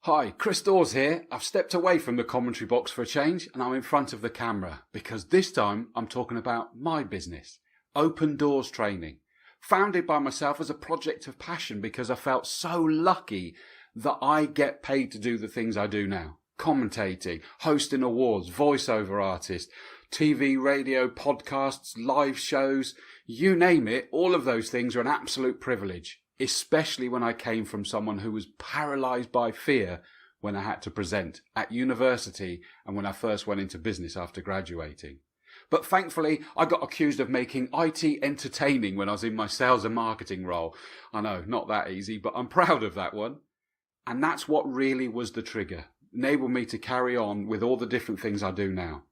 Hi, Chris Dawes here. I've stepped away from the commentary box for a change and I'm in front of the camera because this time I'm talking about my business, Open Doors Training. Founded by myself as a project of passion because I felt so lucky that I get paid to do the things I do now. Commentating, hosting awards, voiceover artist, TV, radio, podcasts, live shows, you name it, all of those things are an absolute privilege. Especially when I came from someone who was paralysed by fear when I had to present at university and when I first went into business after graduating. But thankfully, I got accused of making IT entertaining when I was in my sales and marketing role. I know, not that easy, but I'm proud of that one. And that's what really was the trigger, enabled me to carry on with all the different things I do now.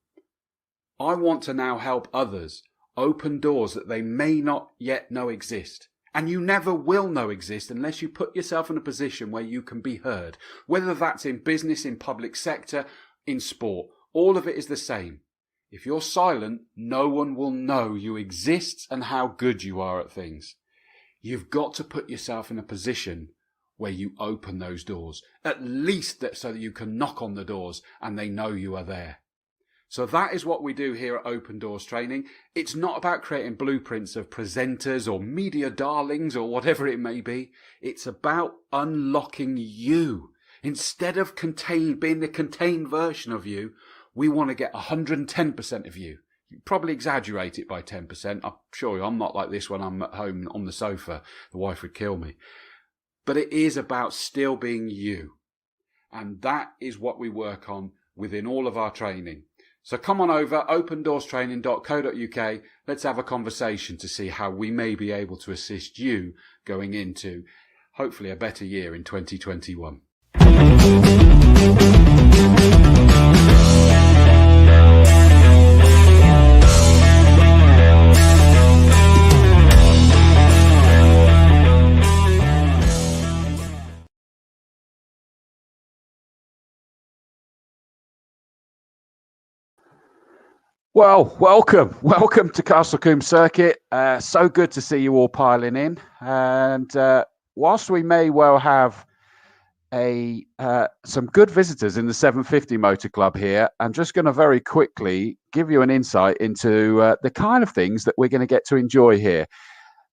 I want to now help others open doors that they may not yet know exist. And you never will know exist unless you put yourself in a position where you can be heard. Whether that's in business, in public sector, in sport, all of it is the same. If you're silent, no one will know you exist and how good you are at things. You've got to put yourself in a position where you open those doors, at least so that you can knock on the doors and they know you are there. So that is what we do here at Open Doors Training. It's not about creating blueprints of presenters or media darlings or whatever it may be. It's about unlocking you. Instead of being the contained version of you, we want to get 110% of you. You probably exaggerate it by 10%. I'm sure I'm not like this when I'm at home on the sofa. The wife would kill me. But it is about still being you. And that is what we work on within all of our training. So come on over, opendoorstraining.co.uk. Let's have a conversation to see how we may be able to assist you going into, hopefully, a better year in 2021. Well, welcome to Castle Combe Circuit. So good to see you all piling in. And whilst we may well have some good visitors in the 750 Motor Club here, I'm just going to very quickly give you an insight into the kind of things that we're going to get to enjoy here,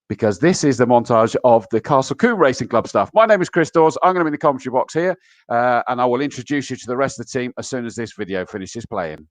because this is the montage of the Castle Combe Racing Club stuff. My name is Chris Dawes. I'm going to be in the commentary box here, and I will introduce you to the rest of the team as soon as this video finishes playing.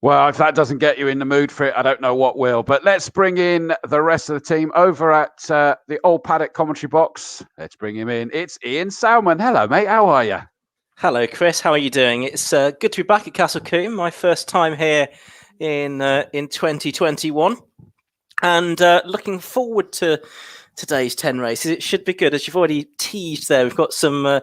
Well, if that doesn't get you in the mood for it, I don't know what will. But let's bring in the rest of the team over at the old Paddock commentary box. Let's bring him in. It's Ian Sowman. Hello, mate. How are you? Hello, Chris. How are you doing? It's good to be back at Castle Combe. My first time here in 2021, and looking forward to today's 10 races. It should be good, as you've already teased there. We've got some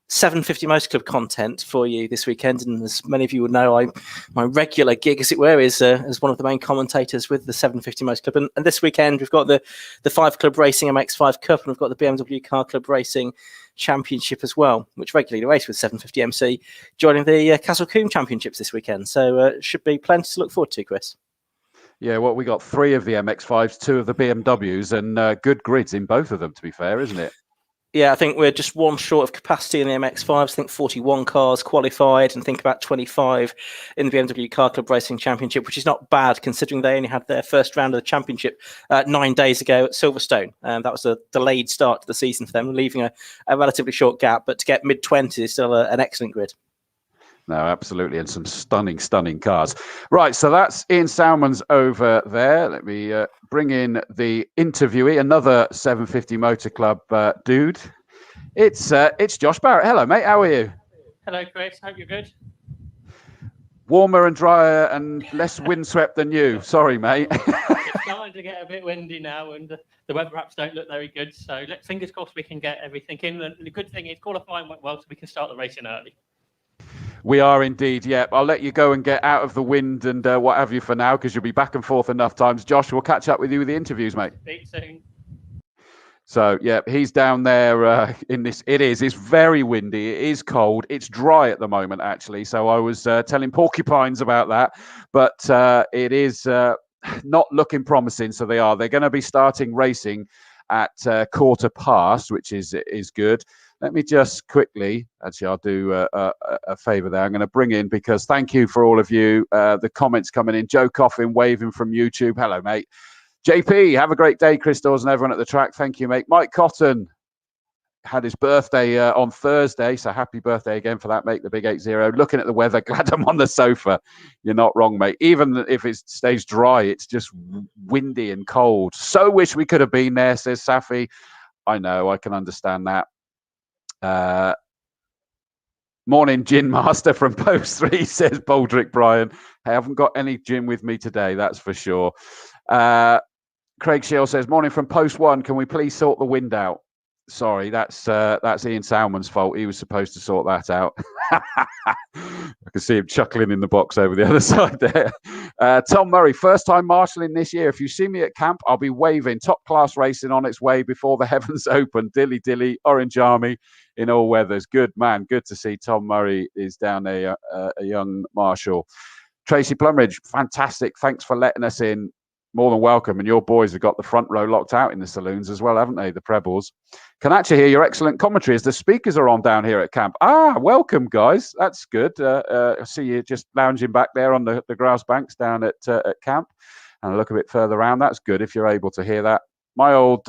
750 Motor Club content for you this weekend, and as many of you would know, my regular gig, as it were, is as one of the main commentators with the 750 Motor Club. And this weekend we've got the 5 Club Racing MX5 Cup, and we've got the BMW Car Club Racing Championship as well, which regularly race with 750 MC, joining the Castle Combe Championships this weekend. So it should be plenty to look forward to, Chris. Yeah, well, we got 3 of the MX5s, 2 of the BMWs, and good grids in both of them, to be fair, isn't it? Yeah, I think we're just one short of capacity in the MX5s. I think 41 cars qualified, and think about 25 in the BMW Car Club Racing Championship, which is not bad considering they only had their first round of the championship 9 days ago at Silverstone. That was a delayed start to the season for them, leaving a relatively short gap. But to get mid-20s is still an excellent grid. No, absolutely. And some stunning cars. Right, so that's Ian Sowman's over there. Let me bring in the interviewee, another 750 Motor Club dude. It's Josh Barrett. Hello, mate. How are you? Hello, Chris. Hope you're good. Warmer and drier and less windswept than you. Sorry, mate. It's starting to get a bit windy now, and the weather apps don't look very good. So fingers crossed we can get everything in. The good thing is qualifying went well, so we can start the racing early. We are indeed, yeah. I'll let you go and get out of the wind and what have you for now, because you'll be back and forth enough times. Josh, we'll catch up with you with the interviews, mate. Speak soon. So, yeah, he's down there in this. It's very windy. It is cold. It's dry at the moment, actually. So I was telling Porcupines about that. But it is not looking promising. So they're going to be starting racing at 15:15, which is good. Let me just quickly, actually, I'll do a favour there. I'm going to bring in, because thank you for all of you, the comments coming in. Joe Coffin waving from YouTube. Hello, mate. JP, have a great day, Chris Dawes and everyone at the track. Thank you, mate. Mike Cotton had his birthday on Thursday, so happy birthday again for that, mate. The big 80. Looking at the weather, glad I'm on the sofa. You're not wrong, mate. Even if it stays dry, it's just windy and cold. So wish we could have been there, says Safi. I know, I can understand that. Morning, Gin Master from Post 3, says Baldrick Bryan. Hey, I haven't got any gin with me today, that's for sure. Craig Shield says, morning from Post 1. Can we please sort the wind out? Sorry, that's Ian Sowman's fault. He was supposed to sort that out. I can see him chuckling in the box over the other side there. Tom Murray, first time marshalling this year. If you see me at camp, I'll be waving. Top class racing on its way before the heavens open. Dilly dilly, Orange Army in all weathers. Good man. Good to see Tom Murray is down there, a young marshal. Tracy Plumridge, fantastic. Thanks for letting us in. More than welcome. And your boys have got the front row locked out in the saloons as well, haven't they? The Prebles. Can actually hear your excellent commentary as the speakers are on down here at camp. Welcome, guys. That's good. I see you just lounging back there on the grass banks down at camp. And I look a bit further around. That's good if you're able to hear that. My old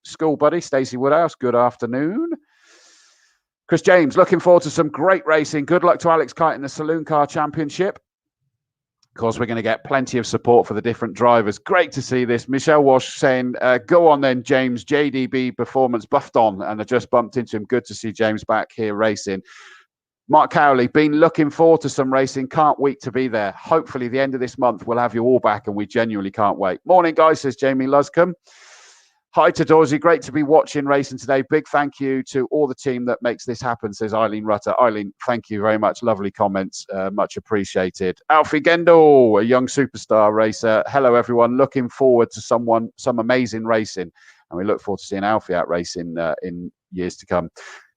school buddy, Stacey Woodhouse, good afternoon. Chris James, looking forward to some great racing. Good luck to Alex Kite in the Saloon Car Championship. Of course, we're going to get plenty of support for the different drivers. Great to see this. Michelle Walsh saying, go on then, James. JDB Performance buffed on. And I just bumped into him. Good to see James back here racing. Mark Cowley, been looking forward to some racing. Can't wait to be there. Hopefully, the end of this month, we'll have you all back, and we genuinely can't wait. Morning, guys, says Jamie Luscombe. Hi to Dawsey, great to be watching racing today. Big thank you to all the team that makes this happen, says Eileen Rutter. Eileen, thank you very much. Lovely comments, much appreciated. Alfie Gendel, a young superstar racer. Hello, everyone. Looking forward to some amazing racing, and we look forward to seeing Alfie out racing in years to come.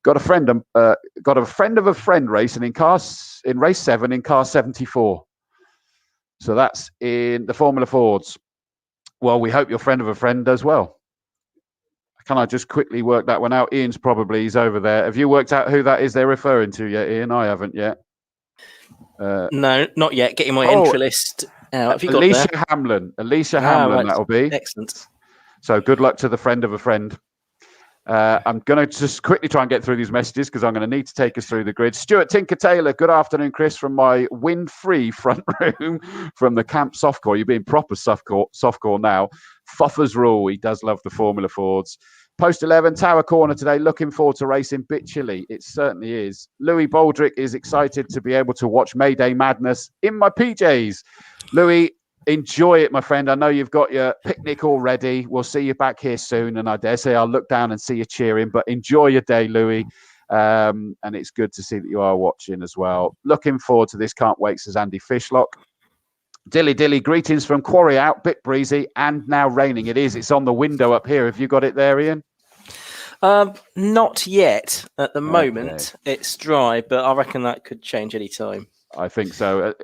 Got a friend of a friend racing in race 7 in car 74. So that's in the Formula Fords. Well, we hope your friend of a friend does well. Can I just quickly work that one out? He's over there. Have you worked out who that is they're referring to yet, Ian? I haven't yet. No, not yet. Getting my entry list out. Have you got Alicia there? Hamlin. Alicia Hamlin, right. that'll be. Excellent. So good luck to the friend of a friend. I'm going to just quickly try and get through these messages because I'm going to need to take us through the grid. Stuart Tinker-Taylor, good afternoon, Chris, from my wind-free front room from the Camp Softcore. You're being proper softcore now. Fuffers rule. He does love the Formula Fords. Post 11, Tower Corner today. Looking forward to racing. Bit chilly. It certainly is. Louis Baldrick is excited to be able to watch Mayday Madness in my PJs. Louis, enjoy it, my friend. I know you've got your picnic all ready. We'll see you back here soon. And I dare say I'll look down and see you cheering. But enjoy your day, Louis. And it's good to see that you are watching as well. Looking forward to this. Can't wait, says Andy Fishlock. Dilly, greetings from Quarry Out, bit breezy and now raining. It is. It's on the window up here. Have you got it there, Ian? Not yet. At the moment, it's dry, but I reckon that could change any time. I think so.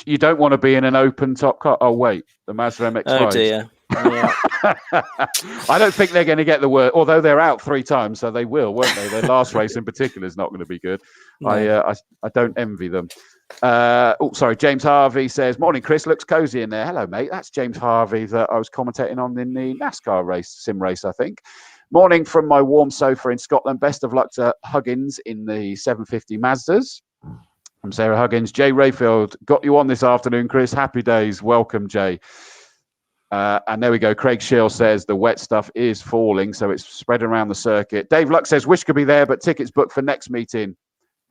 You don't want to be in an open top car. Oh, wait. The Mazda MX-5. Oh, dear. Yeah. I don't think they're going to get the word, although they're out 3 times, so they will, won't they? Their last race in particular is not going to be good. No. I don't envy them. Sorry. James Harvey says, morning, Chris. Looks cozy in there. Hello, mate. That's James Harvey that I was commentating on in the NASCAR sim race, I think. Morning from my warm sofa in Scotland. Best of luck to Huggins in the 750 Mazdas. From Sarah Huggins. Jay Rayfield, got you on this afternoon, Chris. Happy days. Welcome, Jay. And there we go. Craig Shill says the wet stuff is falling, so it's spread around the circuit. Dave Luck says, wish could be there, but tickets booked for next meeting.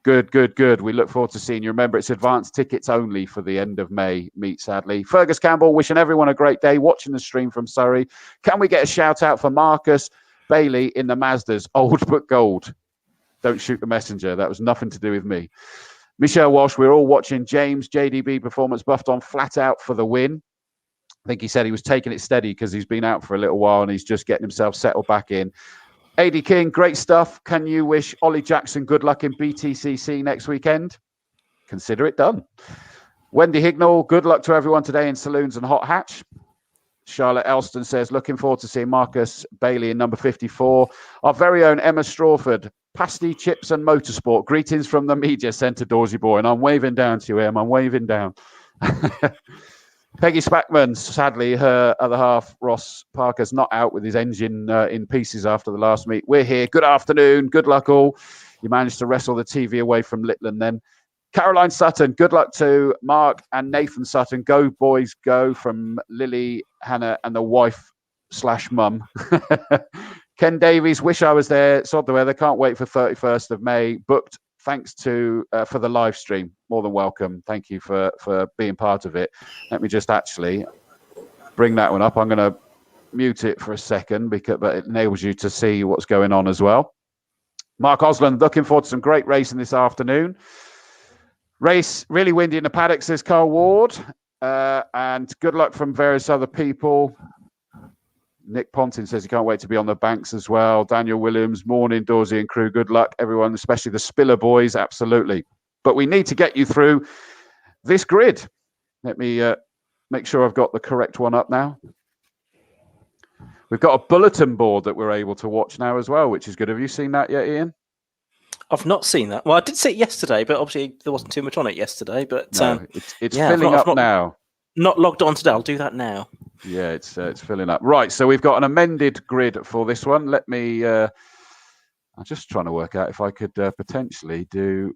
Good. We look forward to seeing you. Remember, it's advanced tickets only for the end of May meet, sadly. Fergus Campbell, wishing everyone a great day, watching the stream from Surrey. Can we get a shout out for Marcus Bailey in the Mazdas? Old but gold. Don't shoot the messenger. That was nothing to do with me. Michelle Walsh, we're all watching. James, JDB Performance buffed on flat out for the win. I think he said he was taking it steady because he's been out for a little while and he's just getting himself settled back in. AD King, great stuff. Can you wish Ollie Jackson good luck in BTCC next weekend? Consider it done. Wendy Hignall, good luck to everyone today in Saloons and Hot Hatch. Charlotte Elston says, looking forward to seeing Marcus Bailey in number 54. Our very own Emma Strawford, Pasty, Chips and Motorsport. Greetings from the media centre, Dawsey boy. And I'm waving down to you, Em. I'm waving down. Peggy Spackman, sadly, her other half, Ross Parker's not out with his engine in pieces after the last meet. We're here. Good afternoon. Good luck all. You managed to wrestle the TV away from Litland then. Caroline Sutton, good luck to Mark and Nathan Sutton. Go, boys, go, from Lily, Hannah, and the wife/mum. Ken Davies, wish I was there. Sod the weather. Can't wait for 31st of May. Booked. Thanks to for the live stream. More than welcome. Thank you for being part of it. Let me just actually bring that one up. I'm going to mute it for a second but it enables you to see what's going on as well. Mark Osland, looking forward to some great racing this afternoon. Race really windy in the paddock, says Carl Ward. And good luck from various other people. Nick Pontin says he can't wait to be on the banks as well. Daniel Williams, morning, Dawsey and crew. Good luck, everyone, especially the Spiller boys. Absolutely. But we need to get you through this grid. Let me make sure I've got the correct one up now. We've got a bulletin board that we're able to watch now as well, which is good. Have you seen that yet, Ian? I've not seen that. Well, I did see it yesterday, but obviously there wasn't too much on it yesterday. But no, it's filling up now. Not logged on today. I'll do that now. Yeah, it's filling up. Right, so we've got an amended grid for this one. Let me... I'm just trying to work out if I could potentially do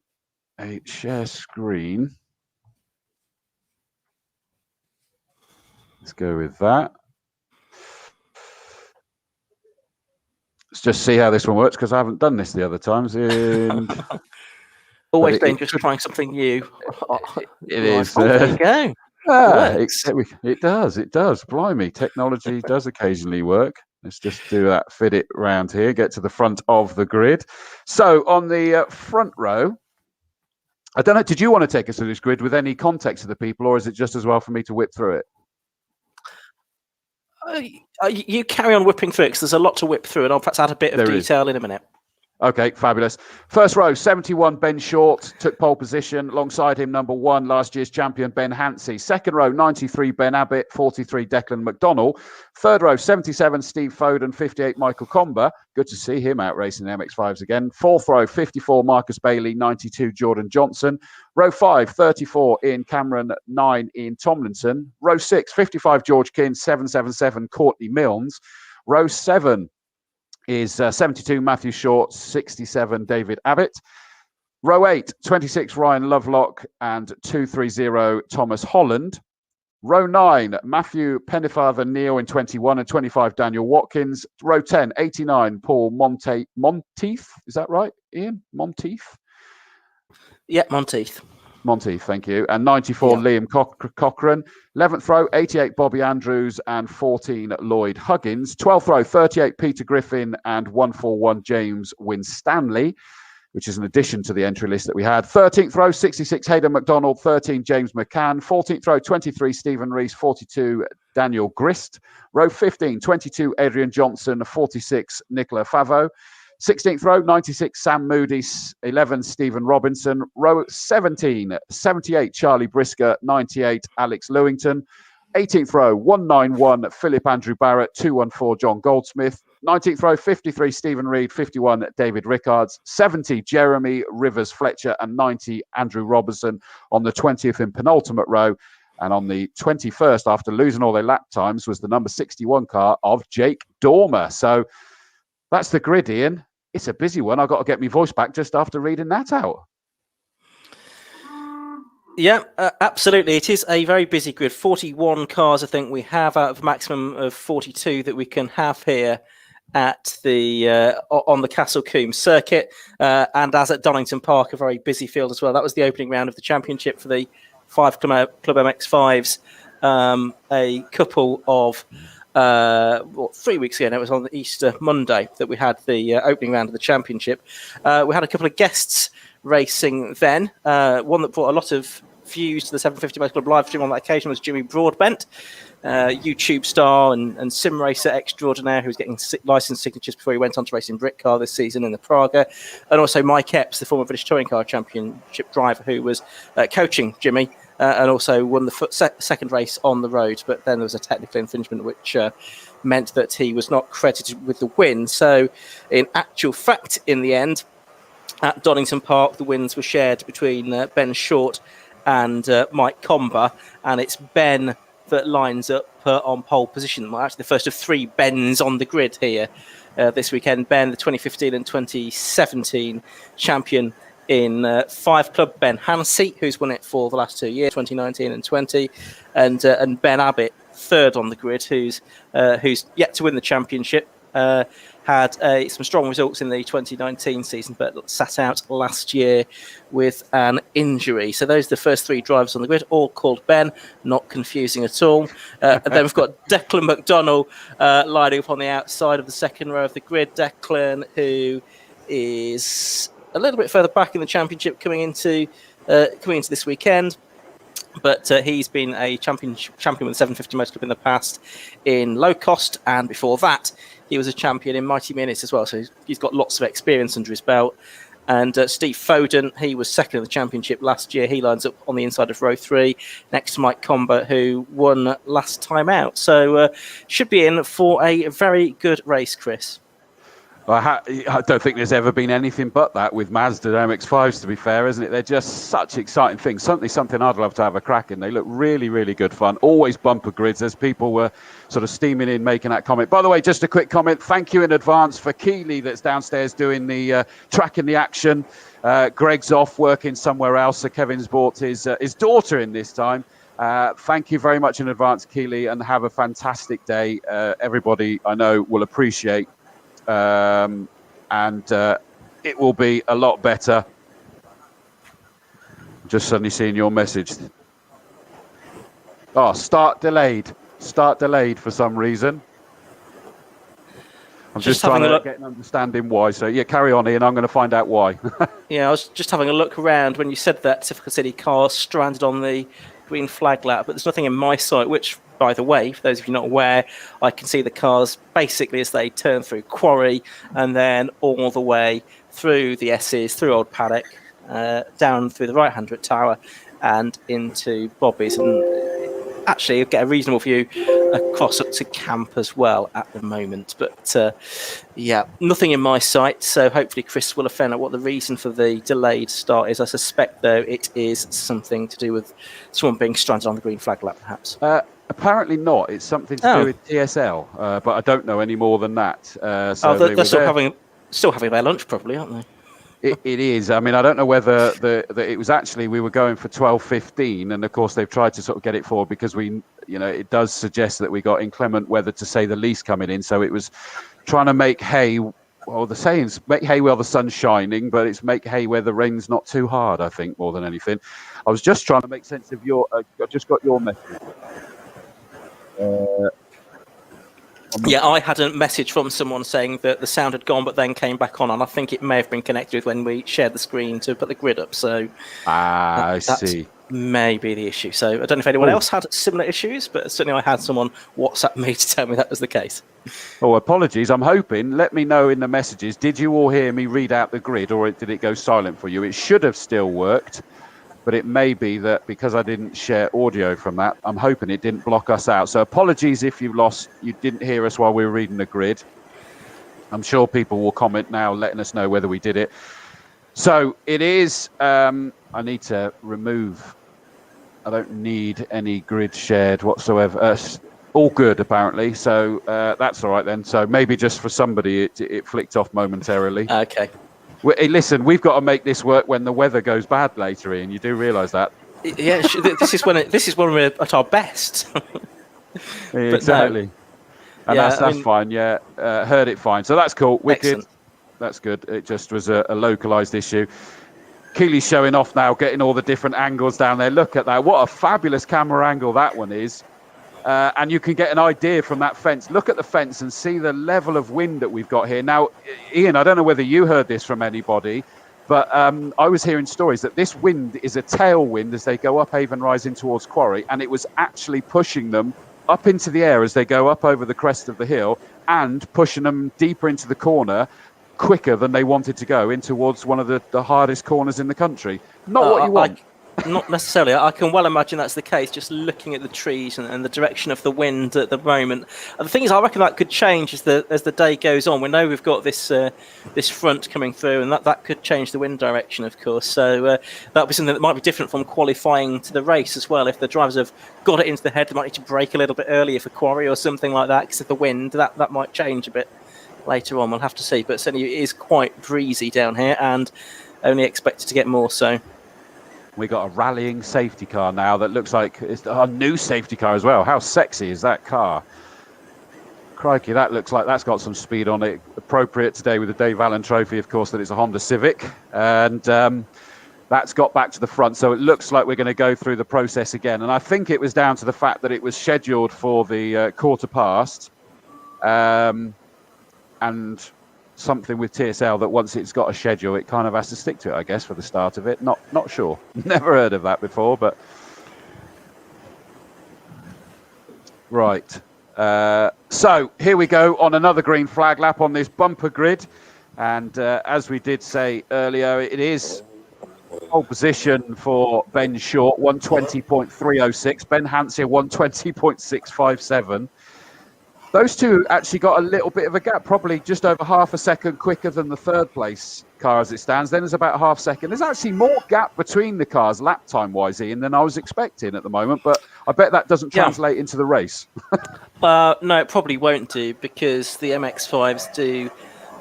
a share screen. Let's go with that. Let's just see how this one works, because I haven't done this the other times. Always dangerous trying something new. It is. There you go. It does. Blimey, technology does occasionally work. Let's just do that, fit it around here, get to the front of the grid. So on the front row, I don't know, did you want to take us through this grid with any context of the people, or is it just as well for me to whip through it? You carry on whipping through it, because there's a lot to whip through, and I'll perhaps add a bit of detail in a minute. Okay, fabulous. First row, 71, Ben Short took pole position. Alongside him, number 1, last year's champion, Ben Hansey. Second row, 93, Ben Abbott. 43, Declan McDonnell. Third row, 77, Steve Foden. 58, Michael Combe. Good to see him out racing the MX-5s again. Fourth row, 54, Marcus Bailey. 92, Jordan Johnson. Row 5, 34, Ian Cameron. 9, Ian Tomlinson. Row 6, 55, George King. 777, Courtney Milnes. Row 7, is 72 Matthew Short, 67 David Abbott. Row 8, 26 Ryan Lovelock and 230 Thomas Holland. Row 9, Matthew Pennefather Neil in 21 and 25 Daniel Watkins. Row 10, 89 Paul Monteith. Is that right, Ian? Monteith? Yeah, Monteith. Monteith, thank you. And 94 Liam Cochrane. 11th row, 88 Bobby Andrews and 14 Lloyd Huggins. 12th row, 38 Peter Griffin and 141 James Winstanley, which is an addition to the entry list that we had. 13th row, 66 Hayden McDonald, 13 James McCann. 14th row, 23 Stephen Rees, 42 Daniel Grist. Row 15, 22 Adrian Johnson, 46 Nicola Favo. 16th row, 96 Sam Moody, 11 Stephen Robinson. Row 17, 78 Charlie Brisker, 98 Alex Lewington. 18th row, 191 Philip Andrew Barrett, 214 John Goldsmith. 19th row, 53 Stephen Reed, 51 David Rickards, 70 Jeremy Rivers Fletcher, and 90 Andrew Robertson on the 20th and penultimate row. And on the 21st, after losing all their lap times, was the number 61 car of Jake Dormer. So that's the grid, Ian. It's a busy one. I've got to get my voice back just after reading that out. Yeah, absolutely. It is a very busy grid. 41 cars, I think, we have out of a maximum of 42 that we can have here at the on the Castle Combe circuit, and as at Donington Park, a very busy field as well. That was the opening round of the championship for the 5 Club MX5s. A couple of 3 weeks ago, and it was on the Easter Monday that we had the opening round of the championship. We had a couple of guests racing then. One that brought a lot of views to the 750 Motor Club live stream on that occasion was Jimmy Broadbent, YouTube star and sim racer extraordinaire who was getting license signatures before he went on to race in Britcar this season in the Praga. And also Mike Epps, the former British Touring Car Championship driver who was coaching Jimmy and also won the second race on the road. But then there was a technical infringement which meant that he was not credited with the win. So in actual fact, in the end, at Donington Park, the wins were shared between Ben Short and Mike Combe, and it's Ben that lines up on pole position. Well, actually, the first of 3 Bens on the grid here this weekend. Ben, the 2015 and 2017 champion in 5 Club. Ben Hansey, who's won it for the last 2 years, 2019 and 20, and Ben Abbott, third on the grid, who's yet to win the championship. Had some strong results in the 2019 season, but sat out last year with an injury. So those are the first 3 drivers on the grid, all called Ben, not confusing at all. And then we've got Declan McDonnell lining up on the outside of the second row of the grid. Declan, who is a little bit further back in the championship coming into this weekend. But he's been a champion with the 750 Motor Club in the past in low cost, and before that he was a champion in Mighty Minutes as well. So he's got lots of experience under his belt. And Steve Foden, he was second in the championship last year. He lines up on the inside of row 3 next to Mike Combe, who won last time out. So should be in for a very good race, Chris. I don't think there's ever been anything but that with Mazda MX-5s, to be fair, isn't it? They're just such exciting things. Certainly something I'd love to have a crack in. They look really, really good fun. Always bumper grids, as people were sort of steaming in, making that comment. By the way, just a quick comment. Thank you in advance for Keeley, that's downstairs doing the tracking the action. Greg's off working somewhere else, so Kevin's brought his daughter in this time. Thank you very much in advance, Keeley, and have a fantastic day. Everybody I know will appreciate and it will be a lot better. Just suddenly seeing your message. Oh, start delayed for some reason. I'm just trying to get an understanding why. So yeah, carry on, Ian. I'm going to find out why. Yeah, I was just having a look around when you said that typical city car stranded on the green flag lap, but there's nothing in my sight, which, by the way, for those of you not aware, I can see the cars basically as they turn through Quarry and then all the way through the S's, through Old Paddock, down through the right-hand tower and into Bobby's. And actually, you get a reasonable view across up to camp as well at the moment. But yeah, nothing in my sight. So hopefully Chris will have found out what the reason for the delayed start is. I suspect, though, it is something to do with someone being stranded on the green flag lap, perhaps. Apparently not. It's something to do with TSL, but I don't know any more than that. They're still having their lunch, probably, aren't they? It is. I mean, I don't know whether it was actually we were going for 12:15, and of course they've tried to sort of get it forward because it does suggest that we got inclement weather, to say the least, coming in. So it was trying to make hay. Well, the saying's make hay while the sun's shining, but it's make hay where the rain's not too hard, I think, more than anything. I was just trying to make sense of I just got your message. Yeah, I had a message from someone saying that the sound had gone but then came back on, and I think it may have been connected with when we shared the screen to put the grid up. So I see. May be the issue. So I don't know if anyone else had similar issues, but certainly I had someone WhatsApp me to tell me that was the case. Oh, apologies. I'm hoping. Let me know in the messages. Did you all hear me read out the grid, or did it go silent for you? It should have still worked, but it may be that because I didn't share audio from that, I'm hoping it didn't block us out. So apologies if you didn't hear us while we were reading the grid. I'm sure people will comment now letting us know whether we did it. So it is, I need to remove, I don't need any grid shared whatsoever. All good, apparently. So that's all right then. So maybe just for somebody, it flicked off momentarily. Okay. Hey, listen, we've got to make this work when the weather goes bad later, Ian. You do realise that? Yeah, this is when we're at our best. Exactly. And that's fine. Yeah, heard it fine. So that's cool. Wicked. Excellent. That's good. It just was a localised issue. Keely's showing off now, getting all the different angles down there. Look at that. What a fabulous camera angle that one is. And you can get an idea from that fence. Look at the fence and see the level of wind that we've got here. Now, Ian, I don't know whether you heard this from anybody, but I was hearing stories that this wind is a tailwind as they go up Avon Rising towards Quarry, and it was actually pushing them up into the air as they go up over the crest of the hill and pushing them deeper into the corner quicker than they wanted to go in towards one of the hardest corners in the country. Not what you want. Not necessarily. I can well imagine that's the case, just looking at the trees and the direction of the wind at the moment. The thing is, I reckon that could change as the day goes on. We know we've got this front coming through, and that could change the wind direction, of course. So that'll be something that might be different from qualifying to the race as well. If the drivers have got it into the head, they might need to brake a little bit earlier for Quarry or something like that, because of the wind, that might change a bit later on. We'll have to see. But certainly it is quite breezy down here, and only expected to get more so. We got a rallying safety car now that looks like it's a new safety car as well. How sexy is that car? Crikey, that looks like that's got some speed on it. Appropriate today with the Dave Allan Trophy, of course, that it's a Honda Civic. And that's got back to the front. So it looks like we're going to go through the process again. And I think it was down to the fact that it was scheduled for the quarter past. And something with TSL that once it's got a schedule, it kind of has to stick to it, I guess, for the start of it. Not sure. Never heard of that before, but right. So here we go on another green flag lap on this bumper grid, and as we did say earlier, it is pole position for Ben Short, 120.306. Ben Hansel, 120.657. Those two actually got a little bit of a gap, probably just over half a second quicker than the third place car as it stands. Then there's about half second. There's actually more gap between the cars lap time wise, Ian, than I was expecting at the moment, but I bet that doesn't translate into the race. No, it probably won't do, because the MX-5s do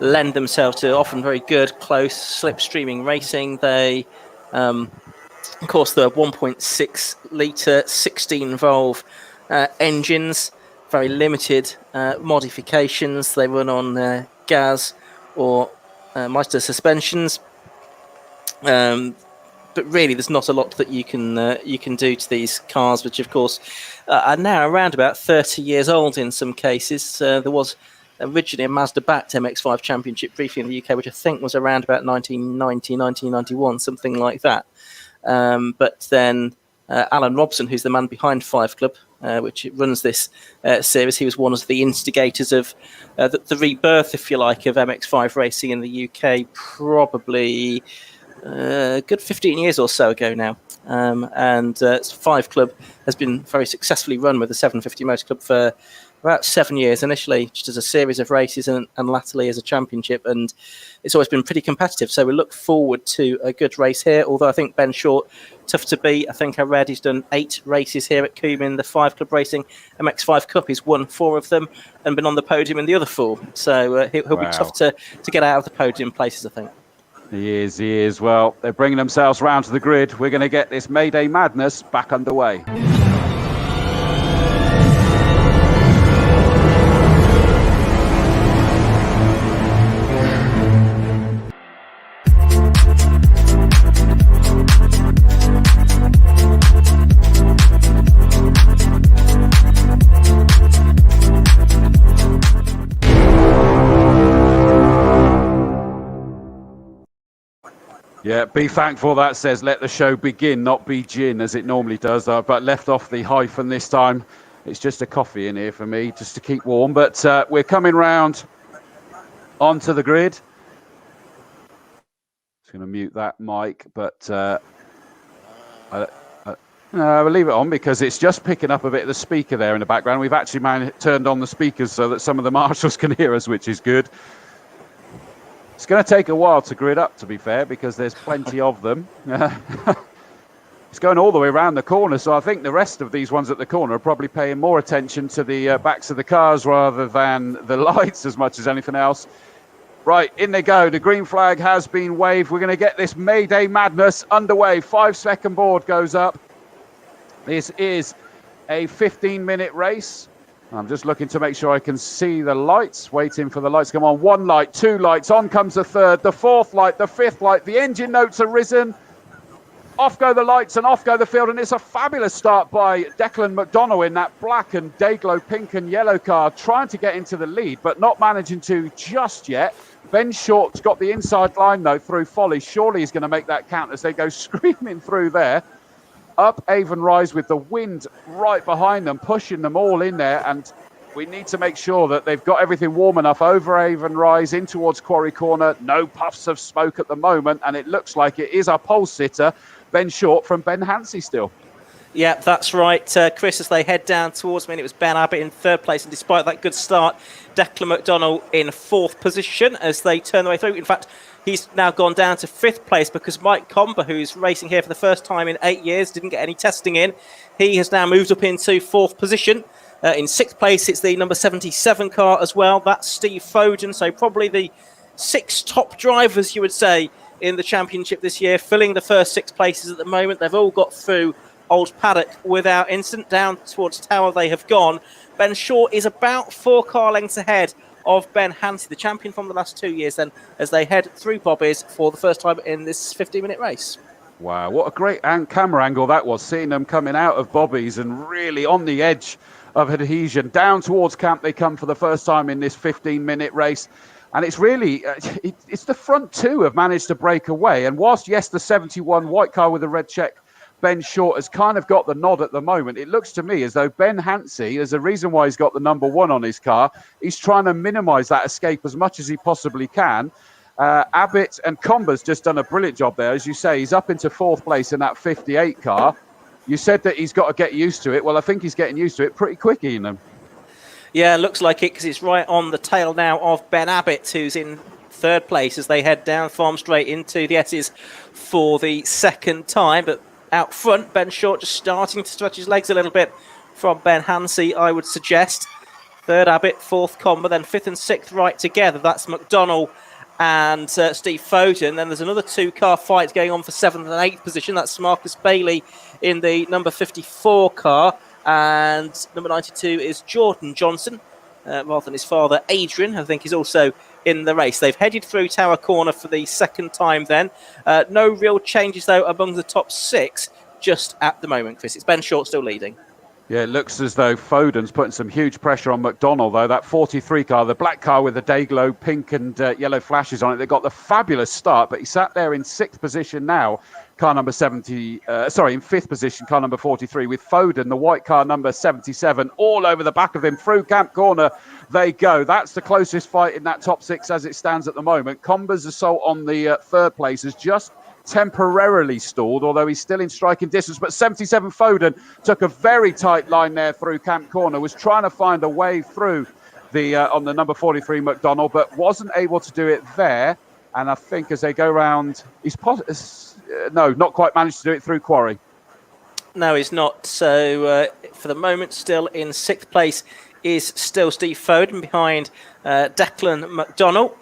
lend themselves to often very good, close, slipstreaming racing. They, of course, the 1.6 litre, 16 valve engines, very limited modifications. They run on gas or Meister suspensions, but really there's not a lot that you can do to these cars, which of course are now around about 30 years old in some cases. There was originally a Mazda-backed MX-5 Championship briefly in the UK, which I think was around about 1990, 1991, something like that. But then Alan Robson, who's the man behind Five Club, which runs this series, he was one of the instigators of the rebirth, if you like, of MX-5 racing in the UK, probably a good 15 years or so ago now. And 5 Club has been very successfully run with the 750 Motor Club for about 7 years, initially just as a series of races and latterly as a championship, and it's always been pretty competitive. So we look forward to a good race here, although I think Ben Short, tough to beat. I think I read he's done 8 races here at Combe in the 5 Club Racing MX5 Cup. He's won 4 of them and been on the podium in the other 4. So he'll be tough to get out of the podium places, I think. He is. Well, they're bringing themselves round to the grid. We're going to get this Mayday madness back underway. Yeah, be thankful that says let the show begin, not begin, as it normally does. But left off the hyphen this time. It's just a coffee in here for me, just to keep warm. But we're coming round onto the grid. Just going to mute that mic, but we'll leave it on because it's just picking up a bit of the speaker there in the background. We've actually turned on the speakers so that some of the marshals can hear us, which is good. It's going to take a while to grid up, to be fair, because there's plenty of them. It's going all the way around the corner, so I think the rest of these ones at the corner are probably paying more attention to the backs of the cars rather than the lights as much as anything else. Right, in they go. The green flag has been waved. We're going to get this Mayday madness underway. 5-second board goes up. This is a 15-minute race. I'm just looking to make sure I can see the lights, waiting for the lights to come on. 1 light, 2 lights, on comes the 3rd, the 4th light, the 5th light. The engine notes are risen. Off go the lights and off go the field. And it's a fabulous start by Declan McDonnell in that black and day-glow pink and yellow car, trying to get into the lead, but not managing to just yet. Ben Short's got the inside line, though, through Folly. Surely he's going to make that count as they go screaming through there. Up Avon Rise with the wind right behind them, pushing them all in there. And we need to make sure that they've got everything warm enough over Avon Rise in towards Quarry Corner. No puffs of smoke at the moment. And it looks like it is our pole sitter, Ben Short from Ben Hansey still. Yeah, that's right, Chris, as they head down towards me. And it was Ben Abbott in 3rd place. And despite that good start, Declan McDonnell in 4th position as they turn their way through. In fact, he's now gone down to 5th place because Mike Combe, who's racing here for the first time in 8 years, didn't get any testing in. He has now moved up into 4th position. In 6th place, it's the number 77 car as well. That's Steve Foden. So probably the 6 top drivers, you would say, in the championship this year, filling the first 6 places at the moment. They've all got through Old Paddock without incident. Down towards Tower they have gone. Ben Short is about 4 car lengths ahead of Ben Hansey, the champion from the last 2 years, then, as they head through Bobby's for the first time in this 15-minute race. Wow, what a great camera angle that was, seeing them coming out of Bobby's and really on the edge of adhesion. Down towards camp they come for the first time in this 15-minute race. And it's really, it's the front 2 have managed to break away. And whilst, yes, the 71 white car with the red check, Ben Short has kind of got the nod at the moment. It looks to me as though Ben Hansey, there's a reason why he's got the number 1 on his car. He's trying to minimise that escape as much as he possibly can. Abbott and Combe's just done a brilliant job there. As you say, he's up into 4th place in that 58 car. You said that he's got to get used to it. Well, I think he's getting used to it pretty quick, Ian. Yeah, looks like it, because it's right on the tail now of Ben Abbott, who's in 3rd place as they head down Farm Straight into the S's for the 2nd time. But out front, Ben Short just starting to stretch his legs a little bit from Ben Hansey, I would suggest. 3rd Abbott, 4th Combe, then 5th and 6th right together. That's McDonnell and Steve Foden. Then there's another 2-car fight going on for 7th and 8th position. That's Marcus Bailey in the number 54 car. And number 92 is Jordan Johnson, rather than his father, Adrian, I think is also in the race. They've headed through Tower Corner for the 2nd time then. No real changes, though, among the top 6 just at the moment, Chris. It's Ben Short still leading. Yeah, it looks as though Foden's putting some huge pressure on McDonnell, though. That 43 car, the black car with the day-glow pink and yellow flashes on it, they got the fabulous start, but he sat there in 6th position now, car number 70, in 5th position, car number 43, with Foden, the white car number 77, all over the back of him. Through Camp Corner they go. That's the closest fight in that top 6 as it stands at the moment. Combe's assault on the 3rd place has just temporarily stalled, although he's still in striking distance. But 77 Foden took a very tight line there through Camp Corner, was trying to find a way through the on the number 43 McDonald, but wasn't able to do it there. And I think as they go round, not quite managed to do it through Quarry. No, he's not. So for the moment, still in 6th place is still Steve Foden behind Declan McDonald,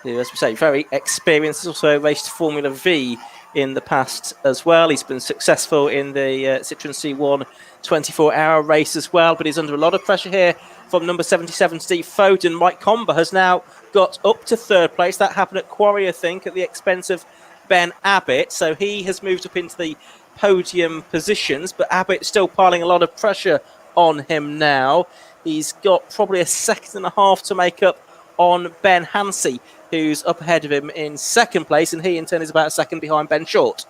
who, as we say, very experienced. He's also raced Formula V in the past as well. He's been successful in the Citroen C1 24-hour race as well, but he's under a lot of pressure here from number 77, Steve Foden. Mike Combe has now got up to 3rd place. That happened at Quarry, I think, at the expense of Ben Abbott. So he has moved up into the podium positions, but Abbott's still piling a lot of pressure on him now. He's got probably a 2.5 seconds to make up on Ben Hansey, who's up ahead of him in 2nd place, and he in turn is about a second behind Ben Short.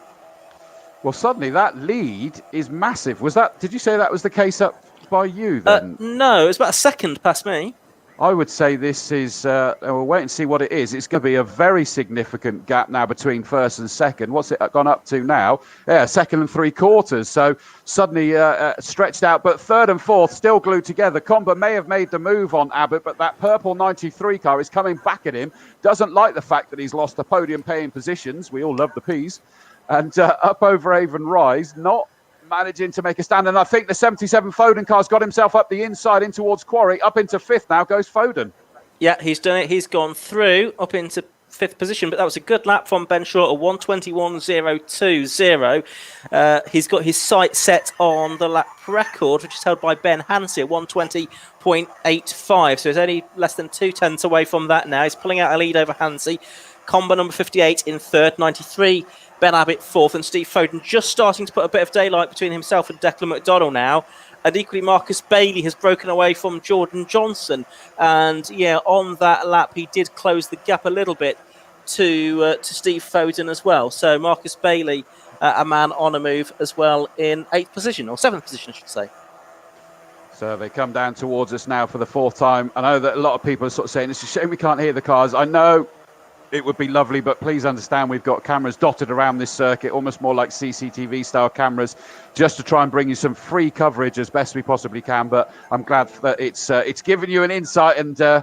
Well, suddenly that lead is massive. Did you say that was the case up by you then? No, it's about a second past me. I would say this is, we'll wait and see what it is. It's going to be a very significant gap now between 1st and 2nd. What's it gone up to now? Yeah, 2nd and 3/4. So suddenly stretched out, but 3rd and 4th still glued together. Combe may have made the move on Abbott, but that purple 93 car is coming back at him. Doesn't like the fact that he's lost the podium paying positions. We all love the P's. And up over Avon Rise, not managing to make a stand. And I think the 77 Foden car's got himself up the inside in towards Quarry. Up into 5th now goes Foden. Yeah, he's done it. He's gone through up into 5th position, but that was a good lap from Ben Short, a 1:21.020. He's got his sight set on the lap record, which is held by Ben Hansey at 1:20.85. So he's only less than 2/10 away from that now. He's pulling out a lead over Hansey. Combe number 58 in 3rd, 93. Ben Abbott 4th, and Steve Foden just starting to put a bit of daylight between himself and Declan McDonald now. And equally, Marcus Bailey has broken away from Jordan Johnson. And yeah, on that lap, he did close the gap a little bit to Steve Foden as well. So Marcus Bailey, a man on a move as well in 8th position, or 7th position, I should say. So they come down towards us now for the 4th time. I know that a lot of people are sort of saying, it's a shame we can't hear the cars. I know it would be lovely, but please understand we've got cameras dotted around this circuit, almost more like CCTV style cameras, just to try and bring you some free coverage as best we possibly can. But I'm glad that it's given you an insight and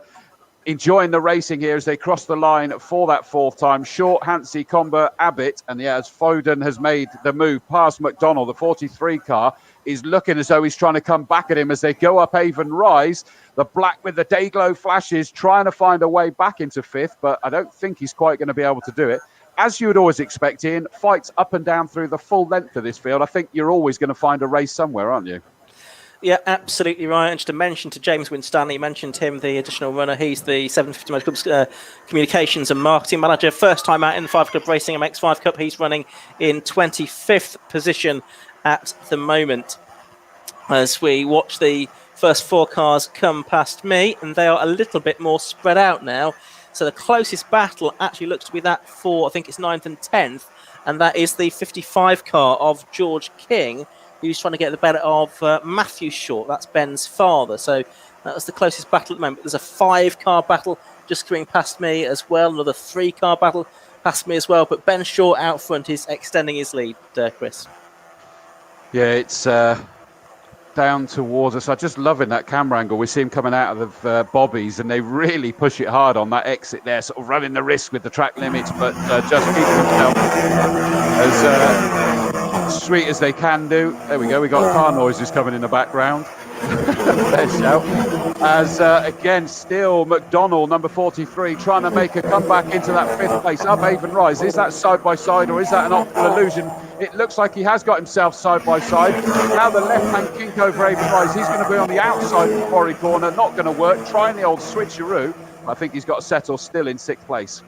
enjoying the racing here as they cross the line for that 4th time. Short, Hansey, Combe, Abbott, and yeah, as Foden has made the move past McDonald, the 43 car is looking as though he's trying to come back at him as they go up Avon Rise. The black with the day glow flashes, trying to find a way back into 5th, but I don't think he's quite going to be able to do it. As you would always expect, Ian, fights up and down through the full length of this field. I think you're always going to find a race somewhere, aren't you? Yeah, absolutely right. And just to mention to James Winstanley, you mentioned him, the additional runner. He's the 750 Motor Club's communications and marketing manager. First time out in the 5 Club Racing MX5 Cup. He's running in 25th position at the moment as we watch the first 4 cars come past me, and they are a little bit more spread out now. So the closest battle actually looks to be that for, I think it's 9th and 10th, and that is the 55 car of George King, who's trying to get the better of Matthew Short. That's Ben's father. So that's the closest battle at the moment. There's a 5-car battle just coming past me as well, another 3-car battle past me as well, but Ben Short out front is extending his lead, Chris. Yeah, it's down towards us. I'm just loving that camera angle. We see him coming out of Bobby's, and they really push it hard on that exit there, sort of running the risk with the track limits, but just keeping himself as sweet as they can do. There we go. We got car noises coming in the background. There's shout. As again, still McDonald, number 43, trying to make a comeback into that 5th place up Avon Rise. Is that side by side, or is that an optical illusion? It looks like he has got himself side by side. Now the left-hand kink over Avon Rise. He's going to be on the outside of the Quarry corner. Not going to work. Trying the old switcheroo. I think he's got to settle still in 6th place.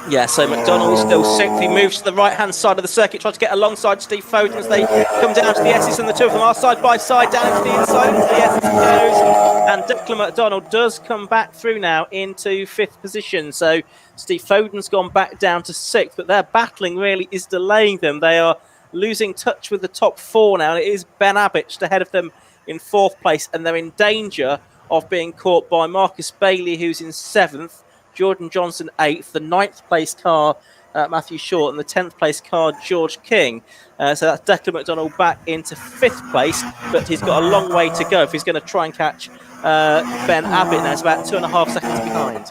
Yeah, so McDonald is still 6th. He moves to the right-hand side of the circuit, tries to get alongside Steve Foden as they come down to the S's, and the two of them are side by side down into the inside, into the S's goes. And Declan McDonald does come back through now into 5th position. So Steve Foden's gone back down to 6th, but their battling really is delaying them. They are losing touch with the top 4 now. It is Ben Abbott just ahead of them in 4th place, and they're in danger of being caught by Marcus Bailey, who's in 7th. Jordan Johnson 8th, the 9th place car Matthew Short, and the 10th place car, George King. So that's Declan McDonald back into 5th place, but he's got a long way to go if he's going to try and catch Ben Abbott now. It's about 2.5 seconds behind.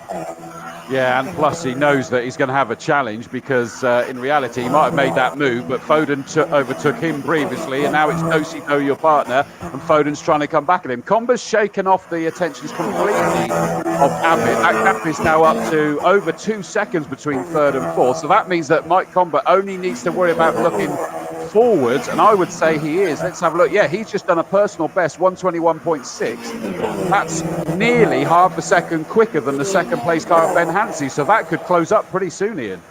Yeah, and plus he knows that he's going to have a challenge because in reality he might have made that move, but Foden overtook him previously, and now it's no your partner, and Foden's trying to come back at him. Combe's shaken off the attentions completely of Abbott. That gap is now up to over 2 seconds between 3rd and 4th, so that means that Mike Combe only needs to worry about looking forwards, and I would say he is. Let's have a look. Yeah, he's just done a personal best, 121.6. That's nearly half a second quicker than the second place car, Ben Hansey, so that could close up pretty soon, Ian.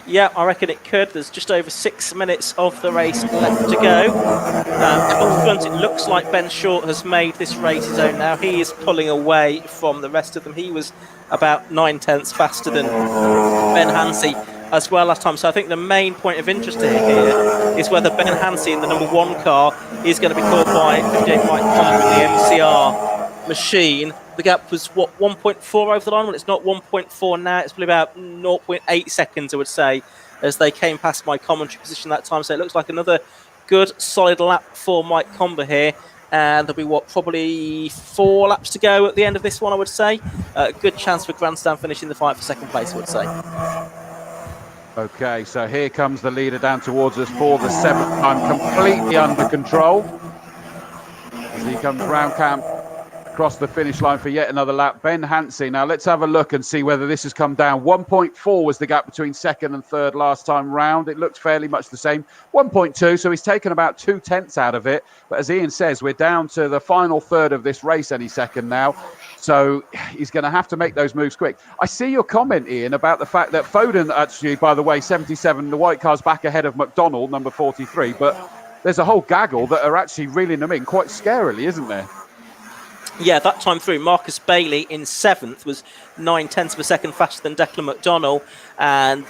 Yeah, I reckon it could. There's just over 6 minutes of the race left to go. Up front, it looks like Ben Short has made this race his own now. He is pulling away from the rest of them. He was about 9/10 faster than Ben Hansey as well last time. So I think the main point of interest here is whether Ben Hansey in the number 1 car is going to be caught by 58 Mike Combe in the MCR machine. The gap was, what, 1.4 over the line? Well, it's not 1.4 now. It's probably about 0.8 seconds, I would say, as they came past my commentary position that time. So it looks like another good, solid lap for Mike Combe here. And there'll be, what, probably 4 laps to go at the end of this one, I would say. Good chance for grandstand finish in the fight for second place, I would say. Okay, so here comes the leader down towards us for the 7th time, completely under control. As he comes round camp, across the finish line for yet another lap. Ben Hansey. Now let's have a look and see whether this has come down. 1.4 was the gap between 2nd and 3rd last time round. It looked fairly much the same. 1.2, so he's taken about 2/10 out of it. But as Ian says, we're down to the final third of this race any second now. So he's going to have to make those moves quick. I see your comment, Ian, about the fact that Foden, actually, by the way, 77, the white car's back ahead of McDonald, number 43. But there's a whole gaggle that are actually reeling them in quite scarily, isn't there? Yeah, that time through, Marcus Bailey in 7th was 9/10 of a second faster than Declan McDonald, and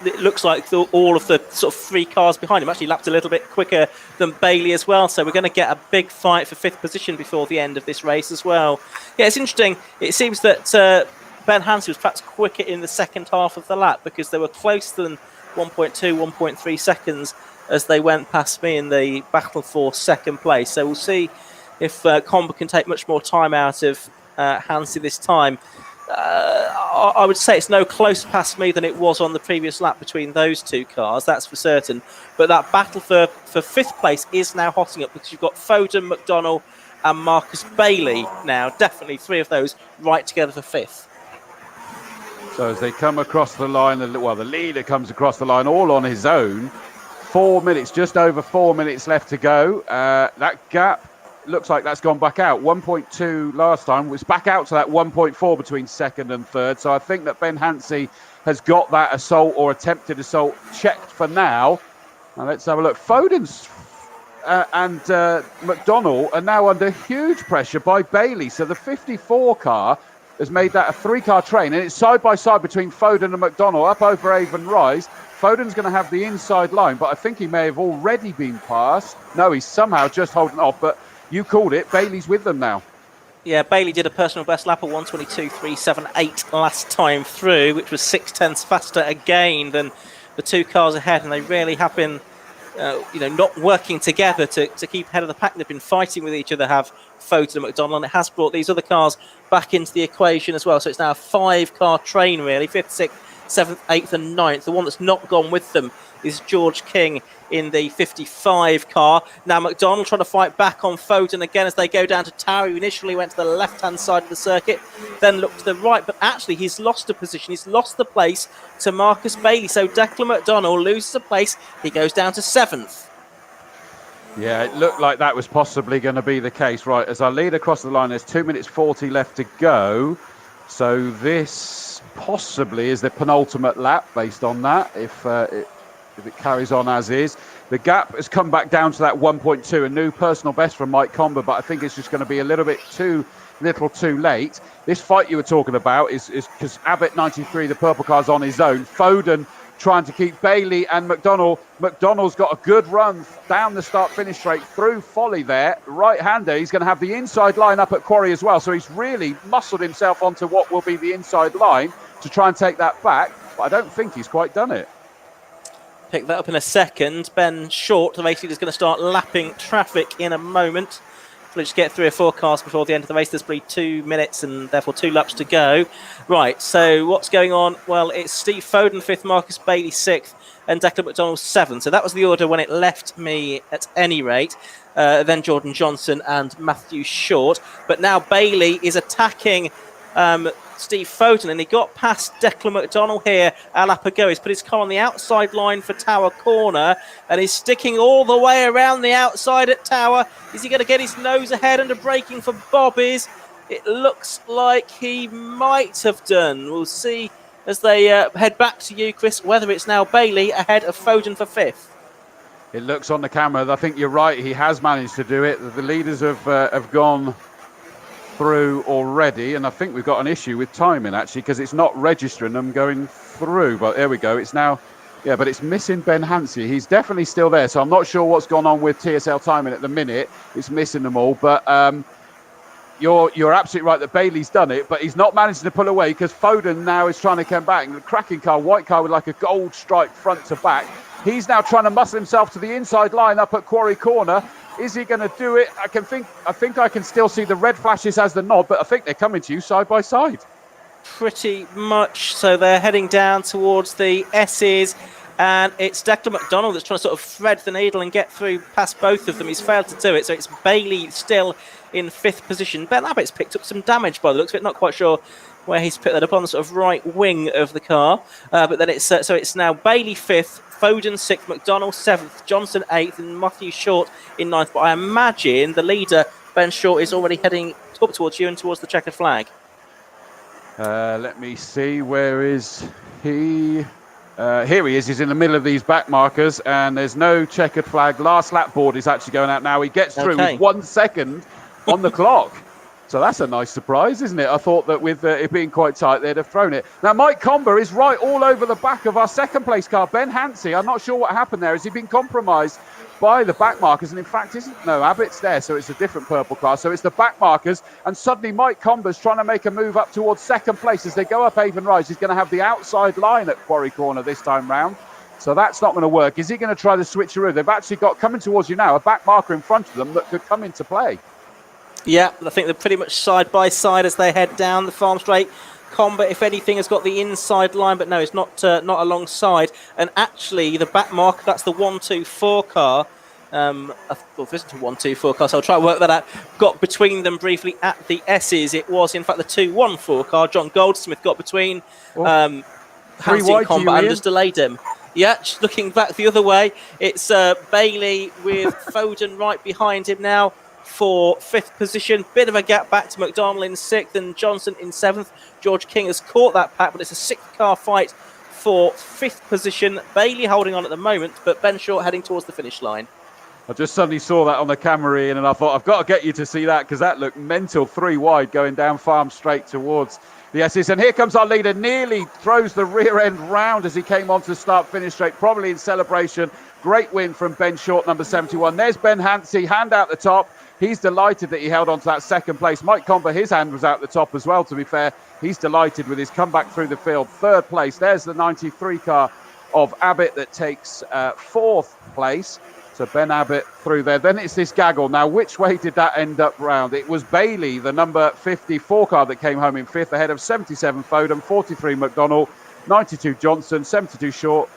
it looks like all of the sort of 3 cars behind him actually lapped a little bit quicker than Bailey as well, so we're going to get a big fight for 5th position before the end of this race as well. Yeah, it's interesting. It seems that Ben Hansey was perhaps quicker in the second half of the lap because they were closer than 1.2, 1.3 seconds as they went past me in the battle for second place, so we'll see if Combe can take much more time out of Hansey this time. I would say it's no closer past me than it was on the previous lap between those 2 cars, that's for certain. But that battle for 5th place is now hotting up because you've got Foden, McDonald and Marcus Bailey now. Definitely 3 of those right together for 5th. So as they come across the line, well, the leader comes across the line all on his own. 4 minutes, just over 4 minutes left to go. That gap looks like that's gone back out. 1.2 last time was back out to that 1.4 between 2nd and 3rd. So I think that Ben Hansey has got that assault or attempted assault checked for now. Now let's have a look. Foden's and McDonald are now under huge pressure by Bailey. So the 54 car has made that a 3-car train, and it's side by side between Foden and McDonald up over Avon Rise. Foden's going to have the inside line, but I think he may have already been passed. No, he's somehow just holding off, but you called it. Bailey's with them now. Yeah, Bailey did a personal best lap of 1:22.378 last time through, which was 6/10 faster again than the 2 cars ahead, and they really have been, not working together to keep ahead of the pack. They've been fighting with each other, have Foden and McDonald, and it has brought these other cars back into the equation as well. So it's now a 5-car train, really, 5th, 6th, 7th, 8th and 9th. The one that's not gone with them is George King in the 55 car. Now McDonald trying to fight back on Foden again as they go down to Tower. He initially went to the left-hand side of the circuit, then looked to the right, but actually he's lost a position. He's lost the place to Marcus Bailey. So Declan McDonald loses a place. He goes down to 7th. Yeah, it looked like that was possibly going to be the case. Right, as I lead across the line, there's 2 minutes 40 left to go. So this possibly is the penultimate lap based on that, if it carries on as is. The gap has come back down to that 1.2, a new personal best from Mike Combe, but I think it's just going to be a little bit too late. This fight you were talking about is because Abbott 93, the purple car's on his own. Foden trying to keep Bailey and McDonald. McDonald's got a good run down the start-finish straight through Folly there. Right-hander, he's going to have the inside line up at Quarry as well, so he's really muscled himself onto what will be the inside line to try and take that back, but I don't think he's quite done it. pick that up in a second. Ben Short, the race leader, is going to start lapping traffic in a moment. We'll just get 3 or 4 cars before the end of the race. There's probably 2 minutes and therefore 2 laps to go. Right, so what's going on? Well, it's Steve Foden 5th, Marcus Bailey 6th, and Declan McDonald 7th. So that was the order when it left me at any rate. Then Jordan Johnson and Matthew Short. But now Bailey is attacking Steve Foden, and he got past Declan McDonald here a lap ago. He's put his car on the outside line for Tower Corner, and he's sticking all the way around the outside at Tower. Is he going to get his nose ahead under braking for Bobbies? It looks like he might have done. We'll see as they head back to you, Chris, whether it's now Bailey ahead of Foden for 5th. It looks on the camera. I think you're right. He has managed to do it. The leaders have gone through already, and I think we've got an issue with timing actually, because it's not registering them going through. But there we go. It's now, yeah, but it's missing Ben Hansey. He's definitely still there, so I'm not sure what's gone on with TSL timing at the minute. It's missing them all, but you're absolutely right that Bailey's done it, but he's not managing to pull away because Foden now is trying to come back. The cracking car, white car with like a gold stripe front to back. He's now trying to muscle himself to the inside line up at Quarry Corner. Is he going to do it? I think I can still see the red flashes as the nod, but I think they're coming to you side by side. Pretty much. So they're heading down towards the S's, and it's Declan McDonald that's trying to sort of thread the needle and get through past both of them. He's failed to do it, so it's Bailey still in 5th position. Ben Abbott's picked up some damage by the looks of it. Not quite sure where he's picked that up, on the sort of right wing of the car. But then it's so it's now Bailey 5th, Foden 6th, McDonald 7th, Johnson 8th, and Matthew Short in 9th. But I imagine the leader, Ben Short, is already heading up towards you and towards the checkered flag. Let me see. Where is he? Here he is. He's in the middle of these back markers, and there's no checkered flag. Last lap board is actually going out now. He gets through with 1 second on the clock. So that's a nice surprise, isn't it? I thought that with it being quite tight, they'd have thrown it. Now, Mike Combe is right all over the back of our second place car, Ben Hansey. I'm not sure what happened there. Has he been compromised by the back markers? And in fact, no, Abbott's there, so it's a different purple car. So it's the back markers, and suddenly Mike Combe's trying to make a move up towards second place as they go up Avon Rise. He's going to have the outside line at Quarry Corner this time round. So that's not going to work. Is he going to try the switcheroo? They've actually got, coming towards you now, a back marker in front of them that could come into play. Yeah, I think they're pretty much side by side as they head down the farm straight. Combe, if anything, has got the inside line, but no, it's not alongside. And actually, the back marker, that's the 1-2-4 car. Well, this isn't a 1-2-4 car, so I'll try to work that out. Got between them briefly at the S's. It was, in fact, the 2-1-4 car. John Goldsmith got between Hansey and Combe and just delayed him. Yeah, just looking back the other way, it's Bailey with Foden right behind him now for 5th position. Bit of a gap back to McDonald in 6th and Johnson in 7th. George King has caught that pack, but it's a 6th car fight for 5th position. Bailey holding on at the moment, but Ben Short heading towards the finish line. I just suddenly saw that on the camera, Ian, and I thought, I've got to get you to see that because that looked mental. 3 wide going down farm straight towards the S's. And here comes our leader, nearly throws the rear end round as he came on to start-finish straight, probably in celebration. Great win from Ben Short, number 71. There's Ben Hansey, hand out the top. He's delighted that he held on to that second place. Mike Combe, his hand was out the top as well, to be fair. He's delighted with his comeback through the field. 3rd place. There's the 93 car of Abbott that takes 4th place. So Ben Abbott through there. Then it's this gaggle. Now, which way did that end up round? It was Bailey, the number 54 car, that came home in 5th, ahead of 77 Foden, 43 McDonald, 92 Johnson, 72 Short,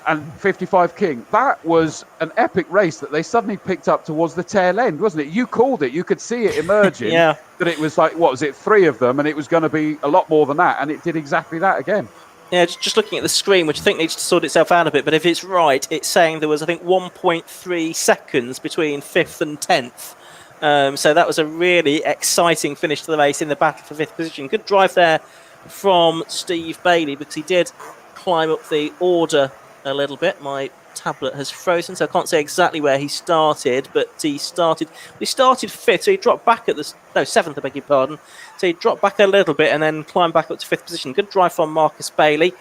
and 55 King. That was an epic race that they suddenly picked up towards the tail end, wasn't it? You called it. You could see it emerging. Yeah. That it was like, what was it, 3 of them, and it was going to be a lot more than that, and it did exactly that again. Yeah, just looking at the screen, which I think needs to sort itself out a bit, but if it's right, it's saying there was, I think, 1.3 seconds between 5th and 10th. So that was a really exciting finish to the race in the battle for 5th position. Good drive there from Steve Bailey, because he did climb up the order a little bit. My tablet has frozen, so I can't say exactly where he started, but he started 5th, so he dropped back at 7th, I beg your pardon. So he dropped back a little bit and then climbed back up to 5th position. Good drive from Marcus Bailey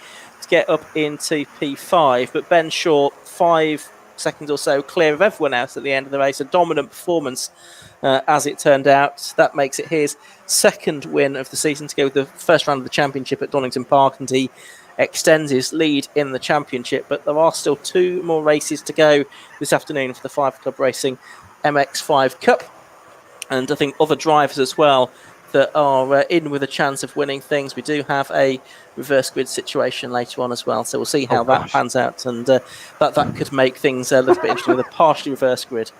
to get up into P5, but Ben Short 5 seconds or so clear of everyone else at the end of the race. A dominant performance, as it turned out. That makes it his 2nd win of the season to go with the first round of the championship at Donington Park, and he extends his lead in the championship. But there are still 2 more races to go this afternoon for the 5 Club Racing MX5 Cup. And I think other drivers as well that are in with a chance of winning things. We do have a reverse grid situation later on as well, so we'll see how that pans out, and that could make things a little bit interesting with a partially reverse grid.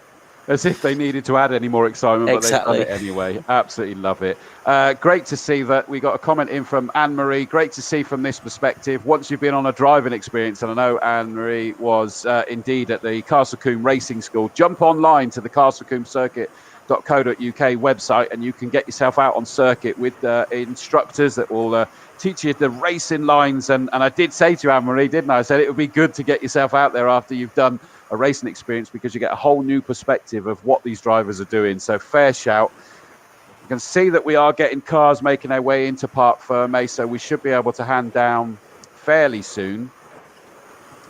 As if they needed to add any more excitement, Exactly. But they've done it anyway. Absolutely love it. Great to see that. We got a comment in from Anne-Marie. Great to see from this perspective. Once you've been on a driving experience, and I know Anne-Marie was indeed at the Castle Combe Racing School, jump online to the Castle Combe Circuit.co.uk website, and you can get yourself out on circuit with instructors that will teach you the racing lines. And I did say to you, Anne-Marie, didn't I? I said it would be good to get yourself out there after you've done a racing experience, because you get a whole new perspective of what these drivers are doing. So fair shout. You can see that we are getting cars making their way into Parc Ferme, so we should be able to hand down fairly soon.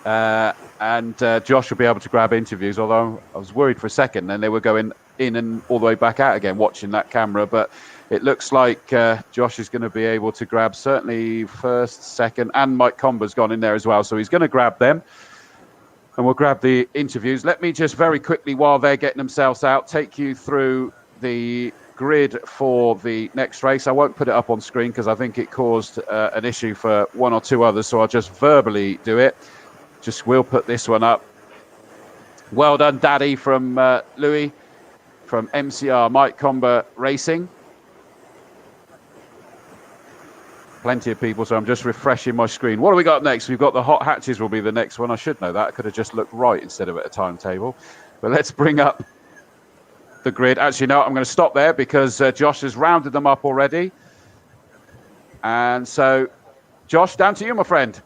And Josh will be able to grab interviews, although I was worried for a second and they were going in and all the way back out again watching that camera. But it looks like Josh is going to be able to grab certainly first, second, and Mike Combe's gone in there as well. So he's going to grab them. And we'll grab the interviews. Let me just very quickly, while they're getting themselves out, take you through the grid for the next race. I won't put it up on screen because I think it caused an issue for 1 or 2 others, so I'll just verbally do it. We'll put this one up. Well done, Daddy, from Louis, from MCR, Mike Combe Racing. Plenty of people, so I'm just refreshing my screen. What do we got next? We've got the hot hatches will be the next one. I should know that. I could have just looked right instead of at a timetable. But let's bring up the grid. Actually, no, I'm going to stop there because Josh has rounded them up already. And so, Josh, down to you, my friend.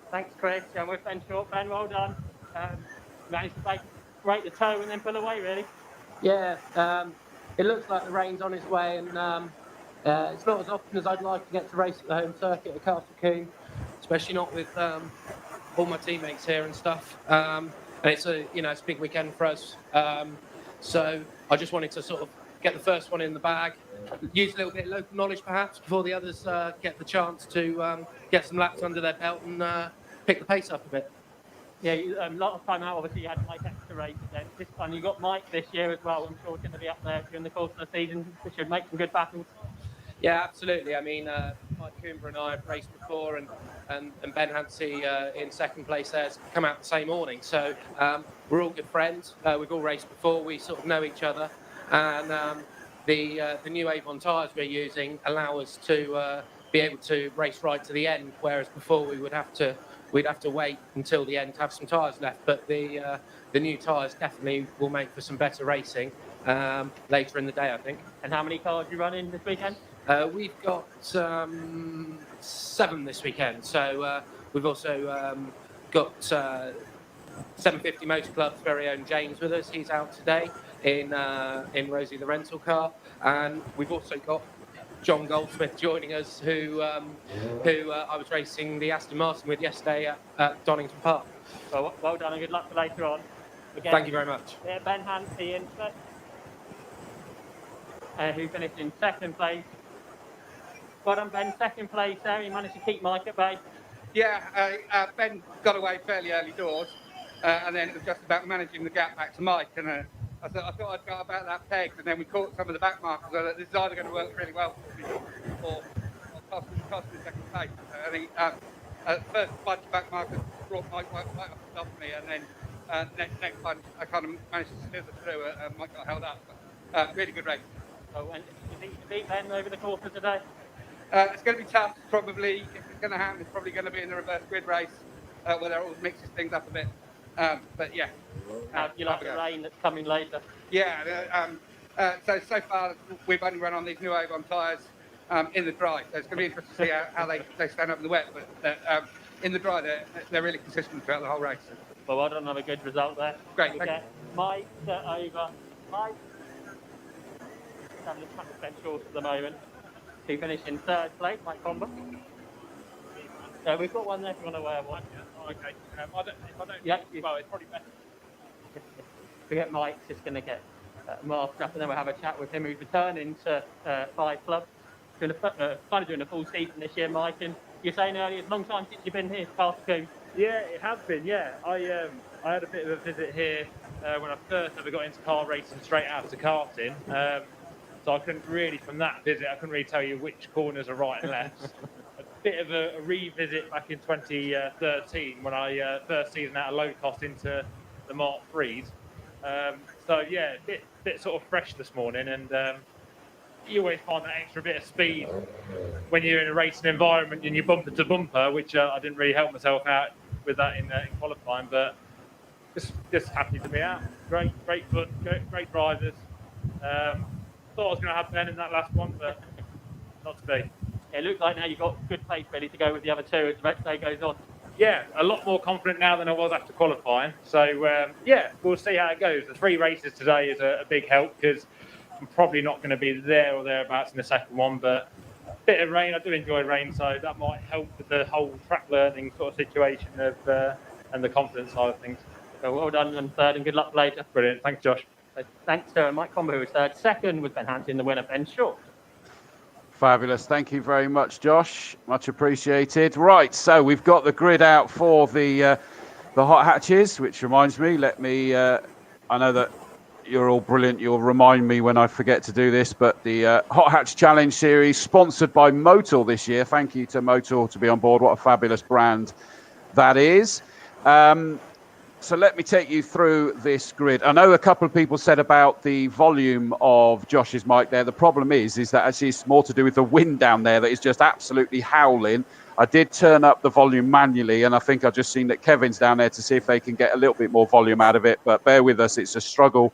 Thanks, Chris. I'm with Ben Short. Ben, well done. Managed to break the toe and then pull away, really. Yeah, it looks like the rain's on its way, and it's not as often as I'd like to get to race at the home circuit at Castle Combe, especially not with all my teammates here and stuff. And it's it's a big weekend for us. So I just wanted to sort of get the first one in the bag, use a little bit of local knowledge perhaps before the others get the chance to get some laps under their belt and pick the pace up a bit. Yeah, a lot of time out. Obviously, you had Mike extra race then. This time you got Mike this year as well. I'm sure he's going to be up there during the course of the season. We should make some good battles. Yeah, absolutely. I mean, Mike Combe and I have raced before, and Ben Hansey in second place there has come out the same morning. So we're all good friends. We've all raced before. We sort of know each other. And the new Avon tyres we're using allow us to be able to race right to the end, whereas before we'd have to wait until the end to have some tyres left. But the new tyres definitely will make for some better racing later in the day, I think. And how many cars are you running this weekend? We've got 7 this weekend. So we've also got 750 Motor Club's very own James with us. He's out today in Rosie the rental car, and we've also got John Goldsmith joining us, who I was racing the Aston Martin with yesterday at Donington Park. Well done and good luck for later on. Again, thank you very much. Yeah, Ben Hansey who finished in second place. Well done, Ben. Second place there. He managed to keep Mike at bay. Yeah, Ben got away fairly early doors, and then it was just about managing the gap back to Mike. And I thought I'd go about that peg, and then we caught some of the back markers. So this is either going to work really well for me or cost me second place. I think first bunch of back markers brought Mike right up the top of me, and then next bunch I kind of managed to slither through, and Mike got held up. But, really good race. Oh, and you think you can beat Ben over the course of today? It's going to be tough, probably. If it's going to happen, it's probably going to be in the reverse grid race, where it always mixes things up a bit. But yeah. How do you like the rain that's coming later? Yeah. So far, we've only run on these new Avon tyres in the dry. So it's going to be interesting to see how they stand up in the wet. But in the dry, they're really consistent throughout the whole race. Well done. Have a good result there. Great. We'll get Mike over. Mike. Having a touch bench short at the moment. He finished in third place, Mike Combe. So we've got one there if you want to wear one. Okay. If I don't, yeah, well, it's probably better. We get Mike's just going to get masked up, and then we'll have a chat with him who's returning to 5 Club. kind of doing a full season this year, Mike. And you're saying earlier, it's a long time since you've been here, Parc Ferme. Yeah, it has been. Yeah, I had a bit of a visit here when I first ever got into car racing straight after karting. So I couldn't really, from that visit, I couldn't really tell you which corners are right and left. A bit of a revisit back in 2013 when I first season out of low cost into the Mark 3s. So yeah, a bit sort of fresh this morning, and you always find that extra bit of speed when you're in a racing environment and you're bumper to bumper, which I didn't really help myself out with that in qualifying, but just happy to be out. Great fun, great drivers. Thought I was going to have Ben in that last one, but not to be. It looks like now you've got good pace ready to go with the other two as the race day goes on. Yeah, a lot more confident now than I was after qualifying. So yeah, we'll see how it goes. The 3 races today is a big help because I'm probably not going to be there or thereabouts in the second one, but a bit of rain, I do enjoy rain, so that might help with the whole track learning sort of situation of and the confidence side of things. So well done on third, and good luck later. Brilliant, thanks Josh. So thanks to Mike Combe, who was third. Second was Ben Hampton, the winner, Ben Short. Fabulous. Thank you very much, Josh. Much appreciated. Right, so we've got the grid out for the hot hatches, which reminds me, I know that you're all brilliant. You'll remind me when I forget to do this, but the Hot Hatch Challenge Series, sponsored by Motul this year. Thank you to Motul to be on board. What a fabulous brand that is. So let me take you through this grid. I know a couple of people said about the volume of Josh's mic there. The problem is that actually it's more to do with the wind down there that is just absolutely howling. I did turn up the volume manually, and I think I've just seen that Kevin's down there to see if they can get a little bit more volume out of it. But bear with us, it's a struggle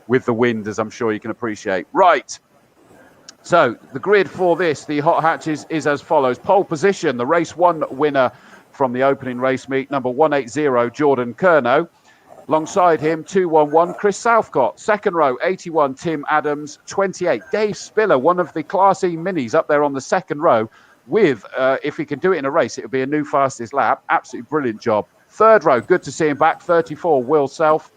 with the wind, as I'm sure you can appreciate. Right. So the grid for this, the Hot Hatches, is as follows. Pole position, the race 1 winner from the opening race meet, number 180, Jordan Curnow. Alongside him, 211, Chris Southcott. Second row, 81, Tim Adams. 28, Dave Spiller, one of the Class E minis up there on the second row with, if he can do it in a race, it would be a new fastest lap. Absolutely brilliant job. Third row, good to see him back. 34, Will Self.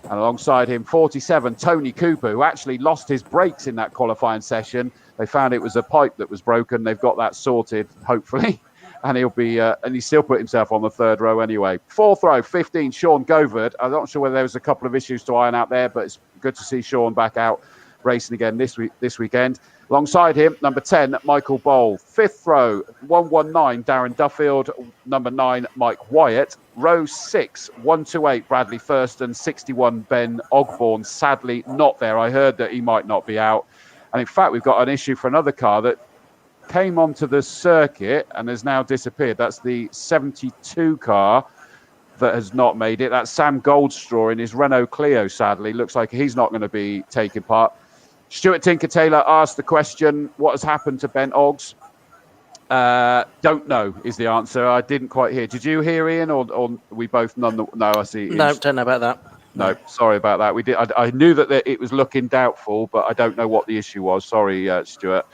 And alongside him, 47, Tony Cooper, who actually lost his brakes in that qualifying session. They found it was a pipe that was broken. They've got that sorted, hopefully. And he'll be, and he still put himself on the third row anyway. Fourth row, 15, Sean Govard. I'm not sure whether there was a couple of issues to iron out there, but it's good to see Sean back out racing again this weekend. Alongside him, number 10, Michael Bowl. Fifth row, 119, Darren Duffield. Number 9, Mike Wyatt. Row 6, 128, Bradley Thurston. 61, Ben Ogborn. Sadly, not there. I heard that he might not be out. And in fact, we've got an issue for another car that came onto the circuit and has now disappeared. That's the 72 car that has not made it. That's Sam Goldstraw in his Renault Clio, sadly. Looks like he's not going to be taking part. Stuart Tinker-Taylor asked the question, what has happened to Ben Oggs? Don't know is the answer. I didn't quite hear. Did you hear, Ian, or we both no, I see. No, don't know about that. No, sorry about that. We did. I knew that it was looking doubtful, but I don't know what the issue was. Sorry, Stuart.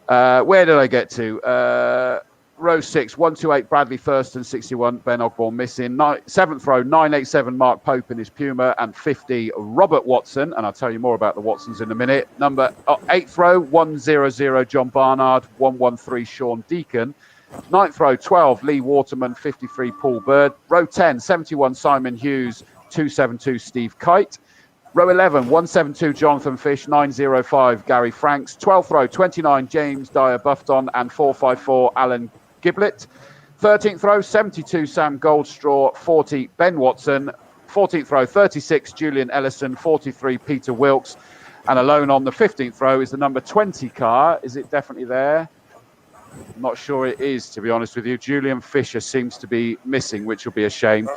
Where did I get to? Row 6, 128, Bradley Thurston, 61, Ben Ogborn missing. Seventh row, 987, Mark Pope in his Puma, and 50, Robert Watson. And I'll tell you more about the Watsons in a minute. Number 8th row, 100, John Barnard, 113, Sean Deacon. 9th row, 12, Lee Waterman, 53, Paul Bird. Row 10, 71, Simon Hughes, 272, Steve Kite. Row 11, 172, Jonathan Fish, 905, Gary Franks. 12th row, 29, James Dyer Buffton, and 454, Alan Giblett. 13th row, 72, Sam Goldstraw, 40, Ben Watson. 14th row, 36, Julian Ellison, 43, Peter Wilkes. And alone on the 15th row is the number 20 car. Is it definitely there? I'm not sure it is, to be honest with you. Julian Fisher seems to be missing, which will be a shame.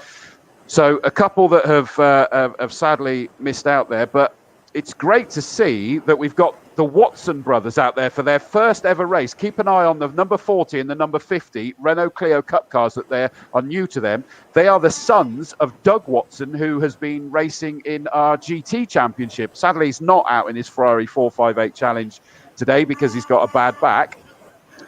So a couple that have sadly missed out there, but it's great to see that we've got the Watson brothers out there for their first ever race. Keep an eye on the number 40 and the number 50 Renault Clio Cup cars that are new to them. They are the sons of Doug Watson, who has been racing in our GT Championship. Sadly, he's not out in his Ferrari 458 Challenge today because he's got a bad back,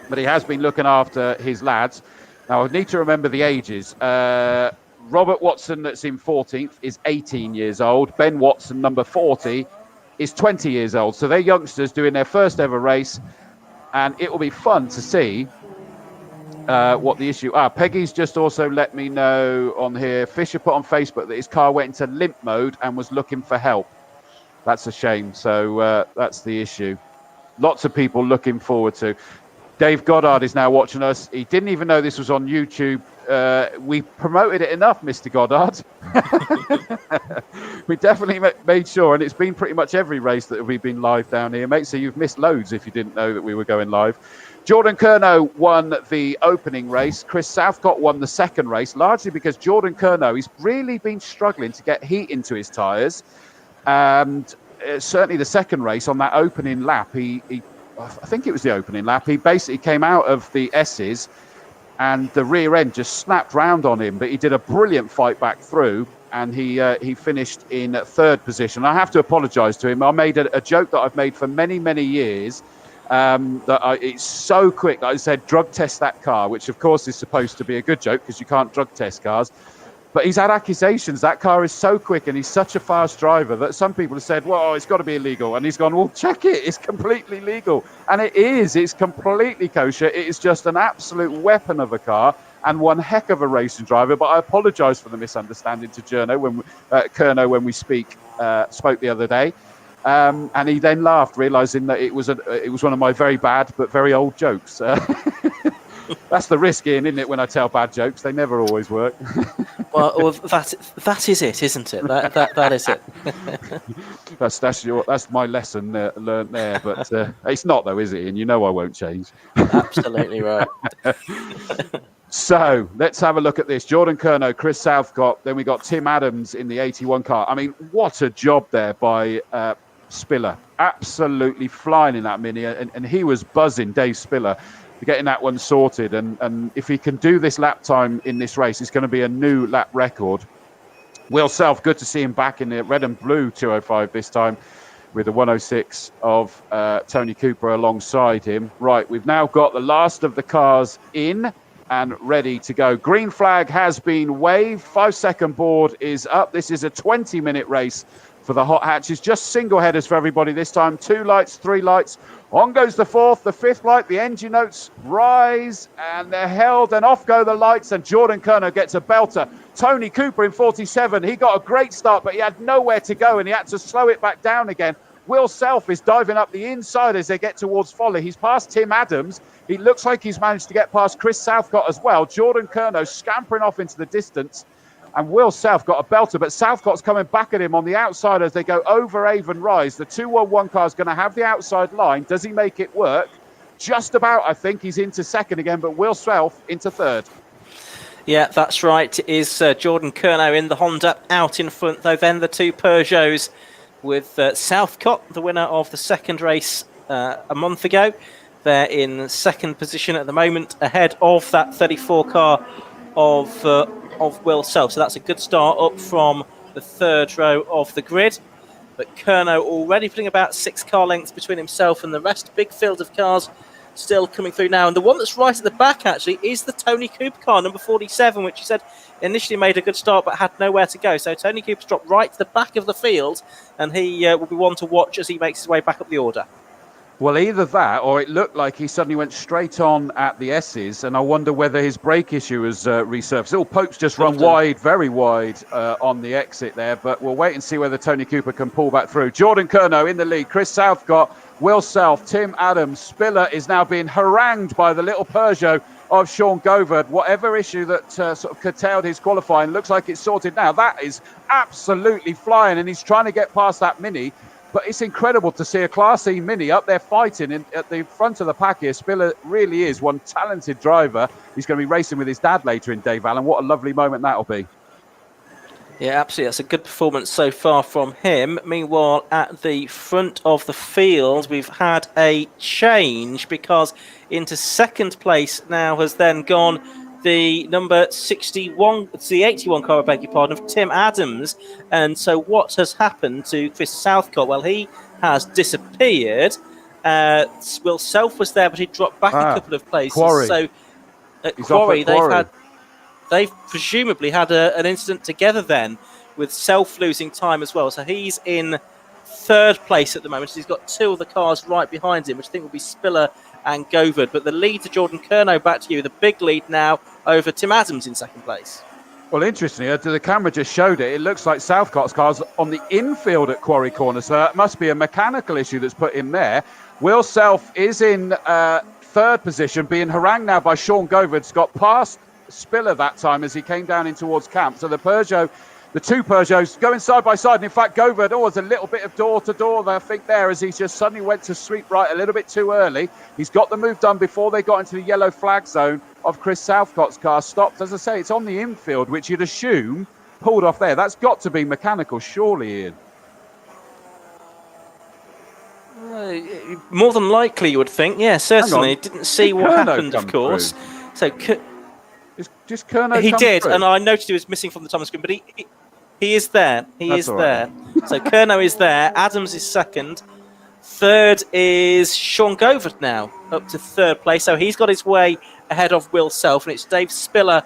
but he has been looking after his lads. Now, I need to remember the ages. Robert Watson, that's in 14th, is 18 years old. Ben Watson, number 40, is 20 years old. So they're youngsters doing their first ever race. and it will be fun to see what the issue. Peggy's just also let me know on here. Fisher put on Facebook that his car went into limp mode and was looking for help. That's a shame. So that's the issue. Lots of people looking forward to. Dave Goddard is now watching us. He didn't even know this was on YouTube. We promoted it enough, Mr. Goddard. We definitely made sure, and it's been pretty much every race that we've been live down here, mate. So you've missed loads if you didn't know that we were going live. Jordan Curnow won the opening race. Chris Southcott won the second race, largely because Jordan Curnow, he's really been struggling to get heat into his tyres. And certainly the second race on that opening lap, I think it was the opening lap, he basically came out of the S's and the rear end just snapped round on him. But he did a brilliant fight back through, and he finished in third position. I have to apologise to him. I made a joke that I've made for many, many years. It's so quick. I said, drug test that car, which of course is supposed to be a good joke because you can't drug test cars. But he's had accusations. That car is so quick and he's such a fast driver that some people have said, well, it's got to be illegal. And he's gone, well, check it. It's completely legal. And it is. It's completely kosher. It is just an absolute weapon of a car and one heck of a racing driver. But I apologise for the misunderstanding to Curnow when we spoke the other day. And he then laughed, realising that it was one of my very bad but very old jokes. That's the risk, Ian, isn't it? When I tell bad jokes, they never always work. well, that is it, isn't it? That is it. That's my lesson learned there. But it's not, though, is it, Ian? You know I won't change. Absolutely right. So let's have a look at this. Jordan Curnow, Chris Southcott. Then we got Tim Adams in the 81 car. I mean, what a job there by Spiller. Absolutely flying in that Mini, and he was buzzing, Dave Spiller, getting that one sorted. And if he can do this lap time in this race, it's going to be a new lap record. Will Self, good to see him back in the red and blue 205 this time, with the 106 of Tony Cooper alongside him. Right, we've now got the last of the cars in and ready to go. Green flag has been waved. 5-second board is up. This is a 20-minute race for the hot hatches. Just single headers for everybody this time. 2 lights, 3 lights. On goes the 4th, the 5th light. The engine notes rise and they're held, and off go the lights, and Jordan Curnow gets a belter. Tony Cooper in 47. He got a great start, but he had nowhere to go and he had to slow it back down again. Will Self is diving up the inside as they get towards Folly. He's past Tim Adams. He looks like he's managed to get past Chris Southcott as well. Jordan Curnow scampering off into the distance. And Will Self got a belter, but Southcott's coming back at him on the outside as they go over Avon Rise. The 211 car is going to have the outside line. Does he make it work? Just about, I think. He's into second again, but Will Self into third. Yeah, that's right. It is Jordan Curnow in the Honda out in front, though. Then the 2 Peugeots with Southcott, the winner of the second race a month ago. They're in second position at the moment, ahead of that 34 car of Will Self. So that's a good start up from the third row of the grid. But Curnow already putting about 6 car lengths between himself and the rest. Big field of cars still coming through now. And the one that's right at the back, actually, is the Tony Cooper car, number 47, which he said initially made a good start but had nowhere to go. So Tony Cooper's dropped right to the back of the field, and he will be one to watch as he makes his way back up the order. Well, either that, or it looked like he suddenly went straight on at the S's, and I wonder whether his brake issue has resurfaced. Little Pope's just run wide, very wide on the exit there, but we'll wait and see whether Tony Cooper can pull back through. Jordan Curnow in the lead, Chris Southcott, Will Self, Tim Adams. Spiller is now being harangued by the little Peugeot of Sean Govard. Whatever issue that sort of curtailed his qualifying, looks like it's sorted now. That is absolutely flying, and he's trying to get past that Mini. But it's incredible to see a Class E Mini up there fighting at the front of the pack here. Spiller really is one talented driver. He's going to be racing with his dad later in, Dave Allan. What a lovely moment that'll be. Yeah, absolutely. That's a good performance so far from him. Meanwhile, at the front of the field, we've had a change, because into second place now has then gone the number 61, it's the 81 car, I beg your pardon, of Tim Adams. And so what has happened to Chris Southcott? Well, he has disappeared. Will Self was there, but he dropped back a couple of places. Quarry. So at Quarry, they've presumably had an incident together then, with Self losing time as well. So he's in third place at the moment. He's got two of the cars right behind him, which I think will be Spiller and Govard. But the lead to Jordan Curnow, back to you, the big lead now over Tim Adams in second place. Well, interestingly, the camera just showed it. It looks like Southcott's car's on the infield at Quarry Corner, so that must be a mechanical issue that's put him there. Will Self is in third position, being harangued now by Sean Govard's got past Spiller that time as he came down in towards camp. So the two Peugeots going side by side. And in fact, Govard, there's a little bit of door-to-door, I think, there as he just suddenly went to sweep right a little bit too early. He's got the move done before they got into the yellow flag zone of Chris Southcott's car. Stopped, as I say, it's on the infield, which you'd assume pulled off there. That's got to be mechanical, surely, Ian. More than likely, you would think. Yeah, certainly. Didn't see what happened, of course. Through? So just Curnow. He did, through? And I noticed he was missing from the time screen, but he is there. That's there. So Curnow is there. Adams is second. Third is Sean Govard now, up to third place. So he's got his way ahead of Will Self, and it's Dave Spiller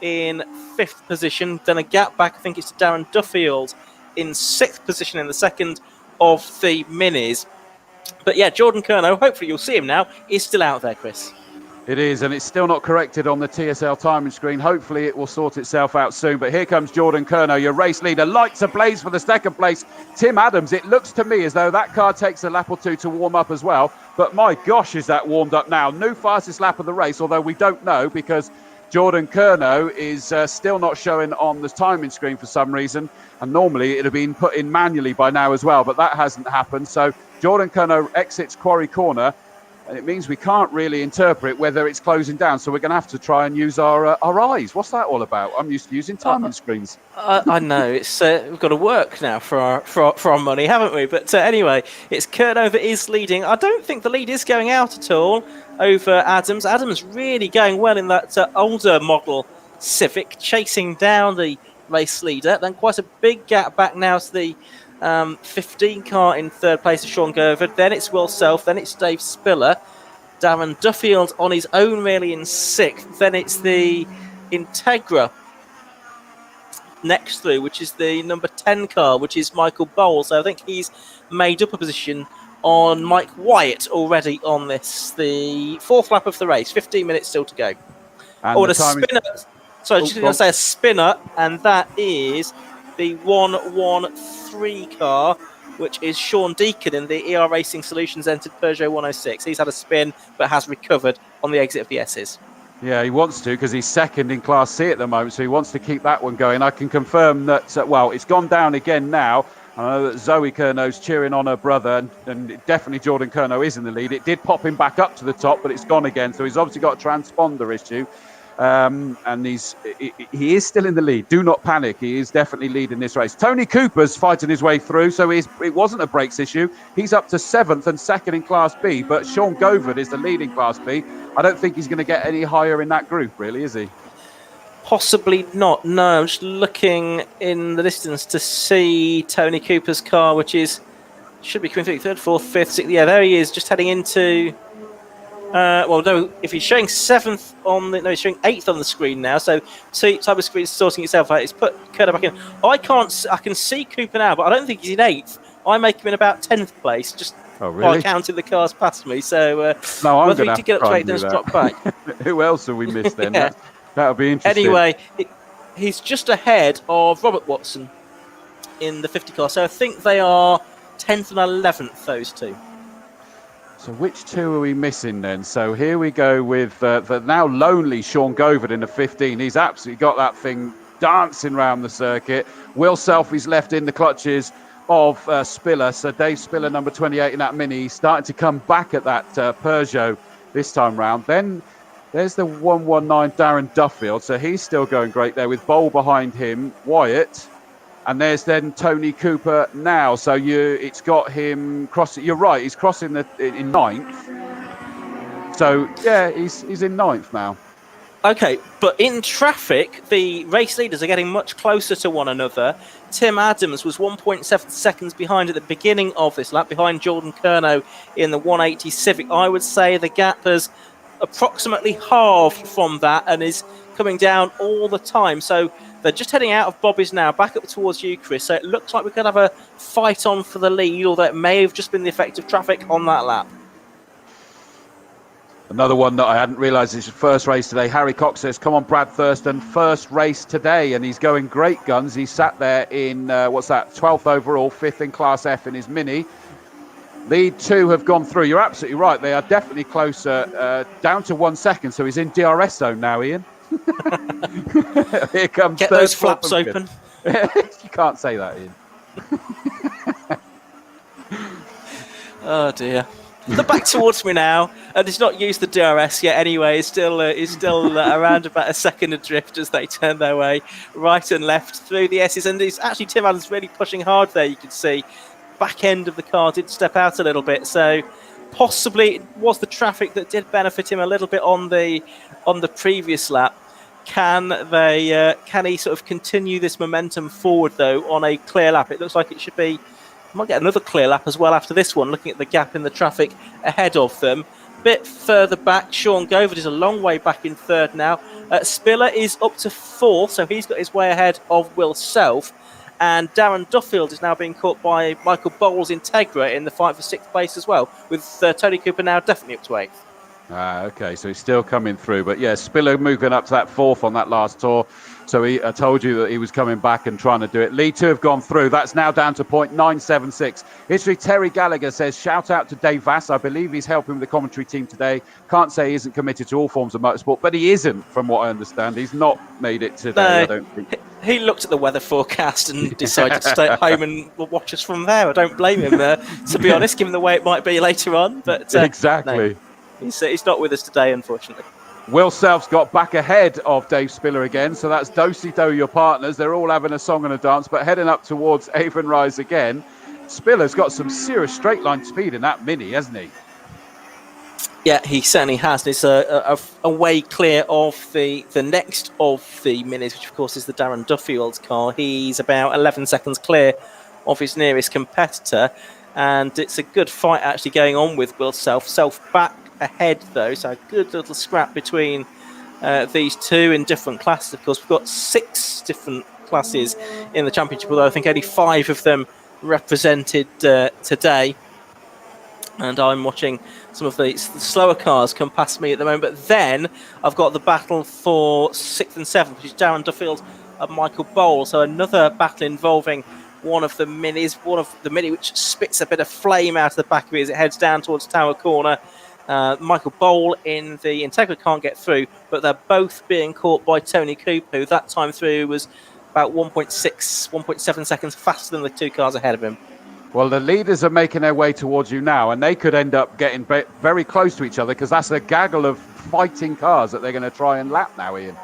in fifth position. Then a gap back, I think it's to Darren Duffield in sixth position in the second of the minis. But yeah, Jordan Curnow, hopefully you'll see him now, is still out there, Chris. It is, and it's still not corrected on the TSL timing screen. Hopefully it will sort itself out soon. But here comes Jordan Curnow, your race leader. Lights ablaze for the second place. Tim Adams, it looks to me as though that car takes a lap or two to warm up as well. But my gosh, is that warmed up now. New fastest lap of the race, although we don't know because Jordan Curnow is still not showing on the timing screen for some reason. And normally it would have been put in manually by now as well, but that hasn't happened. So Jordan Curnow exits Quarry Corner. And it means we can't really interpret whether it's closing down. So we're going to have to try and use our eyes. What's that all about? I'm used to using timing screens. I know. It's we've got to work now for our money, haven't we? But anyway, it's Curnow that is leading. I don't think the lead is going out at all over Adams. Adams really going well in that older model Civic, chasing down the race leader. Then quite a big gap back now to the 15 car in third place of Sean Govard. Then it's Will Self. Then it's Dave Spiller. Darren Duffield on his own really in sixth. Then it's the Integra next through, which is the number 10 car, which is Michael Bowles. So I think he's made up a position on Mike Wyatt already on this. The fourth lap of the race. 15 minutes still to go. And a spinner. Sorry, just going to say a spinner, and that is the 113 car, which is Sean Deacon in the ER Racing Solutions entered Peugeot 106. He's had a spin, but has recovered on the exit of the S's. Yeah, he wants to because he's second in Class C at the moment, so he wants to keep that one going. I can confirm that, it's gone down again now. I know that Zoe Curnow's cheering on her brother, and definitely Jordan Curnow is in the lead. It did pop him back up to the top, but it's gone again, so he's obviously got a transponder issue. And he is still in the lead. Do not panic. He is definitely leading this race. Tony Cooper's fighting his way through, so it wasn't a brakes issue. He's up to seventh and second in Class B, but Sean Govard is the lead in Class B. I don't think he's going to get any higher in that group, really, is he? Possibly not. No, I'm just looking in the distance to see Tony Cooper's car, which should be coming through third, fourth, fifth, sixth. Yeah, there he is, just heading into. No, if he's showing seventh he's showing eighth on the screen now. So type of screen sorting itself out. It's put Curnow back in. I can see Cooper now, but I don't think he's in eighth. I make him in about 10th place, just by counting the cars past me. So whether he did get up to eighth, then drop back. Who else have we missed then? Yeah. That'll be interesting. Anyway, he's just ahead of Robert Watson in the 50 car. So I think they are 10th and 11th, those two. So which two are we missing then? So here we go with the now lonely Sean Govard in the 15. He's absolutely got that thing dancing around the circuit. Will Self is left in the clutches of Spiller. So Dave Spiller, number 28 in that Mini, he's starting to come back at that Peugeot this time round. Then there's the 119 Darren Duffield. So he's still going great there with Bowl behind him, Wyatt. And there's then Tony Cooper now. So it's got him crossing. You're right. He's crossing in ninth. So yeah, he's in ninth now. Okay, but in traffic, the race leaders are getting much closer to one another. Tim Adams was 1.7 seconds behind at the beginning of this lap, behind Jordan Curnow in the 180 Civic. I would say the gap has approximately halved from that and is coming down all the time. So they're just heading out of Bobby's now, back up towards you, Chris. So it looks like we could have a fight on for the lead, although it may have just been the effect of traffic on that lap. Another one that I hadn't realised is his first race today. Harry Cox says, come on, Brad Thurston, first race today. And he's going great guns. He sat there in, 12th overall, 5th in Class F in his Mini. Lead 2 have gone through. You're absolutely right. They are definitely closer, down to 1 second. So he's in DRS zone now, Ian. Here comes Get those flaps open. You can't say that, Ian. Oh, dear. They're back towards me now, and he's not used the DRS yet anyway. He's still around about a second adrift as they turn their way right and left through the S's. And he's actually, Tim Allen's really pushing hard there, you can see. Back end of the car did step out a little bit, so possibly it was the traffic that did benefit him a little bit on the previous lap. Can he sort of continue this momentum forward, though, on a clear lap? It looks like it should be... Might get another clear lap as well after this one, looking at the gap in the traffic ahead of them. Bit further back, Sean Govard is a long way back in third now. Spiller is up to fourth, so he's got his way ahead of Will Self. And Darren Duffield is now being caught by Michael Bowles Integra in the fight for sixth place as well, with Tony Cooper now definitely up to eighth. Okay, so he's still coming through. But yeah, Spiller moving up to that fourth on that last tour. So I told you that he was coming back and trying to do it. Lead 2 have gone through. That's now down to .976. History Terry Gallagher says, shout out to Dave Vass. I believe he's helping with the commentary team today. Can't say he isn't committed to all forms of motorsport, but he isn't, from what I understand. He's not made it today, No, I don't think. He looked at the weather forecast and decided to stay at home and watch us from there. I don't blame him, to be honest, given the way it might be later on. But exactly. No, he's not with us today, unfortunately. Will Self's got back ahead of Dave Spiller again, so that's Do-Si-Do, your partners. They're all having a song and a dance, but heading up towards Avon Rise again. Spiller's got some serious straight line speed in that Mini, hasn't he? Yeah, he certainly has. It's a way clear of the next of the Minis, which of course is the Darren Duffield's car. He's about 11 seconds clear of his nearest competitor, and it's a good fight actually going on with Will Self. Self back ahead though, so a good little scrap between these two in different classes. Of course, we've got 6 different classes in the championship, although I think only 5 of them represented today. And I'm watching some of the slower cars come past me at the moment. But then I've got the battle for 6th and 7th, which is Darren Duffield and Michael Bowles. So another battle involving one of the Minis, which spits a bit of flame out of the back of it as it heads down towards Tower Corner. Michael Bowl in the Integra can't get through, but they're both being caught by Tony Cooper, who that time through was about 1.7 seconds faster than the 2 cars ahead of him. Well, the leaders are making their way towards you now, and they could end up getting very close to each other, because that's a gaggle of fighting cars that they're going to try and lap now, Ian.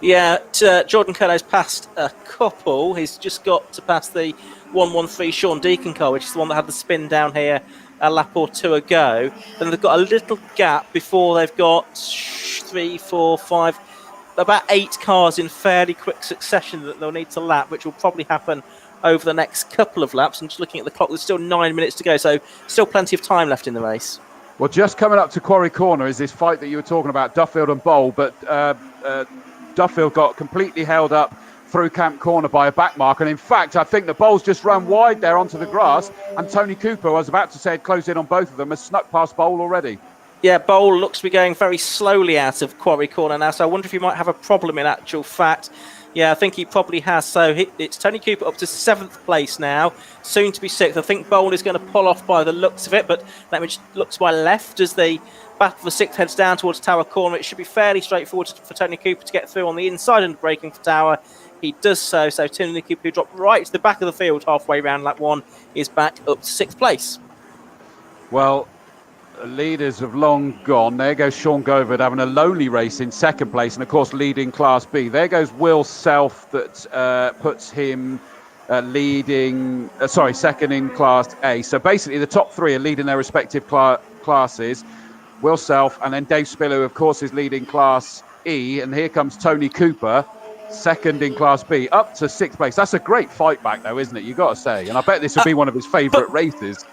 Yeah, Jordan Kerno's passed a couple. He's just got to pass the 113 Sean Deacon car, which is the one that had the spin down here a lap or 2 ago. Then they've got a little gap before they've got 3, 4, 5, about 8 cars in fairly quick succession that they'll need to lap, which will probably happen over the next couple of laps. And just looking at the clock, there's still 9 minutes to go, so still plenty of time left in the race. Well, just coming up to Quarry Corner is this fight that you were talking about, Duffield and Bowl, but Duffield got completely held up through Camp Corner by a back mark, and in fact I think the Bowls just ran wide there onto the grass, and Tony Cooper, I was about to say had closed in on both of them, has snuck past Bowl already. Yeah, Bowl looks to be going very slowly out of Quarry Corner now, so I wonder if he might have a problem in actual fact. Yeah, I think he probably has. So it's Tony Cooper up to 7th place now, soon to be 6th. I think Bowl is going to pull off by the looks of it, but let me just look to my left as the battle for 6th heads down towards Tower Corner. It should be fairly straightforward for Tony Cooper to get through on the inside and braking for Tower. He does so Tony Cooper, who dropped right to the back of the field halfway round lap 1, is back up to 6th place. Well, leaders have long gone. There goes Sean Govard having a lonely race in 2nd place, and of course leading Class B. There goes Will Self, that puts him second in Class A. So basically the top 3 are leading their respective classes. Will Self, and then Dave Spiller, who of course is leading Class E, and here comes Tony Cooper, 2nd in Class B, up to 6th place. That's a great fight back though, isn't it? You've got to say. And I bet this will be one of his favourite races.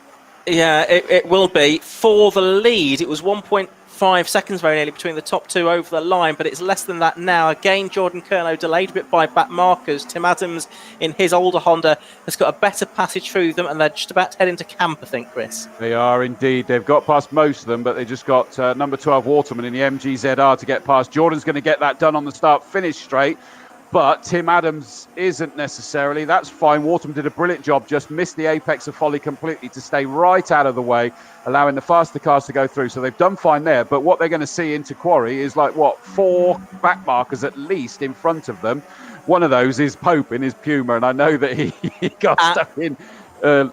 Yeah, it will be. For the lead, it was 1.5 seconds very nearly between the top two over the line, but it's less than that now. Again, Jordan Curnow delayed a bit by back markers. Tim Adams, in his older Honda, has got a better passage through them, and they're just about to head into camp, I think, Chris. They are indeed. They've got past most of them, but they just got number 12 Waterman in the MGZR to get past. Jordan's going to get that done on the start-finish straight. But Tim Adams isn't necessarily. That's fine. Waterman did a brilliant job, just missed the apex of folly completely to stay right out of the way, allowing the faster cars to go through. So they've done fine there. But what they're going to see into Quarry is like, what, 4 back markers at least in front of them. One of those is Pope in his Puma, and I know that he got stuck in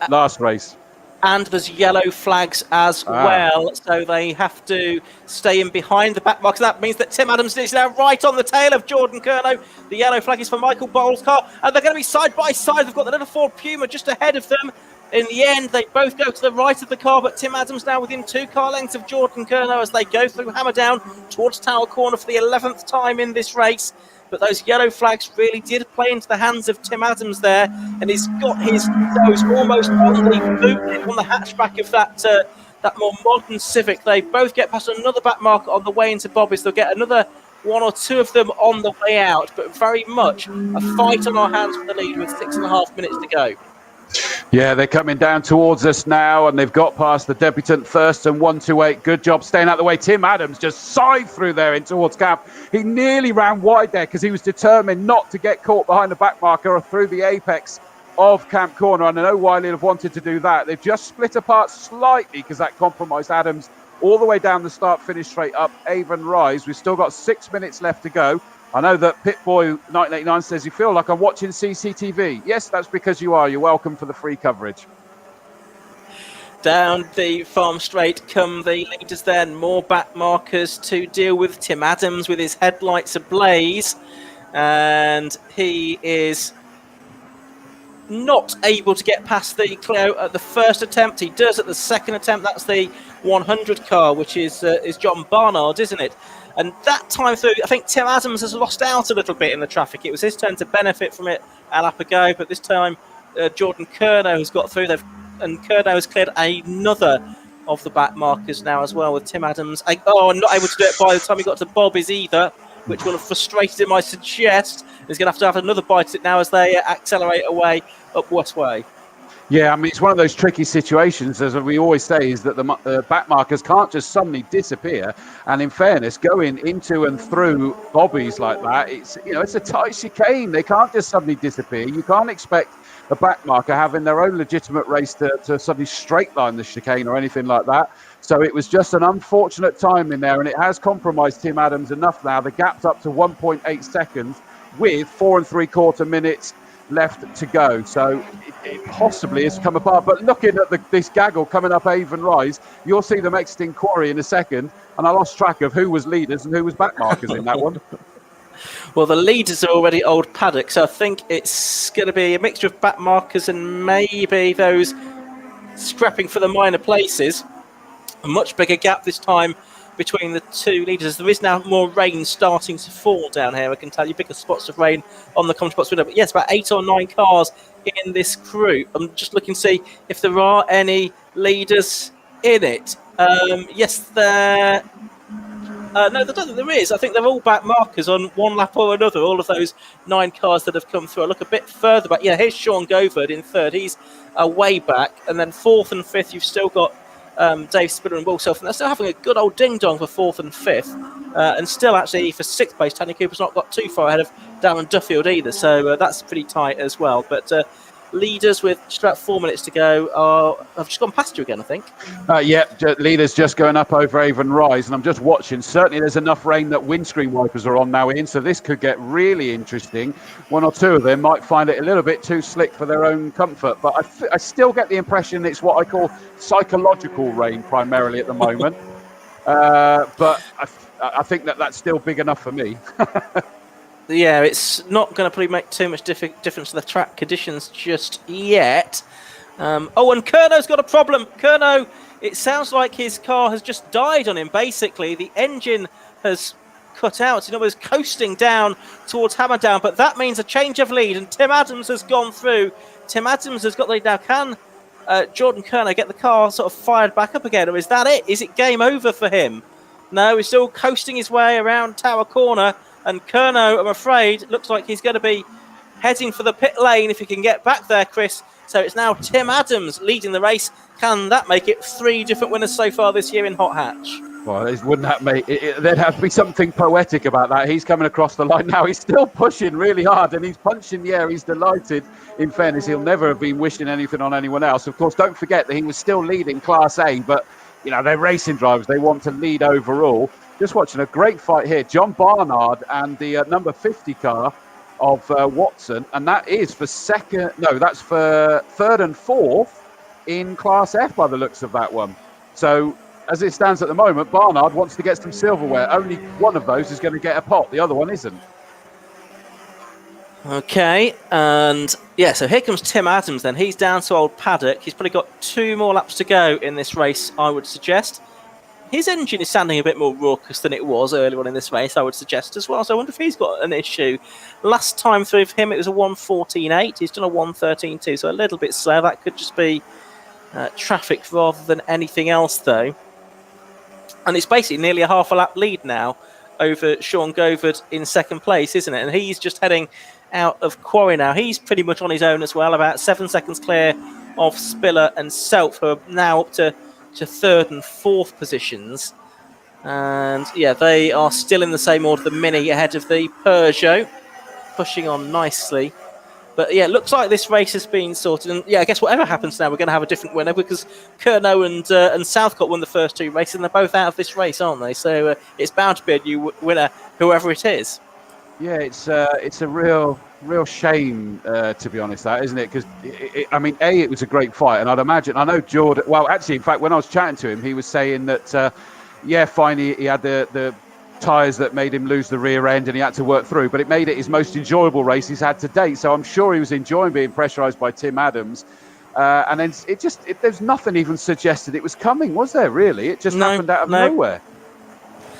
last race. And there's yellow flags as well, so they have to stay in behind the back markers. That means that Tim Adams is now right on the tail of Jordan Curnow. The yellow flag is for Michael Bowles' car, and they're going to be side by side. They've got the little Ford Puma just ahead of them. In the end, they both go to the right of the car, but Tim Adams now within 2 car lengths of Jordan Curnow as they go through Hammerdown towards Tower Corner for the 11th time in this race. But those yellow flags really did play into the hands of Tim Adams there, and he's got his nose almost on the boot on the hatchback of that more modern Civic. They both get past another back marker on the way into Bobby's. They'll get another 1 or 2 of them on the way out, but very much a fight on our hands for the lead with 6.5 minutes to go. Yeah, they're coming down towards us now, and they've got past the debutant first and 128. Good job staying out of the way. Tim Adams just scythed through there in towards camp. He nearly ran wide there because he was determined not to get caught behind the back marker or through the apex of Camp Corner. And I know why they'd have wanted to do that. They've just split apart slightly because that compromised Adams all the way down the start-finish straight up Avon Rise. We've still got 6 minutes left to go. I know that Pitboy1989 says, you feel like I'm watching CCTV. Yes, that's because you are. You're welcome for the free coverage. Down the farm straight come the leaders then. More back markers to deal with. Tim Adams with his headlights ablaze. And he is not able to get past the Clio at the first attempt. He does at the second attempt. That's the 100 car, which is John Barnard, isn't it? And that time through, I think Tim Adams has lost out a little bit in the traffic. It was his turn to benefit from it a lap ago, but this time Jordan Curnow has got through. And Curnow has cleared another of the back markers now as well with Tim Adams. Not able to do it by the time he got to Bobby's either, which will have frustrated him, I suggest. He's going to have another bite at it now as they accelerate away up West Way. Yeah, I mean, it's one of those tricky situations, as we always say, is that the back markers can't just suddenly disappear. And in fairness, going into and through Bobby's like that, it's a tight chicane. They can't just suddenly disappear. You can't expect a back marker having their own legitimate race to suddenly straight line the chicane or anything like that. So it was just an unfortunate time in there, and it has compromised Tim Adams enough now. The gap's up to 1.8 seconds with 4 3/4 minutes left to go, so it possibly has come apart. But looking at this gaggle coming up Avon Rise, you'll see them exiting Quarry in a second, and I lost track of who was leaders and who was back markers in that one. Well, the leaders are already old Paddock, so I think it's going to be a mixture of back markers and maybe those scrapping for the minor places. A much bigger gap this time between the two leaders. There is now more rain starting to fall down here. I can tell you bigger spots of rain on the commentary box window. But yes, about 8 or 9 cars in this group. I'm just looking to see if there are any leaders in it. Yes, there. No, there is. I think they're all back markers on one lap or another. All of those 9 cars that have come through. I look a bit further back. Yeah, here's Sean Govard in 3rd. He's way back. And then 4th and 5th, you've still got Dave Spiller and Will Self, and they're still having a good old ding-dong for 4th and 5th, and still actually for 6th place, Tony Cooper's not got too far ahead of Darren Duffield either, so that's pretty tight as well. But leaders with just about 4 minutes to go have just gone past you again, I think. Leaders just going up over Avon Rise, and I'm just watching. Certainly there's enough rain that windscreen wipers are on now, Ian, so this could get really interesting. 1 or 2 of them might find it a little bit too slick for their own comfort, but I still get the impression it's what I call psychological rain primarily at the moment. But I think that that's still big enough for me. Yeah, it's not going to probably make too much difference to the track conditions just yet. And Curnow's got a problem. Curnow, it sounds like his car has just died on him, basically. The engine has cut out. It was coasting down towards Hammerdown, but that means a change of lead, and Tim Adams has gone through. Tim Adams has got the lead now. Can Jordan Kerner get the car sort of fired back up again? Or is that it? Is it game over for him? No, he's still coasting his way around Tower Corner. And Kerno, I'm afraid, looks like he's going to be heading for the pit lane if he can get back there, Chris. So it's now Tim Adams leading the race. Can that make it 3 different winners so far this year in Hot Hatch? Well, wouldn't that make there'd have to be something poetic about that. He's coming across the line now. He's still pushing really hard and he's punching the air. He's delighted. In fairness, he'll never have been wishing anything on anyone else. Of course, don't forget that he was still leading Class A, but they're racing drivers. They want to lead overall. Just watching a great fight here. John Barnard and the number 50 car of Watson, and that is for that's for 3rd and 4th in Class F by the looks of that one. So as it stands at the moment, Barnard wants to get some silverware. Only one of those is going to get a pot. The other one isn't. Okay, and so here comes Tim Adams then. He's down to old Paddock. He's probably got 2 more laps to go in this race, I would suggest. His engine is sounding a bit more raucous than it was earlier on in this race, I would suggest as well. So I wonder if he's got an issue. Last time through for him, it was a 1:14.8. He's done a 1:13.2, so a little bit slow. That could just be traffic rather than anything else, though. And it's basically nearly a half a lap lead now over Sean Govard in 2nd place, isn't it? And he's just heading out of Quarry now. He's pretty much on his own as well, about 7 seconds clear of Spiller and Self, who are now up to 3rd and 4th positions. And they are still in the same order, the Mini ahead of the Peugeot, pushing on nicely. But it looks like this race has been sorted. And I guess whatever happens now, we're going to have a different winner, because Kerno and Southcott won the first 2 races, and they're both out of this race, aren't they? So it's bound to be a new winner, whoever it is. Yeah, it's a real shame, to be honest, that, isn't it? Because it was a great fight, and I know Jordan. Well, actually, in fact, when I was chatting to him, he was saying that finally he had the tyres that made him lose the rear end and he had to work through, but it made it his most enjoyable race he's had to date. So I'm sure he was enjoying being pressurised by Tim Adams. And then there's nothing even suggested it was coming, was there, really? It just happened out of nowhere.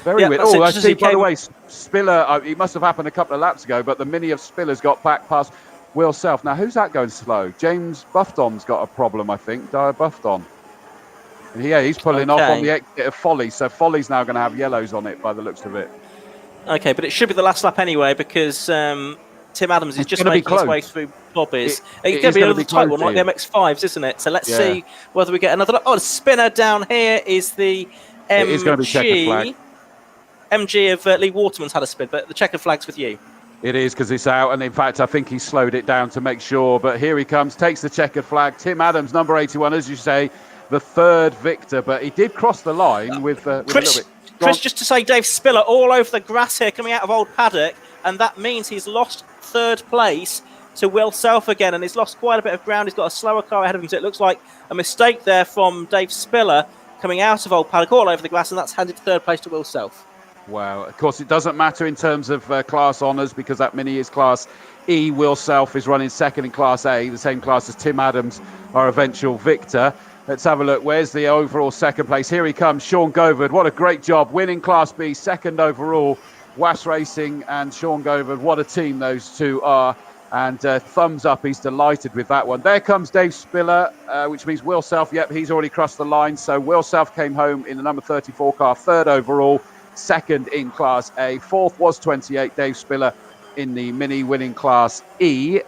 Very weird. I see, by the way, Spiller, it must have happened a couple of laps ago, but the Mini of Spiller's got back past Will Self. Now, who's that going slow? James Buffdon's got a problem, I think. Dyer Buffdon. He's pulling off on the exit of Folly, so Folly's now going to have yellows on it by the looks of it. Okay, but it should be the last lap anyway, because Tim Adams is just making his way through Bobby's. It's going to be another tight one, like the MX-5s, isn't it? So let's see whether we get another. Oh, the spinner down here is the MG. It is going to be checkered flag. MG of Lee Waterman's had a spin, but the checkered flag's with you. It is, because it's out, and in fact, I think he slowed it down to make sure. But here he comes, takes the checkered flag. Tim Adams, number 81, as you say, the 3rd victor, but he did cross the line with a little bit. Chris, just to say, Dave Spiller all over the grass here coming out of Old Paddock, and that means he's lost 3rd place to Will Self again, and he's lost quite a bit of ground. He's got a slower car ahead of him, so it looks like a mistake there from Dave Spiller coming out of Old Paddock all over the grass, and that's handed 3rd place to Will Self. Wow. Of course, it doesn't matter in terms of class honours, because that Mini is Class E. Will Self is running 2nd in Class A, the same class as Tim Adams, our eventual victor. Let's have a look. Where's the overall 2nd place? Here he comes, Sean Govard. What a great job, winning Class B, 2nd overall. Was Racing and Sean Govard, what a team those two are. And thumbs up, he's delighted with that one. There comes Dave Spiller, which means Will Self. Yep, he's already crossed the line. So Will Self came home in the number 34 car, 3rd overall, 2nd in Class A. 4th was 28, Dave Spiller in the Mini, winning Class E.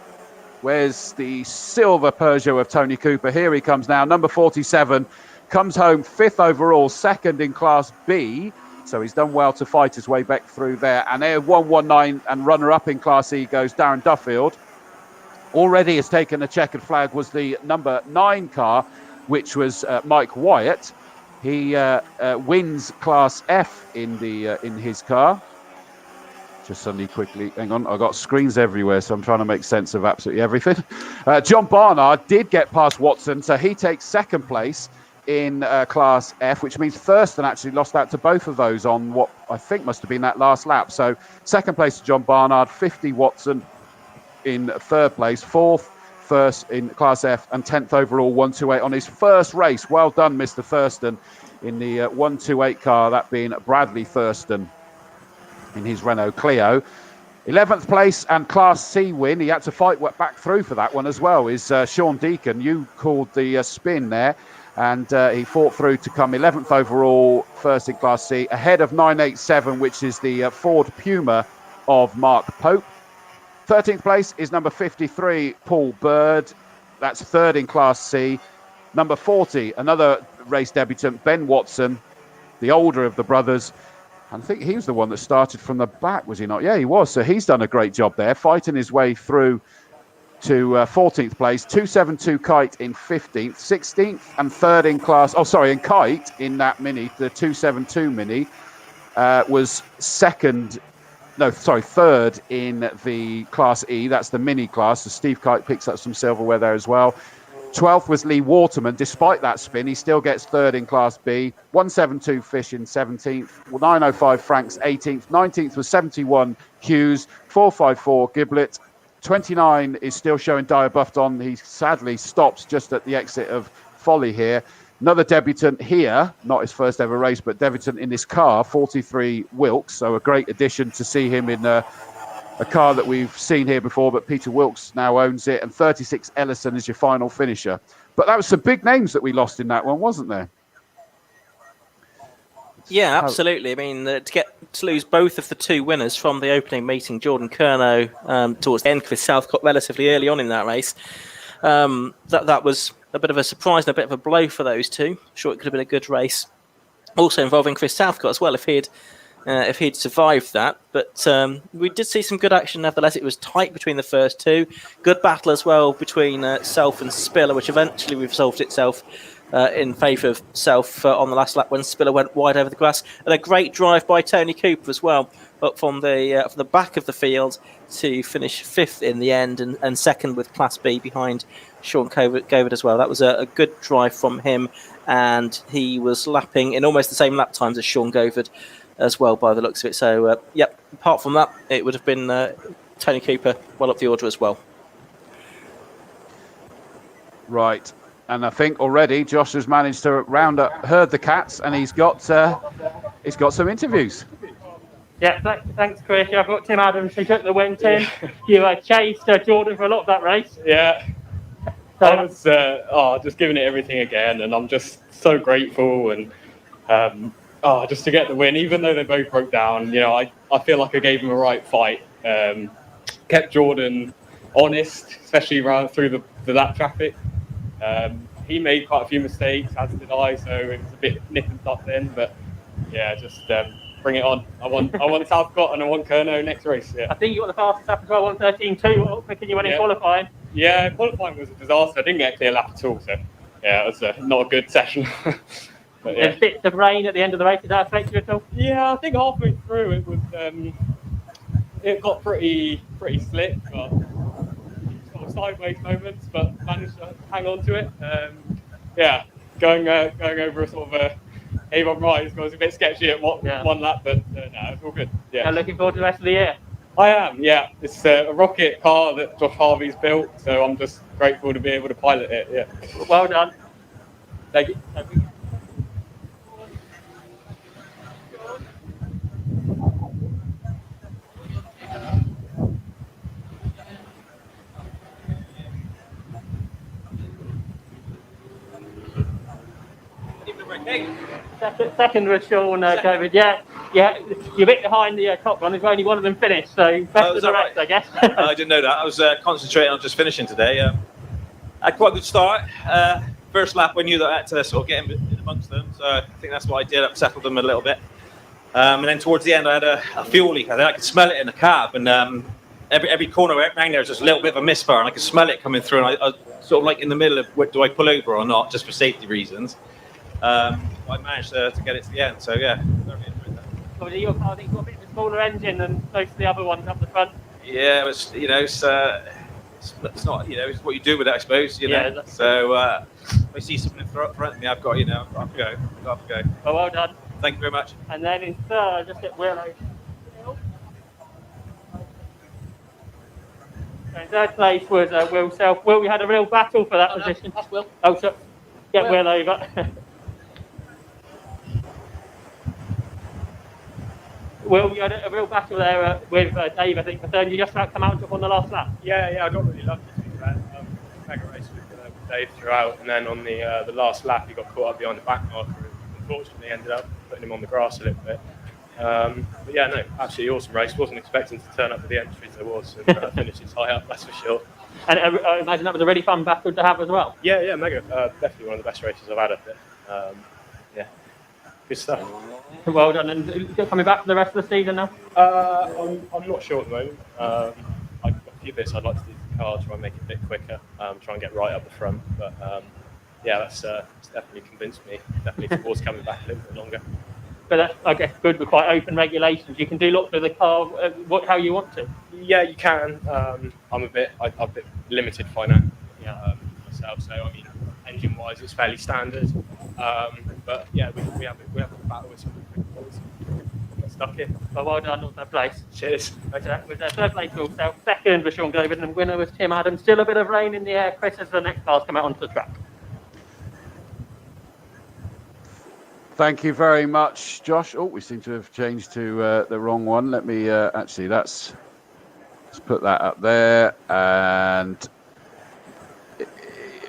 Where's the silver Peugeot of Tony Cooper? Here he comes now, number 47, comes home 5th overall, 2nd in Class B. So he's done well to fight his way back through there. And there, 119 and runner-up in Class E goes Darren Duffield. Already has taken a checkered flag was the number 9 car, which was Mike Wyatt. He wins Class F in his car. Just suddenly quickly, hang on, I've got screens everywhere, so I'm trying to make sense of absolutely everything. John Barnard did get past Watson, so he takes 2nd place in Class F, which means Thurston actually lost out to both of those on what I think must have been that last lap. So 2nd place to John Barnard, 50 Watson in 3rd place, 4th first in Class F, and 10th overall, 128 on his first race. Well done, Mr. Thurston, in the 128 car, that being Bradley Thurston in his Renault Clio. 11th place and Class C win. He had to fight back through for that one as well. Is Sean Deacon. You called the spin there, and he fought through to come 11th overall, first in Class C, ahead of 987, which is the Ford Puma of Mark Pope. 13th place is number 53, Paul Bird. That's third in Class C. Number 40, another race debutant, Ben Watson, the older of the brothers. I think he was the one that started from the back, was he not? Yeah, he was. So he's done a great job there, fighting his way through to 14th place. 272 Kite in 15th, 16th and third in class. Oh, sorry, in Kite in that mini, the 272 mini was third in the Class E. That's the mini class. So Steve Kite picks up some silverware there as well. 12th was Lee Waterman. Despite that spin, he still gets third in Class B. 172 Fish in 17th. 905 Franks 18th. 19th was 71 Hughes. 454 Giblet. 29 is still showing Dyer Buffton. He sadly stops just at the exit of Folly here. Another debutant here, not his first ever race, but debutant in this car, 43 Wilkes. So a great addition to see him in a car that we've seen here before, but Peter Wilkes now owns it. And 36 Ellison is your final finisher. But that was some big names that we lost in that one, wasn't there? Yeah, absolutely. I mean, to lose both of the two winners from the opening meeting, Jordan Curnow towards the end, Chris Southcott relatively early on in that race, that was a bit of a surprise and a bit of a blow for those two. Sure, it could have been a good race. Also involving Chris Southcott as well, if he'd survived that. But we did see some good action nevertheless. It was tight between the first two. Good battle as well between Self and Spiller, which eventually resolved itself in favour of Self on the last lap when Spiller went wide over the grass. And a great drive by Tony Cooper as well, up from the back of the field to finish fifth in the end and second with Class B behind Sean Govard as well. That was a good drive from him, and he was lapping in almost the same lap times as Sean Govard as well by the looks of it. So, apart from that, it would have been Tony Cooper well up the order as well. Right. And I think already Josh has managed to herd the cats, and he's got some interviews. Yeah, thanks, Chris. I've got Tim Adams who took the win, Tim. You chased Jordan for a lot of that race. Yeah. So, I was just giving it everything again, and I'm just so grateful and just to get the win, even though they both broke down. You know, I feel like I gave him a right fight. Kept Jordan honest, especially around through the lap traffic. He made quite a few mistakes, as did I, so it was a bit nip and tuck then. But yeah, just bring it on. I want Southcott and I want Curnow next race. Yeah. I think you got the fastest lap as well, 1:13.2. What quicker you went in qualifying? Yeah, qualifying was a disaster. I didn't get a clear lap at all, so yeah, it was not a good session. But, yeah. There's bits of rain at the end of the race. Did that affect you at all? Yeah, I think halfway through it was it got pretty slick, but sort of sideways moments, but managed to hang on to it. Going over a sort of a Avon Rise was a bit sketchy at one lap, but no, it's all good. Yeah. Looking forward to the rest of the year. I am, yeah. It's a rocket car that Josh Harvey's built, so I'm just grateful to be able to pilot it. Yeah. Well done. Thank you. Second was Sean Govard. Yeah, you're a bit behind the top run. There's only one of them finished, so best of the rest, I guess. I didn't know that. I was concentrating on just finishing today. I had quite a good start. First lap, I knew that I had to sort of get in amongst them, so I think that's what I did. I settled them a little bit. And then towards the end, I had a fuel leak. I could smell it in the cab, and every corner around there was just a little bit of a misfire, and I could smell it coming through. And I was sort of like in the middle of, do I pull over or not, just for safety reasons. I managed to get it to the end, so yeah. Obviously, your car, I think, got a bit of a smaller engine than most of the other ones up the front. Yeah, it's not, it's what you do with it, I suppose. Yeah, so if I see something in front of me, I've got, I have to go. Well done. Thank you very much. And then in third, just at Willow. So in third place was Will Self. Will, we had a real battle for that position. That's Will. Oh, so get Will over. Will, you had a real battle there with Dave, I think, for third. You just about come out on the last lap. Yeah, I got really lucky to be fair. Mega race with Dave throughout, and then on the last lap, he got caught up behind the back marker. And unfortunately, ended up putting him on the grass a little bit. But yeah, no, absolutely awesome race. Wasn't expecting to turn up with the entries there was, and finish as high up, that's for sure. And I imagine that was a really fun battle to have as well. Yeah, mega. Definitely one of the best races I've had up there. Yeah, good stuff. Well done. And coming back for the rest of the season now? I'm not sure at the moment. I've got a few bits I'd like to do to the car, try and make it a bit quicker, try and get right up the front. But yeah, that's definitely convinced me. Definitely towards coming back a little bit longer. But that's, I guess, good with quite open regulations. You can do lots with the car how you want to. Yeah, you can. I'm a bit limited financially myself, so I mean, engine-wise, it's fairly standard. But yeah, we have a battle with some quick balls. Got stuck in. Well done on third place. Cheers. With third place also, second was Sean David, and winner was Tim Adams. Still a bit of rain in the air, Chris, as the next cars come out onto the track. Thank you very much, Josh. Oh, we seem to have changed to the wrong one. Let me actually, let's put that up there. And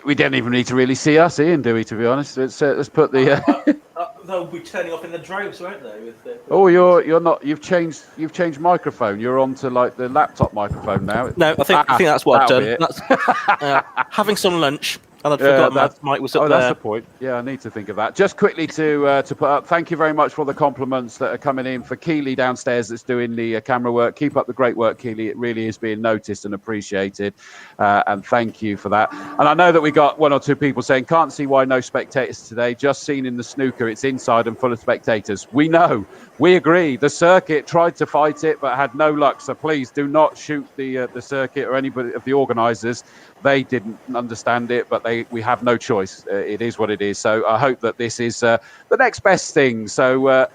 we don't even need to really see us, Ian, do we? To be honest, let's put the. They'll be turning off in the droves, won't they? Oh, you're not. You've changed microphone. You're on to like the laptop microphone now. No, I think that's what I've done. That's, having some lunch. And I'd forgotten that Mike was up there. That's the point. Yeah, I need to think of that. Just quickly to put up, thank you very much for the compliments that are coming in for Keely downstairs that's doing the camera work. Keep up the great work, Keely. It really is being noticed and appreciated. And thank you for that. And I know that we got one or two people saying, can't see why no spectators today. Just seen in the snooker, it's inside and full of spectators. We know. We agree. The circuit tried to fight it, but had no luck. So please do not shoot the circuit or anybody of the organisers. They didn't understand it, but we have no choice. It is what it is. So I hope that this is the next best thing. So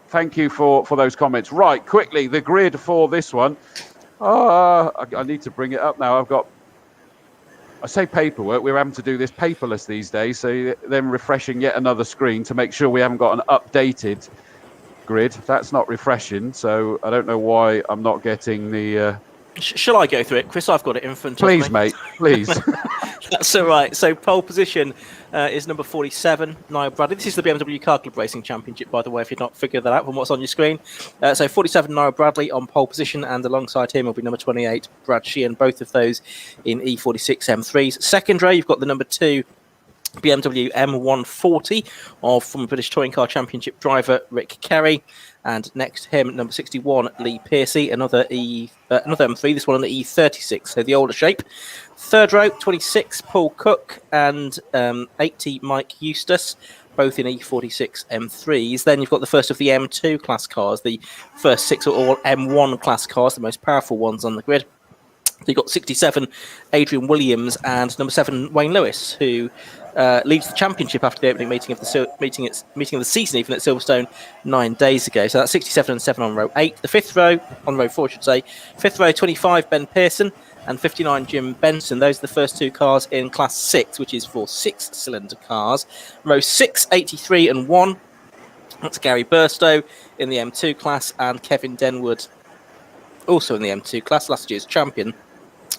thank you for those comments. Right, quickly, the grid for this one. I need to bring it up now. I say paperwork. We're having to do this paperless these days. So then refreshing yet another screen to make sure we haven't got an updated grid. That's not refreshing. So I don't know why I'm not getting the... Shall I go through it, Chris? I've got it in front of me. Please, mate. Please. That's all right. So pole position is number 47, Niall Bradley. This is the BMW Car Club Racing Championship, by the way, if you've not figured that out from what's on your screen. So 47, Niall Bradley on pole position, and alongside him will be number 28, Brad Sheehan, both of those in E46 M3s. Second row, you've got the number 2, BMW M140 of former British Touring Car Championship driver Rick Kerry. And next to him, number 61, Lee Pearcey, another M3, this one on the E36, so the older shape. Third row, 26, Paul Cook, and 80, Mike Eustace, both in E46 M3s. Then you've got the first of the M2 class cars. The first 6 are all M1 class cars, the most powerful ones on the grid. You've got 67, Adrian Williams, and number 7, Wayne Lewis, who leads the championship after the opening meeting of the season, even at Silverstone 9 days ago. So that's 67 and 7 on row 8. The fifth row, on row 4, I should say. Fifth row, 25, Ben Pearson, and 59, Jim Benson. Those are the first 2 cars in Class 6, which is for 6-cylinder cars. Row 6, 83 and 1. That's Gary Burstow in the M2 class, and Kevin Denwood also in the M2 class, last year's champion.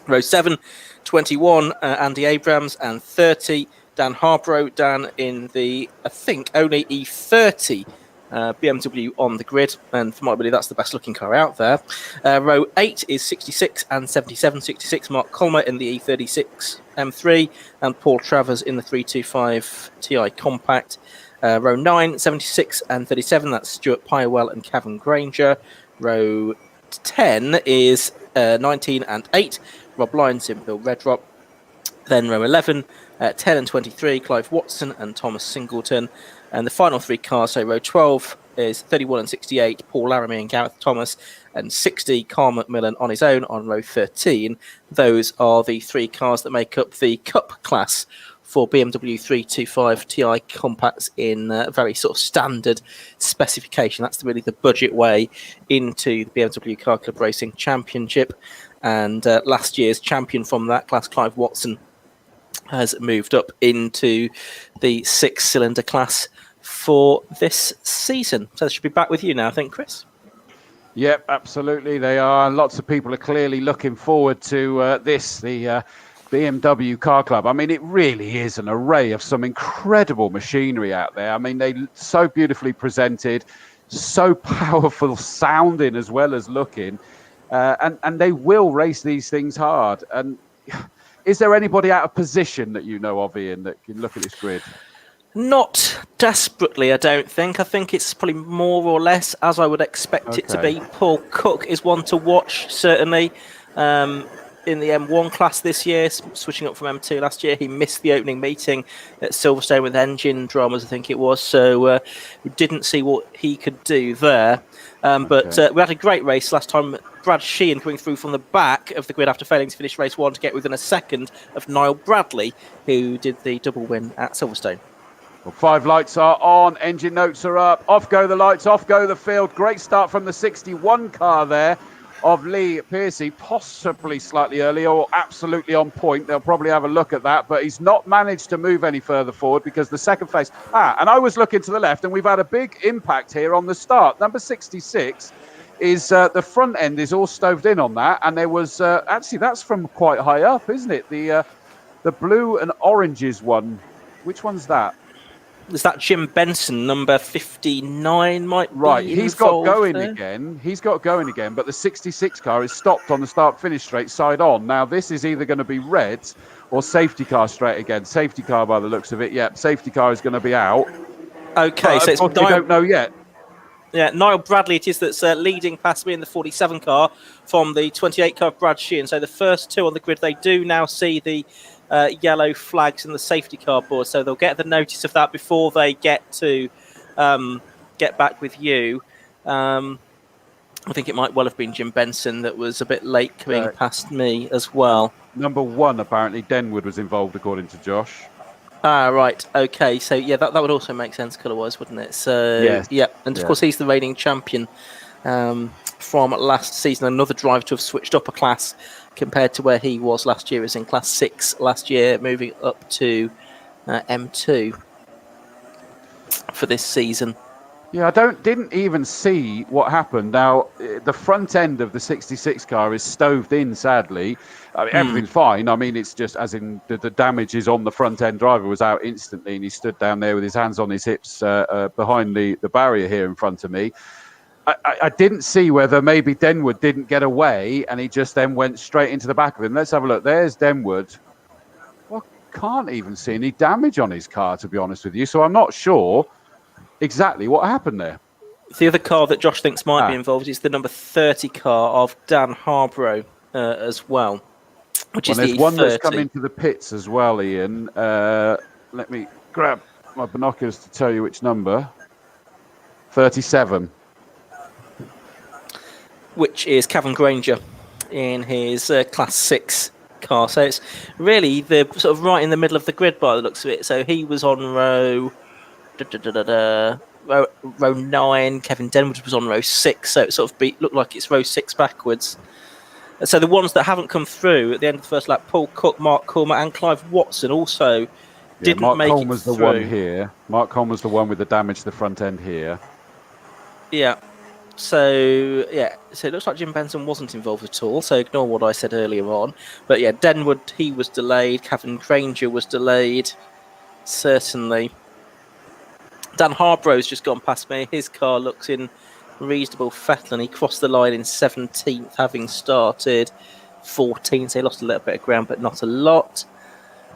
Row 7, 21, Andy Abrams, and 30, Dan Harborough. Dan in the, I think, only E30 BMW on the grid, and for my ability, that's the best looking car out there. Row 8 is 66 and 77. 66, Mark Colmer in the E36 M3, and Paul Travers in the 325 Ti Compact. Row 9, 76 and 37, that's Stuart Pyrewell and Cavan Granger. Row 10 is 19 and 8, Rob Lyons in Bill Redrop. Then row 11, 10 and 23, Clive Watson and Thomas Singleton. And the final 3 cars, so row 12 is 31 and 68, Paul Laramie and Gareth Thomas, and 60, Carl McMillan on his own on row 13. Those are the 3 cars that make up the Cup class for BMW 325 Ti Compacts in very sort of standard specification. That's really the budget way into the BMW Car Club Racing Championship. And last year's champion from that class, Clive Watson, has moved up into the 6-cylinder class for this season. So I should be back with you now, I think, Chris. Yep, absolutely they are. Lots of people are clearly looking forward to the BMW Car Club. I mean, it really is an array of some incredible machinery out there. I mean, they so beautifully presented, so powerful sounding as well as looking, and they will race these things hard. And is there anybody out of position that you know of, Ian, that can look at this grid? Not desperately, I don't think. I think it's probably more or less as I would expect it to be. Paul Cook is one to watch, certainly. In the M1 class this year, switching up from M2 last year, he missed the opening meeting at Silverstone with engine dramas, I think it was. So we didn't see what he could do there. But we had a great race last time. Brad Sheehan coming through from the back of the grid after failing to finish race 1 to get within a second of Niall Bradley, who did the double win at Silverstone. Well, 5 lights are on, engine notes are up, off go the lights, off go the field. Great start from the 61 car there of Lee Piercy, possibly slightly early or absolutely on point. They'll probably have a look at that, but he's not managed to move any further forward because the second phase... and I was looking to the left, and we've had a big impact here on the start. Number 66 is the front end is all stoved in on that, and there was... actually, that's from quite high up, isn't it? The blue and oranges one. Which one's that? Is that Jim Benson, number 59, might be right? He's got going there again. He's got going again, but the 66 car is stopped on the start-finish straight side on. Now, this is either going to be red or safety car straight again. Safety car by the looks of it. Yep, safety car is going to be out. Okay, so it's we don't know yet. Yeah, Niall Bradley it is that's leading past me in the 47 car from the 28 car of Brad Sheehan. So the first two on the grid, they do now see the yellow flags in the safety car board, so they'll get the notice of that before they get to get back with you. I think it might well have been Jim Benson that was a bit late coming past me as well. Number 1, apparently, Denwood was involved, according to Josh. Ah, right. Okay. So, yeah, that would also make sense colour-wise, wouldn't it? So, yes. Yeah. And, of course, he's the reigning champion from last season. Another driver to have switched up a class compared to where he was last year. He was in Class 6 last year, moving up to M2 for this season. Yeah, I didn't even see what happened. Now, the front end of the 66 car is stoved in, sadly. I mean, everything's fine. I mean, it's just as in the damage is on the front end. Driver was out instantly, and he stood down there with his hands on his hips behind the barrier here in front of me. I didn't see whether maybe Denwood didn't get away and he just then went straight into the back of him. Let's have a look. There's Denwood. Well, can't even see any damage on his car, to be honest with you. So I'm not sure exactly what happened there. The other car that Josh thinks might be involved is the number 30 car of Dan Harborough as well, which is the there's one 30. that's come into the pits as well, Ian. Let me grab my binoculars to tell you which number. 37. Which is Cavan Granger in his Class 6 car. So it's really the sort of right in the middle of the grid by the looks of it. So he was on row 9. Kevin Denwood was on row 6. So it sort of looked like it's row 6 backwards. So the ones that haven't come through at the end of the first lap, Paul Cook, Mark Coulmer and Clive Watson also didn't Mark make Coulmer it was the through. one here. Mark Coulmer was the one with the damage to the front end here. Yeah. So it looks like Jim Benson wasn't involved at all, so ignore what I said earlier on. But yeah, Denwood, he was delayed. Cavan Granger was delayed, certainly. Dan Harborough's just gone past me. His car looks in reasonable fettle, and he crossed the line in 17th, having started 14th. So he lost a little bit of ground, but not a lot.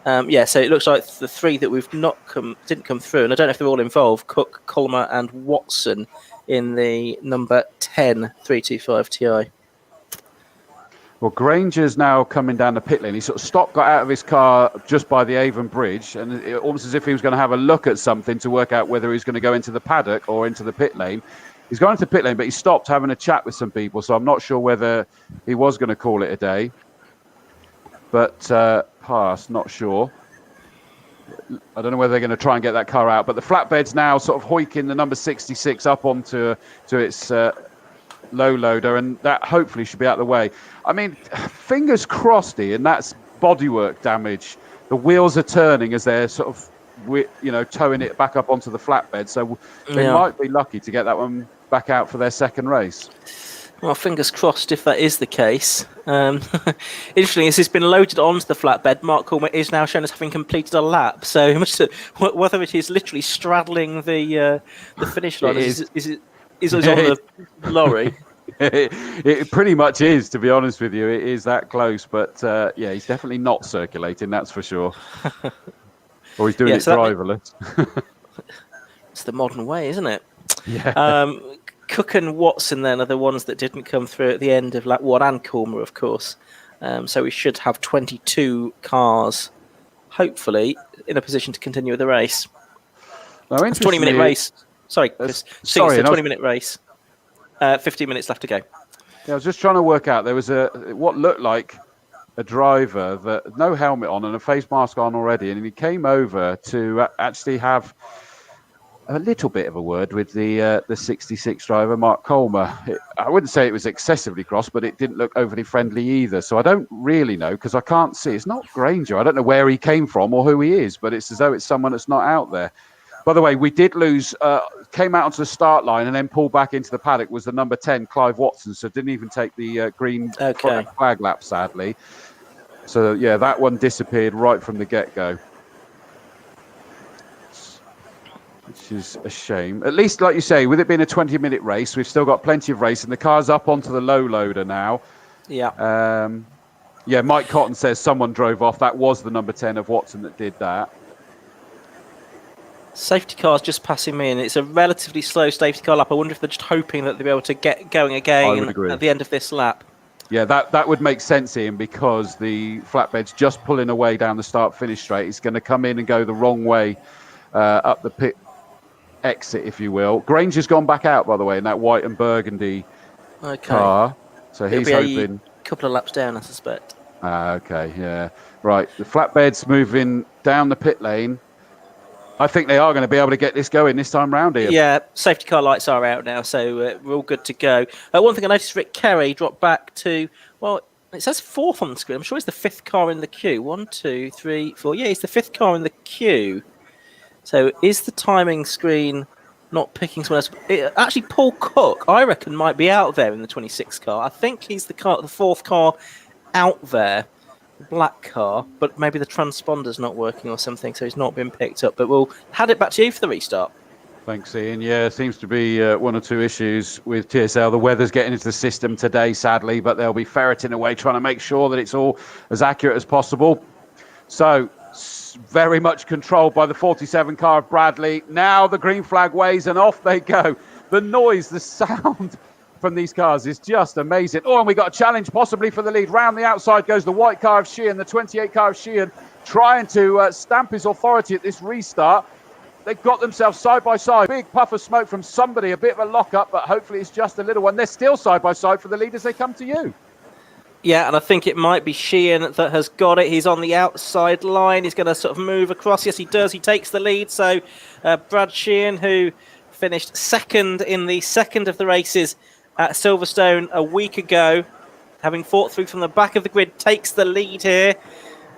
So it looks like the three that we've didn't come through, and I don't know if they're all involved, Cook, Coulmer and Watson, in the number 10 325 Ti. Well, Granger's now coming down the pit lane. He sort of got out of his car just by the Avon Bridge, and it, almost as if he was going to have a look at something to work out whether he's going to go into the paddock or into the pit lane. He's gone into the pit lane, but he stopped having a chat with some people, so I'm not sure whether he was going to call it a day. But pass, not sure. I don't know whether they're going to try and get that car out, but the flatbed's now sort of hoiking the number 66 up onto its low loader, and that hopefully should be out of the way. I mean, fingers crossed, Ian, that's bodywork damage. The wheels are turning as they're sort of, towing it back up onto the flatbed, so they might be lucky to get that one back out for their second race. Well, fingers crossed if that is the case. Interestingly, as it's been loaded onto the flatbed, Mark Combe is now shown as having completed a lap. So whether it is literally straddling the finish line is on the lorry. It pretty much is, to be honest with you. It is that close, but yeah, he's definitely not circulating, that's for sure. Or he's doing it driverless. It's the modern way, isn't it? Yeah. Cook and Watson then are the ones that didn't come through at the end of lap 1, and Combe, of course. So we should have 22 cars, hopefully, in a position to continue with the race. Now, it's a 20-minute race. Sorry, Chris. It's a 20-minute race. 15 minutes left to go. Yeah, I was just trying to work out. There was what looked like a driver that no helmet on and a face mask on already, and he came over to actually have a little bit of a word with the 66 driver, Mark Combe. I wouldn't say it was excessively cross, but it didn't look overly friendly either. So I don't really know, because I can't see. It's not Granger. I don't know where he came from or who he is, but it's as though it's someone that's not out there. By the way, we did lose, came out onto the start line and then pulled back into the paddock was the number 10, Clive Watson, so didn't even take the green flag lap, sadly. So, yeah, that one disappeared right from the get-go. Which is a shame. At least, like you say, with it being a 20-minute race, we've still got plenty of race, and the car's up onto the low loader now. Yeah. Yeah, Mike Cotton says someone drove off. That was the number 10 of Watson that did that. Safety car's just passing me, and it's a relatively slow safety car lap. I wonder if they're just hoping that they'll be able to get going again at the end of this lap. Yeah, that would make sense, Ian, because the flatbed's just pulling away down the start-finish straight. It's going to come in and go the wrong way up the pit exit, if you will. Granger's gone back out, by the way, in that white and burgundy car. So he's hoping a couple of laps down, I suspect. Okay, yeah. Right, the flatbed's moving down the pit lane. I think they are going to be able to get this going this time round, Ian. Yeah, safety car lights are out now, so we're all good to go. One thing I noticed, Rick Kerry dropped back to, well, it says 4th on the screen. I'm sure he's the 5th car in the queue. 1, 2, 3, 4. Yeah, he's the 5th car in the queue. So is the timing screen not picking someone else? Actually, Paul Cook, I reckon, might be out there in the 26 car. I think he's the 4th car out there, the black car, but maybe the transponder's not working or something, so he's not been picked up. But we'll hand it back to you for the restart. Thanks, Ian. Yeah, seems to be one or two issues with TSL. The weather's getting into the system today, sadly, but they'll be ferreting away, trying to make sure that it's all as accurate as possible. So, very much controlled by the 47 car of Bradley. Now the green flag waves and off they go. The noise, the sound from these cars is just amazing. Oh, and we got a challenge possibly for the lead. Round the outside goes the white car of Sheehan, the 28 car of Sheehan, trying to stamp his authority at this restart. They've got themselves side by side. Big puff of smoke from somebody, a bit of a lock-up, but hopefully it's just a little one. They're still side by side for the lead as they come to you. Yeah, and I think it might be Sheehan that has got it. He's on the outside line. He's going to sort of move across. Yes, he does. He takes the lead. So Brad Sheehan, who finished second in the second of the races at Silverstone a week ago, having fought through from the back of the grid, takes the lead here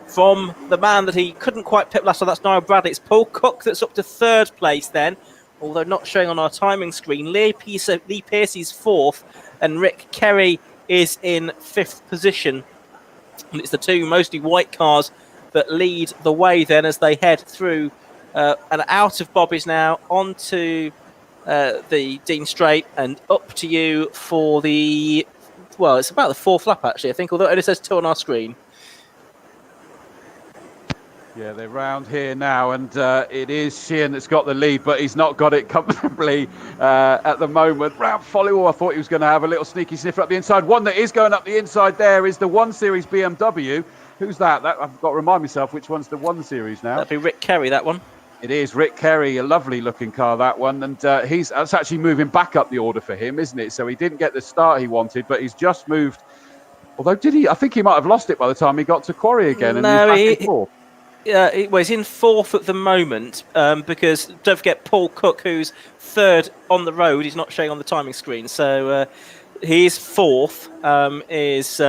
from the man that he couldn't quite pit last time. That's Niall Bradley. It's Paul Cook that's up to 3rd place then, although not showing on our timing screen. Lee Pearce is 4th, and Rick Kerry is in 5th position. And it's the two mostly white cars that lead the way then as they head through and out of Bobby's now onto the Dean Straight and up to you for the, well, it's about the 4th lap actually, I think, although it only says 2 on our screen. Yeah, they're round here now, and it is Sheehan that's got the lead, but he's not got it comfortably at the moment. Round follow, I thought he was going to have a little sneaky sniffer up the inside. One that is going up the inside there is the 1 Series BMW. Who's that? I've got to remind myself which one's the 1 Series now. That'd be Rick Kerry, that one. It is Rick Kerry, a lovely looking car, that one, and that's actually moving back up the order for him, isn't it? So he didn't get the start he wanted, but he's just moved. Although, did he? I think he might have lost it by the time he got to Quarry again, and he's back in 4th. Well, he's in 4th at the moment because don't forget Paul Cook, who's 3rd on the road, he's not showing on the timing screen. So he's 4th, is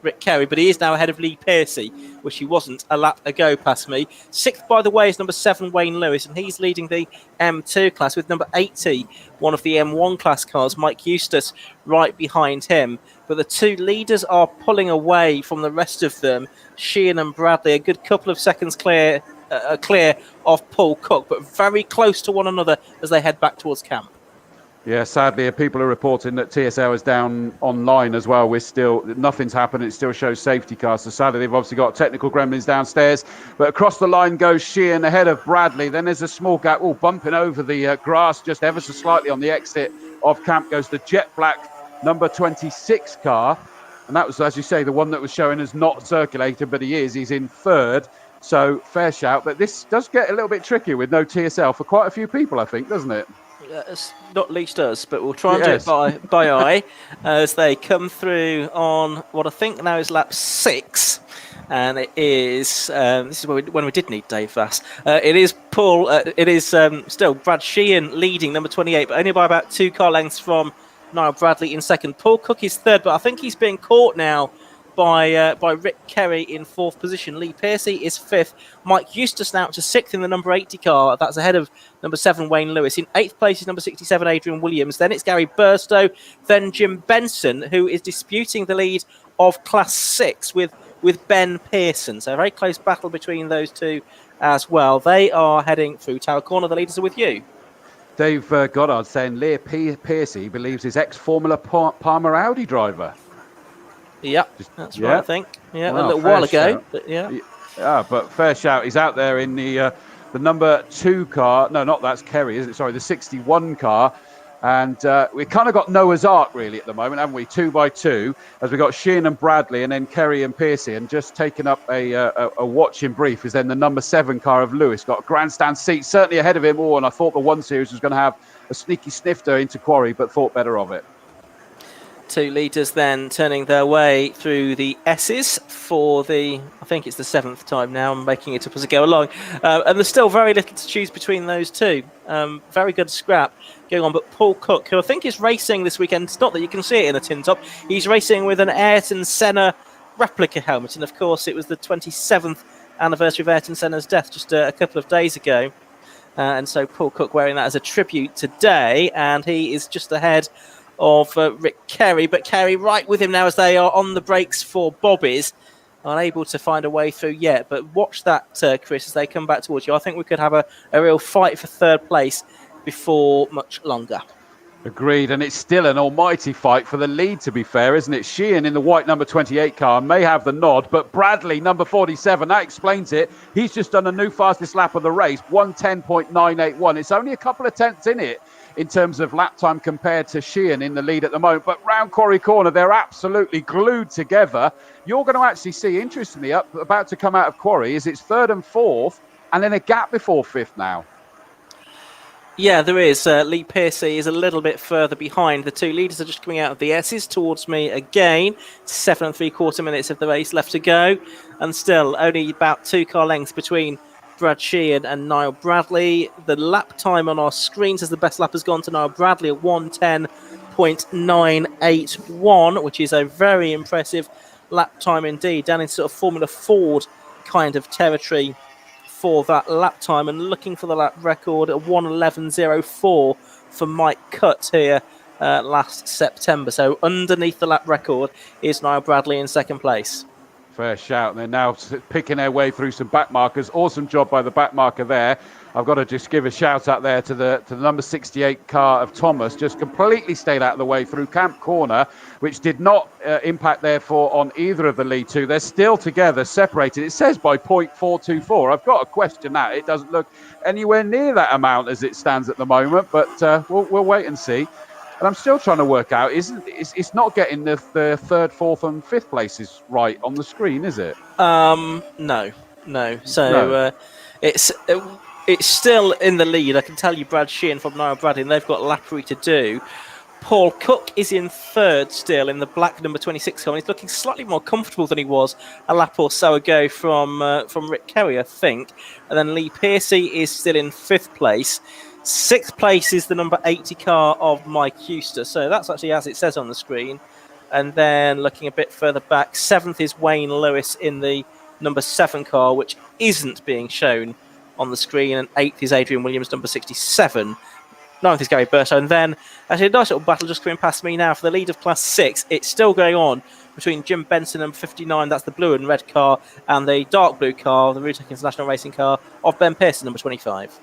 Rick Kerry, but he is now ahead of Lee Pearcey, which he wasn't a lap ago past me. 6th, by the way, is number 7, Wayne Lewis, and he's leading the M2 class with number 80, one of the M1 class cars, Mike Eustace, right behind him. But the two leaders are pulling away from the rest of them. Sheehan and Bradley, a good couple of seconds clear of Paul Cook, but very close to one another as they head back towards camp. Yeah, sadly, people are reporting that TSL is down online as well. Nothing's happened. It still shows safety cars. So sadly, they've obviously got technical gremlins downstairs. But across the line goes Sheehan ahead of Bradley. Then there's a small gap, bumping over the grass just ever so slightly on the exit of camp goes the jet black number 26 car. And that was, as you say, the one that was showing as not circulated, but he's in 3rd. So fair shout. But this does get a little bit tricky with no TSL for quite a few people, I think, doesn't it? Not least us, but we'll try and do it by eye as they come through on what I think now is lap 6. And it is, this is when we did need Dave Vass. It is Paul, still Brad Sheehan leading, number 28, but only by about 2 car lengths from Niall Bradley in 2nd. Paul Cook is 3rd, but I think he's being caught now by Rick Kerry in 4th position. Lee Pearcey is 5th. Mike Eustace now to 6th in the number 80 car. That's ahead of number 7, Wayne Lewis. In 8th place is number 67, Adrian Williams. Then it's Gary Burstow. Then Jim Benson, who is disputing the lead of Class 6 with Ben Pearson. So a very close battle between those two as well. They are heading through Tower Corner. The leaders are with you. Dave Goddard saying Lee Pearcey believes his ex-Formula Palmer Audi driver. Yeah, that's right, I think. Yeah, wow, a little while ago. But but fair shout. He's out there in the number 2 car. No, not that's Kerry, isn't it? Sorry, the 61 car. And we kind of got Noah's Ark, really, at the moment, haven't we? 2 by 2, as we got Sheehan and Bradley and then Kerry and Pearcey. And just taking up a watching brief is then the number 7 car of Lewis. Got a grandstand seat, certainly ahead of him. And I thought the 1 Series was going to have a sneaky snifter into Quarry, but thought better of it. 2 leaders then turning their way through the S's for I think it's the 7th time now. I'm making it up as I go along. And there's still very little to choose between those two. Very good scrap going on. But Paul Cook, who I think is racing this weekend, it's not that you can see it in a tin top, he's racing with an Ayrton Senna replica helmet. And of course, it was the 27th anniversary of Ayrton Senna's death just a couple of days ago. And so Paul Cook wearing that as a tribute today. And he is just ahead of Rick Kerry, but Kerry right with him now as they are on the brakes for Bobbies, unable to find a way through yet. But watch that, Chris, as they come back towards you. I think we could have a real fight for 3rd place before much longer. Agreed, and it's still an almighty fight for the lead, to be fair, isn't it? Sheehan in the white number 28 car may have the nod, but Bradley, number 47, that explains it. He's just done a new fastest lap of the race, 1:10.981. It's only a couple of tenths in it in terms of lap time compared to Sheehan in the lead at the moment. But round Quarry Corner, they're absolutely glued together. You're going to actually see, interestingly, about to come out of Quarry, is it's 3rd and 4th, and then a gap before 5th now. Yeah, there is. Lee Pearcey is a little bit further behind. The 2 leaders are just coming out of the S's towards me again. 7 3/4 minutes of the race left to go. And still only about 2 car lengths between Brad Sheehan and Niall Bradley. The lap time on our screen says the best lap has gone to Niall Bradley at 1:10.981, which is a very impressive lap time indeed, down in sort of Formula Ford kind of territory for that lap time. And looking for the lap record at 1:11.04 for Mike Cutt here last September. So underneath the lap record is Niall Bradley in 2nd place. Fair shout. And they're now picking their way through some back markers. Awesome job by the back marker there. I've got to just give a shout out there to the number 68 car of Thomas. Just completely stayed out of the way through Camp Corner, which did not impact therefore on either of the lead 2. They're still together, separated. It says by 0.424. I've got to question that. It doesn't look anywhere near that amount as it stands at the moment, but we'll wait and see. And I'm still trying to work out, it's not getting the 3rd, 4th and 5th places right on the screen, is it? No. So it's still in the lead. I can tell you Brad Sheehan from Niall Bradley, and they've got lappery to do. Paul Cook is in 3rd still in the black number 26 car. He's looking slightly more comfortable than he was a lap or so ago from Rick Kerry, I think. And then Lee Pearcey is still in 5th place. 6th place is the number 80 car of Mike Eustace. So that's actually as it says on the screen. And then looking a bit further back, 7th is Wayne Lewis in the number 7 car, which isn't being shown on the screen. And 8th is Adrian Williams, number 67. 9th is Gary Berto. And then actually a nice little battle just coming past me now for the lead of Class 6. It's still going on between Jim Benson, number 59, that's the blue and red car, and the dark blue car, the Rutec International Racing car of Ben Pearson, number 25.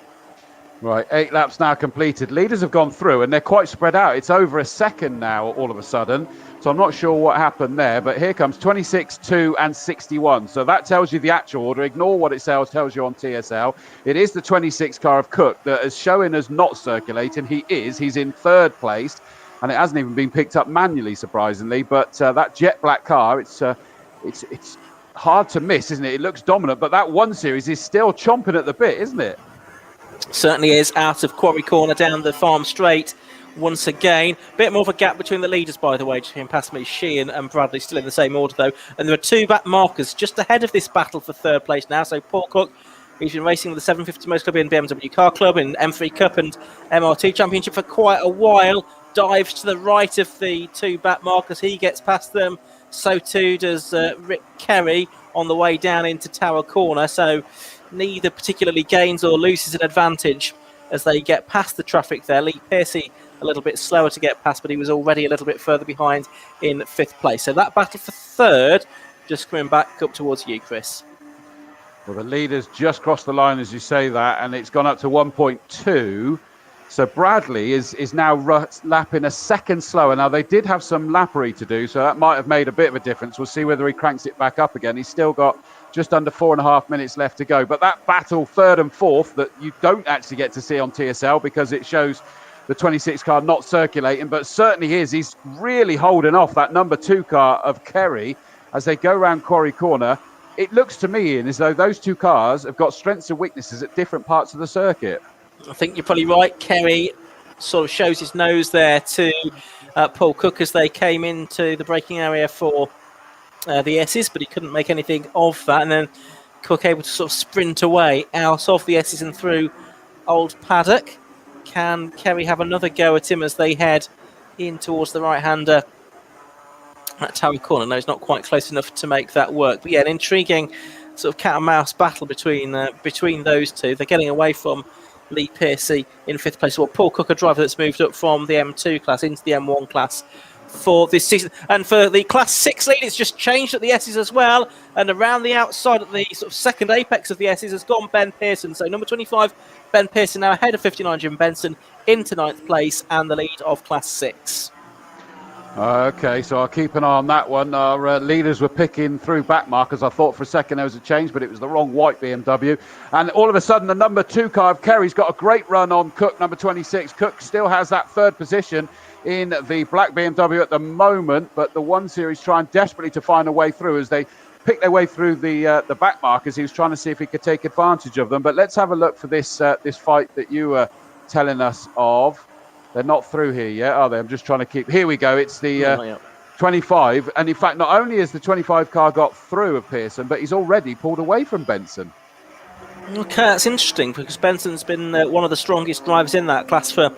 Right, 8 laps now completed. Leaders have gone through and they're quite spread out. It's over a second now all of a sudden. So I'm not sure what happened there, but here comes 26, 2 and 61. So that tells you the actual order. Ignore what it tells you on TSL. It is the 26 car of Cook that is showing as not circulating. He's in 3rd place, and it hasn't even been picked up manually, surprisingly. But that jet black car, it's hard to miss, isn't it? It looks dominant, but that 1 Series is still chomping at the bit, isn't it? Certainly is, out of Quarry Corner down the farm straight once again. Bit more of a gap between the leaders, by the way, just came past me. Sheehan and Bradley still in the same order, though. And there are 2 back markers just ahead of this battle for 3rd place now. So Paul Cook, he's been racing with the 750 Most Club in BMW Car Club, in M3 Cup and MRT Championship for quite a while. Dives to the right of the 2 back markers. He gets past them. So too does Rick Kerry on the way down into Tower Corner. So neither particularly gains or loses an advantage as they get past the traffic there. Lee Piercy a little bit slower to get past, but he was already a little bit further behind in 5th place. So that battle for 3rd just coming back up towards you, Chris. Well, the leaders just crossed the line as you say that, and it's gone up to 1.2. So Bradley is now lapping a second slower. Now, they did have some lappery to do, so that might have made a bit of a difference. We'll see whether he cranks it back up again. He's still got just under 4.5 minutes left to go. But that battle 3rd and 4th that you don't actually get to see on TSL because it shows the 26 car not circulating, but certainly he's really holding off that number 2 car of Kerry as they go around Quarry Corner. It looks to me, Ian, as though those 2 cars have got strengths and weaknesses at different parts of the circuit. I think you're probably right. Kerry sort of shows his nose there to Paul Cook as they came into the braking area for the S's, but he couldn't make anything of that. And then Cook able to sort of sprint away out of the S's and through Old Paddock. Can Kerry have another go at him as they head in towards the right-hander at Tower Corner? No, he's not quite close enough to make that work. But yeah, an intriguing sort of cat and mouse battle between those 2. They're getting away from Lee Piercy in 5th place. Well, Paul Cook, a driver that's moved up from the M2 class into the M1 class for this season. And for the Class 6 lead, it's just changed at the S's as well. And around the outside at the sort of second apex of the S's has gone Ben Pearson. So number 25, Ben Pearson now ahead of 59 Jim Benson into 9th place and the lead of Class 6. Okay, so I'll keep an eye on that one. Our leaders were picking through back markers. I thought for a second there was a change, but it was the wrong white BMW. And all of a sudden, the number 2 car of Kerry's got a great run on Cook, number 26. Cook still has that 3rd position in the black BMW at the moment, but the 1 Series trying desperately to find a way through as they pick their way through the back markers. He was trying to see if he could take advantage of them. But let's have a look for this fight that you were telling us of. They're not through here yet, are they? I'm just trying to keep... Here we go. It's the 25. And in fact, not only has the 25 car got through of Pearson, but he's already pulled away from Benson. Okay, that's interesting because Benson's been one of the strongest drivers in that class for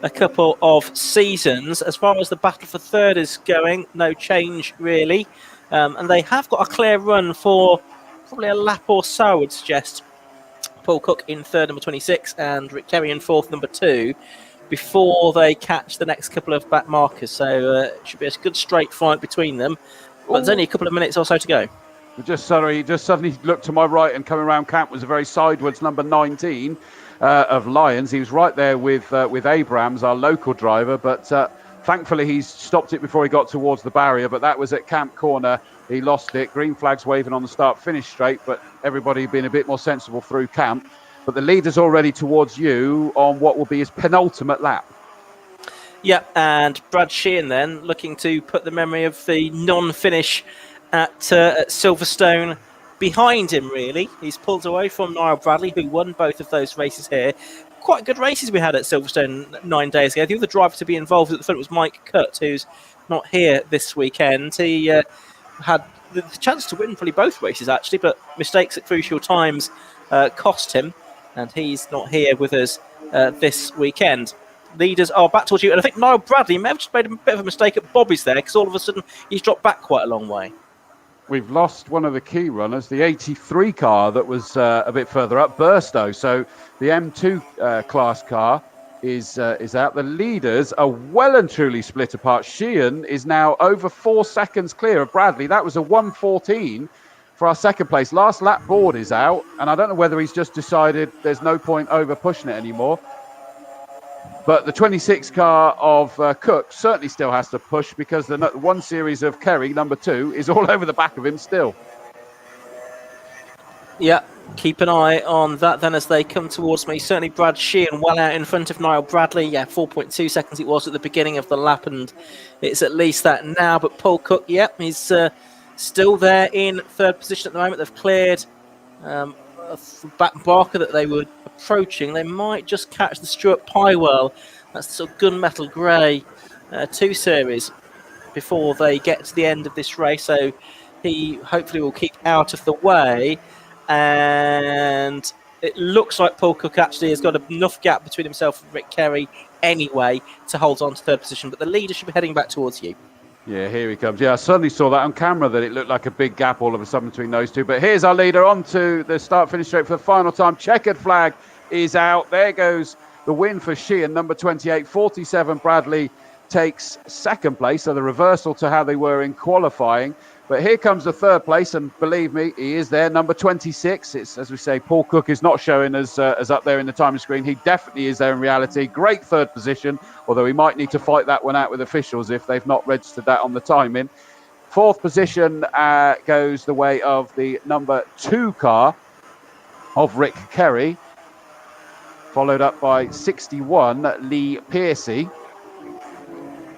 a couple of seasons. As far as the battle for 3rd is going, no change really. And they have got a clear run for probably a lap or so, I would suggest. Paul Cook in 3rd, number 26, and Rick Kerry in 4th, number 2. Before they catch the next couple of back markers. So it should be a good straight fight between them. But there's only a couple of minutes or so to go. Just suddenly looked to my right and coming around camp was a very sideways number 19 of Lions. He was right there with Abrams, our local driver, but thankfully he's stopped it before he got towards the barrier. But that was at Camp Corner. He lost it. Green flags waving on the start-finish straight, but everybody being a bit more sensible through camp. But the leader's already towards you on what will be his penultimate lap. Yeah, and Brad Sheehan then looking to put the memory of the non-finish at Silverstone behind him, really. He's pulled away from Niall Bradley, who won both of those races here. Quite good races we had at Silverstone 9 days ago. The other driver to be involved at the front was Mike Cutt, who's not here this weekend. He had the chance to win probably both races, actually, but mistakes at crucial times cost him. And he's not here with us this weekend. leaders are back towards you. And I think Niall Bradley may have just made a bit of a mistake at Bobby's there, because all of a sudden he's dropped back quite a long way. We've lost one of the key runners, the 83 car that was a bit further up, Burstow. So the M2 class car is out. The leaders are well and truly split apart. Sheehan is now over 4 seconds clear of Bradley. That was a 1:14 for our second place. Last lap board is out, and I don't know whether he's just decided there's no point over pushing it anymore. But the 26 car of Cook certainly still has to push, because the 1 Series of Kerry, number 2, is all over the back of him still. Yeah, keep an eye on that then as they come towards me. Certainly Brad Sheehan well out in front of Niall Bradley. Yeah, 4.2 seconds it was at the beginning of the lap, and it's at least that now. But Paul Cook, yeah, he's still there in third position at the moment. They've cleared back Barker that they were approaching. They might just catch the Stuart Pywell. That's the sort of gunmetal grey 2 Series before they get to the end of this race. So he hopefully will keep out of the way. And it looks like Paul Cook actually has got enough gap between himself and Rick Kerry anyway to hold on to third position. But the leader should be heading back towards you. Yeah, here he comes. Yeah, I suddenly saw that on camera, that it looked like a big gap all of a sudden between those two. But here's our leader on to the start-finish straight for the final time. Checkered flag is out. There goes the win for Sheehan, number 28. 47 Bradley takes second place, so the reversal to how they were in qualifying. But here comes the third place, and believe me, he is there, number 26. It's, as we say, Paul Cook is not showing as up there in the timing screen. He definitely is there in reality. Great third position, although he might need to fight that one out with officials if they've not registered that on the timing. Fourth position goes the way of the number 2 car of Rick Kerry, followed up by 61 Lee Piercy.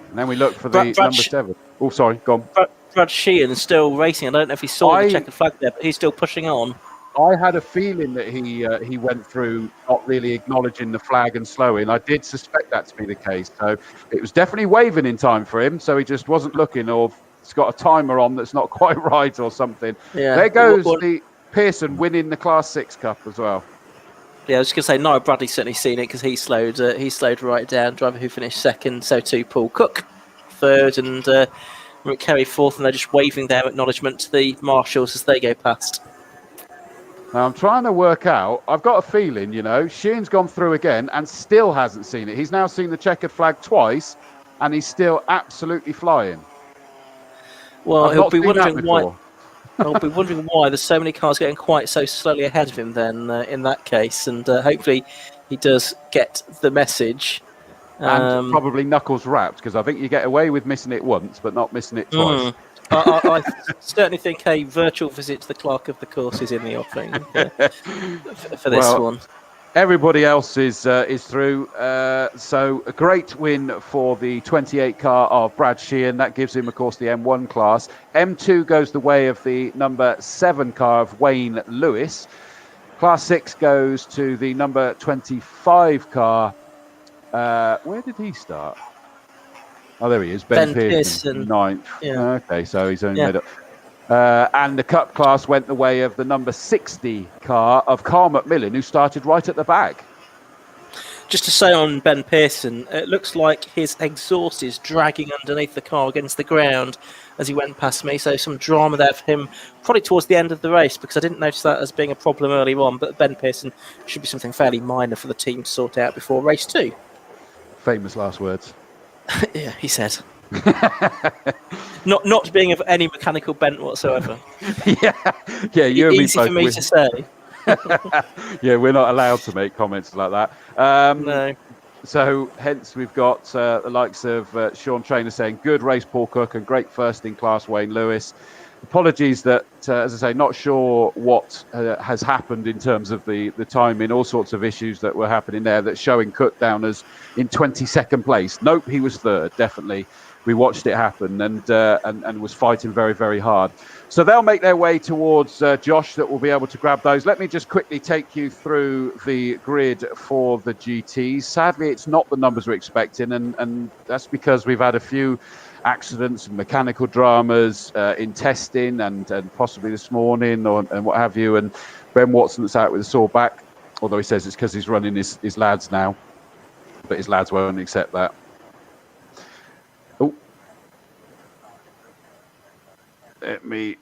And then we look for the number 7. Oh, sorry, go on. Brad Sheehan is still racing. I don't know if he saw the checkered flag there, but he's still pushing on. I had a feeling that he went through not really acknowledging the flag and slowing. I did suspect that to be the case. So it was definitely waving in time for him. So he just wasn't looking, or it's got a timer on that's not quite right or something. Yeah. There goes the Pearson winning the Class 6 Cup as well. Yeah, I was just going to say, Niall Bradley's certainly seen it, because he slowed right down. Driver who finished second, so too Paul Cook third, and Rick Kerry fourth, and they're just waving their acknowledgement to the marshals as they go past. Now I'm trying to work out, I've got a feeling, Sheehan's gone through again and still hasn't seen it. He's now seen the checkered flag twice, and he's still absolutely flying. Well, he'll be wondering why. I'll be wondering why there's so many cars getting quite so slowly ahead of him then in that case, and hopefully he does get the message. And probably knuckles wrapped, because I think you get away with missing it once, but not missing it twice. I certainly think a virtual visit to the clerk of the course is in the offing for this one. Everybody else is through. So a great win for the 28 car of Brad Sheehan. That gives him, of course, the M1 class. M2 goes the way of the number 7 car of Wayne Lewis. Class 6 goes to the number 25 car. Where did he start? Oh, there he is. Ben Pearson, 9th. Yeah. Okay, so he's only made up. And the Cup class went the way of the number 60 car of Carl McMillan, who started right at the back. Just to say on Ben Pearson, it looks like his exhaust is dragging underneath the car against the ground as he went past me. So some drama there for him, probably towards the end of the race, because I didn't notice that as being a problem early on. But Ben Pearson should be something fairly minor for the team to sort out before race 2. Famous last words. Yeah, he said. not being of any mechanical bent whatsoever. yeah, you and me easy both. For me to say. Yeah, we're not allowed to make comments like that. No. So hence we've got the likes of Sean Trainer saying, good race Paul Cook and great first in class Wayne Lewis. Apologies that, as I say, not sure what has happened in terms of the timing, all sorts of issues that were happening there that's showing Cook down as in 22nd place. Nope, he was third, definitely. We watched it happen and was fighting very, very hard. So they'll make their way towards Josh that will be able to grab those. Let me just quickly take you through the grid for the GTs. Sadly, it's not the numbers we're expecting, and that's because we've had a few accidents and mechanical dramas in testing and possibly this morning and what have you. And Ben Watson's out with a sore back, although he says it's because he's running his lads now. but his lads won't accept that. Oh, let me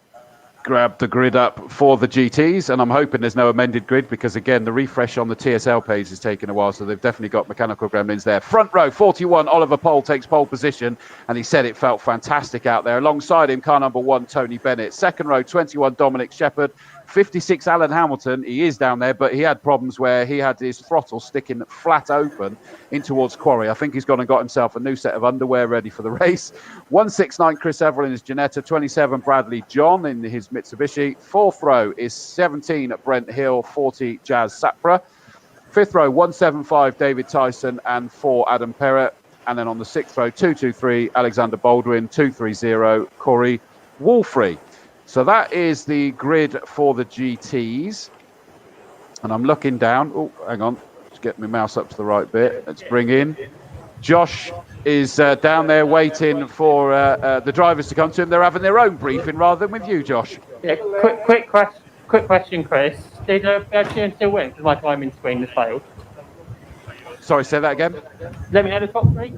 grab the grid up for the GTs, and I'm hoping there's no amended grid because, again, the refresh on the TSL page is taking a while, so they've definitely got mechanical gremlins there. Front row, 41, Oliver Pole takes pole position, and he said it felt fantastic out there. Alongside him, car number 1, Tony Bennett. Second row, 21, Dominic Shepherd. 56, Alan Hamilton. He is down there, but he had problems where he had his throttle sticking flat open in towards Quarry. I think he's gone and got himself a new set of underwear ready for the race. 169, Chris Everell in his Ginetta. 27, Bradley John in his Mitsubishi. Fourth row is 17, Brent Hill. 40, Jazz Sapra. Fifth row, 175, David Tyson, and 4, Adam Perrett. And then on the sixth row, 223, Alexander Baldwin. 230, Corey Wolfrey. So that is the grid for the GTs. And I'm looking down. Oh, hang on. Let's get my mouse up to the right bit. Let's bring in. Josh is down there waiting for the drivers to come to him. They're having their own briefing rather than with you, Josh. Yeah, quick question, Chris. Did Sheehan still win? Because my timing screen has failed. Sorry, say that again. Let me know the top three.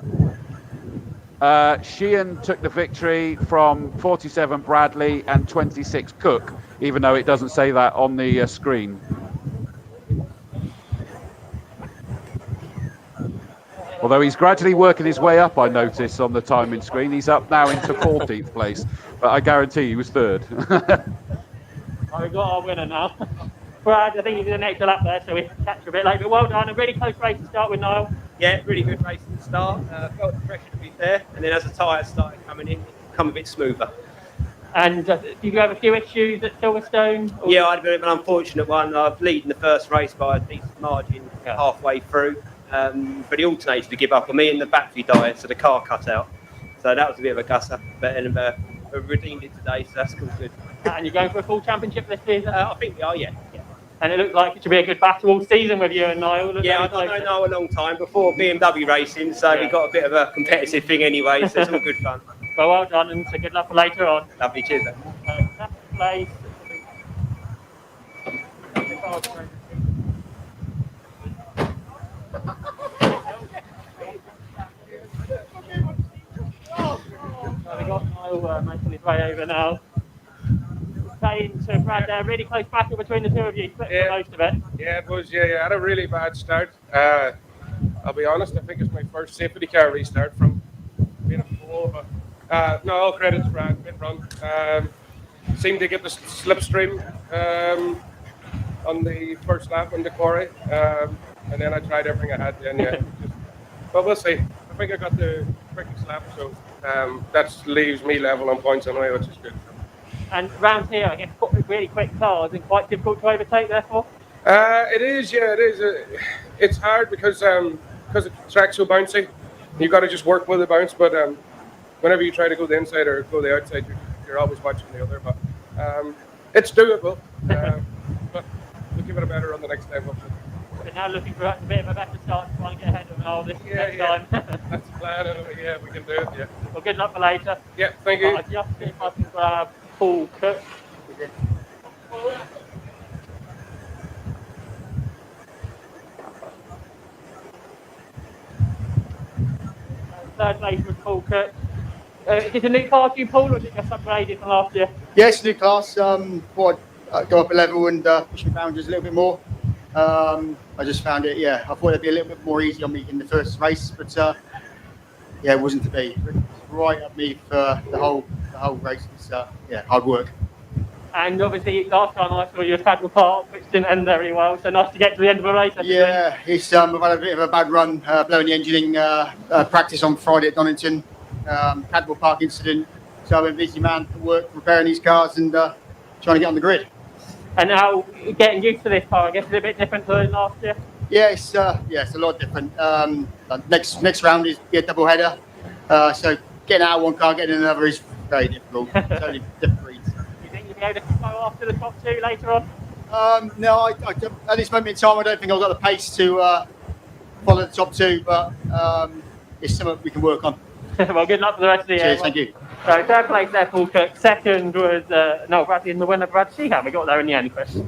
Sheehan took the victory from 47 Bradley and 26 Cook, even though it doesn't say that on the screen. Although he's gradually working his way up, I notice on the timing screen. He's up now into 14th place, but I guarantee he was third. We've got our winner now. Brad, I think he did an extra lap there, so we catch a bit late. But well done, a really close race to start with, Niall. Yeah, really good race to start. Felt the pressure to be there, and then as the tyres started coming in, it became a bit smoother. And did you have a few issues at Silverstone? Or? Yeah, I had a bit of an unfortunate one. I was leading the first race by a decent margin halfway through, but the alternator to give up on me and the battery died, so the car cut out. So that was a bit of a gusser, but we redeemed it today, so that's good. And you're going for a full championship this season? I think we are, yeah. And it looks like it should be a good battle all season with you and Niall. Yeah, I've known Niall a long time before BMW racing, so we got a bit of a competitive thing anyway, so it's all good fun. Well done, and so good luck for later on. Lovely, cheers. Second place. We got Niall making his way over now. Saying to Brad there, really close battle between the two of you, split for most of it. Yeah, it was. Yeah, I had a really bad start. I'll be honest, I think it's my first safety car restart from being a four. But no, all credit to Brad, mid run. Seemed to get the slipstream on the first lap on the quarry, and then I tried everything I had. Then but we'll see. I think I got the quickest lap, so that leaves me level on points anyway, which is good. And round here, I guess, really quick cars and quite difficult to overtake, therefore? It is, yeah, it is. It's hard because the track's so bouncy. You've got to just work with the bounce, but whenever you try to go the inside or go the outside, you're always watching the other. But it's doable. But we'll give it a better run the next time, hopefully. But now looking for a bit of a better start to try and get ahead of all this next time. That's the plan, anyway. Yeah, we can do it, yeah. Well, good luck for later. Yeah, thank you. I'll just see if I can grab Paul Cook. Third place was Paul Cook. Is it a new car to you, Paul, or is it just upgraded from last year? Yeah, it's a new class. Thought I'd go up a level and push my boundaries a little bit more. I just found it, I thought it'd be a little bit more easy on me in the first race, but it wasn't to be. It was right up me for the whole race. It's hard work. And obviously, last time I saw you at Paddock Park, which didn't end very well, so nice to get to the end of the race. Yeah, it's I've had a bit of a bad run, blowing the engine in practice on Friday at Donington, Paddock Park incident. So I've been busy man at work, repairing these cars and trying to get on the grid. And now getting used to this car, I guess, is a bit different to last year. Yeah, it's a lot different. Next round is a double header, so getting out of one car, getting in another is very difficult. It's only different breeds. Do you think you'll be able to go after the top two later on? No, at this moment in time, I don't think I've got the pace to follow the top two, but it's something we can work on. Well, good luck for the rest of the year. Cheers, thank you. So third place there, Paul Cook. Second was Bradley and the winner, Brad Sheehan. We got there in the end, Chris.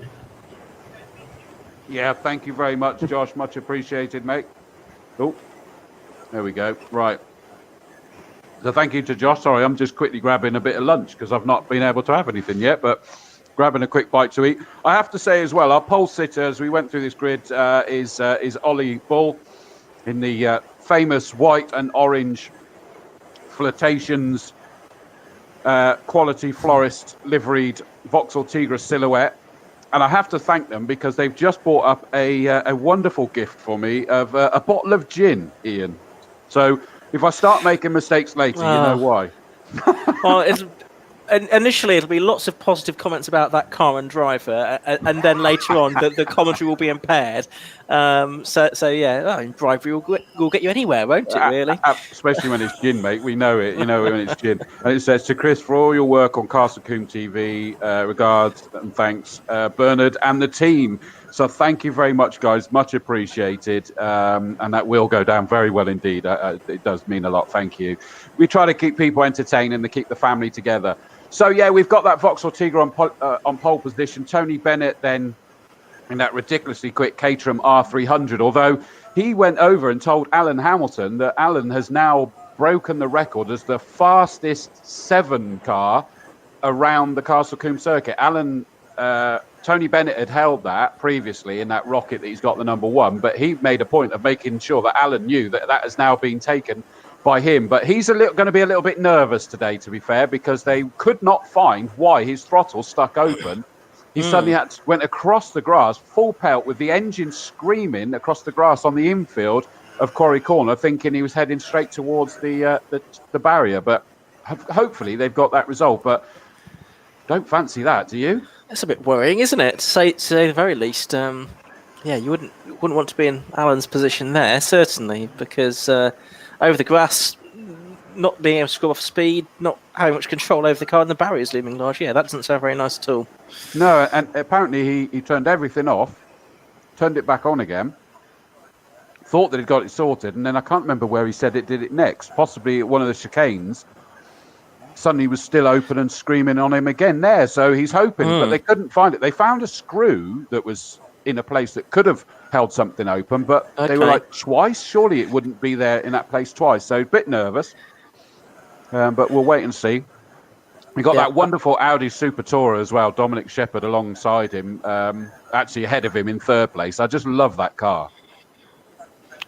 Yeah, thank you very much, Josh. Much appreciated, mate. Oh, There we go. Right. So thank you to Josh. Sorry, I'm just quickly grabbing a bit of lunch because I've not been able to have anything yet, but grabbing a quick bite to eat. I have to say as well, our pole sitter, as we went through this grid, is Ollie Bull in the famous white and orange Flirtations quality florist liveried Vauxhall Tigra silhouette. And I have to thank them because they've just brought up a wonderful gift for me of a bottle of gin, Ian. So if I start making mistakes later, you know why. Well, initially it'll be lots of positive comments about that car and driver, and then later on the commentary will be impaired. So yeah, bribery will get you anywhere, won't it? Really, especially when it's gin, mate. We know it. You know when it's gin. And it says to Chris for all your work on Castle Combe TV. Regards and thanks, Bernard and the team. So thank you very much, guys. Much appreciated. And that will go down very well indeed. It does mean a lot. Thank you. We try to keep people entertained and to keep the family together. So, yeah, we've got that Vauxhall Tigra on pole position. Tony Bennett then in that ridiculously quick Caterham R300, although he went over and told Alan Hamilton that Alan has now broken the record as the fastest 7 car around the Castle Combe circuit. Tony Bennett had held that previously in that rocket that he's got the number 1, but he made a point of making sure that Alan knew that that has now been taken by him. But he's going to be a little bit nervous today, to be fair, because they could not find why his throttle stuck open. He suddenly went across the grass, full pelt, with the engine screaming across the grass on the infield of Quarry Corner, thinking he was heading straight towards the barrier. But hopefully they've got that resolved. But don't fancy that, do you? That's a bit worrying, isn't it? To say the very least. Yeah, you wouldn't want to be in Alan's position there, certainly, because over the grass, not being able to screw off speed, not having much control over the car, and the barriers looming large. Yeah, that doesn't sound very nice at all. No, and apparently he turned everything off, turned it back on again, thought that he'd got it sorted, and then I can't remember where he said it did it next, possibly at one of the chicanes. Suddenly was still open and screaming on him again there. So he's hoping, but they couldn't find it. They found a screw that was in a place that could have held something open, but they were like, twice? Surely it wouldn't be there in that place twice. So a bit nervous, but we'll wait and see. We got that wonderful Audi Super Tourer as well, Dominic Shepherd alongside him, actually ahead of him in 3rd place. I just love that car.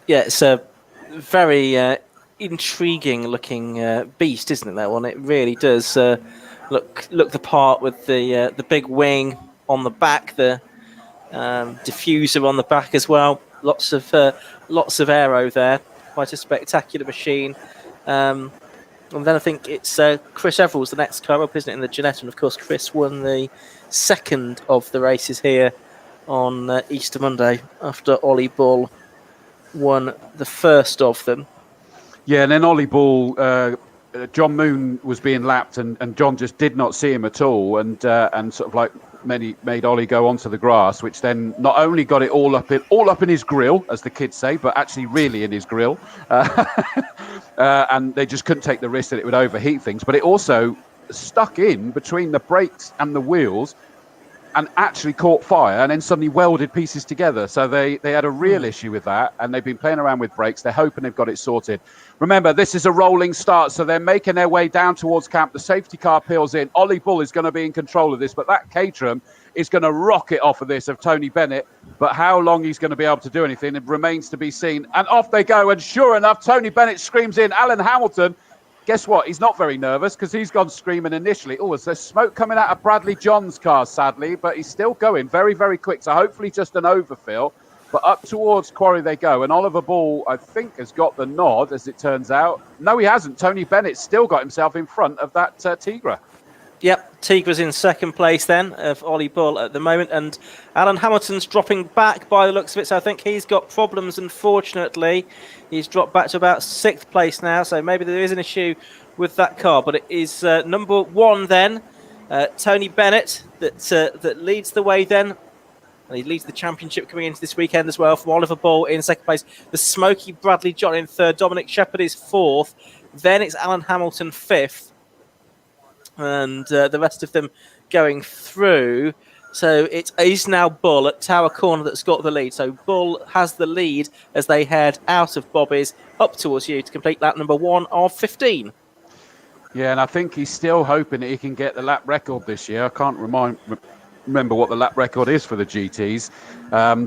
Yeah, it's a very intriguing looking beast, isn't it, that one? It really does look the part with the big wing on the back, the diffuser on the back as well. Lots of aero there. Quite a spectacular machine. And then I think it's Chris Everall's the next car up, isn't it, in the Jeanette? And of course, Chris won the 2nd of the races here on Easter Monday after Ollie Bull won the 1st of them. Yeah, and then Ollie Bull, John Moon was being lapped, and John just did not see him at all, and sort of like made Ollie go onto the grass, which then not only got it all up in his grill, as the kids say, but actually really in his grill, and they just couldn't take the risk that it would overheat things. But it also stuck in between the brakes and the wheels, and actually caught fire, and then suddenly welded pieces together. So they had a real issue with that, and they've been playing around with brakes. They're hoping they've got it sorted. Remember, this is a rolling start, so they're making their way down towards camp. The safety car peels in. Ollie Bull is going to be in control of this, but that Caterham is going to rocket off of this of Tony Bennett. But how long he's going to be able to do anything, it remains to be seen. And off they go, and sure enough, Tony Bennett screams in. Alan Hamilton, guess what? He's not very nervous because he's gone screaming initially. Oh, there's smoke coming out of Bradley John's car, sadly, but he's still going very, very quick. So hopefully just an overfill. But up towards Quarry they go. And Oliver Ball, I think, has got the nod, as it turns out. No, he hasn't. Tony Bennett's still got himself in front of that Tigra. Yep, Tigra's in 2nd place then of Ollie Bull at the moment. And Alan Hamilton's dropping back by the looks of it. So I think he's got problems, unfortunately. He's dropped back to about 6th place now. So maybe there is an issue with that car. But it is number 1 then, Tony Bennett, that leads the way then. And he leads the championship coming into this weekend as well, from Oliver Ball in 2nd place. The smoky Bradley John in 3rd. Dominic Shepherd is 4th. Then it's Alan Hamilton 5th. And the rest of them going through. So it is now Bull at Tower Corner that's got the lead. So Bull has the lead as they head out of Bobby's up towards you to complete lap number 1 of 15. Yeah, and I think he's still hoping that he can get the lap record this year. I can't remember what the lap record is for the GTs,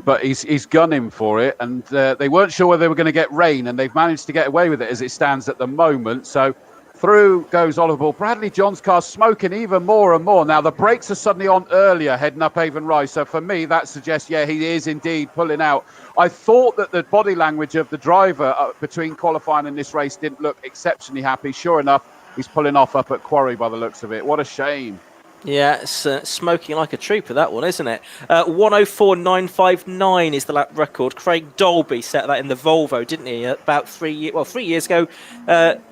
but he's gunning for it. And they weren't sure whether they were going to get rain, and they've managed to get away with it as it stands at the moment. So through goes Oliver Bull. Bradley John's car smoking even more and more. Now, the brakes are suddenly on earlier heading up Avon Rise. So for me, that suggests, yeah, he is indeed pulling out. I thought that the body language of the driver between qualifying and this race didn't look exceptionally happy. Sure enough, he's pulling off up at Quarry by the looks of it. What a shame. Yeah, it's smoking like a trooper, that one, isn't it? 104.959 is the lap record. Craig Dolby set that in the Volvo, didn't he? About 3 years ago,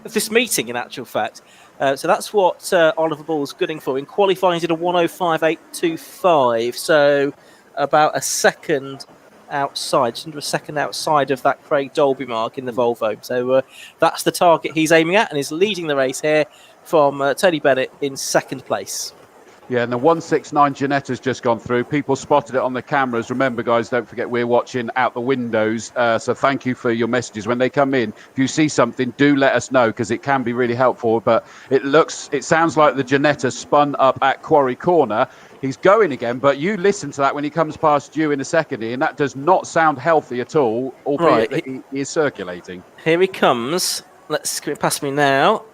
this meeting, in actual fact. So that's what Oliver Bull's gunning for. In qualifying, he did a 105.825, so about a second outside, just under a second outside of that Craig Dolby mark in the Volvo. So that's the target he's aiming at, and is leading the race here from Tony Bennett in second place. Yeah, and the 169 Giannetta's just gone through. People spotted it on the cameras. Remember, guys, don't forget we're watching out the windows. So thank you for your messages. When they come in, if you see something, do let us know, because it can be really helpful. But it sounds like the Giannetta spun up at Quarry Corner. He's going again, but you listen to that when he comes past you in a second, and that does not sound healthy at all, albeit that he is circulating. Here he comes. Let's get past me now.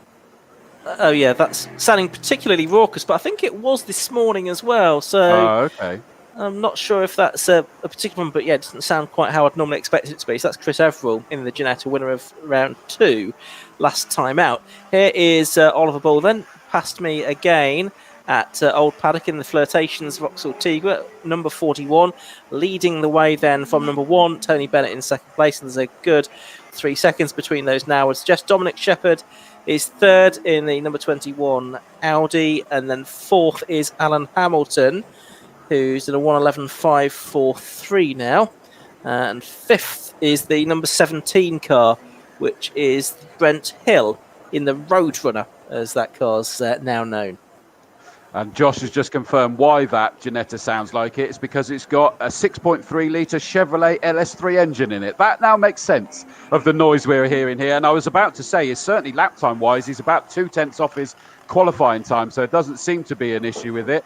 Oh, yeah, that's sounding particularly raucous, but I think it was this morning as well. So okay. I'm not sure if that's a particular one, but yeah, it doesn't sound quite how I'd normally expect it to be. So that's Chris Everill in the Giannetta, winner of round 2 last time out. Here is Oliver Bull then, past me again at Old Paddock in the Flirtations Vauxhall Tigre, number 41, leading the way then from number 1, Tony Bennett in second place, and there's a good 3 seconds between those now. It's just Dominic Shepherd is third in the number 21 Audi, and then fourth is Alan Hamilton, who's in a 111.543 now, and fifth is the number 17 car, which is Brent Hill in the Roadrunner, as that car's now known. And Josh has just confirmed why that Giannetta sounds like it. It's because it's got a 6.3 litre Chevrolet LS3 engine in it. That now makes sense of the noise we're hearing here. And I was about to say, it's certainly lap time wise, he's about 2/10 off his qualifying time, so it doesn't seem to be an issue with it.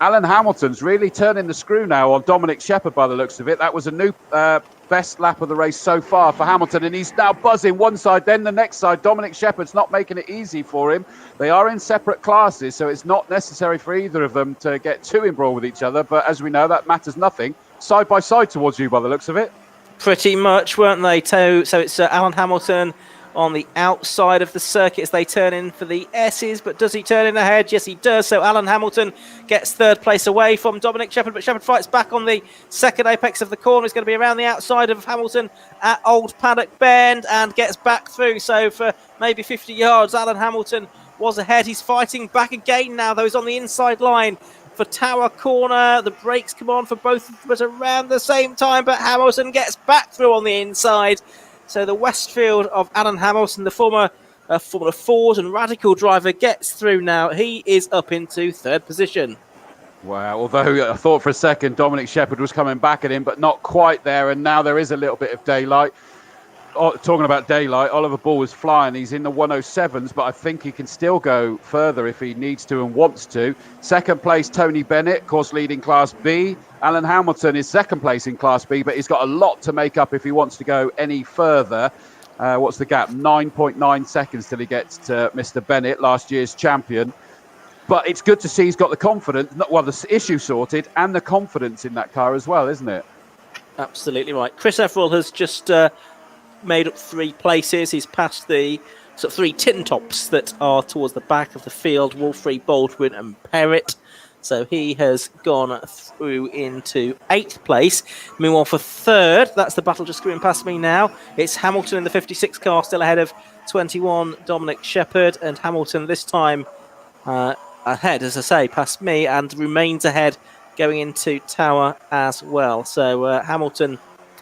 Alan Hamilton's really turning the screw now on Dominic Shepherd by the looks of it. That was a new best lap of the race so far for Hamilton, and he's now buzzing one side, then the next side. Dominic Shepherd's not making it easy for him. They are in separate classes, so it's not necessary for either of them to get too embroiled with each other, but as we know, that matters nothing. Side by side towards you by the looks of it. Pretty much, weren't they? So it's Alan Hamilton on the outside of the circuit as they turn in for the S's, but does he turn in ahead? Yes, he does. So Alan Hamilton gets third place away from Dominic Shepherd, but Shepherd fights back on the second apex of the corner. He's going to be around the outside of Hamilton at Old Paddock Bend and gets back through. So for maybe 50 yards, Alan Hamilton was ahead. He's fighting back again now, though. He's on the inside line for Tower Corner. The brakes come on for both of them at around the same time, but Hamilton gets back through on the inside. So the Westfield of Alan Hamilton, the former Formula Ford and Radical driver, gets through now. He is up into third position. Wow, although I thought for a second Dominic Shepherd was coming back at him, but not quite there, and now there is a little bit of daylight. Talking about daylight, Oliver Bull is flying. He's in the 107s, but I think he can still go further if he needs to and wants to. Second place, Tony Bennett, of course, leading Class B. Alan Hamilton is second place in Class B, but he's got a lot to make up if he wants to go any further. What's the gap? 9.9 seconds till he gets to Mr. Bennett, last year's champion. But it's good to see he's got the confidence, the issue sorted, and the confidence in that car as well, isn't it? Absolutely right. Chris Everill has just made up 3 places. He's passed the sort of 3 tin tops that are towards the back of the field, Wolfrey, Baldwin and Perrott. So he has gone through into 8th place. Meanwhile, for third, that's the battle just screwing past me now. It's Hamilton in the 56 car, still ahead of 21 Dominic Shepherd, and Hamilton this time ahead, as I say, past me, and remains ahead going into Tower as well. So Hamilton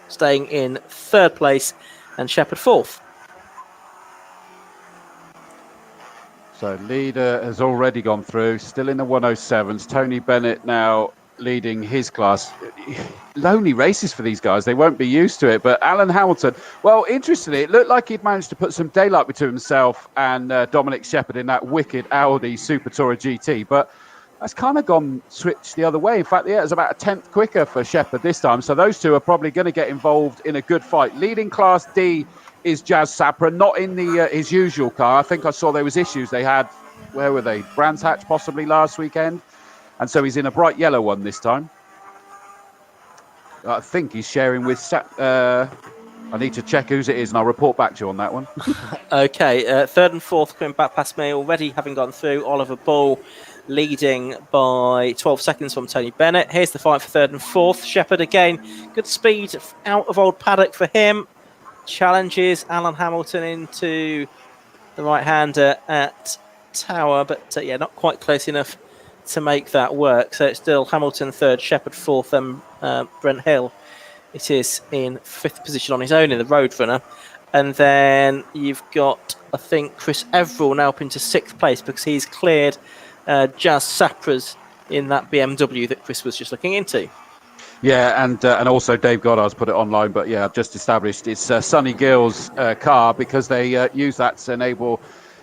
staying in third place and Shepherd fourth. So leader has already gone through, still in the 107s. Tony Bennett now leading his class. Lonely races for these guys. They won't be used to it. But Alan Hamilton, well, interestingly, it looked like he'd managed to put some daylight between himself and Dominic Shepherd in that wicked Audi Super Tourer GT. But that's kind of gone switched the other way. In fact, yeah, it was about a tenth quicker for Shepherd this time. So those two are probably going to get involved in a good fight. Leading Class D is Jazz Sapra, not in the his usual car. I think I saw there was issues they had. Where were they? Brands Hatch possibly last weekend. And so he's in a bright yellow one this time. I think he's sharing with I need to check whose it is, and I'll report back to you on that one. Okay, third and fourth coming back past me already, having gone through. Oliver Ball leading by 12 seconds from Tony Bennett. Here's the fight for third and fourth. Shepherd again, good speed out of old Paddock for him. Challenges Alan Hamilton into the right-hander at Tower, but yeah, not quite close enough to make that work. So it's still Hamilton third, Shepherd fourth, and Brent Hill it is in fifth position on his own in the Roadrunner. And then you've got, I think, Chris Everall now up into sixth place because he's cleared Jazz Sapra's in that BMW that Chris was just looking into. Yeah, and also Dave Goddard's put it online, but yeah, I've just established it's Sonny Gill's car because they used that to enable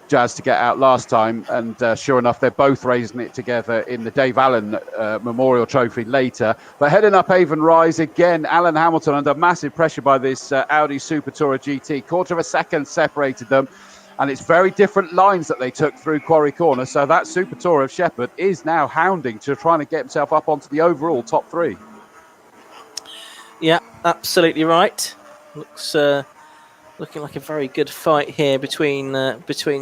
Jazz to get out last time, and sure enough, they're both raising it together in the Dave Allan Memorial Trophy later. But heading up Avon Rise again, Alan Hamilton under massive pressure by this Audi Super Tourer GT. Quarter of a second separated them, and it's very different lines that they took through Quarry Corner. So that Super Tourer of Shepherd is now hounding to trying to get himself up onto the overall top three. Yeah, absolutely right. Looks looking like a very good fight here between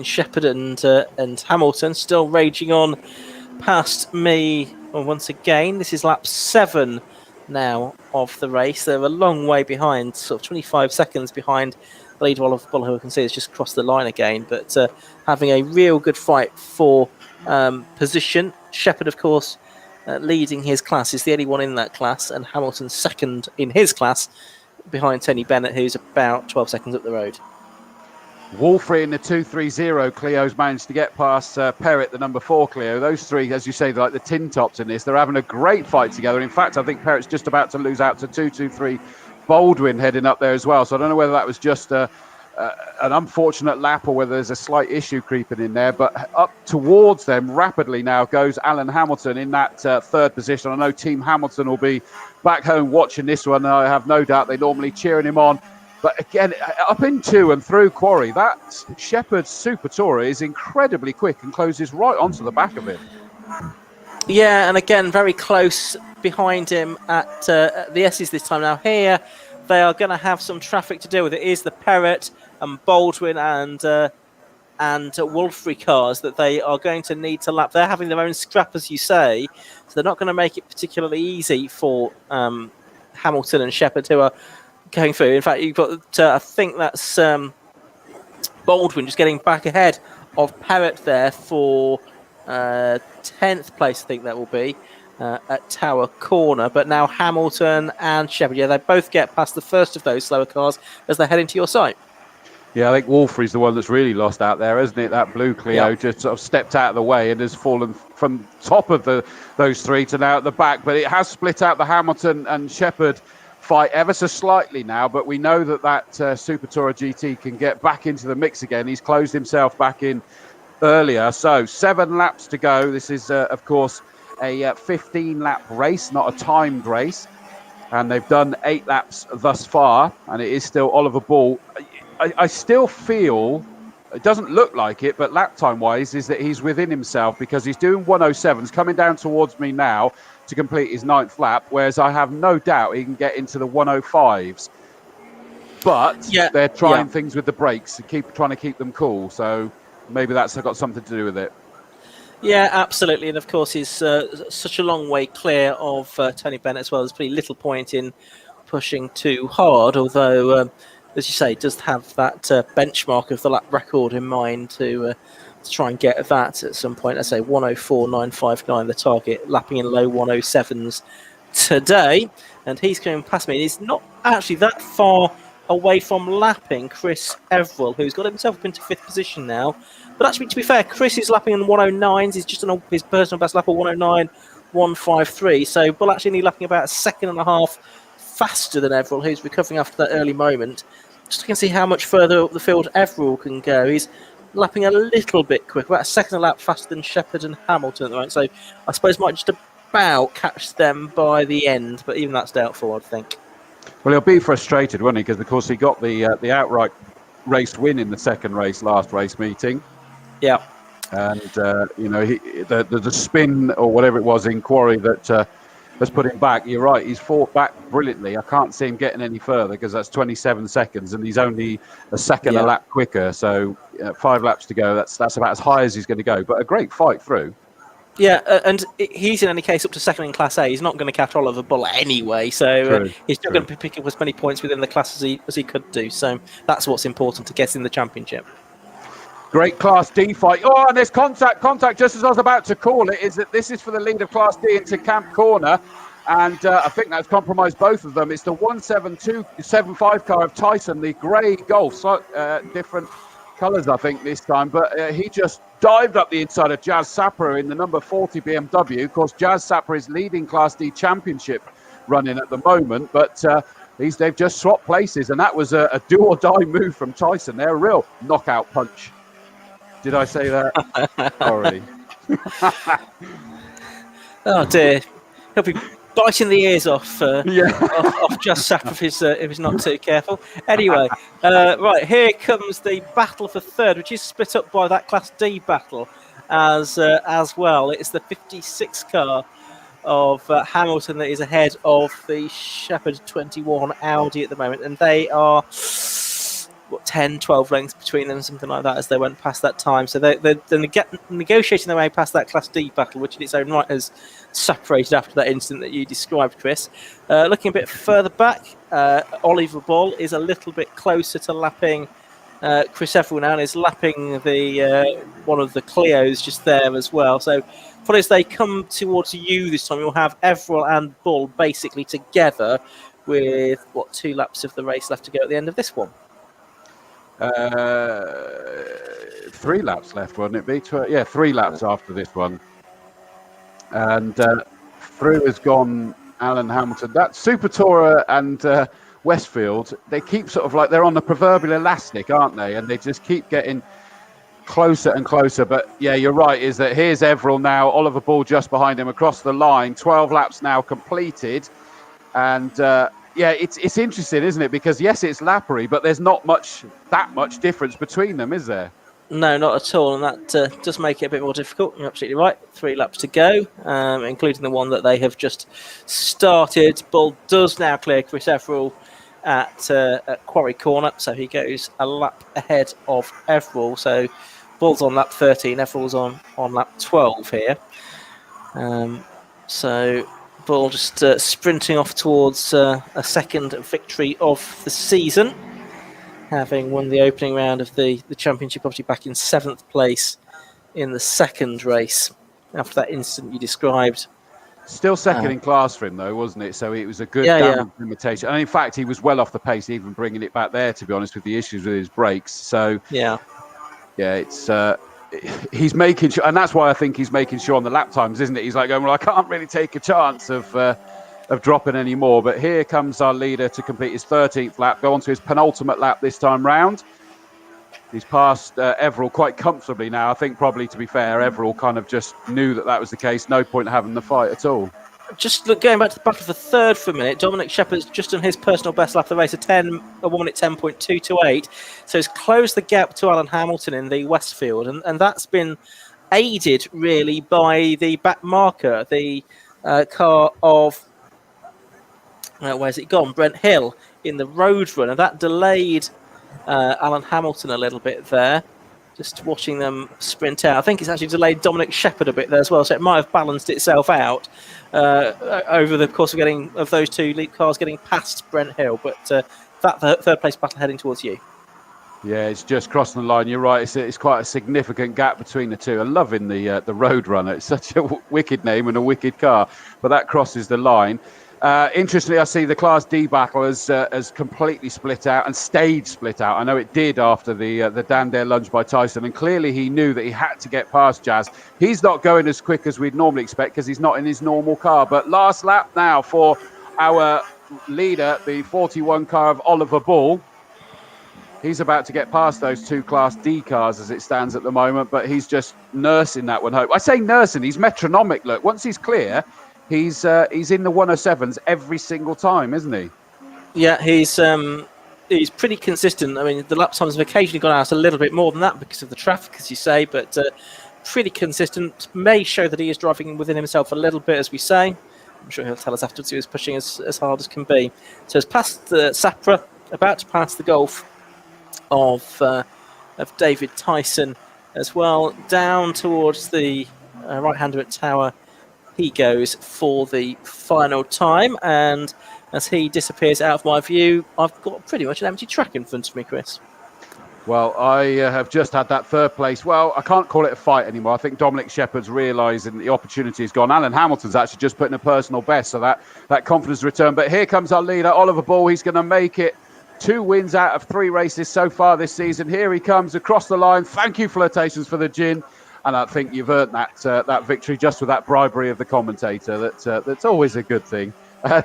Shepherd and Hamilton. Still raging on past me once again. This is lap 7 now of the race. They're a long way behind, sort of 25 seconds behind the lead. Oliver Bull, who I can see has just crossed the line again, but having a real good fight for position. Shepherd, of course, leading his class, is the only one in that class, and Hamilton second in his class behind Tony Bennett, who's about 12 seconds up the road. Wolfrey in the 230 Clio's managed to get past Perrett, the number 4 Clio. Those three, as you say, they're like the tin tops in this. They're having a great fight together. In fact, I think Perrett's just about to lose out to 223 Baldwin heading up there as well. So I don't know whether that was just an unfortunate lap or whether there's a slight issue creeping in there. But up towards them rapidly now goes Alan Hamilton in that third position. I know Team Hamilton will be back home watching this one. I have no doubt they're normally cheering him on. But again, up into and through Quarry, that Shepherd Super Tourer is incredibly quick and closes right onto the back of him. Yeah, and again, very close behind him at the S's this time. Now here, they are going to have some traffic to deal with. It is the Perrett and Baldwin and Wolfrey cars that they are going to need to lap. They're having their own scrap, as you say, so they're not going to make it particularly easy for Hamilton and Shepherd, who are going through. In fact, you've got, I think that's Baldwin just getting back ahead of Perrett there for 10th place, I think that will be, at Tower Corner. But now Hamilton and Shepherd, yeah, they both get past the first of those slower cars as they head into your site. Yeah, I think Wolfrey's the one that's really lost out there, isn't it? That blue Clio just sort of stepped out of the way and has fallen from top of those three to now at the back. But it has split out the Hamilton and Shepherd fight ever so slightly now. But we know that Super Tourer GT can get back into the mix again. He's closed himself back in earlier. So 7 laps to go. This is, of course, a 15-lap race, not a timed race. And they've done 8 laps thus far. And it is still Oliver Ball. I still feel, it doesn't look like it, but lap time wise is that he's within himself because he's doing 107s coming down towards me now to complete his 9th lap, whereas I have no doubt he can get into the 105s. But they're trying things with the brakes and trying to keep them cool. So maybe that's got something to do with it. Yeah, absolutely. And of course, he's such a long way clear of Tony Bennett as well. There's pretty little point in pushing too hard, although as you say, does have that benchmark of the lap record in mind to try and get that at some point. Let's say 104.959, the target, lapping in low 107s today. And he's coming past me. He's not actually that far away from lapping Chris Everall, who's got himself up into 5th position now. But actually, to be fair, Chris is lapping in 109s. He's just on his personal best lap of 109. 1:53. So Bull actually only lapping about a second and a half faster than Everall, who's recovering after that early moment. Just looking to see how much further up the field Everall can go. He's lapping a little bit quick, about a second a lap faster than Shepherd and Hamilton at the moment. So I suppose might just about catch them by the end, but even that's doubtful, I think. Well, he'll be frustrated, won't he? Because of course he got the outright race win in the second race, last race meeting. Yeah. And the spin or whatever it was in Quarry that has put him back. You're right. He's fought back brilliantly. I can't see him getting any further because that's 27 seconds, and he's only a second a lap quicker. So 5 laps to go. That's about as high as he's going to go. But a great fight through. Yeah, and he's in any case up to second in Class A. He's not going to catch Oliver Bull anyway, so he's still going to pick up as many points within the class as he could do. So that's what's important to get in the championship. Great Class D fight. Oh, and there's contact, just as I was about to call it, is that this is for the lead of Class D into Camp Corner. And I think that's compromised both of them. It's the 172.75 car of Tyson, the grey Golf. So, different colours, I think, this time. But he just dived up the inside of Jazz Sapper in the number 40 BMW. Of course, Jazz Sapper is leading Class D Championship running at the moment. But they've just swapped places. And that was a do-or-die move from Tyson. They're a real knockout punch. Did I say that? Sorry. Oh dear. He'll be biting the ears off Just Sapper if he's not too careful. Anyway, right, here comes the battle for third, which is split up by that Class D battle as well. It's the 56 car of Hamilton that is ahead of the Shepherd 21 Audi at the moment, and they are 10, 12 lengths between them, something like that, as they went past that time. So they're negotiating their way past that Class D battle, which in its own right has separated after that incident that you described, Chris. Looking a bit further back, Oliver Bull is a little bit closer to lapping Chris Everall now, and is lapping the one of the Clios just there as well. So probably as they come towards you this time, you'll have Everall and Bull basically together with, 2 laps of the race left to go at the end of this one. 3 laps left, wouldn't it be? 3 laps after this one. And through has gone Alan Hamilton. That Super Tourer and Westfield, they keep sort of like they're on the proverbial elastic, aren't they? And they just keep getting closer and closer. But yeah, you're right, is that here's Everall now, Oliver Bull just behind him across the line. 12 laps now completed. And it's interesting, isn't it? Because yes, it's lappery, but there's not that much difference between them, is there? No, not at all, and that does make it a bit more difficult. You're absolutely right. 3 laps to go, including the one that they have just started. Bull does now clear Chris Everall at Quarry Corner, so he goes a lap ahead of Everall. So Bull's on lap 13, Everall's on lap 12 here. So Bull just sprinting off towards a second victory of the season, having won the opening round of the championship, obviously back in 7th place in the second race after that incident you described. Still second in class for him, though, wasn't it? So it was a good damage limitation. And in fact, he was well off the pace, even bringing it back there, to be honest, with the issues with his brakes. So it's he's making sure, and that's why I think he's making sure on the lap times, isn't it? He's like going, well, I can't really take a chance of dropping any more. But here comes our leader to complete his 13th lap, go on to his penultimate lap this time round. He's passed Everall quite comfortably now. I think probably, to be fair, Everall kind of just knew that was the case. No point having the fight at all. Just going back to the battle for third for a minute, Dominic Shepherd's just done his personal best lap of the race, a 1 minute 10.228. So he's closed the gap to Alan Hamilton in the Westfield, and that's been aided really by the back marker, the car of where's it gone? Brent Hill in the road run, and that delayed Alan Hamilton a little bit there. Just watching them sprint out. I think it's actually delayed Dominic Shepherd a bit there as well, so it might have balanced itself out over the course of those 2 lead cars getting past Brent Hill. But that third place battle heading towards you. Yeah, it's just crossing the line. You're right. It's quite a significant gap between the two. I'm loving the Road Runner. It's such a wicked name and a wicked car. But that crosses the line. Interestingly, I see the Class D battle has completely split out and stayed split out. I know it did after the Dan Dare lunge by Tyson, and clearly he knew that he had to get past Jazz. He's not going as quick as we'd normally expect because he's not in his normal car. But last lap now for our leader, the 41 car of Oliver Ball. He's about to get past those two Class D cars as it stands at the moment, but he's just nursing that one home. I say nursing, he's metronomic. Look, once he's clear, he's in the 107s every single time, isn't he? Yeah, he's pretty consistent. I mean, the lap times have occasionally gone out a little bit more than that because of the traffic, as you say, but pretty consistent. May show that he is driving within himself a little bit, as we say. I'm sure he'll tell us afterwards he was pushing as hard as can be. So it's past the Sapra, about to pass the Golf of David Tyson as well, down towards the right-hander at Tower. He goes for the final time, and as he disappears out of my view, I've got pretty much an empty track in front of me, Chris. Well, I have just had that third place. Well, I can't call it a fight anymore. I think Dominic Shepherd's realising the opportunity is gone. Alan Hamilton's actually just putting a personal best, so that confidence return. But here comes our leader, Oliver Ball. He's going to make it 2 wins out of 3 races so far this season. Here he comes across the line. Thank you, Flirtations, for the gin. And I think you've earned that victory just with that bribery of the commentator. That's always a good thing.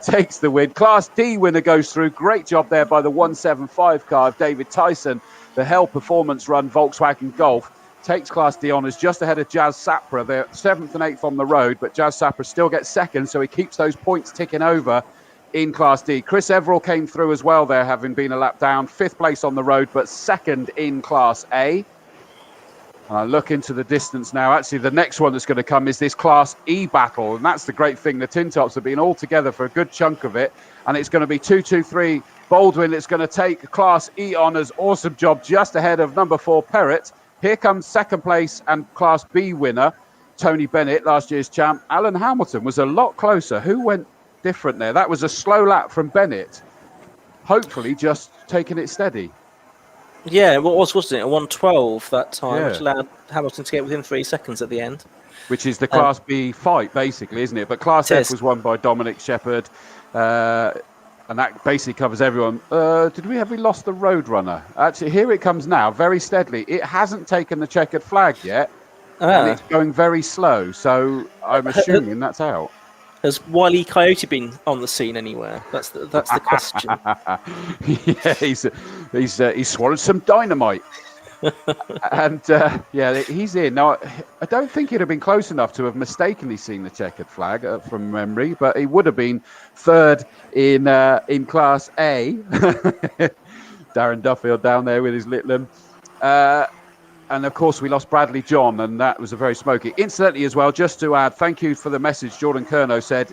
Takes the win. Class D winner goes through. Great job there by the 175 car of David Tyson. The Hell Performance Run Volkswagen Golf takes Class D honours just ahead of Jazz Sapra. They're 7th and 8th on the road, but Jazz Sapra still gets second, so he keeps those points ticking over in Class D. Chris Everall came through as well there, having been a lap down. 5th place on the road, but 2nd in Class A. And I look into the distance now. Actually, the next one that's going to come is this Class E battle. And that's the great thing. The Tin Tops have been all together for a good chunk of it. And it's going to be 2-2-3 Baldwin. It's going to take Class E honours. Awesome job just ahead of number 4, Perrott. Here comes 2nd place and Class B winner, Tony Bennett, last year's champ. Alan Hamilton was a lot closer. Who went different there? That was a slow lap from Bennett. Hopefully just taking it steady. Yeah, what wasn't it? A 112 that time, Yeah. which allowed Hamilton to get within 3 seconds at the end. Which is the Class B fight, basically, isn't it? But Class F was won by Dominic Shepherd. And that basically covers everyone. Have we lost the Roadrunner? Actually, here it comes now, very steadily. It hasn't taken the checkered flag yet. And it's going very slow. So I'm assuming that's out. Has Wile E. Coyote been on the scene anywhere? That's the question. Yeah, he's swallowed some dynamite. And he's in. Now, I don't think he'd have been close enough to have mistakenly seen the checkered flag from memory, but he would have been 3rd in Class A. Darren Duffield down there with his Litlam. And of course, we lost Bradley John, and that was a very smoky. Incidentally, as well, just to add, thank you for the message. Jordan Kerno said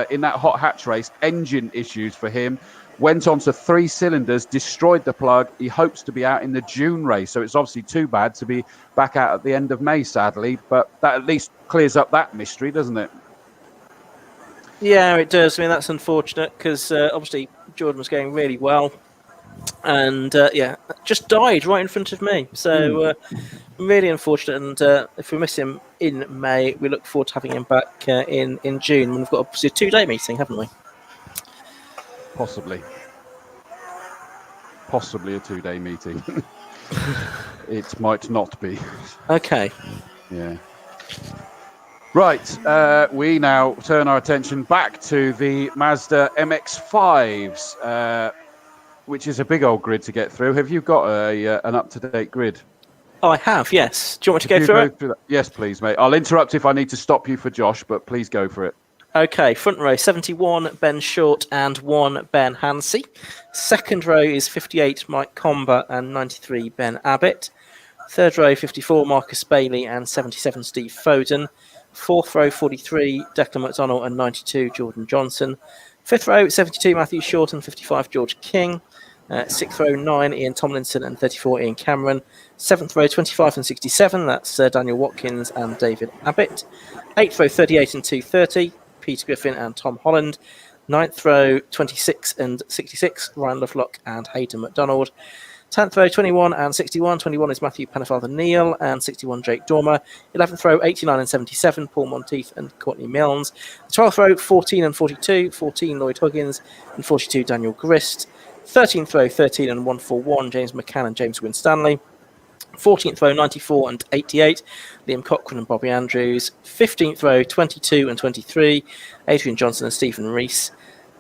in that hot hatch race, engine issues for him. Went on to 3 cylinders, destroyed the plug. He hopes to be out in the June race, so it's obviously too bad to be back out at the end of May, sadly. But that at least clears up that mystery, doesn't it? Yeah, it does. I mean, that's unfortunate because obviously Jordan was going really well. And just died right in front of me. So really unfortunate. And if we miss him in May, we look forward to having him back in June. When we've got obviously a 2-day meeting, haven't we? Possibly a 2-day meeting. It might not be. Okay. Yeah. Right. We now turn our attention back to the Mazda MX-5s. Which is a big old grid to get through. Have you got an up-to-date grid? Oh, I have, yes. Do you want me to go through it? Yes, please, mate. I'll interrupt if I need to stop you for Josh, but please go for it. Okay, front row, 71, Ben Short and 1, Ben Hansey. Second row is 58, Mike Combe and 93, Ben Abbott. Third row, 54, Marcus Bailey and 77, Steve Foden. Fourth row, 43, Declan McDonnell and 92, Jordan Johnson. Fifth row, 72, Matthew Short and 55, George King. Sixth row, 9, Ian Tomlinson and 34, Ian Cameron. Seventh row, 25 and 67, that's Daniel Watkins and David Abbott. Eighth row, 38 and 230, Peter Griffin and Tom Holland. Ninth row, 26 and 66, Ryan Lovelock and Hayden McDonald. 10th row, 21 and 61. 21 is Matthew Pennefather Neal and 61 Jake Dormer. 11th row, 89 and 77, Paul Monteith and Courtney Milnes. 12th row, 14 and 42, 14 Lloyd Huggins and 42 Daniel Grist. 13th row, 13 and 141, James McCann and James Winstanley. 14th row, 94 and 88, Liam Cochrane and Bobby Andrews. 15th row, 22 and 23, Adrian Johnson and Stephen Rees.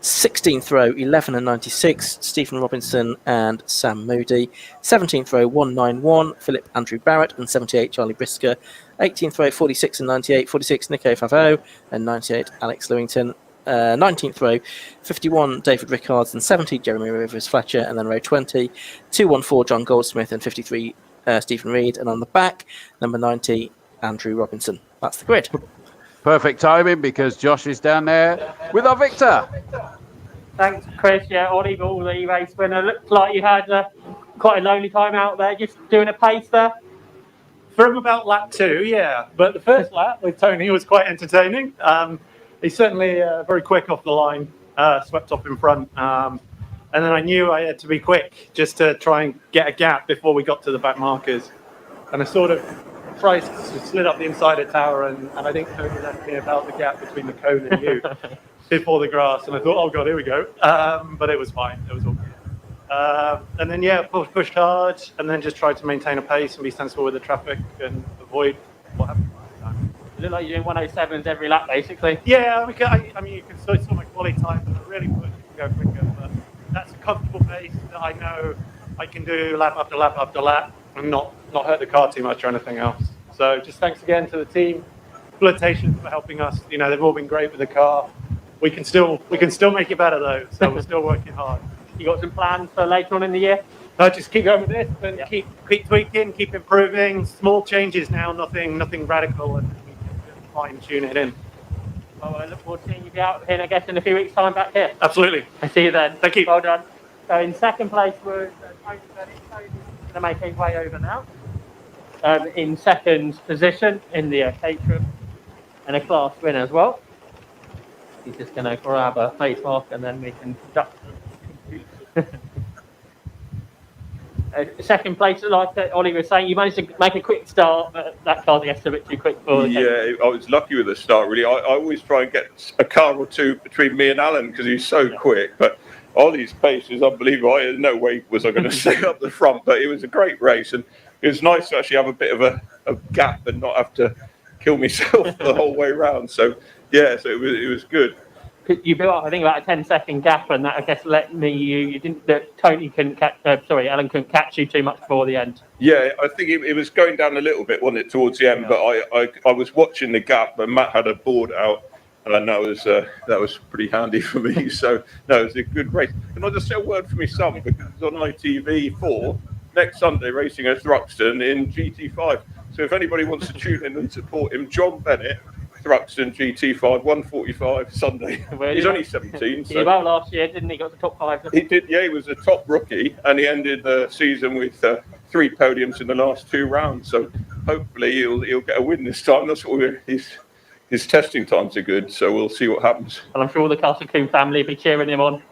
16th row, 11 and 96, Stephen Robinson and Sam Moody. 17th row, 191, Philip Andrew Barrett and 78, Charlie Brisker. 18th row, 46 and 98, 46, Nico Favreau and 98, Alex Lewington. 19th row, 51, David Rickards and 70, Jeremy Rivers Fletcher. And then row 20, 214, John Goldsmith and 53, Stephen Reed. And on the back, number 90, Andrew Robinson. That's the grid. Perfect timing because Josh is down there with our Victor. Thanks, Chris. Yeah, Ollie, all the race winner. Looked like you had quite a lonely time out there, just doing a pace there. From about lap 2, yeah. But the first lap with Tony was quite entertaining. He's certainly very quick off the line, swept off in front. And then I knew I had to be quick just to try and get a gap before we got to the back markers. And I sort of slid up the inside of tower, and I think Tony left me about the gap between the cone and you before the grass. And I thought, oh God, here we go. But it was fine. It was all good. And then, yeah, pushed hard and then just tried to maintain a pace and be sensible with the traffic and avoid what happened last time. You look like you're doing 107s every lap, basically. Yeah, I mean, you can still saw my quality time, but I really push to go quicker. But that's a comfortable pace that I know I can do lap after lap after lap and not hurt the car too much or anything else. So just thanks again to the team, Flotation for helping us. You know, they've all been great with the car. We can still make it better though. So we're still working hard. You got some plans for later on in the year? Just keep going with this and keep tweaking, keep improving. Small changes now, nothing radical, and we can fine tune it in. Well, I look forward to seeing you out here, I guess, in a few weeks' time back here. Absolutely. I see you then. Thank you. Well done. So in second place was Tony Bennett. Tony's going to make his way over now. In second position in the Caterham and a class win as well. He's just going to grab a face mark and then we can conduct. Second place, like Ollie was saying, you managed to make a quick start, but that car gets a bit too quick for you. Yeah, I was lucky with the start, really. I always try and get a car or two between me and Alan because he's so quick, but Ollie's pace is unbelievable. I had no way was I going to stay up the front, but it was a great race, and it was nice to actually have a bit of a gap and not have to kill myself the whole way around. So, yeah, so it was good. You built up, I think, about a 10-second gap, and that I guess let me you didn't. Tony couldn't catch. Alan couldn't catch you too much before the end. Yeah, I think it was going down a little bit, wasn't it, towards the end? Yeah. But I was watching the gap, and Matt had a board out, and that was pretty handy for me. So no, it was a good race. And I'll just say a word for my son because it's on ITV4 next Sunday, racing at Thruxton in GT5. So if anybody wants to tune in and support him, John Bennett. Thruxton GT5 145 Sunday. He's only 17. He did well last year, didn't he? Got the top 5. He did. Yeah, he was a top rookie, and he ended the season with 3 podiums in the last 2 rounds. So hopefully he'll get a win this time. That's what his testing times are good. So we'll see what happens. And I'm sure all the Castle Combe family will be cheering him on.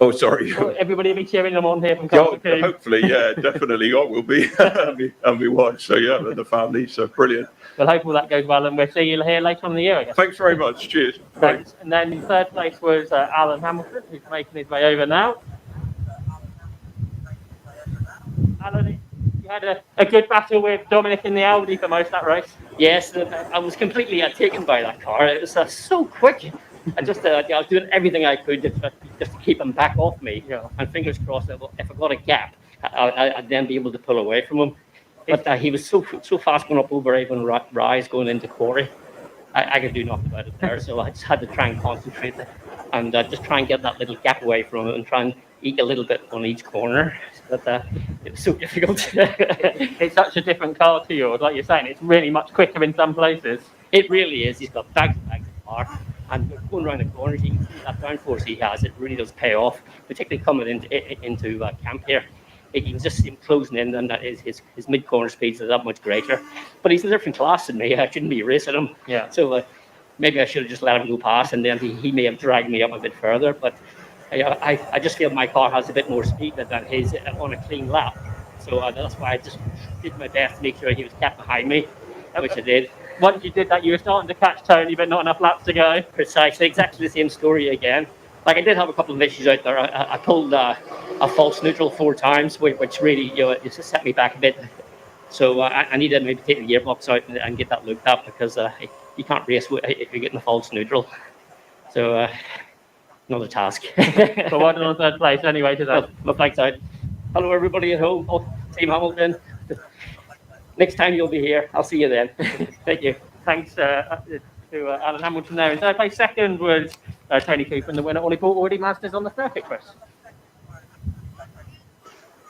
Oh, sorry. Everybody will be cheering him on here from Castle Combe. Hopefully, yeah, definitely. I will be, and my wife. So yeah, the family. So brilliant. Well, hopefully that goes well, and we'll see you here later on in the year, I guess. Thanks very much. Cheers. Thanks. And then in third place was Alan Hamilton, who's making his way over now. Alan, you had a good battle with Dominic in the Audi for most of that race. Yes, I was completely taken by that car. It was so quick. I was doing everything I could just to keep him back off me. Yeah. And fingers crossed that if I got a gap, I'd then be able to pull away from him. But he was so fast going up over Avon Rise, going into Quarry. I could do nothing about it there, so I just had to try and concentrate and just try and get that little gap away from him and try and eke a little bit on each corner. But it was so difficult. It's such a different car to yours, like you're saying. It's really much quicker in some places. It really is. He's got bags and bags of power. And going around the corners, you can see that downforce he has. It really does pay off, particularly coming into camp here. You can just see him closing in, and that is his mid-corner speeds are that much greater. But he's in a different class than me. I shouldn't be racing him. Yeah. So maybe I should have just let him go past, and then he may have dragged me up a bit further. But I just feel my car has a bit more speed than his on a clean lap. So that's why I just did my best to make sure he was kept behind me, which I did. Once you did that, you were starting to catch Tony, but not enough laps to go. Precisely, exactly the same story again. Like, I did have a couple of issues out there. I pulled a false neutral 4 times, which really, it just set me back a bit. So I need to maybe take the gearbox out and get that looked up, because you can't race if you're getting a false neutral. So another task. But one on third place anyway today. Well, my flag's out. Hello everybody at home, Team Hamilton. Next time you'll be here, I'll see you then. Thank you. Thanks to Alan Hamilton there. In third place, second was Tony Cooper, and the winner, Ollie Paul, already masters on the circuit, Chris.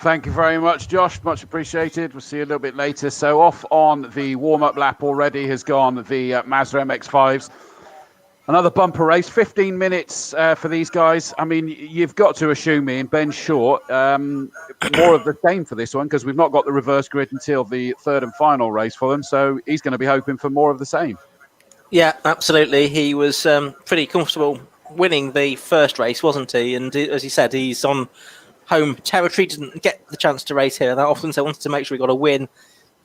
Thank you very much, Josh. Much appreciated. We'll see you a little bit later. So off on the warm-up lap already has gone the Mazda MX-5s. Another bumper race, 15 minutes for these guys. I mean, you've got to assume, Ian, Ben Short, more of the same for this one, because we've not got the reverse grid until the third and final race for them. So he's going to be hoping for more of the same. Yeah, absolutely. He was pretty comfortable winning the first race, wasn't he? And as he said, he's on home territory, didn't get the chance to race here that often, so wanted to make sure he got a win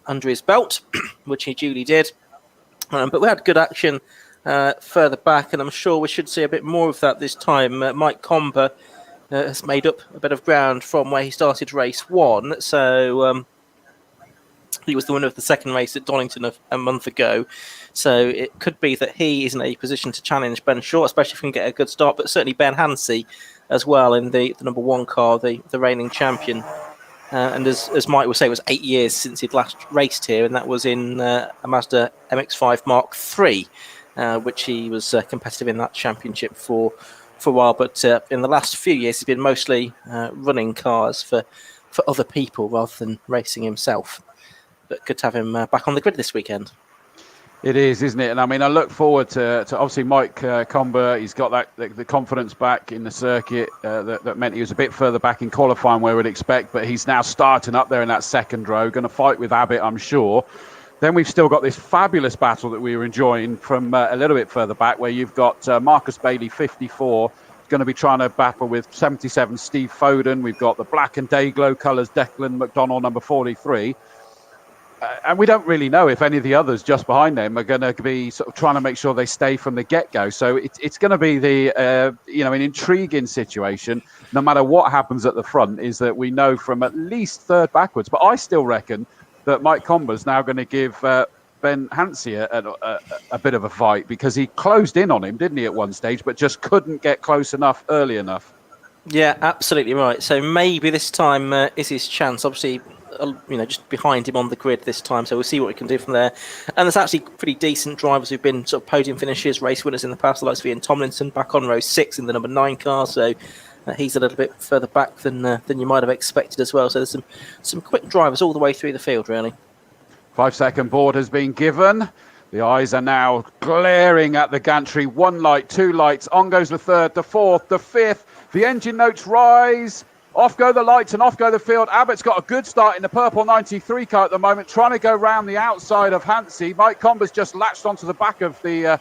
under his belt, which he duly did. But we had good action further back, and I'm sure we should see a bit more of that this time. Mike Combe has made up a bit of ground from where he started race 1, so he was the winner of the second race at Donington a month ago. So it could be that he is in a position to challenge Ben Short, especially if he can get a good start, but certainly Ben Hansey as well in the number 1 car, the reigning champion. And as Mike would say, it was 8 years since he'd last raced here, and that was in a Mazda MX-5 Mark III, which he was competitive in that championship for a while. But in the last few years, he's been mostly running cars for other people rather than racing himself. But good to have him back on the grid this weekend. It is, isn't it? And I mean, I look forward to obviously Mike Combe. He's got the confidence back in the circuit that meant he was a bit further back in qualifying where we'd expect, but he's now starting up there in that second row, going to fight with Abbott, I'm sure. Then we've still got this fabulous battle that we were enjoying from a little bit further back, where you've got Marcus Bailey, 54, going to be trying to battle with 77 Steve Foden. We've got the black and day glow colours, Declan McDonald, number 43. And we don't really know if any of the others just behind them are going to be sort of trying to make sure they stay from the get-go. So it's going to be an intriguing situation. No matter what happens at the front, is that we know from at least third backwards. But I still reckon that Mike Combe's now going to give Ben Hansey a bit of a fight, because he closed in on him, didn't he, at one stage, but just couldn't get close enough early enough. Yeah, absolutely right. So maybe this time is his chance. Obviously, just behind him on the grid this time, so we'll see what we can do from there. And there's actually pretty decent drivers who've been sort of podium finishers, race winners in the past, the likes of Ian Tomlinson back on row 6 in the number 9 car, so he's a little bit further back than you might have expected as well. So there's some quick drivers all the way through the field, really. 5-second board has been given. The eyes are now glaring at the gantry. 1 light, 2 lights, on goes the third, the fourth, the fifth. The engine notes rise. Off go the lights and off go the field. Abbott's got a good start in the purple 93 car at the moment, trying to go round the outside of Hansey. Mike Combe's just latched onto the back of the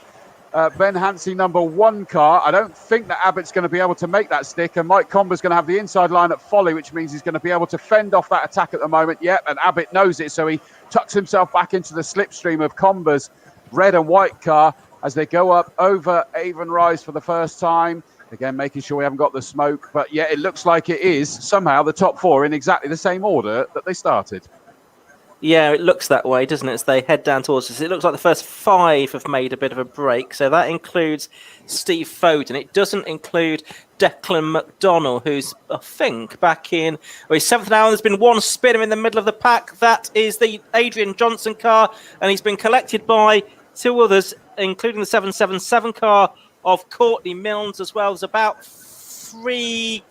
Ben Hansey number 1 car. I don't think that Abbott's going to be able to make that stick, and Mike Combe's going to have the inside line at Folly, which means he's going to be able to fend off that attack at the moment. Yep, and Abbott knows it, so he tucks himself back into the slipstream of Combe's red and white car as they go up over Avon Rise for the first time. Again, making sure we haven't got the smoke. But yeah, it looks like it is somehow the top 4 in exactly the same order that they started. Yeah, it looks that way, doesn't it, as they head down towards us. It looks like the first 5 have made a bit of a break. So that includes Steve Foden. It doesn't include Declan McDonald, who's, I think, back in... Well, he's 7th now. There's been 1 spinner in the middle of the pack. That is the Adrian Johnson car. And he's been collected by 2 others, including the 777 car of Courtney Milnes as well. There's about 4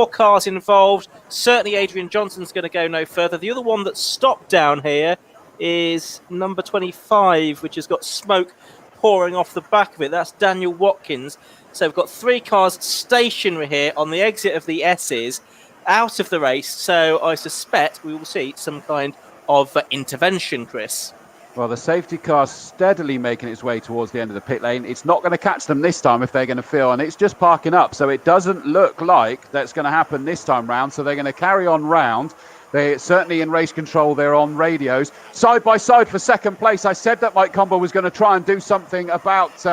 cars involved. Certainly Adrian Johnson's going to go no further. The other one that stopped down here is number 25, which has got smoke pouring off the back of it. That's Daniel Watkins. So we've got 3 cars stationary here on the exit of the S's out of the race. So I suspect we will see some kind of intervention, Chris. Well, the safety car's steadily making its way towards the end of the pit lane. It's not going to catch them this time if they're going to feel, and it's just parking up. So it doesn't look like that's going to happen this time round. So they're going to carry on round. They're certainly in race control. They're on radios. Side by side for second place. I said that Mike Combe was going to try and do something about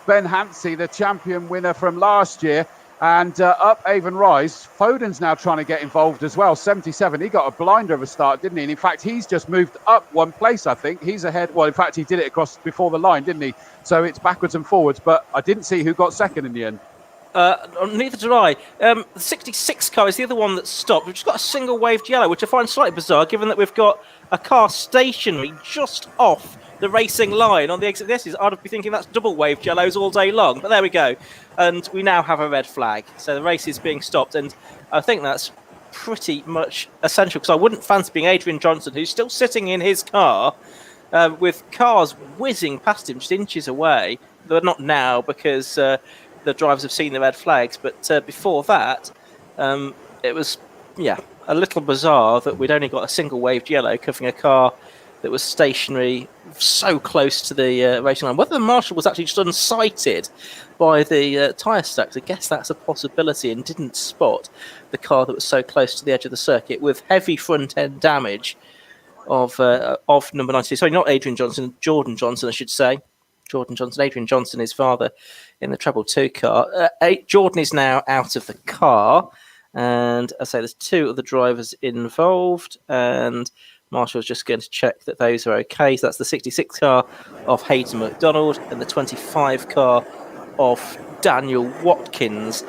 Ben Hansey, the champion winner from last year. And up Avon Rise, Foden's now trying to get involved as well. 77, he got a blinder of a start, didn't he? And in fact, he's just moved up one place, I think. He's ahead. Well, in fact, he did it across before the line, didn't he? So it's backwards and forwards. But I didn't see who got second in the end. Neither did I. The 66 car is the other one that stopped. We've just got a single waved yellow, which I find slightly bizarre, given that we've got a car stationary just off the racing line on the exit. I'd be thinking that's double waved yellows all day long, but there we go. And we now have a red flag. So the race is being stopped, and I think that's pretty much essential, because I wouldn't fancy being Adrian Johnson, who's still sitting in his car with cars whizzing past him just inches away. They're not now, because the drivers have seen the red flags, but before that, it was, a little bizarre that we'd only got a single waved yellow covering a car that was stationary so close to the racing line. Whether the marshal was actually just unsighted by the tyre stacks, I guess that's a possibility, and didn't spot the car that was so close to the edge of the circuit with heavy front end damage of number 92. Sorry, not Adrian Johnson, Jordan Johnson, I should say. Jordan Johnson, Adrian Johnson, his father, in the Treble 2 car. Jordan is now out of the car, and I say there's two other drivers involved, and Marshall's just going to check that those are okay. So that's the 66 car of Hayden McDonald and the 25 car of Daniel Watkins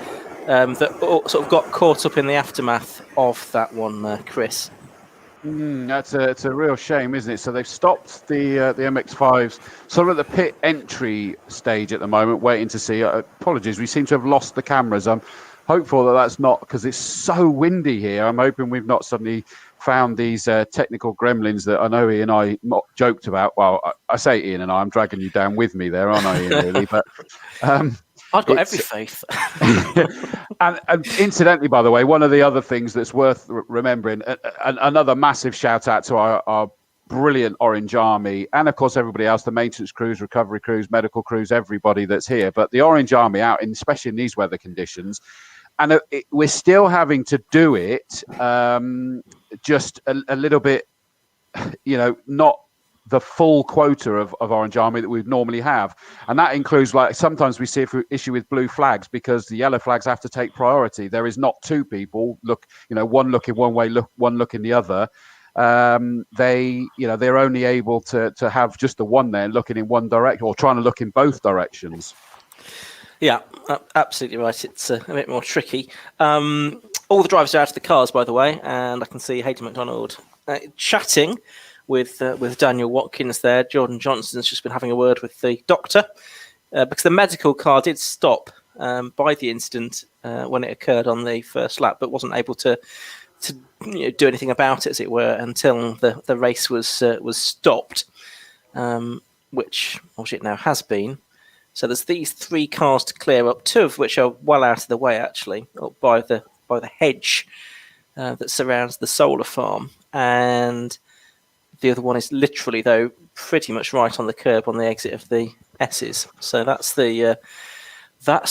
that sort of got caught up in the aftermath of that one, Chris. It's a real shame, isn't it? So they've stopped the MX-5s sort of at the pit entry stage at the moment, waiting to see. Apologies, we seem to have lost the cameras. I'm hopeful that that's not, because it's so windy here. I'm hoping we've not suddenly found these technical gremlins that I know Ian and I joked about. Well, I say Ian and I'm dragging you down with me there, aren't I, Ian, really? But I've got every faith. and incidentally, by the way, one of the other things that's worth remembering, another massive shout out to our brilliant Orange Army, and of course everybody else, the maintenance crews, recovery crews, medical crews, everybody that's here. But the Orange Army out, especially in these weather conditions, and we're still having to do it just a little bit, not the full quota of Orange Army that we'd normally have. And that includes, like, sometimes we see an issue with blue flags because the yellow flags have to take priority. There is not two people, one looking one way, one looking the other. They're only able to have just the one there looking in one direction, or trying to look in both directions. Yeah, absolutely right. It's a bit more tricky. All the drivers are out of the cars, by the way, and I can see Hayden McDonald chatting with Daniel Watkins there. Jordan Johnson's just been having a word with the doctor because the medical car did stop by the incident when it occurred on the first lap, but wasn't able to do anything about it, as it were, until the race was stopped, which obviously it now has been. So there's these three cars to clear up, two of which are well out of the way, actually, up by the hedge that surrounds the solar farm, and the other one is literally, though, pretty much right on the curb on the exit of the S's. So that's the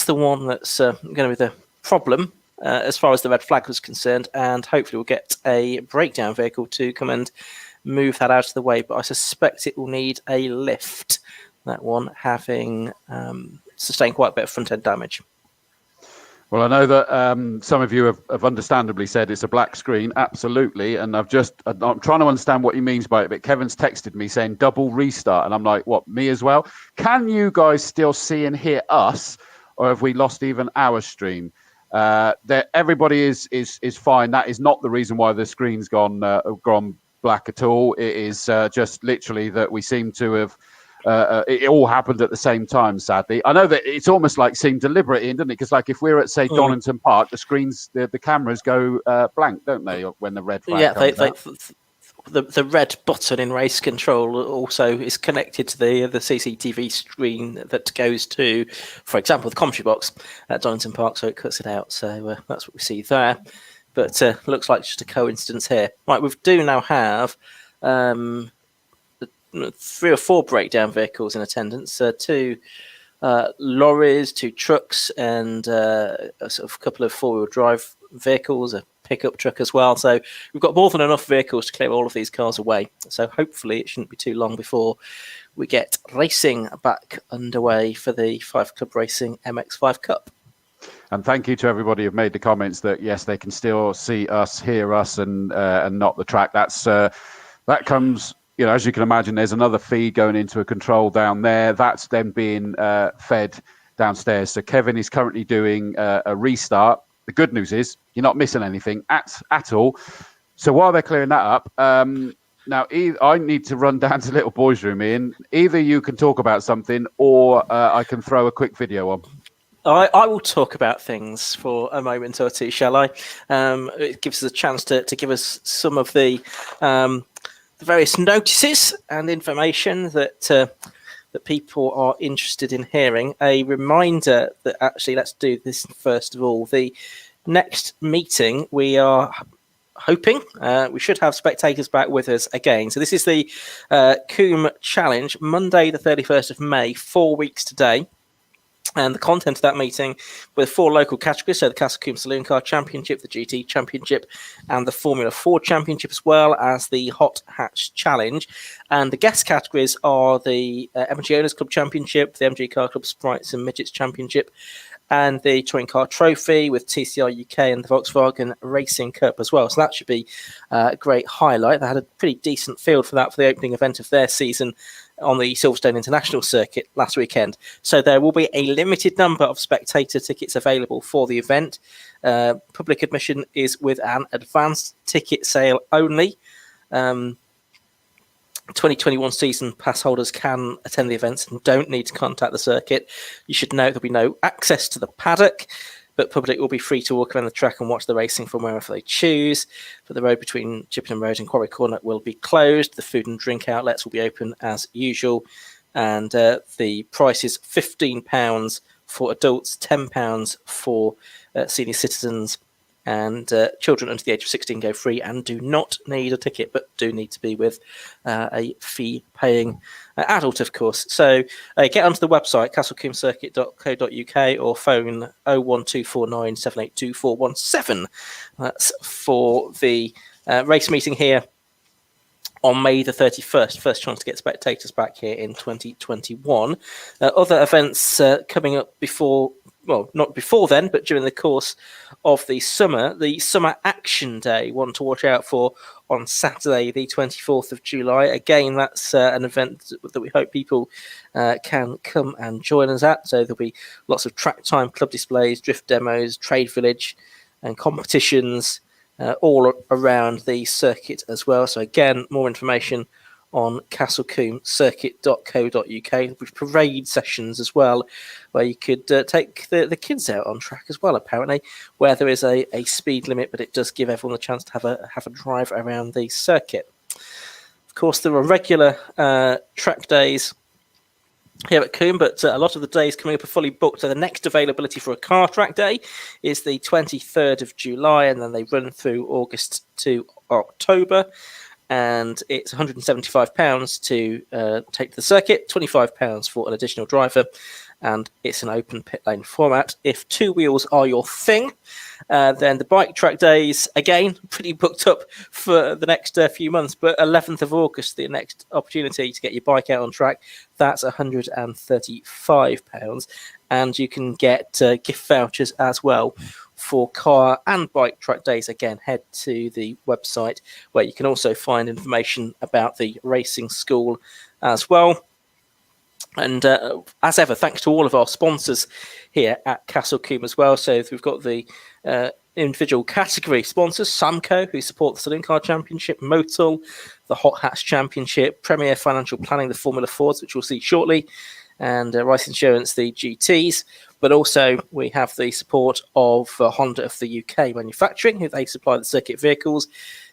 one that's going to be the problem as far as the red flag was concerned, and hopefully we'll get a breakdown vehicle to come and move that out of the way. But I suspect it will need a lift, that one having sustained quite a bit of front-end damage. Well, I know that some of you have understandably said it's a black screen. Absolutely. And I'm trying to understand what he means by it. But Kevin's texted me saying double restart. And I'm like, what, me as well? Can you guys still see and hear us? Or have we lost even our stream? Everybody is fine. That is not the reason why the screen's gone black at all. It is just literally that we seem to have... it all happened at the same time, sadly. I know that it's almost like seemed deliberate, Ian, doesn't it? Because, like, if we're at, say, Donington Park, the screens, the cameras go blank, don't they, when the red flag comes out? The red button in race control also is connected to the CCTV screen that goes to, for example, the commentary box at Donington Park, so it cuts it out. So that's what we see there. But looks like just a coincidence here. Right, we do now have... 3 or 4 breakdown vehicles in attendance, 2 lorries, 2 trucks, and a couple of 4-wheel drive vehicles, a pickup truck as well. So we've got more than enough vehicles to clear all of these cars away. So hopefully it shouldn't be too long before we get racing back underway for the 5 Club Racing MX5 Cup. And thank you to everybody who've made the comments that yes, they can still see us, hear us, and not the track. That comes, as you can imagine, there's another feed going into a control down there. That's then being fed downstairs. So Kevin is currently doing a restart. The good news is you're not missing anything at all. So while they're clearing that up, now I need to run down to Little Boys' Room, Ian. Either you can talk about something or I can throw a quick video on. I will talk about things for a moment or two, shall I? It gives us a chance to give us some of the various notices and information that people are interested in hearing. A reminder that actually, let's do this first of all. The next meeting, we are hoping we should have spectators back with us again. So this is the Combe Challenge, Monday the 31st of May, 4 weeks today. And the content of that meeting with 4 local categories, so the CCRC Saloon Car Championship, the GT Championship, and the Formula Ford Championship, as well as the Hot Hatch Challenge. And the guest categories are the MG Owners Club Championship, the MG Car Club Sprites and Midgets Championship, and the Touring Car Trophy with TCR UK and the Volkswagen Racing Cup as well. So that should be a great highlight. They had a pretty decent field for that for the opening event of their season on the Silverstone International Circuit last weekend. So there will be a limited number of spectator tickets available for the event. Public admission is with an advanced ticket sale only. 2021 season pass holders can attend the events and don't need to contact the circuit. You should know there'll be no access to the paddock, but public will be free to walk around the track and watch the racing from wherever they choose. But the road between Chippenham Road and Quarry Corner will be closed. The food and drink outlets will be open as usual. And the price is £15 for adults, £10 for senior citizens, and children under the age of 16 go free and do not need a ticket, but do need to be with a fee-paying adult, of course. So get onto the website, castlecombecircuit.co.uk, or phone 01249 782 417. That's for the race meeting here on May the 31st. First chance to get spectators back here in 2021. Other events coming up before... Well, not before then, but during the course of the Summer Action Day, one to watch out for on Saturday, the 24th of July. Again, that's an event that we hope people can come and join us at. So there'll be lots of track time, club displays, drift demos, trade village, and competitions all around the circuit as well. So again, more information on castlecombecircuit.co.uk, with parade sessions as well, where you could take the kids out on track as well, apparently, where there is a speed limit, but it does give everyone a chance to have a drive around the circuit. Of course, there are regular track days here at Combe, but a lot of the days coming up are fully booked. So the next availability for a car track day is the 23rd of July, and then they run through August to October. And it's £175 to take to the circuit, £25 for an additional driver, and it's an open pit lane format. If 2 wheels are your thing, then the bike track days, again, pretty booked up for the next few months, but 11th of August, the next opportunity to get your bike out on track, that's £135. And you can get gift vouchers as well for car and bike track days. Again, head to the website where you can also find information about the racing school as well. And as ever, thanks to all of our sponsors here at Castle Combe as well. So we've got the individual category sponsors, Samco, who support the Saloon Car Championship, Motul, the Hot Hatch Championship, Premier Financial Planning, the Formula Fords, which we'll see shortly, and Rice Insurance, the GTs. But also we have the support of Honda of the UK Manufacturing, who they supply the circuit vehicles,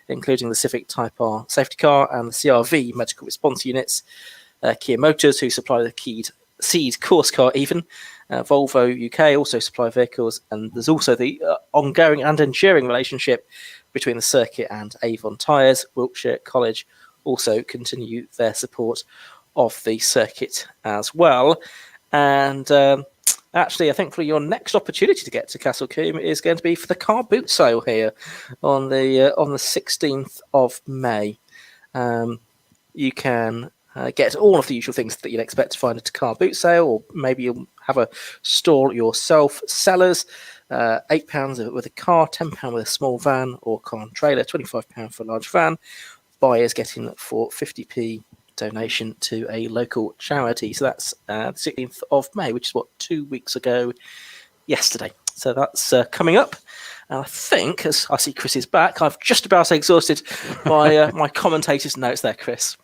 including the Civic Type R safety car and the CRV medical response units. Kia Motors, who supply the Seed course car even. Volvo UK also supply vehicles, and there's also the ongoing and enduring relationship between the circuit and Avon Tyres. Wiltshire College also continue their support of the circuit as well. And Actually, I think for your next opportunity to get to Castle Combe is going to be for the car boot sale here on the 16th of May. You can get all of the usual things that you'd expect to find at a car boot sale, or maybe you'll have a stall yourself. Sellers, £8 with a car, £10 with a small van or car and trailer, £25 for a large van. Buyers getting for 50p donation to a local charity. So that's the 16th of May, which is 2 weeks ago yesterday. So that's coming up. And I think, as I see Chris is back, I've just about exhausted my commentator's notes there, Chris.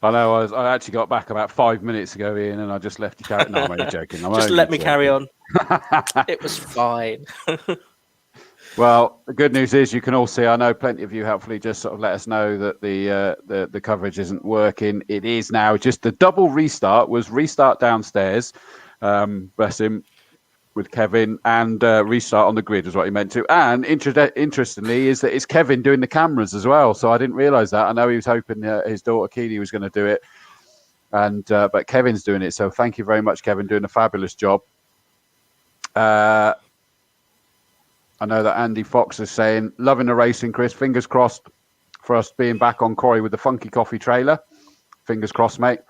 I know. I actually got back about 5 minutes ago, Ian, and I just left you carry. No, I'm only joking. Just let me carry on. It was fine. Well, the good news is you can all see. I know plenty of you helpfully just sort of let us know that the coverage isn't working. It is now. Just the double restart was restart downstairs. Bless him. With Kevin, and restart on the grid was what he meant to. And interestingly is that it's Kevin doing the cameras as well. So I didn't realise that. I know he was hoping his daughter Keely was going to do it, and but Kevin's doing it. So thank you very much, Kevin, doing a fabulous job. I know that Andy Fox is saying, loving the racing, Chris. Fingers crossed for us being back on Corrie with the Funky Coffee trailer. Fingers crossed, mate.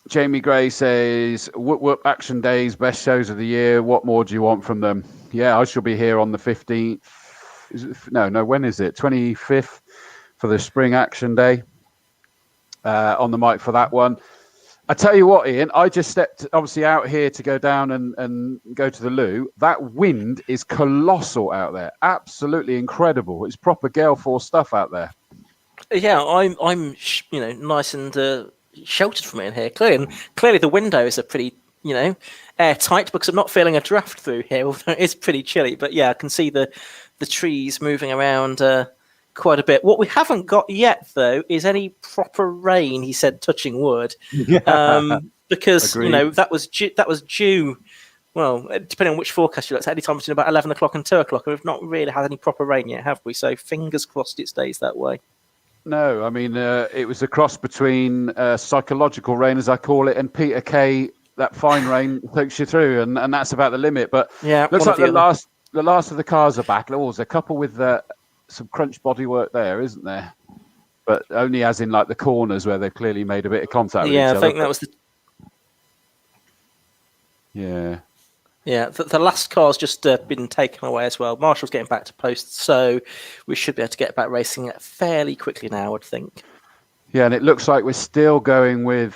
Jamie Gray says, whoop whoop action days, best shows of the year. What more do you want from them? Yeah, I shall be here on the 15th. When is it? 25th for the spring action day. On the mic for that one. I tell you what, Ian, I just stepped obviously out here to go down and go to the loo. That wind is colossal out there. Absolutely incredible. It's proper gale force stuff out there. Yeah, I'm nice and sheltered from it in here. Clearly the windows are pretty, airtight, because I'm not feeling a draft through here, although it is pretty chilly. But yeah, I can see the trees moving around quite a bit. What we haven't got yet, though, is any proper rain. He said, touching wood, because Agreed. that was due. Well, depending on which forecast you look at, any time between about 11 o'clock and 2 o'clock, and we've not really had any proper rain yet, have we? So fingers crossed it stays that way. No, I mean, it was a cross between psychological rain, as I call it, and Peter Kay, that fine rain takes you through, and that's about the limit. But yeah, looks like the last of the cars are back. Oh, there's a couple with some crunch bodywork there, isn't there? But only as in like the corners where they've clearly made a bit of contact with each other. Yeah, I think that was the... Yeah. Yeah, the last car's just been taken away as well. Marshall's getting back to post, so we should be able to get back racing fairly quickly now, I would think. Yeah, and it looks like we're still going with,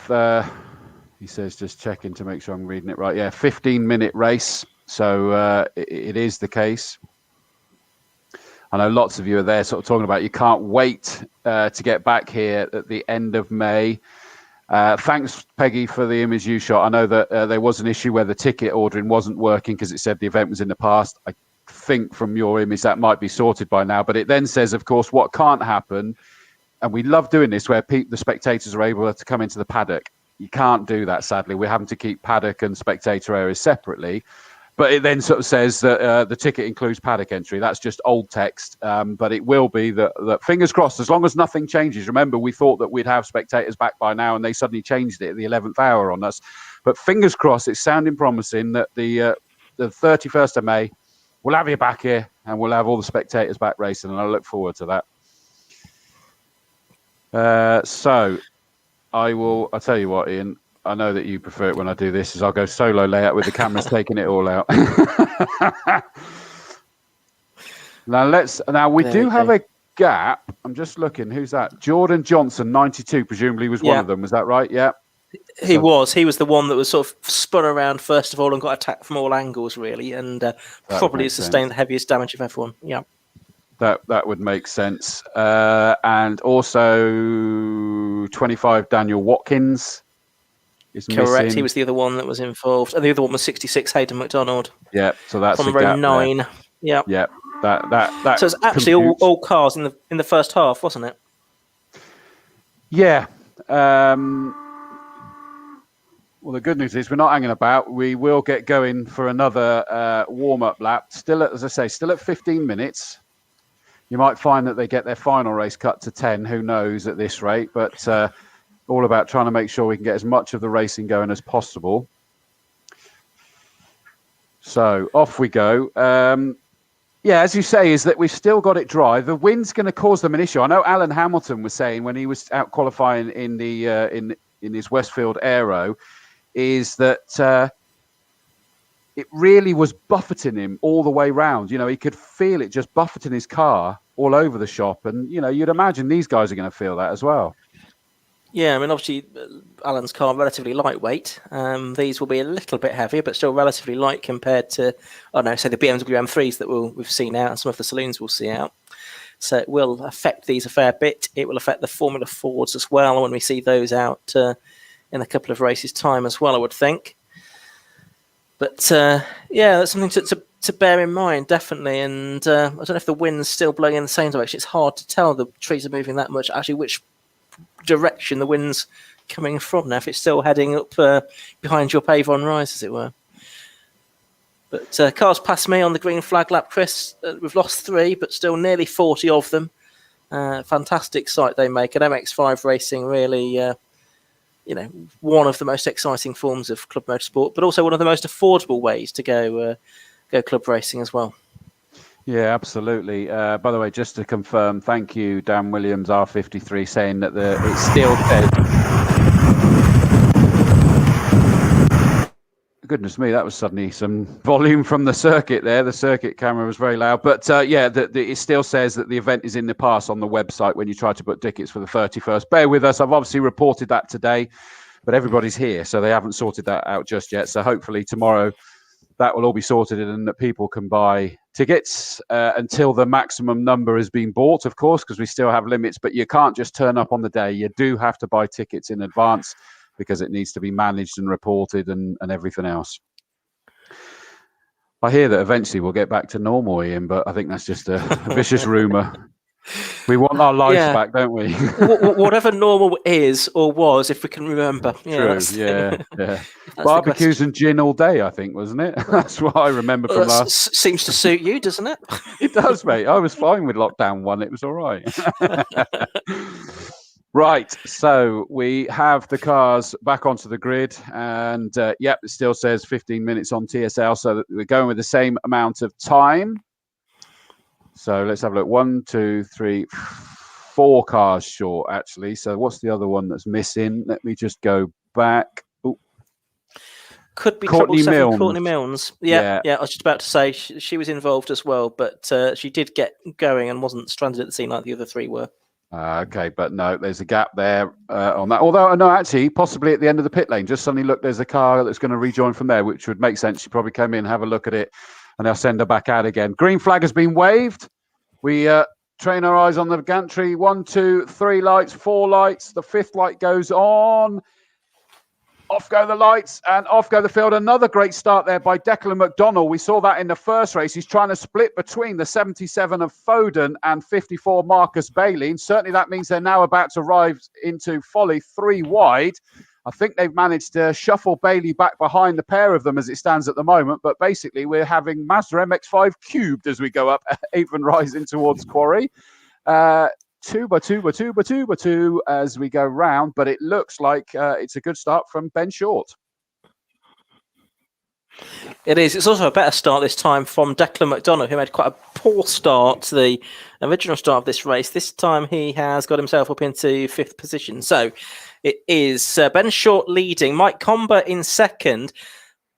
he says, just checking to make sure I'm reading it right. Yeah, 15-minute race. So it is the case. I know lots of you are there sort of talking about you can't wait to get back here at the end of May. Thanks, Peggy, for the image you shot. I know that there was an issue where the ticket ordering wasn't working because it said the event was in the past. I think from your image that might be sorted by now. But it then says, of course, what can't happen, and we love doing this, where the spectators are able to come into the paddock. You can't do that, sadly. We're having to keep paddock and spectator areas separately. But it then sort of says that the ticket includes paddock entry. That's just old text. But it will be that, fingers crossed, as long as nothing changes. Remember, we thought that we'd have spectators back by now, and they suddenly changed it at the 11th hour on us. But fingers crossed, it's sounding promising that the 31st of May, we'll have you back here, and we'll have all the spectators back racing, and I look forward to that. So I'll tell you what, Ian. I know that you prefer it when I do this, is I'll go solo layout with the cameras taking it all out. Now we do have a gap. I'm just looking. Who's that? Jordan Johnson, 92, presumably was one of them. Was that right? Yeah. He was the one that was sort of spun around first of all and got attacked from all angles, really, and probably sustained the heaviest damage of everyone. Yeah. That would make sense. And also 25, Daniel Watkins. Correct. Missing. He was the other one that was involved, and the other one was 66, Hayden McDonald. Yeah, so that's from row 9. There. Yeah, yeah. That. So it's actually all cars in the first half, wasn't it? Yeah. Well, the good news is we're not hanging about. We will get going for another warm-up lap. Still at 15 minutes. You might find that they get their final race cut to 10. Who knows at this rate? But all about trying to make sure we can get as much of the racing going as possible. So off we go. Yeah, as you say, is that we've still got it dry. The wind's going to cause them an issue. I know Alan Hamilton was saying when he was out qualifying in the in his Westfield Aero, is that it really was buffeting him all the way round. You know, he could feel it just buffeting his car all over the shop, and you know, you'd imagine these guys are going to feel that as well. Yeah, I mean, obviously, Alan's car relatively lightweight. These will be a little bit heavier, but still relatively light compared to, I don't know, say the BMW M3s that we've seen out and some of the saloons we'll see out. So it will affect these a fair bit. It will affect the Formula Fords as well when we see those out in a couple of races' time as well, I would think. But yeah, that's something to bear in mind, definitely. And I don't know if the wind's still blowing in the same direction. It's hard to tell. The trees are moving that much. Actually, which direction the wind's coming from now, if it's still heading up behind your Pavon Rise, as it were. But cars past me on the green flag lap, Chris. We've lost 3, but still nearly 40 of them. Fantastic sight they make. An MX-5 racing, really, you know, one of the most exciting forms of club motorsport, but also one of the most affordable ways to go club racing as well. Yeah, absolutely. By the way, just to confirm, thank you, Dan Williams, R53, saying that it's still dead. Goodness me, that was suddenly some volume from the circuit there. The circuit camera was very loud. But yeah, it still says that the event is in the past on the website when you try to book tickets for the 31st. Bear with us. I've obviously reported that today, but everybody's here, so they haven't sorted that out just yet. So hopefully tomorrow that will all be sorted and that people can buy tickets until the maximum number has been bought, of course, because we still have limits. But you can't just turn up on the day. You do have to buy tickets in advance because it needs to be managed and reported and everything else. I hear that eventually we'll get back to normal, Ian, but I think that's just a vicious rumour. We want our lives back, don't we? Whatever normal is or was, if we can remember. True, yeah. Barbecues and gin all day, I think, wasn't it? That's what I remember from last. Seems to suit you, doesn't it? It does, mate. I was fine with lockdown 1. It was all right. Right, so we have the cars back onto the grid, and yep, it still says 15 minutes on TSL, so that we're going with the same amount of time. So let's have a look. 1, 2, 3, 4 cars short, actually. So what's the other one that's missing? Let me just go back. Ooh. Could be Courtney Milnes. Milnes. Courtney Milnes. Yeah. I was just about to say she was involved as well, but she did get going and wasn't stranded at the scene like the other 3 were. Okay, but no, there's a gap there on that. Although, no, actually, possibly at the end of the pit lane, just suddenly look, there's a car that's going to rejoin from there, which would make sense. She probably come in, have a look at it, and they'll send her back out again. Green flag has been waved. We train our eyes on the gantry. 1, 2, 3 lights, 4 lights. The 5th light goes on. Off go the lights and off go the field. Another great start there by Declan McDonnell. We saw that in the first race. He's trying to split between the 77 of Foden and 54 Marcus Bailey. And certainly that means they're now about to arrive into Folly 3 wide. I think they've managed to shuffle Bailey back behind the pair of them as it stands at the moment. But basically, we're having Mazda MX-5 cubed as we go up Avon Rising towards Quarry. 2 by 2 by 2 by 2 by 2 as we go round. But it looks like it's a good start from Ben Short. It is. It's also a better start this time from Declan McDonough, who made quite a poor start to the original start of this race. This time he has got himself up into 5th position. So it is Ben Short leading, Mike Combe in 2nd,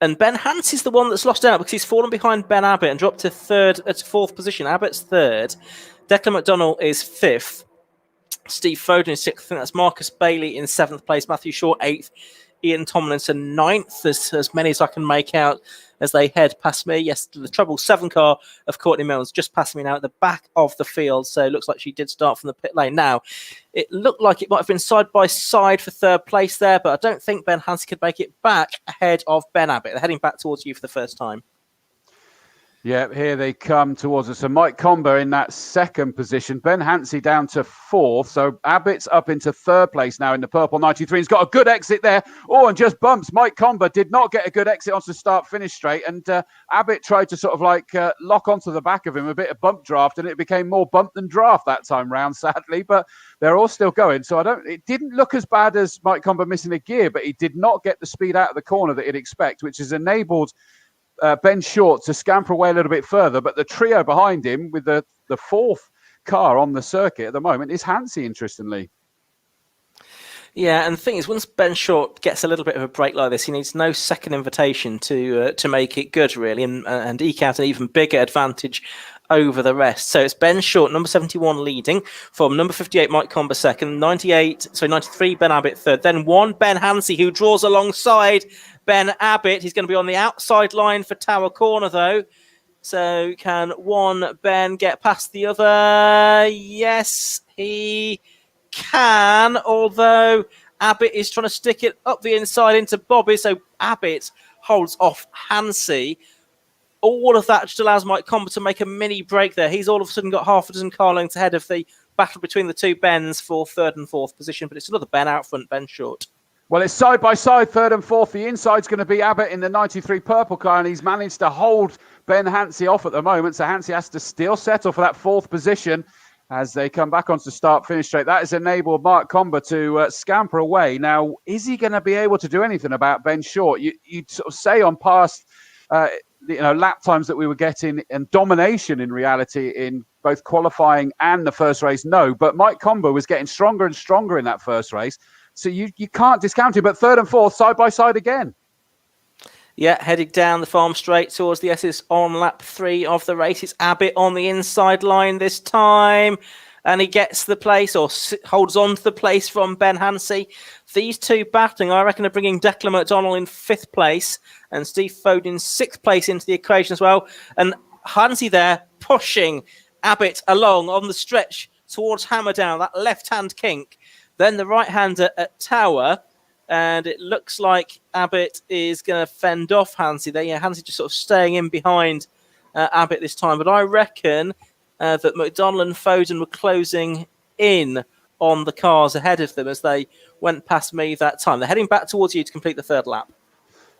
and Ben Hance is the one that's lost out because he's fallen behind Ben Abbott and dropped to 4th position. Abbott's 3rd. Declan McDonnell is 5th. Steve Foden is 6th. I think that's Marcus Bailey in 7th place. Matthew Short 8th. Ian Tomlinson 9th. There's as many as I can make out as they head past me. Yes, the Trouble 7 car of Courtney Milnes just past me now at the back of the field. So it looks like she did start from the pit lane. Now, it looked like it might have been side by side for 3rd place there, but I don't think Ben Hansen could make it back ahead of Ben Abbott. They're heading back towards you for the first time. Yeah, here they come towards us. So Mike Combe in that second position. Ben Hansey down to fourth. So Abbott's up into third place now in the purple 93. He's got a good exit there. Oh, and just bumps. Mike Combe did not get a good exit onto the start-finish straight. And Abbott tried to sort of like lock onto the back of him, a bit of bump draft, and it became more bump than draft that time round, sadly. But they're all still going. So it didn't look as bad as Mike Combe missing a gear, but he did not get the speed out of the corner that he'd expect, which has enabled Ben Short to scamper away a little bit further, but the trio behind him with the fourth car on the circuit at the moment is Hansey, interestingly. Yeah, and the thing is, once Ben Short gets a little bit of a break like this, he needs no second invitation to make it good, really, and eke out an even bigger advantage over the rest. So it's Ben Short, number 71, leading from number 58, Mike Combe second, 93, Ben Abbott third, then 1, Ben Hansey, who draws alongside Ben Abbott. He's going to be on the outside line for Tower Corner, though. So can one Ben get past the other? Yes, he can, although Abbott is trying to stick it up the inside into Bobby, so Abbott holds off Hansey. All of that just allows Mike Combe to make a mini break there. He's all of a sudden got half a dozen car lengths ahead of the battle between the two Bens for third and fourth position, but it's another Ben out front, Ben Short. Well, it's side by side, third and fourth. The inside's going to be Abbott in the 93 purple car, and he's managed to hold Ben Hansey off at the moment, so Hansey has to still settle for that fourth position as they come back onto start-finish straight. That has enabled Mark Combe to scamper away. Now, is he going to be able to do anything about Ben Short? You'd sort of say on past lap times that we were getting and domination in reality in both qualifying and the first race, no. But Mike Combe was getting stronger and stronger in that first race. So you can't discount him, but third and fourth, side by side again. Yeah, heading down the farm straight towards the S's on lap 3 of the race. It's Abbott on the inside line this time, and he gets the place or holds on to the place from Ben Hansey. These two battling, I reckon, are bringing Declan McDonald in 5th place and Steve Foden in 6th place into the equation as well. And Hansey there pushing Abbott along on the stretch towards Hammerdown, that left-hand kink. Then the right-hander at Tower, and it looks like Abbott is going to fend off Hansey there. Yeah, Hansey just sort of staying in behind Abbott this time. But I reckon that McDonald and Foden were closing in on the cars ahead of them as they went past me that time. They're heading back towards you to complete the third lap.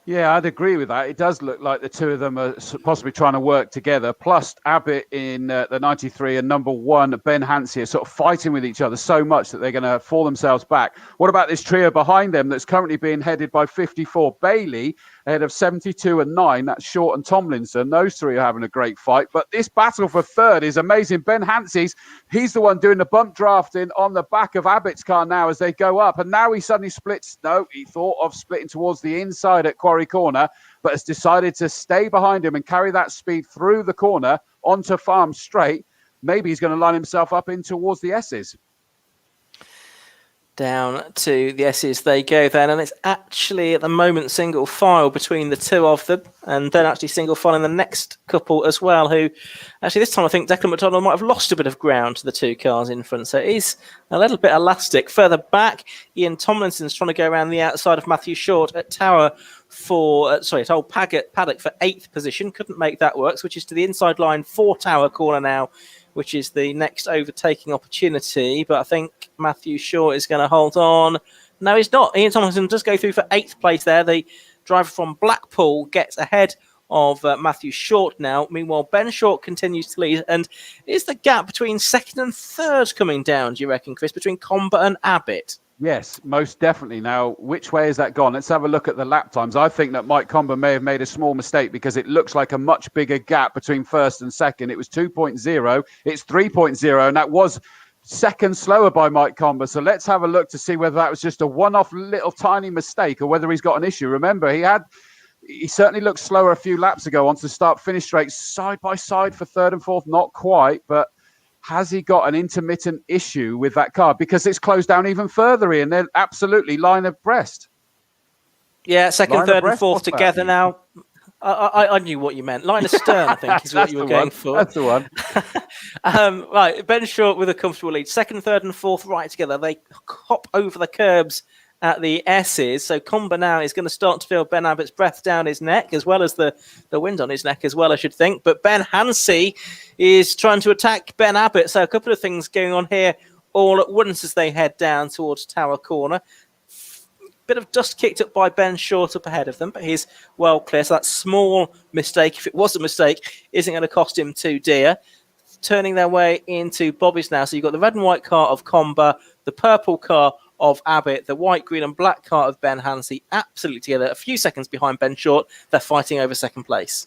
Yeah, I'd agree with that. It does look like the two of them are possibly trying to work together. Plus, Abbott in the 93 and number 1, Ben Hansey, are sort of fighting with each other so much that they're going to fall themselves back. What about this trio behind them that's currently being headed by 54 Bailey, ahead of 72 and 9? That's Short and Tomlinson. Those three are having a great fight. But this battle for third is amazing. Ben Hansey's, he's the one doing the bump drafting on the back of Abbott's car now as they go up. And now he suddenly splits. No, he thought of splitting towards the inside at Quarry Corner, but has decided to stay behind him and carry that speed through the corner onto Farm Straight. Maybe he's going to line himself up in towards the S's. Down to the S's they go then, and it's actually at the moment single file between the two of them, and then actually single file in the next couple as well, who actually this time I think Declan McDonald might have lost a bit of ground to the two cars in front, so it is a little bit elastic. Further back, Ian Tomlinson's trying to go around the outside of Matthew Short at Tower for, at Old Paddock for 8th position, couldn't make that work, switches to the inside line for Tower Corner now, which is the next overtaking opportunity. But I think Matthew Short is going to hold on. No, he's not. Ian Tomlinson does go through for 8th place there. The driver from Blackpool gets ahead of Matthew Short now. Meanwhile, Ben Short continues to lead. And is the gap between 2nd and 3rd coming down, do you reckon, Chris, between Combe and Abbott? Yes, most definitely. Now, which way has that gone? Let's have a look at the lap times. I think that Mike Combe may have made a small mistake because it looks like a much bigger gap between 1st and 2nd. It was 2.0. It's 3.0, and that was second slower by Mike Combe. So let's have a look to see whether that was just a one-off little tiny mistake or whether he's got an issue. Remember, he certainly looked slower a few laps ago onto the start-finish straight, side by side for 3rd and 4th. Not quite, but has he got an intermittent issue with that car? Because it's closed down even further, Ian. They're absolutely line abreast. Yeah, 2nd, 3rd and 4th together now. I knew what you meant. Line astern, I think, is what you were going for. That's the one. Right, Ben Short with a comfortable lead. 2nd, 3rd and 4th right together. They hop over the curbs at the S's. So Combe now is going to start to feel Ben Abbott's breath down his neck, as well as the wind on his neck as well, I should think. But Ben Hansey is trying to attack Ben Abbott. So a couple of things going on here all at once as they head down towards Tower Corner. Bit of dust kicked up by Ben Short up ahead of them, but he's well clear. So that small mistake, if it was a mistake, isn't going to cost him too dear. Turning their way into Bobby's now. So you've got the red and white car of Combe, the purple car of Abbott, the white, green and black car of Ben Hansey, absolutely together, a few seconds behind Ben Short. They're fighting over second place.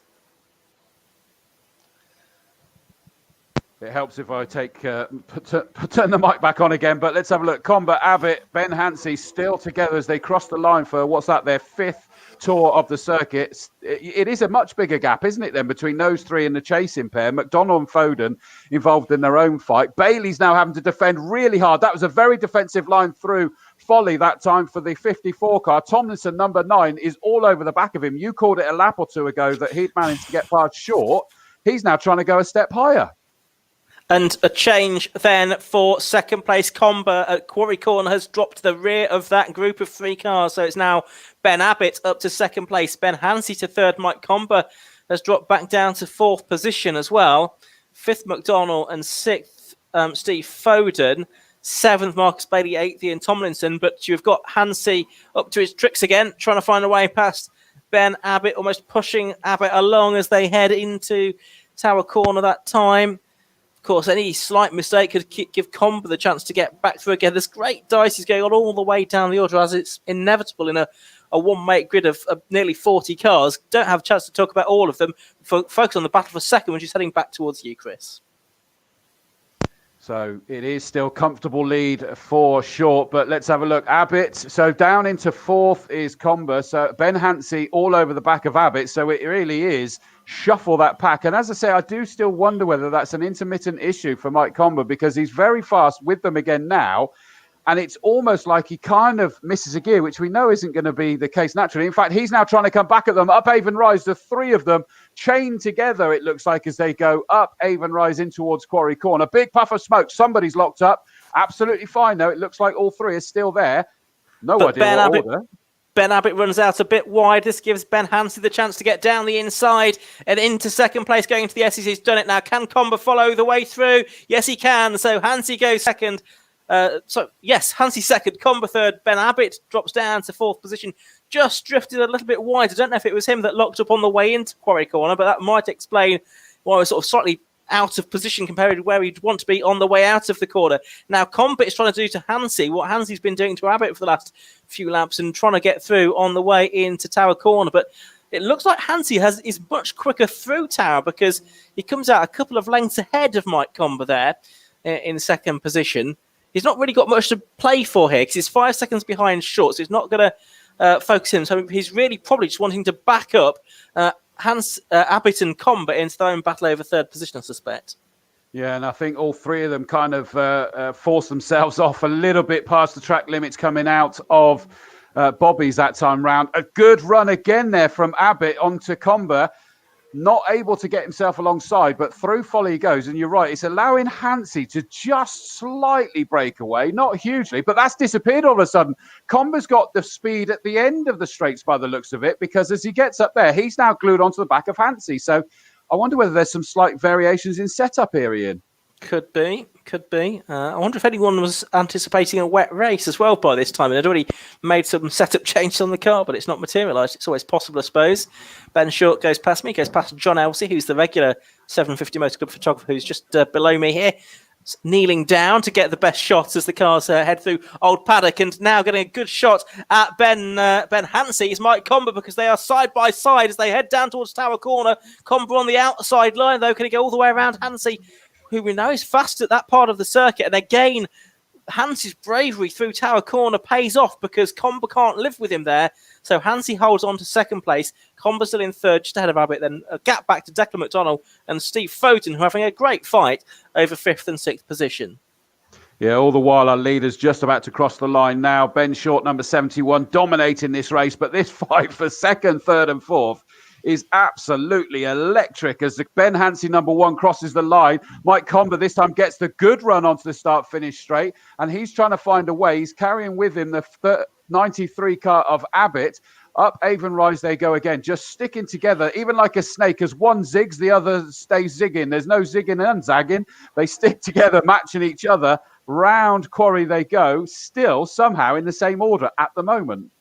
It helps if I turn the mic back on again, but let's have a look. Combe, Abbott, Ben Hansey still together as they cross the line for, what's that, their 5th tour of the circuit. It is a much bigger gap, isn't it, then, between those three and the chasing pair. McDonald and Foden involved in their own fight. Bailey's now having to defend really hard. That was a very defensive line through Folly that time for the 54 car. Tomlinson, number 9, is all over the back of him. You called it a lap or two ago that he'd managed to get past Short. He's now trying to go a step higher. And a change then for second place. Combe at Quarry Corner has dropped to the rear of that group of 3 cars. So it's now Ben Abbott up to second place. Ben Hansey to third. Mike Combe has dropped back down to 4th position as well. 5th McDonald and 6th Steve Foden. 7th Marcus Bailey, 8th Ian Tomlinson. But you've got Hansey up to his tricks again, trying to find a way past Ben Abbott, almost pushing Abbott along as they head into Tower Corner that time. Of course, any slight mistake could give Combe the chance to get back through again. This great dice is going on all the way down the order, as it's inevitable in a one-make grid of nearly 40 cars. Don't have a chance to talk about all of them. Focus on the battle for second, which is heading back towards you, Chris. So it is still comfortable lead for Short, but let's have a look. Abbott, so down into 4th is Combe. So Ben Hansey all over the back of Abbott. So it really is shuffle that pack. And as I say, I do still wonder whether that's an intermittent issue for Mike Combe, because he's very fast with them again now. And it's almost like he kind of misses a gear, which we know isn't going to be the case naturally. In fact, he's now trying to come back at them. Up Avon Rise, the 3 of them chained together, it looks like, as they go up Avon Rise in towards Quarry Corner. Big puff of smoke. Somebody's locked up. Absolutely fine, though. It looks like all 3 are still there. No idea what order. Ben Abbott runs out a bit wide. This gives Ben Hansey the chance to get down the inside and into second place, going into the S's. He's done it now. Can Combe follow the way through? Yes, he can. So Hansey goes second. Hansey second, Combe third. Ben Abbott drops down to 4th position. Just drifted a little bit wide. I don't know if it was him that locked up on the way into Quarry Corner, but that might explain why we're sort of slightly out of position compared to where he'd want to be on the way out of the corner. Now, Combe is trying to do to Hansey what Hansey's been doing to Abbott for the last few laps and trying to get through on the way into Tower Corner. But it looks like Hansey is much quicker through Tower, because he comes out a couple of lengths ahead of Mike Combe there in second position. He's not really got much to play for here because he's 5 seconds behind Short, so he's not going to focus him. So he's really probably just wanting to back up Abbott and Combe into their own battle over third position, I suspect. Yeah, and I think all 3 of them kind of forced themselves off a little bit past the track limits coming out of Bobby's that time round. A good run again there from Abbott onto Combe. Not able to get himself alongside, but through Folly he goes. And you're right, it's allowing Hansey to just slightly break away, not hugely, but that's disappeared all of a sudden. Combe's got the speed at the end of the straights by the looks of it, because as he gets up there, he's now glued onto the back of Hansey. So I wonder whether there's some slight variations in setup here, Ian. Could be. I wonder if anyone was anticipating a wet race as well by this time. They'd already made some setup changes on the car, but it's not materialised. It's always possible, I suppose. Ben Short goes past me, goes past John Elsey, who's the regular 750 Motor Club photographer, who's just below me here, kneeling down to get the best shots as the cars head through Old Paddock, and now getting a good shot at Ben Hansey is Mike Combe, because they are side by side as they head down towards Tower Corner. Combe on the outside line, though. Can he go all the way around Hansey, who we know is fast at that part of the circuit? And again, Hansey's bravery through Tower Corner pays off, because Combe can't live with him there. So Hansey holds on to second place. Combe still in third, just ahead of Abbott. Then a gap back to Declan McDonald and Steve Foden, who are having a great fight over 5th and 6th position. Yeah, all the while our leader's just about to cross the line now. Ben Short, number 71, dominating this race. But this fight for second, third and 4th is absolutely electric as Ben Hansey, number 1, crosses the line. Mike Combe this time gets the good run onto the start-finish straight, and he's trying to find a way. He's carrying with him the 93 car of Abbott. Up Avon Rise they go again, just sticking together, even like a snake. As one zigs, the other stays zigging. There's no zigging and zagging. They stick together, matching each other. Round Quarry they go, still somehow in the same order at the moment.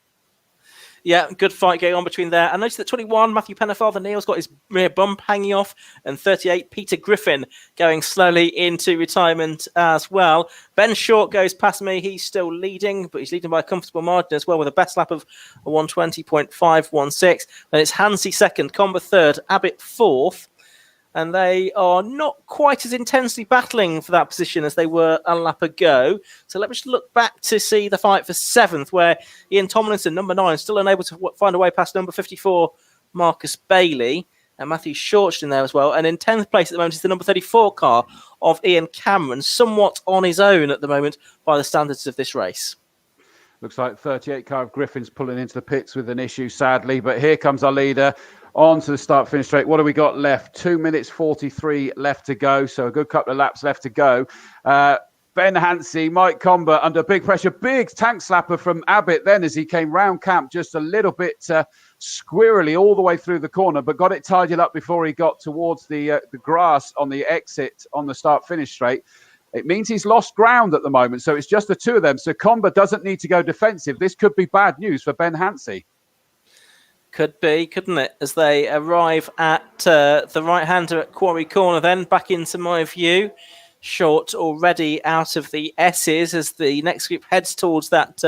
Yeah, good fight going on between there. I noticed that 21, Matthew Pennefather Neal's got his rear bump hanging off, and 38, Peter Griffin going slowly into retirement as well. Ben Short goes past me. He's still leading, but he's leading by a comfortable margin as well with a best lap of 120.516. Then it's Hansi second, Combe third, Abbott fourth. And they are not quite as intensely battling for that position as they were a lap ago. So let me just look back to see the fight for seventh, where Ian Tomlinson, number 9, still unable to find a way past number 54, Marcus Bailey, and Matthew Short's in there as well. And in 10th place at the moment is the number 34 car of Ian Cameron, somewhat on his own at the moment by the standards of this race. Looks like 38 car of Griffin's pulling into the pits with an issue, sadly. But here comes our leader. On to the start-finish straight. What do we got left? 2 minutes 43 left to go. So a good couple of laps left to go. Ben Hansi, Mike Combe under big pressure. Big tank slapper from Abbott then as he came round camp just a little bit squirrely all the way through the corner, but got it tidied up before he got towards the grass on the exit on the start-finish straight. It means he's lost ground at the moment. So it's just the two of them. So Combe doesn't need to go defensive. This could be bad news for Ben Hansi. Could be, couldn't it? As they arrive at the right-hander at Quarry Corner, then back into my view. Short already out of the S's as the next group heads towards that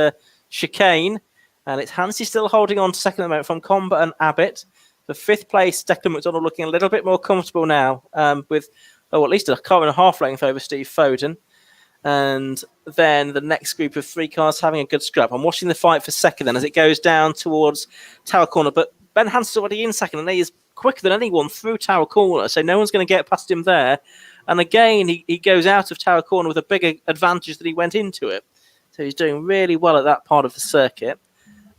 chicane. And it's Hansi still holding on to second at the moment from Combe and Abbott. For fifth place, Declan McDonald looking a little bit more comfortable now with at least a car and a half length over Steve Foden. And then the next group of 3 cars having a good scrap. I'm watching the fight for second then as it goes down towards Tower Corner. But Ben Hansen's already in second, and he is quicker than anyone through Tower Corner, so no one's going to get past him there. And again, he goes out of Tower Corner with a bigger advantage than he went into it. So he's doing really well at that part of the circuit.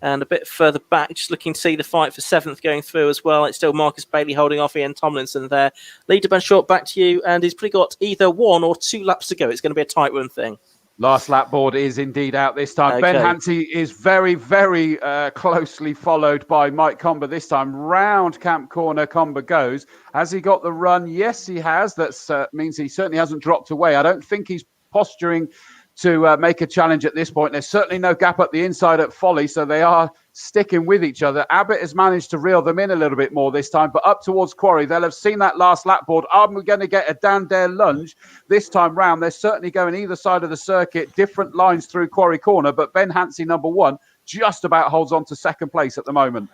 And a bit further back, just looking to see the fight for seventh going through as well. It's still Marcus Bailey holding off Ian Tomlinson there. Leader Ben Short, back to you. And he's probably got either 1 or 2 laps to go. It's going to be a tight run thing. Last lap board is indeed out this time. Okay. Ben Hansi is very, very closely followed by Mike Combe this time. Round Camp Corner, Combe goes. Has he got the run? Yes, he has. That means he certainly hasn't dropped away. I don't think he's posturing to make a challenge at this point. There's certainly no gap up the inside at Folly, so they are sticking with each other. Abbott has managed to reel them in a little bit more this time, but up towards Quarry, they'll have seen that last lap board. Are we going to get a Dan Dare lunge this time round? They're certainly going either side of the circuit, different lines through Quarry Corner, but Ben Hansi, number 1, just about holds on to second place at the moment.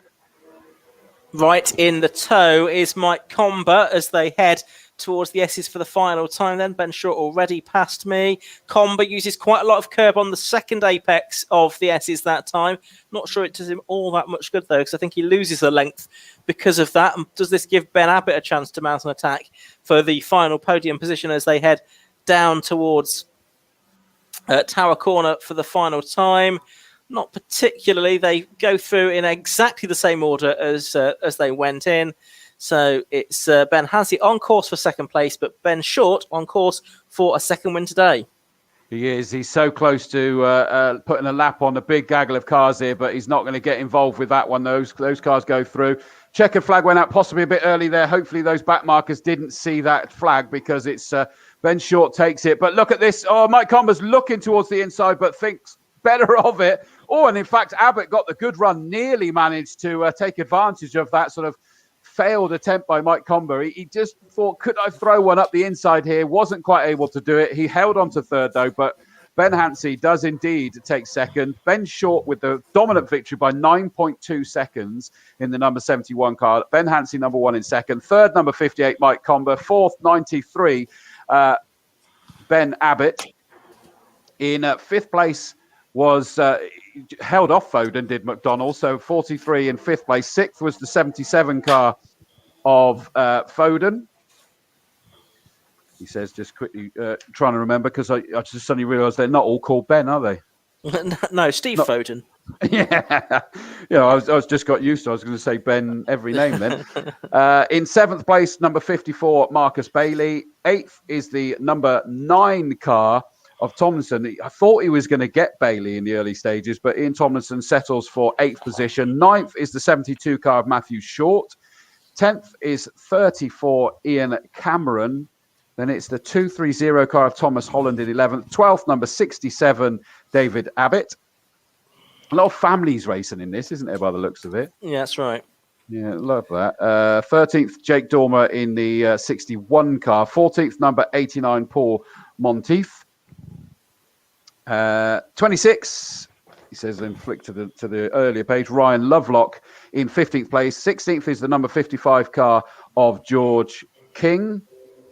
Right in the toe is Mike Combe as they head towards the S's for the final time then. Ben Short already past me. Combe uses quite a lot of curb on the second apex of the S's that time. Not sure it does him all that much good though, because I think he loses the length because of that. And does this give Ben Abbott a chance to mount an attack for the final podium position as they head down towards Tower Corner for the final time? Not particularly. They go through in exactly the same order as they went in. So it's Ben Hansi on course for second place, but Ben Short on course for a second win today. He is. He's so close to putting a lap on a big gaggle of cars here, but he's not going to get involved with that one. Those cars go through. Checkered flag went out possibly a bit early there. Hopefully those back markers didn't see that flag because it's Ben Short takes it. But look at this. Oh, Mike Combe's looking towards the inside, but thinks better of it. Oh, and in fact, Abbott got the good run, nearly managed to take advantage of that sort of failed attempt by Mike Combe. He just thought, could I throw one up the inside here? Wasn't quite able to do it. He held on to third, though, but Ben Hansi does indeed take second. Ben Short with the dominant victory by 9.2 seconds in the number 71 car. Ben Hansi, number 1 in second. Third, number 58, Mike Combe. Fourth, 93, Ben Abbott. In fifth place was held off Foden, did McDonald. So 43 in fifth place. Sixth was the 77 car of Foden. He says, just quickly trying to remember, because I just suddenly realised they're not all called Ben, are they? No, Steve Foden. Yeah. I was just got used to. I was going to say Ben every name then. In seventh place, number 54, Marcus Bailey. Eighth is the number 9 car of Tomlinson. I thought he was going to get Bailey in the early stages, but Ian Tomlinson settles for 8th position. 9th is the 72 car of Matthew Short. 10th is 34 Ian Cameron. Then it's the 230 car of Thomas Holland in 11th. 12th, number 67, David Abbott. A lot of families racing in this, isn't there, by the looks of it? Yeah, that's right. Yeah, love that. 13th, Jake Dormer in the 61 car. 14th, number 89, Paul Monteith. 26, he says, then flick to the earlier page, Ryan Lovelock in 15th place. 16th is the number 55 car of George King.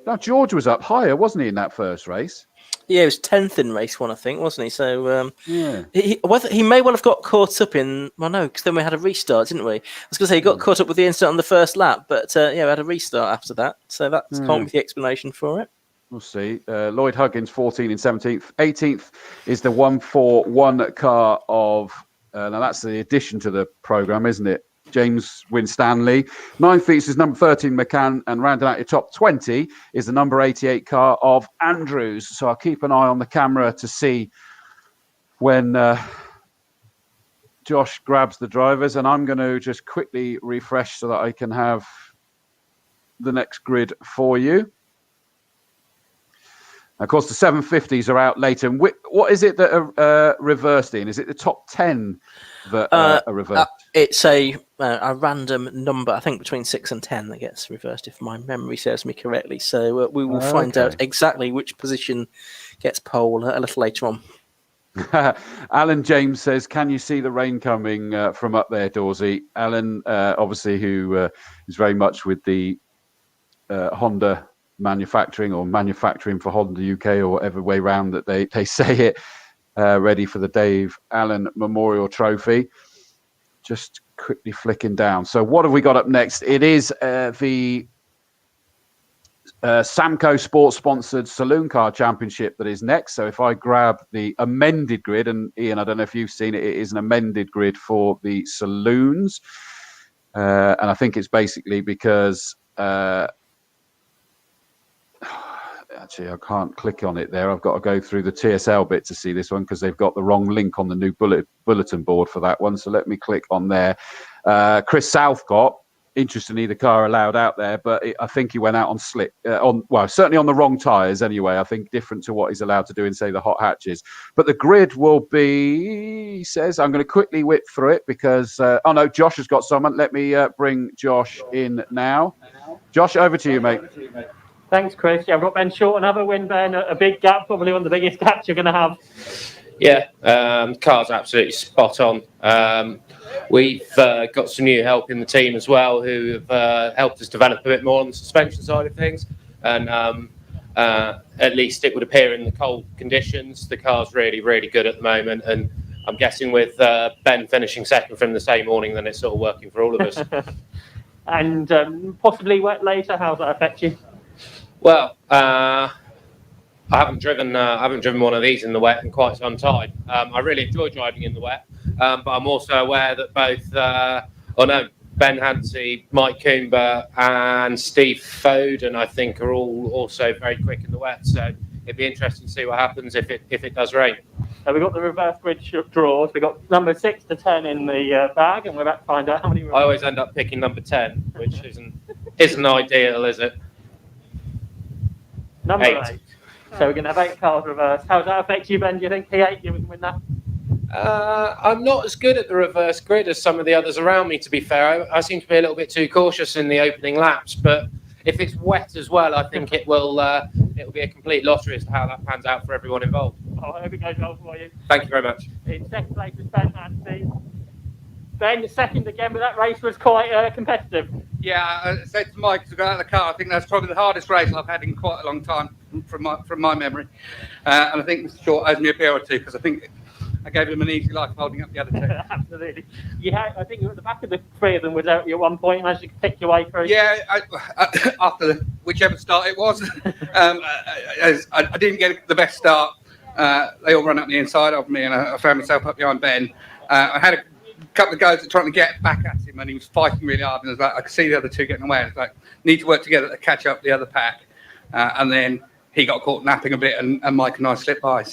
Now, George was up higher, wasn't he, in that first race? Yeah, he was 10th in race one, I think, wasn't he? So yeah, he may well have got caught up in. Well, no, because then we had a restart, didn't we? I was going to say he got caught up with the incident on the first lap, but yeah, we had a restart after that. So that's can't be the explanation for it. We'll see. Lloyd Huggins, 14 in 17th. 18th is the 141 car of. Now that's the addition to the program, isn't it? James Winstanley. 9th is number 13, McCann, and rounding out your top 20 is the number 88 car of Andrews. So I'll keep an eye on the camera to see when Josh grabs the drivers, and I'm going to just quickly refresh so that I can have the next grid for you. Of course, the 750s are out later. And what is it that are reversed in? Is it the top 10 that are reversed? It's a random number, I think between 6 and 10 that gets reversed, if my memory serves me correctly. So we will find out exactly which position gets pole a little later on. Alan James says, can you see the rain coming from up there, Dawsey? Alan, obviously, who is very much with the Honda manufacturing for Honda UK, or whatever way round that they say it, ready for the Dave Allan Memorial Trophy. Just quickly flicking down. So what have we got up next? It is the Samco Sports sponsored Saloon Car Championship that is next. So if I grab the amended grid, and Ian, I don't know if you've seen it, it is an amended grid for the saloons. And I think it's basically because actually, I can't click on it there. I've got to go through the TSL bit to see this one because they've got the wrong link on the new bulletin board for that one. So let me click on there. Chris Southcott, interestingly, the car allowed out there, but I think he went out on slick, certainly on the wrong tyres anyway. I think different to what he's allowed to do in, say, the hot hatches. But the grid will be, he says, I'm going to quickly whip through it because, Josh has got someone. Let me bring Josh in now. Josh, over to you, mate. Thanks, Chris. Yeah, I've got Ben Short, another win, Ben. A big gap, probably one of the biggest gaps you're going to have. Yeah, car's absolutely spot on. We've got some new help in the team as well who have helped us develop a bit more on the suspension side of things. And at least it would appear in the cold conditions, the car's really, really good at the moment. And I'm guessing with Ben finishing second from the same morning, then it's sort of working for all of us. And possibly wet later, how does that affect you? Well, I haven't driven one of these in the wet in quite some time. I really enjoy driving in the wet, but I'm also aware that both, Ben Hansey, Mike Combe, and Steve Foden, I think, are all also very quick in the wet. So it'd be interesting to see what happens if it does rain. So we've got the reverse grid draws. We've got number 6 to 10 in the bag, and we're about to find out how many. I always end up picking number 10, which isn't ideal, is it? Number 8. So we're going to have 8 cars reversed. How does that affect you, Ben? Do you think P8 you can win that? I'm not as good at the reverse grid as some of the others around me, to be fair. I seem to be a little bit too cautious in the opening laps, but if it's wet as well, I think it'll be a complete lottery as to how that pans out for everyone involved. Oh, I hope it goes well for you. Thank you very much. In second place was Ben Hansey. Ben, the second again, but that race was quite competitive. Yeah, I said to Mike to go out of the car, I think that's probably the hardest race I've had in quite a long time from my memory. And I think Mr. Short owes me a beer or two because I think I gave him an easy life holding up the other two. Absolutely. I think you were at the back of the three of them was out at one point, managed to pick your way through. Yeah, after whichever start it was. I didn't get the best start. They all run up the inside of me and I found myself up behind Ben. I had a couple of goes at trying to get back at him and he was fighting really hard and I could see the other two getting away. It's like, need to work together to catch up the other pack. And then he got caught napping a bit, and Mike and I slipped by.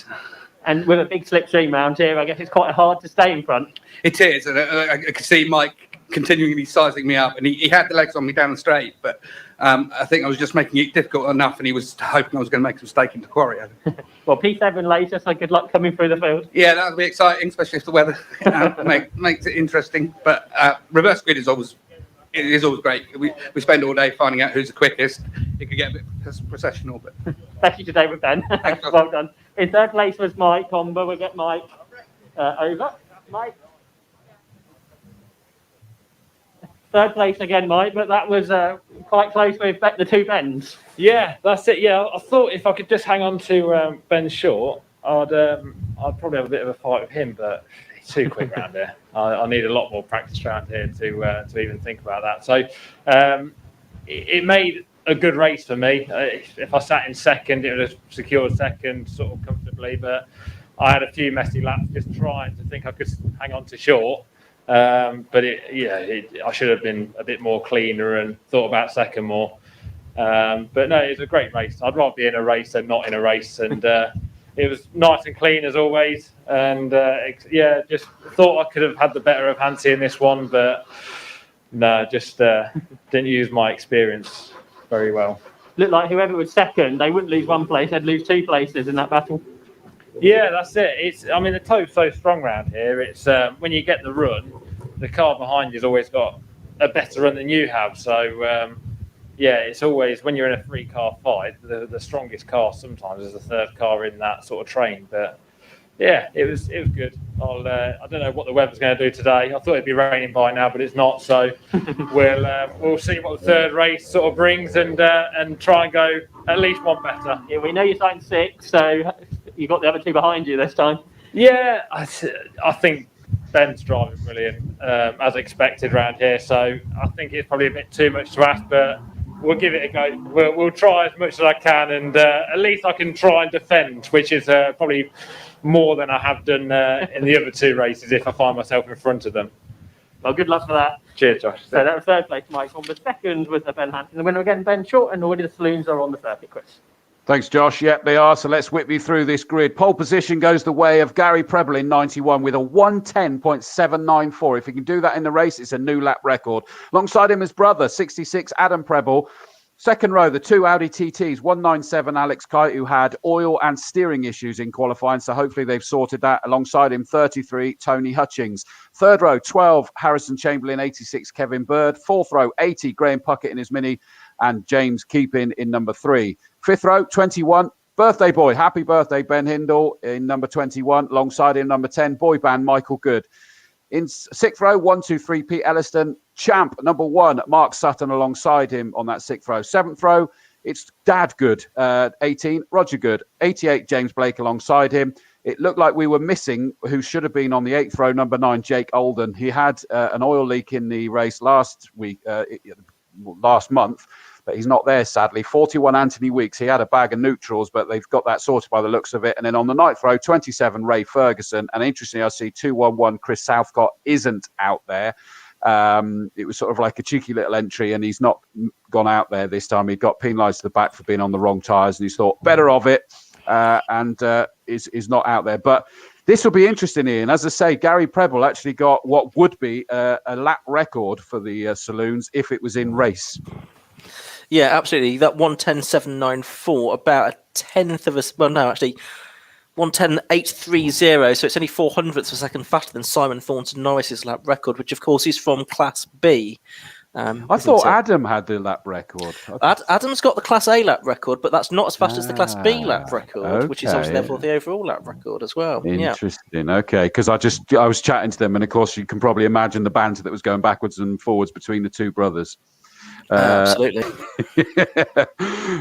And with a big slipstream round here, I guess it's quite hard to stay in front. It is, and I could see Mike continually sizing me up, and he had the legs on me down the straight, but I think I was just making it difficult enough, and he was hoping I was going to make a mistake into quarry. Well, P7 later, so good luck coming through the field. Yeah, that'll be exciting, especially if the weather makes it interesting. But reverse grid is always great. We spend all day finding out who's the quickest. It could get a bit processional, but especially today with Ben. Well done. In third place was Mike Combe. We'll get Mike over. Mike. Third place again, Mike, but that was quite close with the two Bens. Yeah, that's it. Yeah, I thought if I could just hang on to Ben Short, I'd probably have a bit of a fight with him, but he's too quick around here. I need a lot more practice around here to even think about that. So it made a good race for me. If I sat in second, it would have secured second sort of comfortably, but I had a few messy laps just trying to think I could hang on to Short. But I should have been a bit more cleaner and thought about second more. But no, it was a great race. I'd rather be in a race than not in a race, and it was nice and clean as always. And just thought I could have had the better of Hansi in this one, but no, just didn't use my experience very well. Looked like whoever was second, they wouldn't lose one place; they'd lose two places in that battle. Yeah, that's it. The toe's so strong around here. It's when you get the run, the car behind you's always got a better run than you have. So it's always when you're in a three-car fight, the strongest car sometimes is the third car in that sort of train. But yeah, it was good. I don't know what the weather's going to do today. I thought it'd be raining by now, but it's not. So we'll see what the third race sort of brings and try and go at least one better. Yeah, we know you're starting sixth, so you got the other two behind you this time. Yeah, I think Ben's driving brilliant as expected around here. So I think it's probably a bit too much to ask, but we'll give it a go. We'll try as much as I can, and at least I can try and defend, which is probably more than I have done in the other two races if I find myself in front of them. Well, good luck for that. Cheers, Josh. So that was third place, Mike. On the second was Ben Hanson. The winner again, Ben Short, and already the saloons are on the circuit, Chris. Thanks, Josh. Yep, they are. So let's whip you through this grid. Pole position goes the way of Gary Preble in 91 with a 110.794. If he can do that in the race, it's a new lap record. Alongside him, his brother, 66, Adam Preble. Second row, the two Audi TTs, 197 Alex Kite, who had oil and steering issues in qualifying. So hopefully they've sorted that. Alongside him, 33, Tony Hutchings. Third row, 12, Harrison Chamberlain, 86, Kevin Bird. Fourth row, 80, Graham Puckett in his Mini, and James Keeping in number 3. Fifth row, 21, birthday boy. Happy birthday, Ben Hindle in number 21. Alongside him, number 10, boy band, Michael Good. In sixth row, 1, 2, 3, Pete Elliston. Champ, number 1, Mark Sutton alongside him on that sixth row. Seventh row, it's Dad Good, 18, Roger Good. 88, James Blake alongside him. It looked like we were missing who should have been on the 8th row, number 9, Jake Olden. He had an oil leak in the race last month, but he's not there, sadly. 41, Anthony Weeks. He had a bag of neutrals, but they've got that sorted by the looks of it. And then on the 9th row, 27, Ray Ferguson. And interestingly, I see 211, Chris Southcott isn't out there. It was sort of like a cheeky little entry, and he's not gone out there this time. He got penalised to the back for being on the wrong tyres, and he's thought better of it, and is not out there. But this will be interesting, Ian. As I say, Gary Preble actually got what would be a lap record for the saloons if it was in race. Yeah, absolutely. That 110.794, about a tenth of a... Well, no, actually, 110.830. So it's only 0.04 of a second faster than Simon Thornton Norris's lap record, which, of course, is from Class B. I thought Adam had the lap record. Adam's got the Class A lap record, but that's not as fast as the Class B lap record, which is obviously therefore the overall lap record as well. Interesting. Yeah. Okay, because I was chatting to them, and of course you can probably imagine the banter that was going backwards and forwards between the two brothers. Absolutely.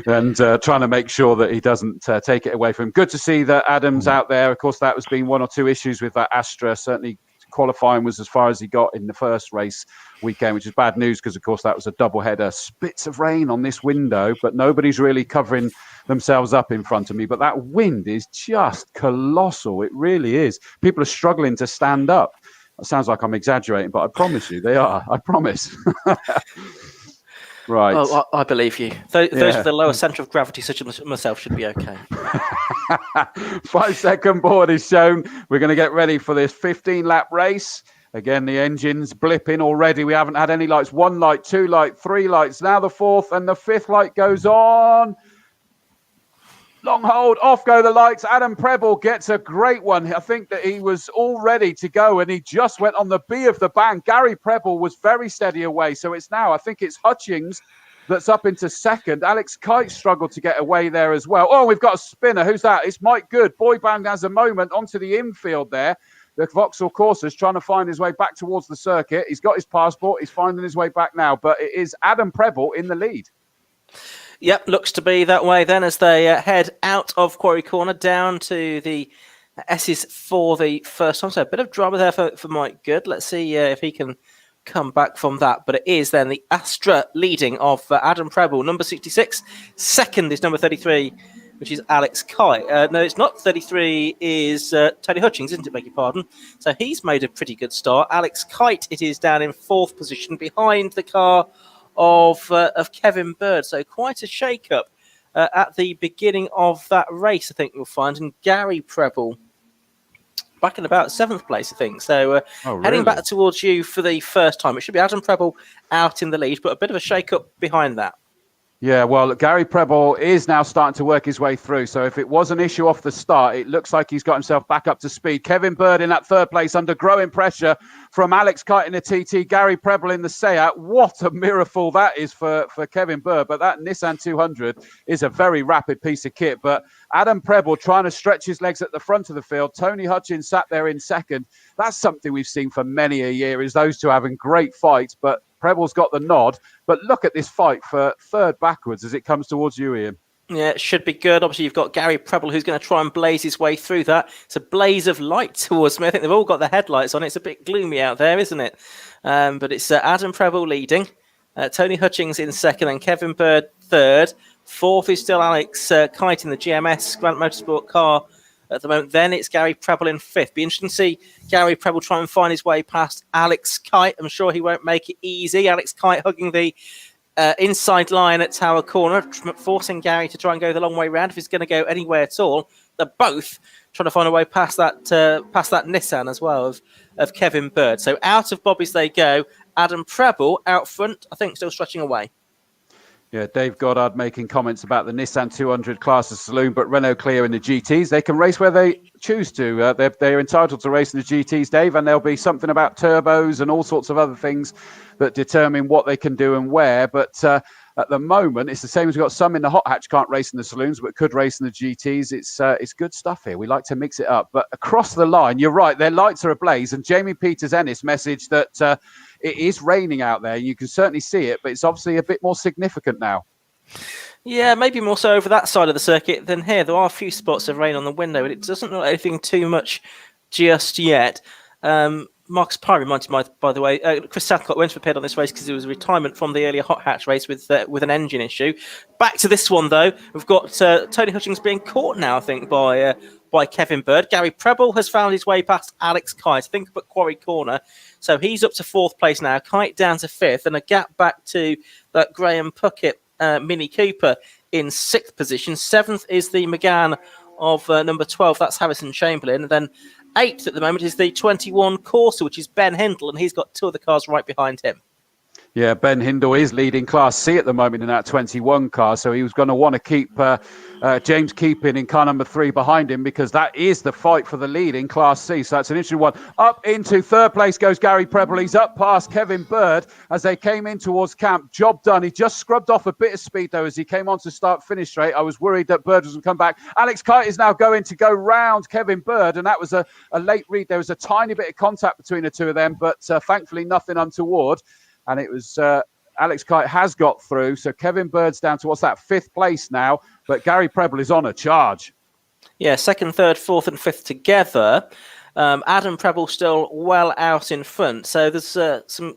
And trying to make sure that he doesn't take it away from him. Good to see that Adam's out there. Of course, that has been one or two issues with that Astra. Certainly qualifying was as far as he got in the first race weekend, which is bad news because, of course, that was a double-header. Spits of rain on this window, but nobody's really covering themselves up in front of me. But that wind is just colossal. It really is. People are struggling to stand up. It sounds like I'm exaggerating, but I promise you they are. I promise. Right. Oh, I believe you. Those with the lower centre of gravity, such as myself, should be okay. 5-second board is shown. We're going to get ready for this 15-lap race. Again, the engine's blipping already. We haven't had any lights. 1 light, 2 light, 3 lights. Now the 4th and the 5th light goes on. Long hold, off go the lights. Adam Preble gets a great one. I think that he was all ready to go and he just went on the B of the band. Gary Preble was very steady away. So it's now, I think it's Hutchings that's up into second. Alex Kite struggled to get away there as well. Oh, we've got a spinner. Who's that? It's Mike Good. Boy Band has a moment onto the infield there. The Vauxhall Corsa's trying to find his way back towards the circuit. He's got his passport. He's finding his way back now. But it is Adam Preble in the lead. Yep, looks to be that way then as they head out of Quarry Corner down to the S's for the first time. So a bit of drama there for Mike Good. Let's see if he can come back from that. But it is then the Astra leading of Adam Preble, number 66. Second is number 33, which is Alex Kite. No, it's not 33, is Tony Hutchings, isn't it? Beg your pardon. So he's made a pretty good start. Alex Kite, it is down in 4th position behind the car of Kevin Bird. So quite a shake-up at the beginning of that race, I think you'll find. And Gary Preble back in about 7th place, I think. So heading back towards you for the first time. It should be Adam Preble out in the lead, but a bit of a shake-up behind that. Yeah, well, Gary Preble is now starting to work his way through. So if it was an issue off the start, it looks like he's got himself back up to speed. Kevin Bird in that 3rd place under growing pressure from Alex Kite in the TT, Gary Preble in the Seat. What a miracle that is for Kevin Bird. But that Nissan 200 is a very rapid piece of kit. But Adam Preble trying to stretch his legs at the front of the field. Tony Hutchins sat there in second. That's something we've seen for many a year, is those two having great fights. But Preble's got the nod, but look at this fight for 3rd backwards as it comes towards you, Ian. Yeah, it should be good. Obviously, you've got Gary Preble who's going to try and blaze his way through that. It's a blaze of light towards me. I think they've all got the headlights on. It's a bit gloomy out there, isn't it? But it's Adam Preble leading, Tony Hutchings in 2nd, and Kevin Bird 3rd. 4th is still Alex Kite in the GMS Grant Motorsport car at the moment. Then it's Gary Preble in 5th. Be interesting to see Gary Preble try and find his way past Alex Kite. I'm sure he won't make it easy. Alex Kite hugging the inside line at Tower Corner, forcing Gary to try and go the long way round if he's going to go anywhere at all. They're both trying to find a way past that Nissan as well of Kevin Bird. So out of Bobby's they go. Adam Preble out front, I think, still stretching away. Yeah, Dave Goddard making comments about the Nissan 200 class of saloon, but Renault Clio in the GTs, they can race where they choose to. They're entitled to race in the GTs, Dave, and there'll be something about turbos and all sorts of other things that determine what they can do and where. But at the moment, it's the same as we've got some in the hot hatch can't race in the saloons, but could race in the GTs. It's good stuff here. We like to mix it up. But across the line, you're right, their lights are ablaze. And Jamie Peters-Ennis messaged that it is raining out there. You can certainly see it, but it's obviously a bit more significant now. Yeah, maybe more so over that side of the circuit than here. There are a few spots of rain on the window, but it doesn't look like anything too much just yet. Marcus Pye reminds me, by the way, Chris Southcott went prepared on this race because it was a retirement from the earlier hot hatch race with an engine issue. Back to this one, though. We've got Tony Hutchings being caught now, I think, by Kevin Bird. Gary Preble has found his way past Alex Kite, I think, up at Quarry Corner. So he's up to 4th place now. Kite down to 5th, and a gap back to that Graham Puckett Mini Cooper in 6th position. 7th is the McGann of number 12. That's Harrison Chamberlain. And then 8th at the moment is the 21 Corsa, which is Ben Hindle, and he's got 2 of the cars right behind him. Yeah, Ben Hindle is leading Class C at the moment in that 21 car, so he was going to want to keep James Keeping in car number 3 behind him, because that is the fight for the lead in Class C. So that's an interesting one. Up into 3rd place goes Gary Preble. He's up past Kevin Bird as they came in towards camp. Job done. He just scrubbed off a bit of speed, though, as he came on to start-finish straight. I was worried that Bird was going to come back. Alex Kite is now going to go round Kevin Bird, and that was a late read. There was a tiny bit of contact between the two of them, but thankfully nothing untoward. And it was Alex Kite has got through. So Kevin Bird's down to, 5th place now. But Gary Preble is on a charge. Yeah, 2nd, 3rd, 4th and 5th together. Adam Preble still well out in front. So there's some,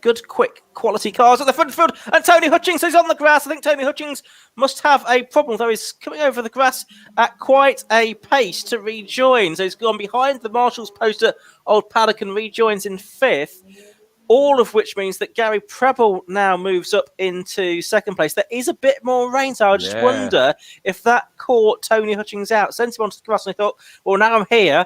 good, quick, quality cars at the front field. And Tony Hutchings is on the grass. I think Tony Hutchings must have a problem, though. He's coming over the grass at quite a pace to rejoin. So he's gone behind the marshal's post at Old Paddock and rejoins in 5th. all of which means that Gary Preble now moves up into second place. There is a bit more rain, so I just wonder if that caught Tony Hutchings out. Sent him onto the grass, and I thought, well, now I'm here.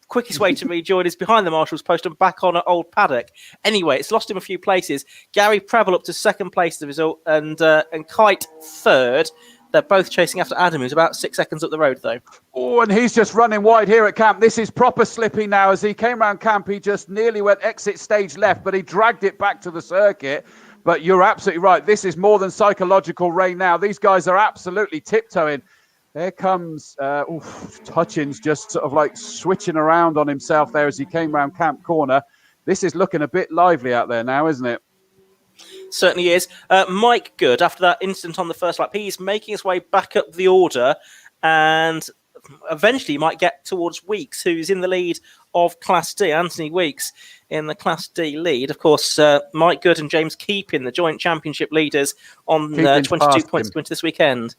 Quickest way to rejoin is behind the Marshals post and back on at Old Paddock. Anyway, it's lost him a few places. Gary Preble up to second place as a result, and Kite third. They're both chasing after Adam, who's about 6 seconds up the road, though. Oh, and he's just running wide here at camp. This is proper slippy now. As he came around camp, he just nearly went exit stage left, but he dragged it back to the circuit. But you're absolutely right. This is more than psychological rain now. These guys are absolutely tiptoeing. There comes Hutchins just sort of like switching around on himself there as he came around camp corner. This is looking a bit lively out there now, isn't it? Certainly is. Mike Good, after that incident on the first lap, he's making his way back up the order and eventually might get towards Weeks, who's in the lead of Class D. Anthony Weeks in the Class D lead. Of course, Mike Good and James Keeping, the joint championship leaders, on 22 points going to this weekend.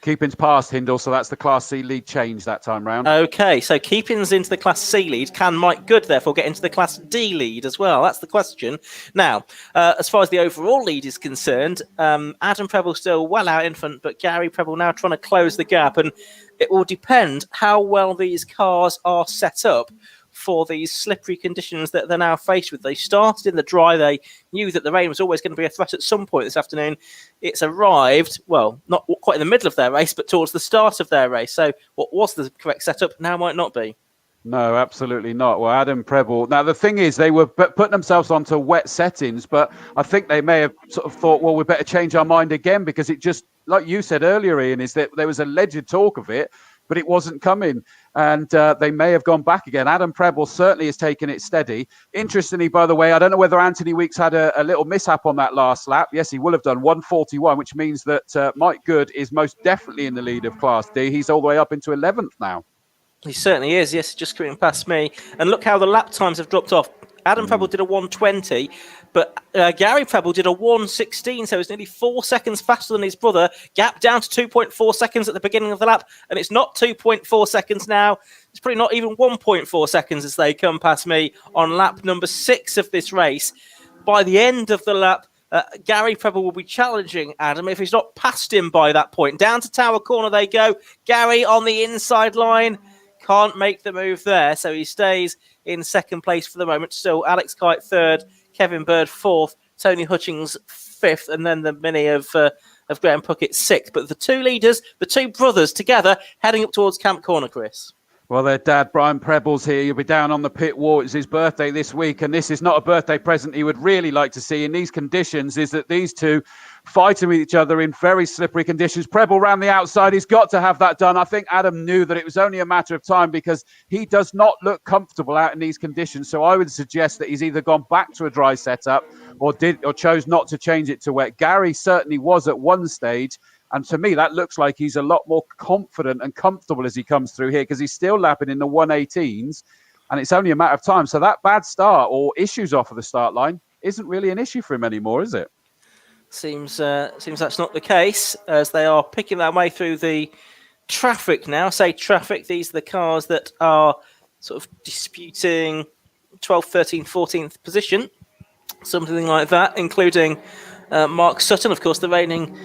Keeping's past Hindle, so that's the Class C lead change that time round. Okay, so Keeping's into the Class C lead. Can Mike Good therefore get into the Class D lead as well? That's the question. Now, as far as the overall lead is concerned, Adam Preble still well out in front, but Gary Preble now trying to close the gap, and it will depend how well these cars are set up for these slippery conditions that they're now faced with. They started in the dry. They knew that the rain was always going to be a threat at some point this afternoon. It's arrived, well, not quite in the middle of their race, but towards the start of their race. So what was the correct setup now might not be. No, absolutely not. Well, Adam Preble. Now, the thing is, they were putting themselves onto wet settings, but I think they may have sort of thought, well, we better change our mind again, because it just, like you said earlier, Ian, is that there was alleged talk of it, but it wasn't coming. And they may have gone back again. Adam Preble certainly is taking it steady. Interestingly, by the way, I don't know whether Anthony Weeks had a little mishap on that last lap. Yes, he will have done 1:41, which means that Mike Good is most definitely in the lead of Class D. He's all the way up into 11th now. He certainly is, yes, just coming past me. And look how the lap times have dropped off. Adam Preble did a 1:20, but Gary Preble did a 1:16, so it's nearly 4 seconds faster than his brother. Gap down to 2.4 seconds at the beginning of the lap, and it's not 2.4 seconds now. It's probably not even 1.4 seconds as they come past me on lap number 6 of this race. By the end of the lap, Gary Preble will be challenging Adam if he's not past him by that point. Down to Tower Corner they go. Gary on the inside line. Can't make the move there, so he stays in second place for the moment. Still, Alex Kite third, Kevin Bird fourth, Tony Hutchings fifth, and then the mini of Graham Puckett sixth. But the two leaders, the two brothers together, heading up towards Camp Corner, Chris. Well, their dad, Brian Preble's here. You'll be down on the pit wall. It's his birthday this week, and this is not a birthday present he would really like to see in these conditions, is that these two fighting with each other in very slippery conditions. Preble round the outside. He's got to have that done. I think Adam knew that it was only a matter of time, because he does not look comfortable out in these conditions. So I would suggest that he's either gone back to a dry setup or chose not to change it to wet. Gary certainly was at one stage. And to me, that looks like he's a lot more confident and comfortable as he comes through here, because he's still lapping in the 1:18s, and it's only a matter of time. So that bad start or issues off of the start line isn't really an issue for him anymore, is it? Seems that's not the case, as they are picking their way through the traffic now. I say traffic, these are the cars that are sort of disputing 12th, 13th, 14th position, something like that, including Mark Sutton, of course, the reigning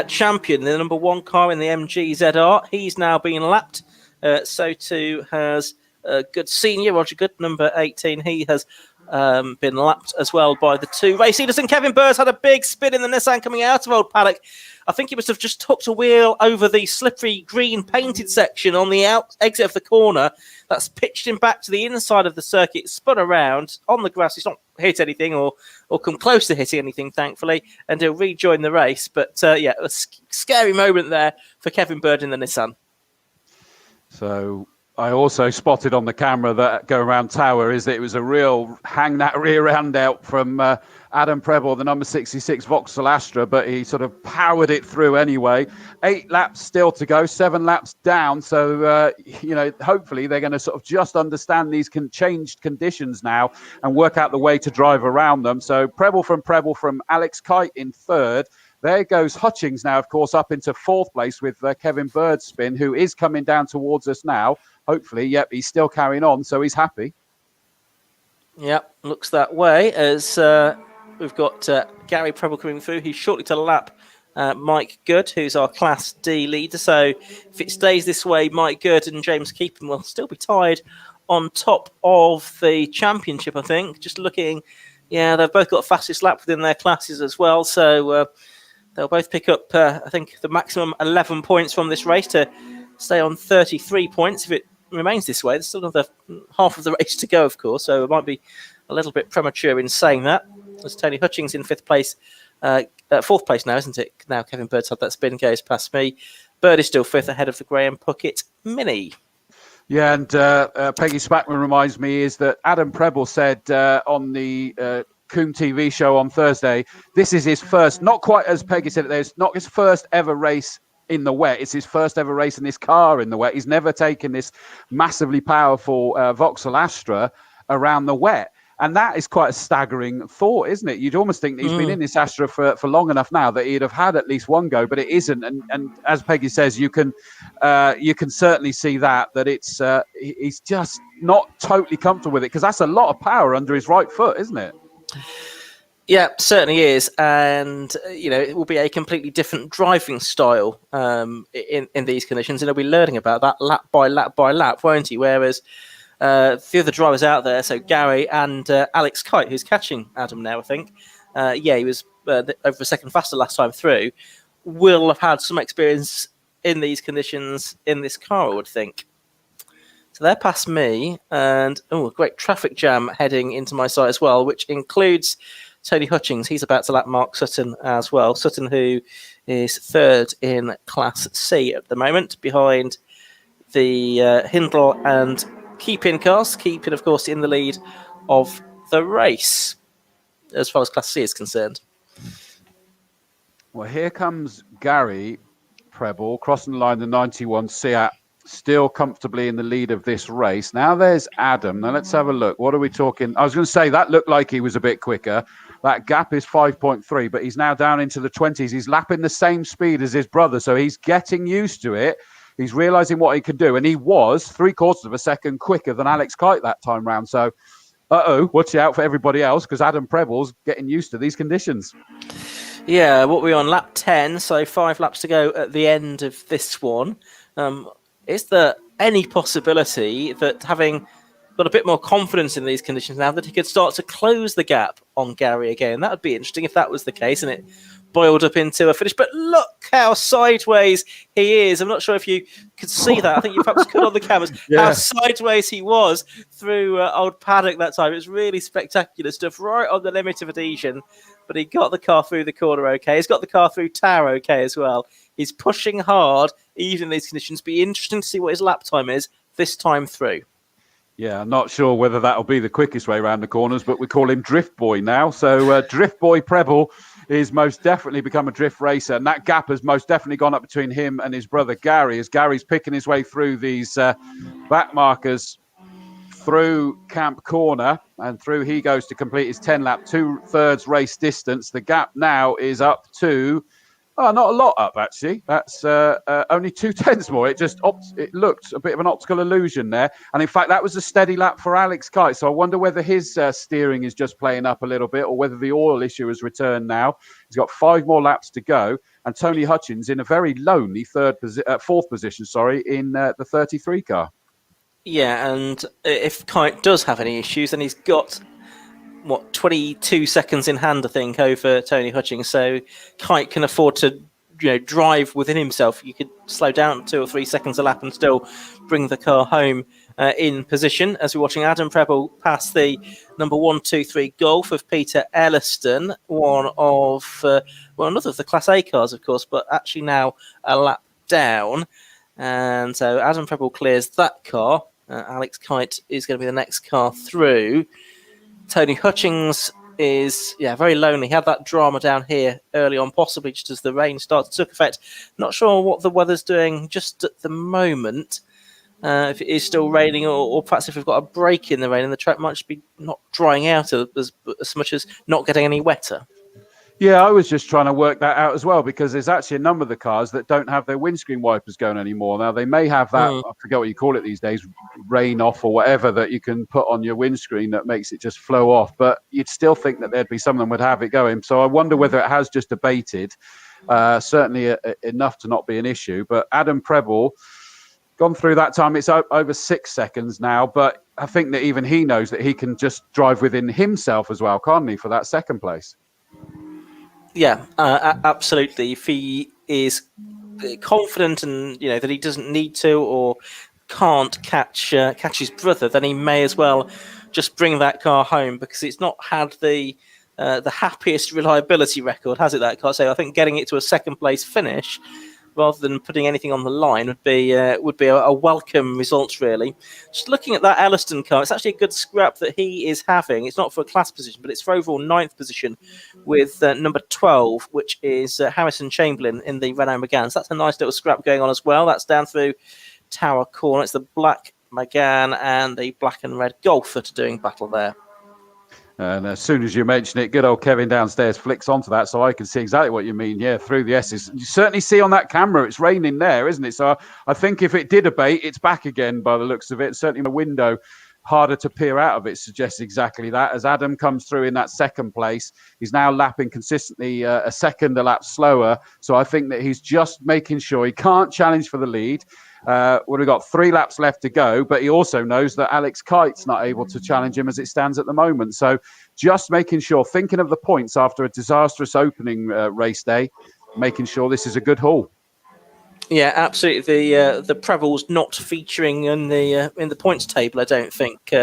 champion, the number one car in the MG ZR. He's now been lapped. So too has Good Senior, Roger Good, number 18. He has been lapped as well by the two race leaders. And Kevin Burr's had a big spin in the Nissan coming out of Old Paddock. I think he must have just hooked a wheel over the slippery green painted section on the exit of the corner. That's pitched him back to the inside of the circuit, spun around on the grass. He's not hit anything or come close to hitting anything, thankfully, and he'll rejoin the race. But yeah, a scary moment there for Kevin Bird in the Nissan. So I also spotted on the camera that go around Tower is that it was a real hang that rear end out from Adam Preble, the number 66 Vauxhall Astra, but he sort of powered it through anyway. 8 laps still to go, 7 laps down. So, hopefully they're going to sort of just understand these changed conditions now and work out the way to drive around them. So Preble from Alex Kite in third. There goes Hutchings now, of course, up into fourth place with Kevin Bird's spin, who is coming down towards us now. Hopefully, yep, he's still carrying on, so he's happy. Yep, looks that way as we've got Gary Preble coming through. He's shortly to lap Mike Good, who's our Class D leader. So if it stays this way, Mike Good and James Keepan will still be tied on top of the championship, I think. Just looking, yeah, they've both got fastest lap within their classes as well. So they'll both pick up, I think, the maximum 11 points from this race to stay on 33 points. If it remains this way, there's still another half of the race to go, of course, so it might be a little bit premature in saying that. There's Tony Hutchings in fourth place now, isn't it? Now Kevin Bird's had that spin, goes past me. Bird is still fifth ahead of the Graham Puckett Mini. Yeah, and Peggy Spackman reminds me is that Adam Preble said on the Combe TV show on Thursday, this is his first, not quite as Peggy said, it's not his first ever race in the wet. It's his first ever race in this car in the wet. He's never taken this massively powerful Vauxhall Astra around the wet. And that is quite a staggering thought, isn't it? You'd almost think that he's been in this Astra for long enough now that he'd have had at least one go, but it isn't. And as Peggy says, you can certainly see that it's he's just not totally comfortable with it, because that's a lot of power under his right foot, isn't it? Yeah, certainly is, and it will be a completely different driving style in these conditions, and he'll be learning about that lap by lap by lap, won't he? Whereas the other drivers out there, so Gary and Alex Kite, who's catching Adam now, I think, he was over a second faster last time through, will have had some experience in these conditions in this car, I would think. So they're past me, and a great traffic jam heading into my site as well, which includes Tony Hutchings. He's about to lap Mark Sutton as well. Sutton, who is third in Class C at the moment, behind the Hindle and Keepin cars. Keepin, of course, in the lead of the race, as far as Class C is concerned. Well, here comes Gary Preble, crossing the line, the 91 Seat, still comfortably in the lead of this race. Now there's Adam. Now let's have a look. What are we talking? I was going to say that looked like he was a bit quicker. That gap is 5.3, but he's now down into the 20s. He's lapping the same speed as his brother, so he's getting used to it. He's realizing what he can do, and he was 3/4 of a second quicker than Alex Kite that time round. So, watch out for everybody else, because Adam Preble's getting used to these conditions. Yeah, what we're on lap 10, so 5 laps to go at the end of this one. Is there any possibility that, having got a bit more confidence in these conditions now, that he could start to close the gap on Gary again? That would be interesting if that was the case and it boiled up into a finish. But look how sideways he is. I'm not sure if you could see that. I think you perhaps could on the cameras. Yeah. How sideways he was through Old Paddock that time. It was really spectacular stuff, right on the limit of adhesion. But he got the car through the corner okay. He's got the car through Tower okay as well. He's pushing hard, even in these conditions. Be interesting to see what his lap time is this time through. Yeah, I'm not sure whether that'll be the quickest way around the corners, but we call him Drift Boy now. So Drift Boy Preble is most definitely become a drift racer, and that gap has most definitely gone up between him and his brother Gary, as Gary's picking his way through these back markers through Camp Corner, and through he goes to complete his 10-lap, 2/3 race distance. The gap now is up to, not a lot up, actually. That's only 2/10 more. It looked a bit of an optical illusion there. And in fact, that was a steady lap for Alex Kite. So I wonder whether his steering is just playing up a little bit, or whether the oil issue has returned now. He's got 5 more laps to go. And Tony Hutchings in a very lonely fourth position, in the 33 car. Yeah, and if Kite does have any issues, then he's got 22 seconds in hand, I think, over Tony Hutchings. So Kite can afford to, drive within himself. You could slow down 2 or 3 seconds a lap and still bring the car home in position. As we're watching Adam Preble pass the number 123 Golf of Peter Elliston, one of another of the Class A cars, of course, but actually now a lap down. And so Adam Preble clears that car. Alex Kite is going to be the next car through. Tony Hutchings is very lonely. He had that drama down here early on, possibly just as the rain took effect. Not sure what the weather's doing just at the moment. If it is still raining, or perhaps if we've got a break in the rain and the track might just be not drying out as much as not getting any wetter. Yeah, I was just trying to work that out as well, because there's actually a number of the cars that don't have their windscreen wipers going anymore. Now, they may have that, I forget what you call it these days, rain off or whatever, that you can put on your windscreen that makes it just flow off. But you'd still think that there'd be some of them would have it going. So I wonder whether it has just abated. Certainly enough to not be an issue. But Adam Preble, gone through that time. It's over 6 seconds now. But I think that even he knows that he can just drive within himself as well, can't he, for that second place? Yeah, absolutely. If he is confident and that he doesn't need to or can't catch his brother, then he may as well just bring that car home, because it's not had the happiest reliability record, has it? That car. So I think getting it to a second place finish, rather than putting anything on the line, would be a welcome result, really. Just looking at that Elliston car, it's actually a good scrap that he is having. It's not for a class position, but it's for overall 9th position with number 12, which is Harrison Chamberlain in the Renault Megane. So that's a nice little scrap going on as well. That's down through Tower Corner. It's the black Megane and the black and red Golf that are doing battle there. And as soon as you mention it, good old Kevin downstairs flicks onto that, so I can see exactly what you mean. Yeah, through the S's. You certainly see on that camera it's raining there, isn't it? So I think if it did abate, it's back again by the looks of it. Certainly the window, harder to peer out of it, suggests exactly that. As Adam comes through in that second place, he's now lapping consistently a second a lap slower. So I think that he's just making sure he can't challenge for the lead. We've got 3 laps left to go, but he also knows that Alex Kite's not able to challenge him as it stands at the moment. So just making sure, thinking of the points after a disastrous opening race day, making sure this is a good haul. Yeah, absolutely. The Preble's not featuring in the points table, I don't think,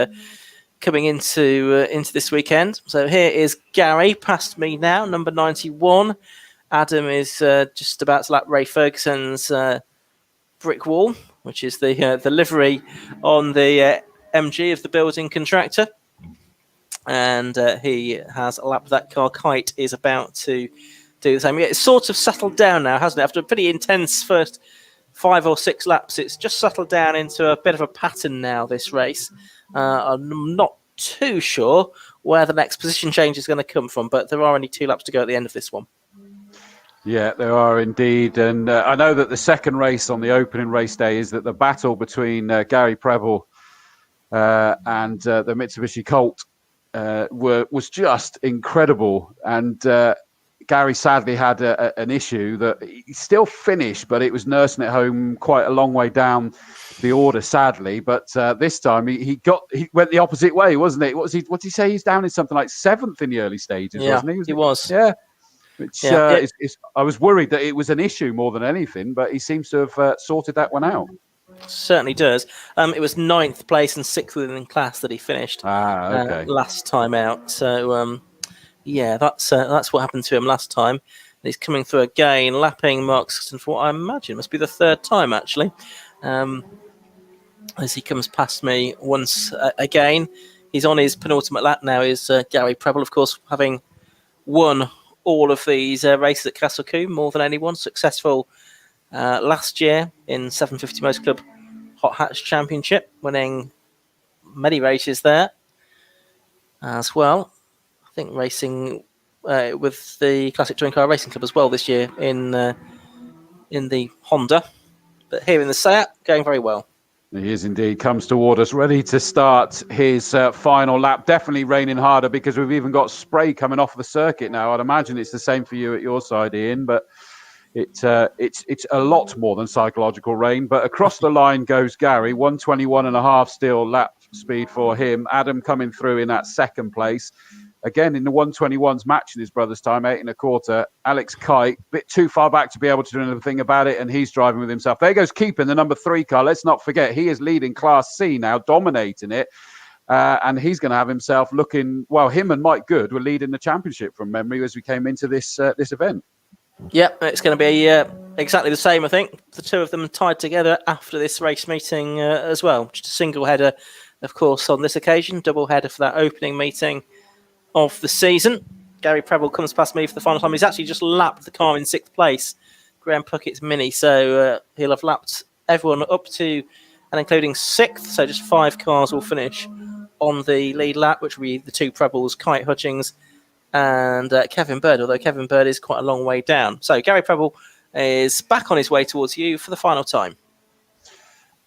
coming into this weekend. So here is Gary past me now, number 91. Adam is just about to lap Ray Ferguson's brick wall, which is the livery on the MG of the building contractor, and he has lapped that car. Kite is about to do the same. Yeah, it's sort of settled down now, hasn't it? After a pretty intense first 5 or 6 laps, it's just settled down into a bit of a pattern now, this race. I'm not too sure where the next position change is going to come from, but there are only 2 laps to go at the end of this one. Yeah, there are indeed. And I know that the second race on the opening race day is that the battle between Gary Preble and the Mitsubishi Colt was just incredible. And Gary sadly had an issue that he still finished, but it was nursing it home quite a long way down the order, sadly. But this time he went the opposite way, wasn't it? What did he say? He's down in something like 7th in the early stages, wasn't he? He was. Yeah. Which I was worried that it was an issue more than anything, but he seems to have sorted that one out. Certainly does. It was 9th place and 6th within class that he finished last time out. So that's what happened to him last time. And he's coming through again, lapping Mark Sutton for what I imagine must be the 3rd time actually. As he comes past me once again, he's on his penultimate lap now. Is Gary Preble, of course, having won all of these races at Castle Combe, more than anyone. Successful last year in 750 Motor Club Hot Hatch Championship, winning many races there as well. I think racing with the Classic Touring Car Racing Club as well this year in the Honda. But here in the Seat, going very well. He is indeed, comes toward us, ready to start his final lap. Definitely raining harder because we've even got spray coming off the circuit now. I'd imagine it's the same for you at your side, Ian, but it's a lot more than psychological rain. But across the line goes Gary, 121.5 still lap speed for him. Adam coming through in that second place. Again, in the 121s, matching his brother's time, 8 1/4. Alex Kite, a bit too far back to be able to do anything about it, and he's driving with himself. There goes Keeping, the number 3 car. Let's not forget, he is leading Class C now, dominating it. And he's going to have himself looking, well, him and Mike Good were leading the championship from memory as we came into this event. Yep, it's going to be exactly the same, I think. The two of them tied together after this race meeting as well. Just a single header, of course, on this occasion. Double header for that opening meeting of the season. Gary Preble comes past me for the final time. He's actually just lapped the car in 6th place, Graham Puckett's Mini. So he'll have lapped everyone up to and including 6th. So just 5 cars will finish on the lead lap, which will be the 2 Prebles, Kite Hutchings and Kevin Bird, although Kevin Bird is quite a long way down. So Gary Preble is back on his way towards you for the final time.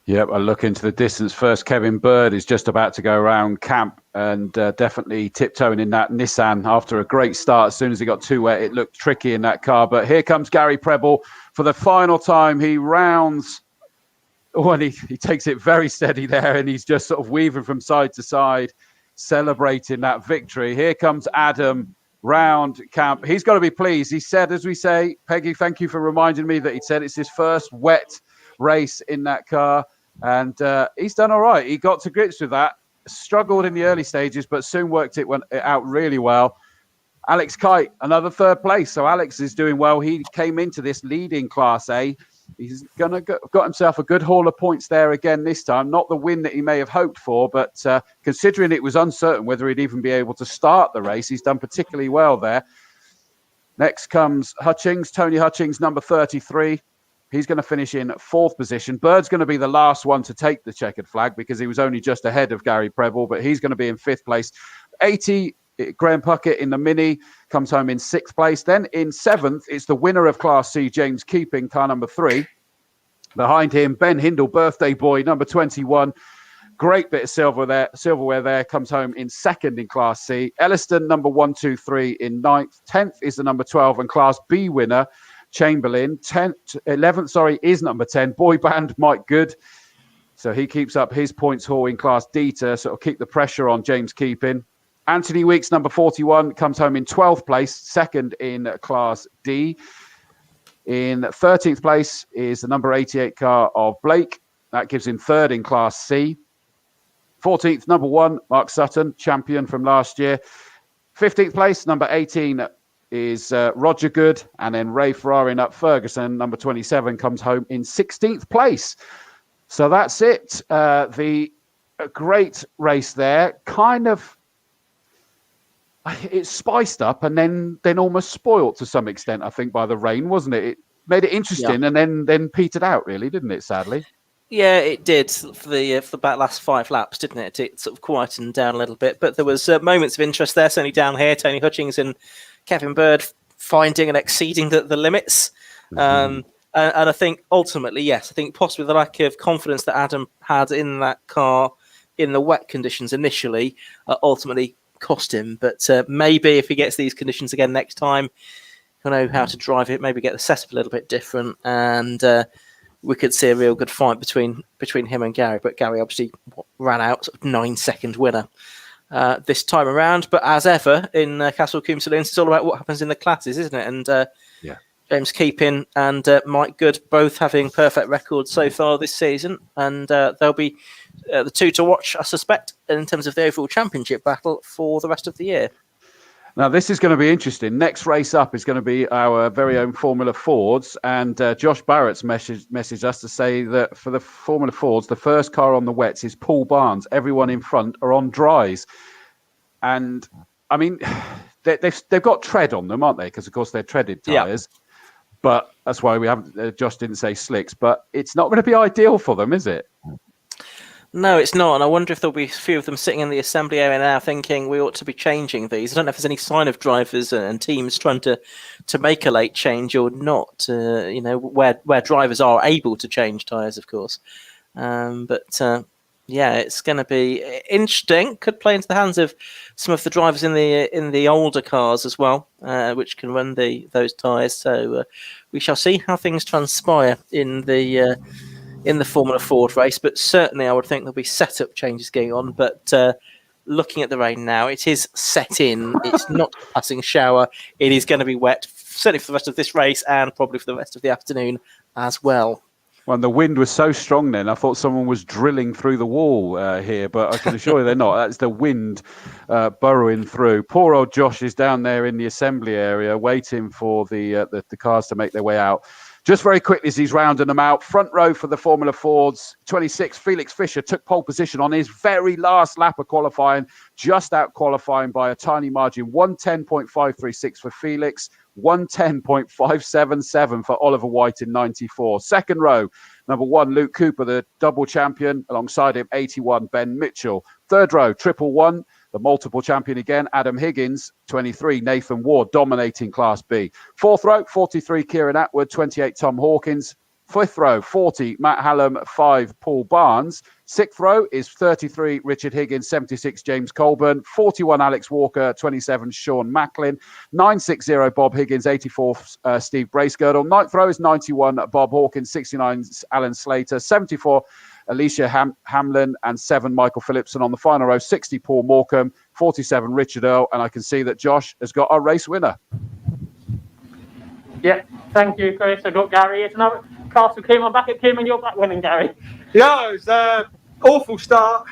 Yep, I look into the distance first. Kevin Bird is just about to go around camp and definitely tiptoeing in that Nissan after a great start. As soon as he got too wet, it looked tricky in that car. But here comes Gary Preble for the final time. He rounds, and he takes it very steady there, and he's just sort of weaving from side to side, celebrating that victory. Here comes Adam round camp. He's got to be pleased. He said, as we say, Peggy, thank you for reminding me that he said it's his first wet race in that car. And he's done all right. He got to grips with that, struggled in the early stages, but soon worked it out really well. Alex Kite, another third place. So Alex is doing well. He came into this leading Class A. He's got himself a good haul of points there again this time. Not the win that he may have hoped for, but considering it was uncertain whether he'd even be able to start the race, he's done particularly well there. Next comes Hutchings, Tony Hutchings, number 33. He's going to finish in 4th position. Bird's going to be the last one to take the checkered flag because he was only just ahead of Gary Preble, but he's going to be in 5th place. 80, Graham Puckett in the Mini comes home in 6th place. Then in 7th, it's the winner of Class C, James Keeping, car number 3. Behind him, Ben Hindle, birthday boy, number 21. Great bit of silverware there, comes home in 2nd in Class C. Elliston, number 1, 2, 3 in 9th. 10th is the number 12 and Class B winner, Chamberlain. 11th, is number 10, boy band Mike Good. So he keeps up his points haul in Class D to sort of keep the pressure on James Keeping. Anthony Weeks, number 41, comes home in 12th place, 2nd in Class D. In 13th place is the number 88 car of Blake. That gives him 3rd in Class C. 14th, number 1, Mark Sutton, champion from last year. 15th place, number 18, is Roger Good, and then Ray Ferrari up Ferguson, number 27, comes home in 16th place. So that's it. A great race there. Kind of, it's spiced up and then almost spoilt to some extent, I think, by the rain, wasn't it? It made it interesting and then petered out, really, didn't it, sadly? Yeah, it did for the last 5 laps, didn't it? It sort of quietened down a little bit, but there was moments of interest there, certainly down here. Tony Hutchings and Kevin Bird finding and exceeding the limits. And I think ultimately, yes, I think possibly the lack of confidence that Adam had in that car in the wet conditions initially ultimately cost him. But maybe if he gets these conditions again next time, he'll know how to drive it, maybe get the setup a little bit different, and we could see a real good fight between him and Gary. But Gary obviously ran out, sort of 9-second winner this time around. But as ever in Castle Combe Saloons, it's all about what happens in the classes, isn't it? And James Keeping and Mike Good both having perfect records so far this season, and they'll be the two to watch, I suspect, in terms of the overall championship battle for the rest of the year. Now, this is going to be interesting. Next race up is going to be our very own Formula Fords, and Josh Barrett's messaged us to say that for the Formula Fords, the first car on the wets is Paul Barnes. Everyone in front are on dries. And, I mean, they've got tread on them, aren't they? Because, of course, they're treaded tyres. Yeah. But that's why we haven't. Josh didn't say slicks, but it's not going to be ideal for them, is it? No, it's not. And I wonder if there'll be a few of them sitting in the assembly area now thinking we ought to be changing these. I don't know if there's any sign of drivers and teams trying to make a late change or not, where drivers are able to change tyres, of course. Yeah, it's going to be interesting. Could play into the hands of some of the drivers in the older cars as well, which can run those tyres. So we shall see how things transpire in the Formula Ford race. But certainly, I would think there'll be setup changes going on. But looking at the rain now, it is set in. It's not a passing shower. It is going to be wet, certainly for the rest of this race and probably for the rest of the afternoon as well. Well, the wind was so strong then, I thought someone was drilling through the wall here, but I can assure you they're not. That's the wind burrowing through. Poor old Josh is down there in the assembly area waiting for the cars to make their way out. Just very quickly as he's rounding them out, front row for the Formula Fords, 26, Felix Fischer took pole position on his very last lap of qualifying, just out qualifying by a tiny margin, 110.536 for Felix, 110.577 for Oliver White in 94. Second row, number 1, Luke Cooper, the double champion, alongside him, 81, Ben Mitchell. Third row, triple 1, The multiple champion again, Adam Higgins, 23, Nathan Ward, dominating Class B. Fourth row, 43, Kieran Atwood, 28, Tom Hawkins. Fifth row, 40, Matt Hallam, 5, Paul Barnes. Sixth row is 33, Richard Higgins, 76, James Colburn. 41, Alex Walker, 27, Sean Macklin. 960, Bob Higgins, 84, Steve Bracegirdle. Ninth row is 91, Bob Hawkins, 69, Alan Slater. 74, Alicia Hamlin, and 7, Michael Phillipson. On the final row, 60, Paul Morecambe. 47, Richard Earl. And I can see that Josh has got our race winner. Yeah, thank you, Chris. I got Gary. It's another Castle Combe. I'm back at Combe and you're back winning, Gary. Yeah, it was an awful start.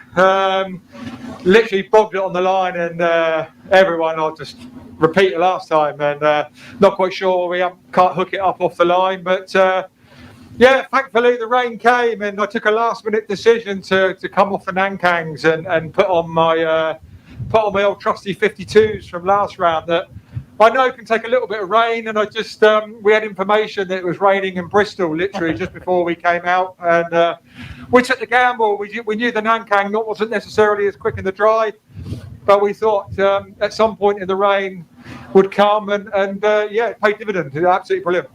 Literally bogged it on the line, and everyone, I'll just repeat it last time, and not quite sure we can't hook it up off the line, but yeah, thankfully the rain came, and I took a last-minute decision to come off the Nankangs and put on my old trusty 52s from last round that I know can take a little bit of rain, and I just we had information that it was raining in Bristol literally just before we came out, and we took the gamble. We knew the Nankang wasn't necessarily as quick in the dry, but we thought at some point in the rain would come, and yeah, it paid dividends. It was absolutely brilliant.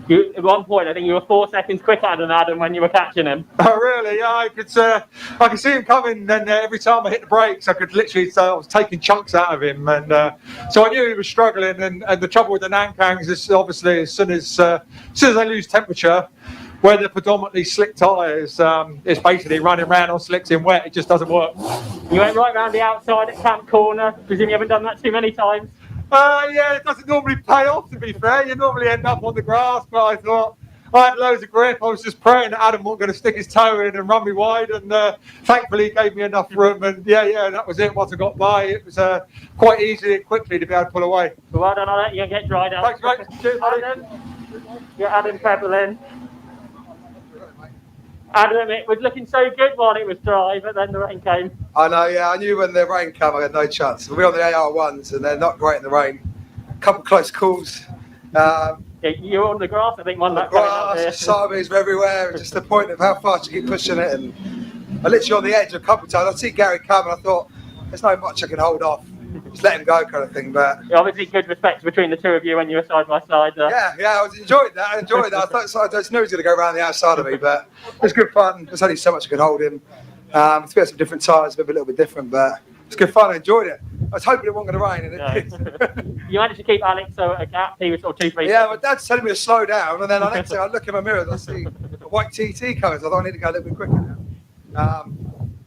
At one point, I think you were 4 seconds quicker than Adam when you were catching him. Oh, really? Yeah, I could see him coming, and every time I hit the brakes, I could literally say I was taking chunks out of him, and so I knew he was struggling. And the trouble with the Nankangs is obviously as soon as they lose temperature, where they're predominantly slick tyres, it's basically running around on slicks in wet. It just doesn't work. You went right round the outside at Camp Corner. Presume you haven't done that too many times. Yeah, it doesn't normally pay off, to be fair. You normally end up on the grass, but I thought I had loads of grip. I was just praying that Adam wasn't going to stick his toe in and run me wide, and thankfully he gave me enough room, and yeah, that was it. Once I got by, it was quite easy and quickly to be able to pull away. Well done on that. You get dried out. Thanks, mate. Cheers, Adam. Yeah, Adam Pebble in. Adam, it was looking so good while it was dry, but then the rain came. I know, yeah. I knew when the rain came, I had no chance. We're on the AR1s, and they're not great in the rain. A couple of close calls. Yeah, you were on the grass, I think, one lap. Grass, sideways were everywhere. Just the point of how fast you keep pushing it. And I literally on the edge a couple of times. I see Gary come, and I thought, there's not much I can hold off. Just let him go, kind of thing. But yeah, obviously, good respect between the two of you when you were side by side. Yeah, I enjoyed that. I just knew he was going to go around the outside of me, but it was good fun. There's only so much I could hold him. We had some different tyres, maybe a little bit different, but it's good fun. I enjoyed it. I was hoping it wasn't going to rain, and it did. You managed to keep Alex at a gap. He was sort of 2-3. Yeah, my dad's telling me to slow down, and then the next thing I look in my mirror and I see a white TT coming, so I thought I need to go a little bit quicker now.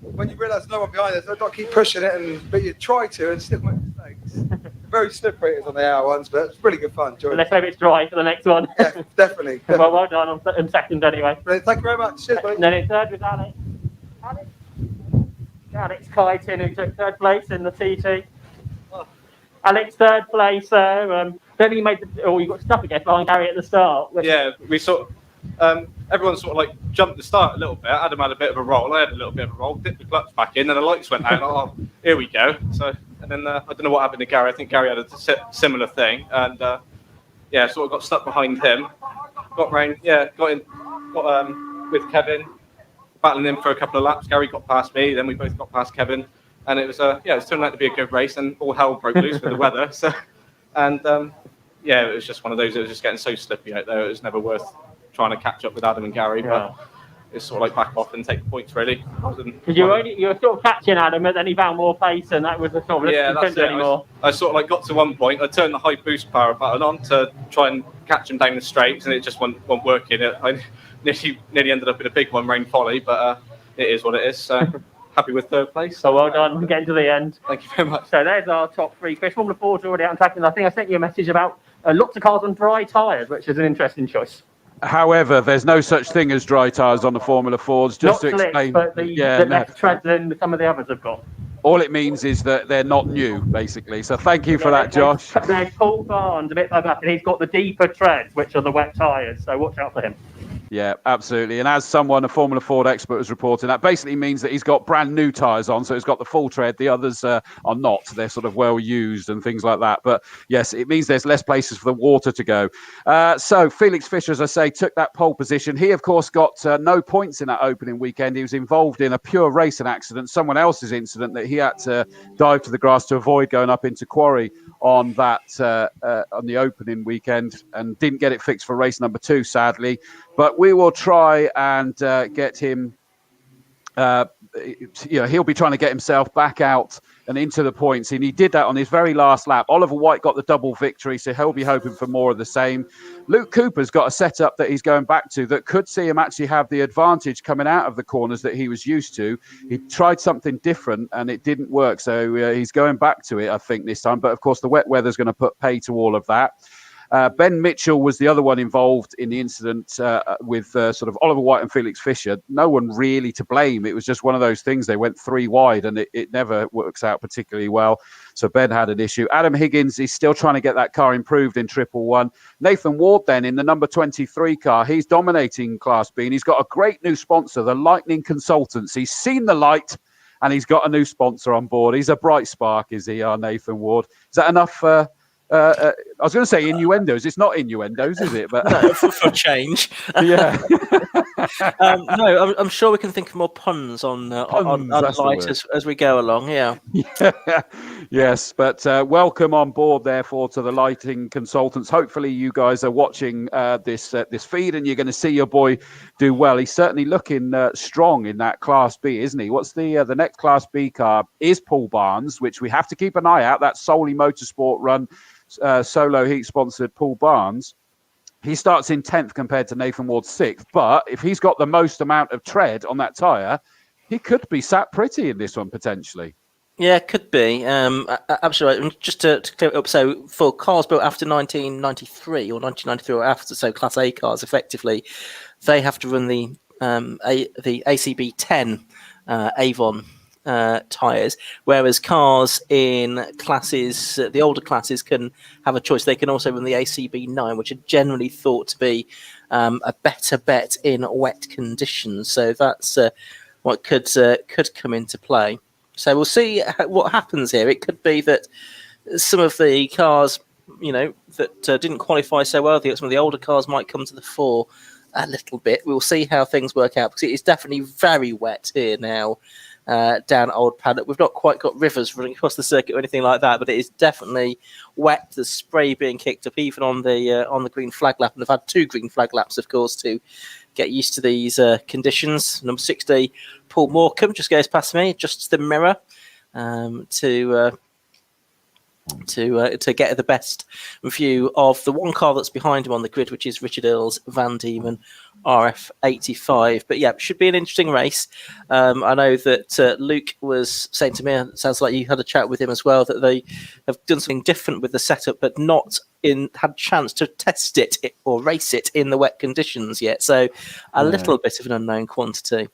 When you realise no one behind us, I don't keep pushing it, but you try to and still make mistakes. Very slippery it is on the hour ones, but it's really good fun. Let's hope it's dry for the next one. Yeah, definitely. Well done in second anyway. Brilliant. Thank you very much. Cheers, buddy. And then in third was Alex. Alex Kyton, who took third place in the TT. Alex, third place. Then you made you got stuck again behind Gary at the start. Yeah, we sort of. Everyone sort of like jumped the start a little bit. Adam had a bit of a roll. I had a little bit of a roll. Dipped the clutch back in, and the lights went out. Oh, here we go. So, and then I don't know what happened to Gary. I think Gary had a similar thing, and yeah, sort of got stuck behind him. Got with Kevin, battling him for a couple of laps. Gary got past me, then we both got past Kevin, and it was it was turned out to be a good race, and all hell broke loose with the weather. So, and yeah, it was just one of those. It was just getting so slippy out there. It was never worth trying to catch up with Adam and Gary, but it's sort of like back off and take the points really. Because you were sort of catching Adam, and then he found more pace, and that was the sort of that's it. Anymore. I sort of like got to one point. I turned the high boost power button on to try and catch him down the straights, and it just wasn't working. I nearly ended up in a big one rain folly, but it is what it is. So happy with third place. So well done, getting to the end. Thank you very much. So there's our top three. Chris, Formula Ford's already out and tackling. I think I sent you a message about lots of cars on dry tyres, which is an interesting choice. However, there's no such thing as dry tyres on the Formula Fords. Just not to explain, but the less tread than some of the others have got. All it means is that they're not new, basically. So thank you for that, Josh. There's Paul Barnes a bit further up, and he's got the deeper treads, which are the wet tyres. So watch out for him. Yeah, absolutely. And as someone, a Formula Ford expert, was reporting, that basically means that he's got brand new tyres on. So he's got the full tread. The others are not. They're sort of well used and things like that. But yes, it means there's less places for the water to go. So Felix Fischer, as I say, took that pole position. He, of course, got no points in that opening weekend. He was involved in a pure racing accident, someone else's incident that he had to dive to the grass to avoid going up into quarry on that on the opening weekend, and didn't get it fixed for race number 2, sadly. But we will try and get him. He'll be trying to get himself back out and into the points, and he did that on his very last lap. Oliver White got the double victory, so he'll be hoping for more of the same. Luke Cooper's got a setup that he's going back to that could see him actually have the advantage coming out of the corners that he was used to. He tried something different and it didn't work, so he's going back to it, I think, this time. But of course, the wet weather's going to put pay to all of that. Ben Mitchell was the other one involved in the incident with sort of Oliver White and Felix Fischer. No one really to blame. It was just one of those things. They went 3 wide and it never works out particularly well. So Ben had an issue. Adam Higgins is still trying to get that car improved in 111. Nathan Ward then in the number 23 car. He's dominating Class B and he's got a great new sponsor, the Lightning Consultants. He's seen the light and he's got a new sponsor on board. He's a bright spark, is he, Nathan Ward? Is that enough? I was going to say innuendos. It's not innuendos, is it? But no, for change. Yeah. No, I'm sure we can think of more puns on light as we go along. Yeah. Yes, but welcome on board, therefore, to the Lighting Consultants. Hopefully, you guys are watching this feed, and you're going to see your boy do well. He's certainly looking strong in that Class B, isn't he? What's the next Class B car? Is Paul Barnes, which we have to keep an eye out. That Solely Motorsport run. Solo Heat sponsored Paul Barnes. He starts in 10th compared to Nathan Ward's 6th, but if he's got the most amount of tread on that tyre, he could be sat pretty in this one potentially. Yeah, could be. Absolutely. And just to clear it up, so for cars built after 1993 or 1993 or after, so Class A cars, effectively, they have to run the ACB 10 Avon tyres, whereas cars in classes, the older classes, can have a choice. They can also run the ACB 9, which are generally thought to be a better bet in wet conditions. So that's what could come into play. So we'll see what happens here. It could be that some of the cars, that didn't qualify so well, I think some of the older cars might come to the fore a little bit. We'll see how things work out, because it is definitely very wet here now. Down at Old Paddock. We've not quite got rivers running across the circuit or anything like that, but it is definitely wet. There's spray being kicked up even on the green flag lap, and they've had 2 green flag laps, of course, to get used to these conditions. Number 60, Paul Morecambe, just goes past me, just the mirror to get the best view of the one car that's behind him on the grid, which is Richard Earls Van Diemen RF85. But yeah, it should be an interesting race. I know that Luke was saying to me, it sounds like you had a chat with him as well, that they have done something different with the setup, but not had a chance to test it or race it in the wet conditions yet. So a little bit of an unknown quantity.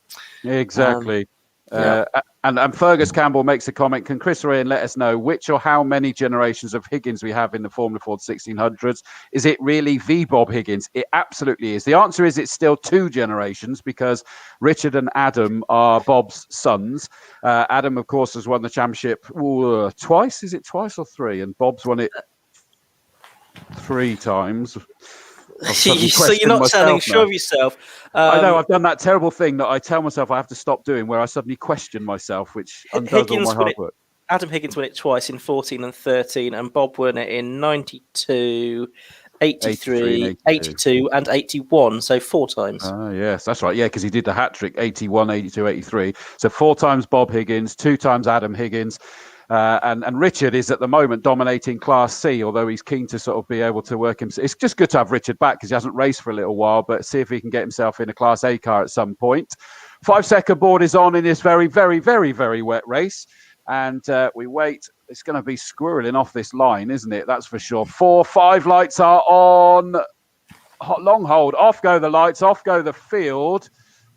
Exactly. And Fergus Campbell makes a comment. Can Chris Ryan let us know which or how many generations of Higgins we have in the Formula Ford 1600s? Is it really the Bob Higgins? It absolutely is. The answer is it's still 2 generations, because Richard and Adam are Bob's sons. Adam, of course, has won the championship twice. Is it twice or 3? And Bob's won it 3 times. So you're not sounding sure of yourself. I know, I've done that terrible thing that I tell myself I have to stop doing, where I suddenly question myself, which undoes all my hard work. Adam Higgins won it twice in 14 and 13, and Bob won it in 92, 83, 82 and 81, so 4 times. Yes, that's right. Yeah, because he did the hat-trick, 81, 82, 83. So 4 times Bob Higgins, 2 times Adam Higgins. And Richard is at the moment dominating Class C, although he's keen to sort of be able to work himself. It's just good to have Richard back, because he hasn't raced for a little while, but see if he can get himself in a Class A car at some point. 5-second board is on in this very, very, very, very wet race. And we wait. It's going to be squirreling off this line, isn't it? That's for sure. 4, 5 lights are on. Long hold. Off go the lights. Off go the field.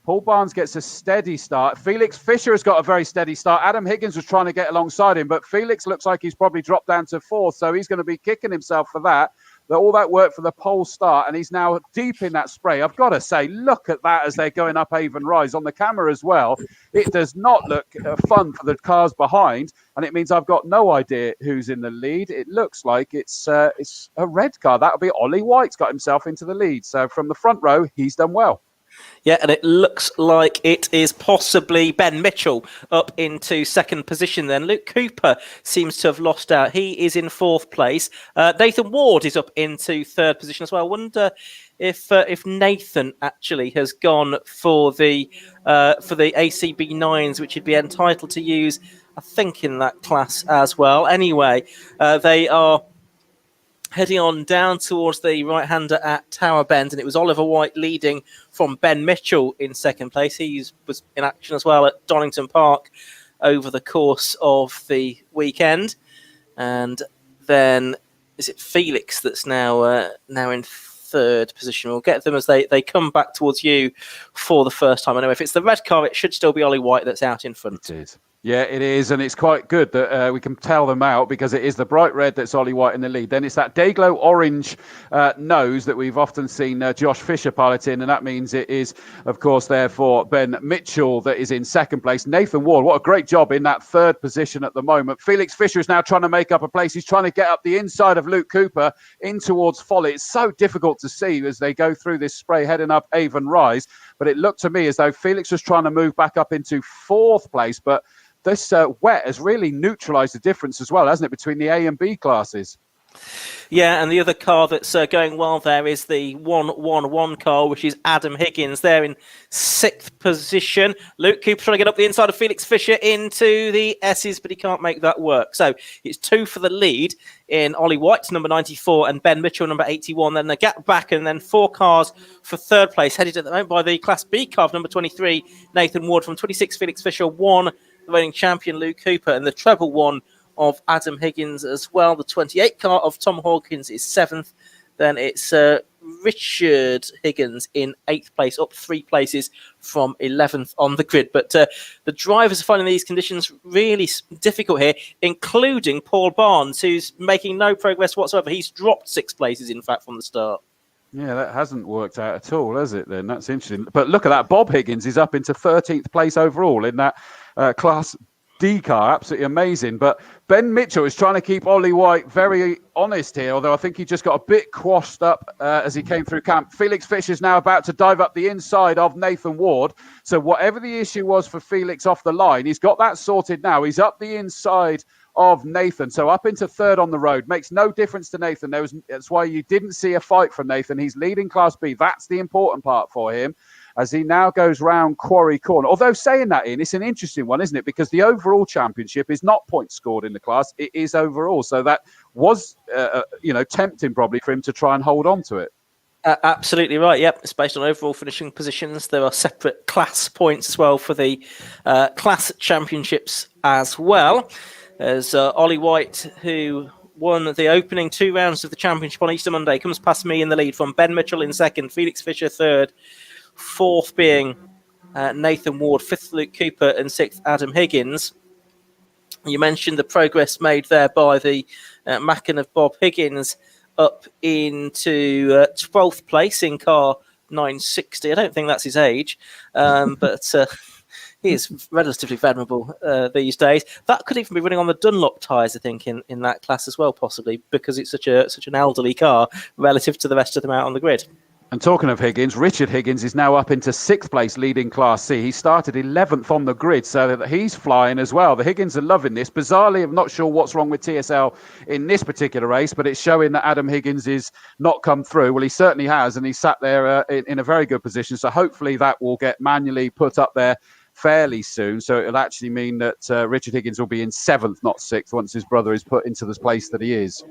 Paul Barnes gets a steady start. Felix Fischer has got a very steady start. Adam Higgins was trying to get alongside him, but Felix looks like he's probably dropped down to 4th, so he's going to be kicking himself for that. all that work for the pole start, and he's now deep in that spray. I've got to say, look at that as they're going up Avon Rise on the camera as well. It does not look fun for the cars behind, and it means I've got no idea who's in the lead. It looks like it's a red car. That'll be Ollie White's got himself into the lead. So from the front row, he's done well. Yeah, and it looks like it is possibly Ben Mitchell up into second position then. Luke Cooper seems to have lost out. He is in fourth place. Nathan Ward is up into third position as well. I wonder if Nathan actually has gone for the ACB 9s, which he'd be entitled to use, I think, in that class as well. Anyway, they are heading on down towards the right-hander at Tower Bend, and it was Oliver White leading from Ben Mitchell in second place. He was in action as well at Donington Park over the course of the weekend. And then is it Felix that's now in third position? We'll get them as they come back towards you for the first time. Anyway, if it's the red car, it should still be Ollie White that's out in front. It is. Yeah, it is, and it's quite good that we can tell them out, because it is the bright red that's Ollie White in the lead. Then it's that Dayglow orange nose that we've often seen Josh Fisher piloting, and that means it is, of course, therefore Ben Mitchell that is in second place. Nathan Ward, what a great job in that third position at the moment. Felix Fisher is now trying to make up a place. He's trying to get up the inside of Luke Cooper in towards Folly. It's so difficult to see as they go through this spray heading up Avon Rise, but it looked to me as though Felix was trying to move back up into fourth place, but this wet has really neutralised the difference as well, hasn't it, between the A and B classes? Yeah, and the other car that's going well there is the 111 car, which is Adam Higgins. They're in sixth position. Luke Cooper trying to get up the inside of Felix Fisher into the S's, but he can't make that work. So it's two for the lead in Ollie White, number 94, and Ben Mitchell, number 81. Then the gap back, and then four cars for third place, headed at the moment by the Class B car of number 23, Nathan Ward. From 26, Felix Fisher, 1, the reigning champion, Luke Cooper, and the treble 1 of Adam Higgins as well. The 28 car of Tom Hawkins is 7th. Then it's Richard Higgins in 8th place, up 3 places from 11th on the grid. But the drivers are finding these conditions really difficult here, including Paul Barnes, who's making no progress whatsoever. He's dropped 6 places, in fact, from the start. Yeah, that hasn't worked out at all, has it, then? That's interesting. But look at that. Bob Higgins is up into 13th place overall in that Class D car. Absolutely amazing. But Ben Mitchell is trying to keep Ollie White very honest here, although I think he just got a bit quashed up as he came through camp. Felix Fisher is now about to dive up the inside of Nathan Ward. So whatever the issue was for Felix off the line, he's got that sorted now. He's up the inside of Nathan, so up into third on the road. Makes no difference to Nathan. That's why you didn't see a fight from Nathan. He's leading Class B. That's the important part for him as he now goes round Quarry Corner. Although saying that, Ian, it's an interesting one, isn't it? Because the overall championship is not points scored in the class. It is overall. So that was, tempting probably for him to try and hold on to it. Absolutely right. Yep, it's based on overall finishing positions. There are separate class points as well for the class championships as well. As Ollie White, who won the opening 2 rounds of the championship on Easter Monday, comes past me in the lead from Ben Mitchell in second, Felix Fisher third, fourth being Nathan Ward, fifth Luke Cooper, and sixth Adam Higgins. You mentioned the progress made there by the Mackin of Bob Higgins up into 12th place in car 960. I don't think that's his age, but he is relatively venerable these days. That could even be running on the Dunlop tyres, I think, in that class as well, possibly, because it's such an elderly car relative to the rest of them out on the grid. And talking of Higgins, Richard Higgins is now up into 6th place leading Class C. He started 11th on the grid, so that he's flying as well. The Higgins are loving this. Bizarrely, I'm not sure what's wrong with TSL in this particular race, but it's showing that Adam Higgins is not come through. Well, he certainly has, and he sat there in a very good position. So hopefully that will get manually put up there fairly soon. So it'll actually mean that Richard Higgins will be in 7th, not 6th, once his brother is put into the place that he is.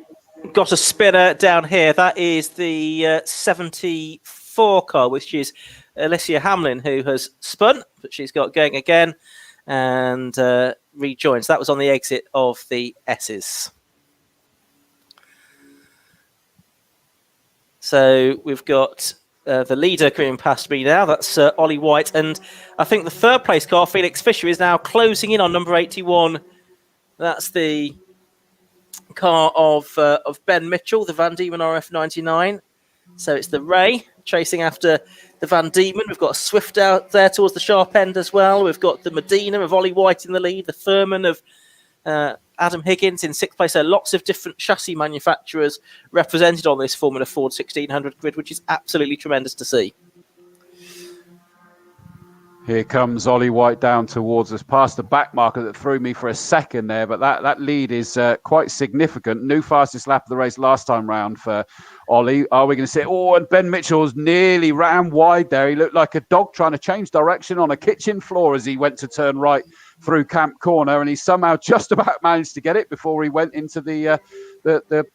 Got a spinner down here. That is the 74 car, which is Alicia Hamlin, who has spun, but she's got going again and rejoins. That was on the exit of the S's. So we've got the leader coming past me now. That's Ollie White. And I think the third place car, Felix Fisher, is now closing in on number 81. That's the car of Ben Mitchell, the Van Diemen RF99. So it's the Ray chasing after the Van Diemen. We've got a Swift out there towards the sharp end as well. We've got the Medina of Ollie White in the lead, the Thurman of Adam Higgins in 6th place. So lots of different chassis manufacturers represented on this Formula Ford 1600 grid, which is absolutely tremendous to see. Here comes Ollie White down towards us, past the back marker that threw me for a second there, but that lead is quite significant. New fastest lap of the race last time round for Ollie. Are we going to say, oh, and Ben Mitchell's nearly ran wide there. He looked like a dog trying to change direction on a kitchen floor as he went to turn right through Camp Corner, and he somehow just about managed to get it before he went into the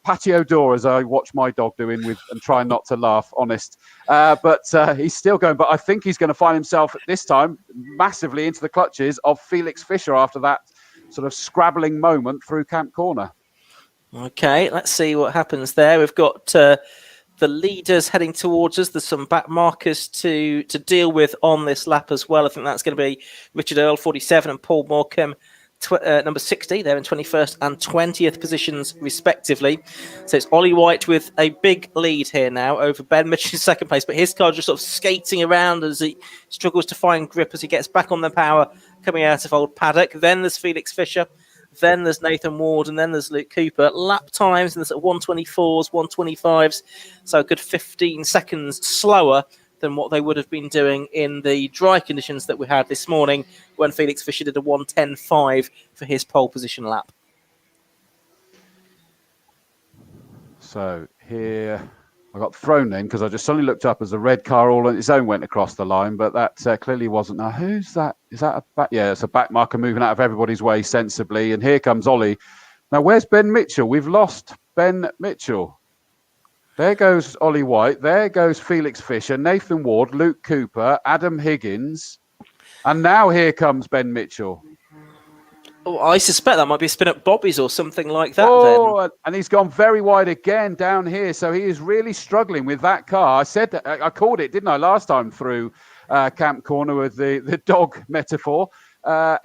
patio door, as I watch my dog doing with and trying not to laugh, honest. But he's still going. But I think he's going to find himself this time massively into the clutches of Felix Fischer after that sort of scrabbling moment through Camp Corner. Okay, let's see what happens there. We've got the leaders heading towards us. There's some back markers to deal with on this lap as well. I think that's going to be Richard Earle, 47, and Paul Morecambe, number 60. They're in 21st and 20th positions, respectively. So it's Ollie White with a big lead here now over Ben Mitchell in 2nd place, but his car just sort of skating around as he struggles to find grip as he gets back on the power coming out of old Paddock. Then there's Felix Fischer. Then there's Nathan Ward, and then there's Luke Cooper. Lap times in the sort of 124s, 125s, so a good 15 seconds slower than what they would have been doing in the dry conditions that we had this morning when Felix Fischer did a 1:10.5 for his pole position lap. So here I got thrown in because I just suddenly looked up as the red car all on its own went across the line, but that clearly wasn't. Now, who's that? Is that a back? Yeah, it's a back marker moving out of everybody's way sensibly. And here comes Ollie. Now, where's Ben Mitchell? We've lost Ben Mitchell. There goes Ollie White. There goes Felix Fischer, Nathan Ward, Luke Cooper, Adam Higgins. And now here comes Ben Mitchell. Oh, I suspect that might be a spin at Bobby's or something like that. Oh, and he's gone very wide again down here. So he is really struggling with that car. I said that, I called it, didn't I, last time through Camp Corner with the dog metaphor.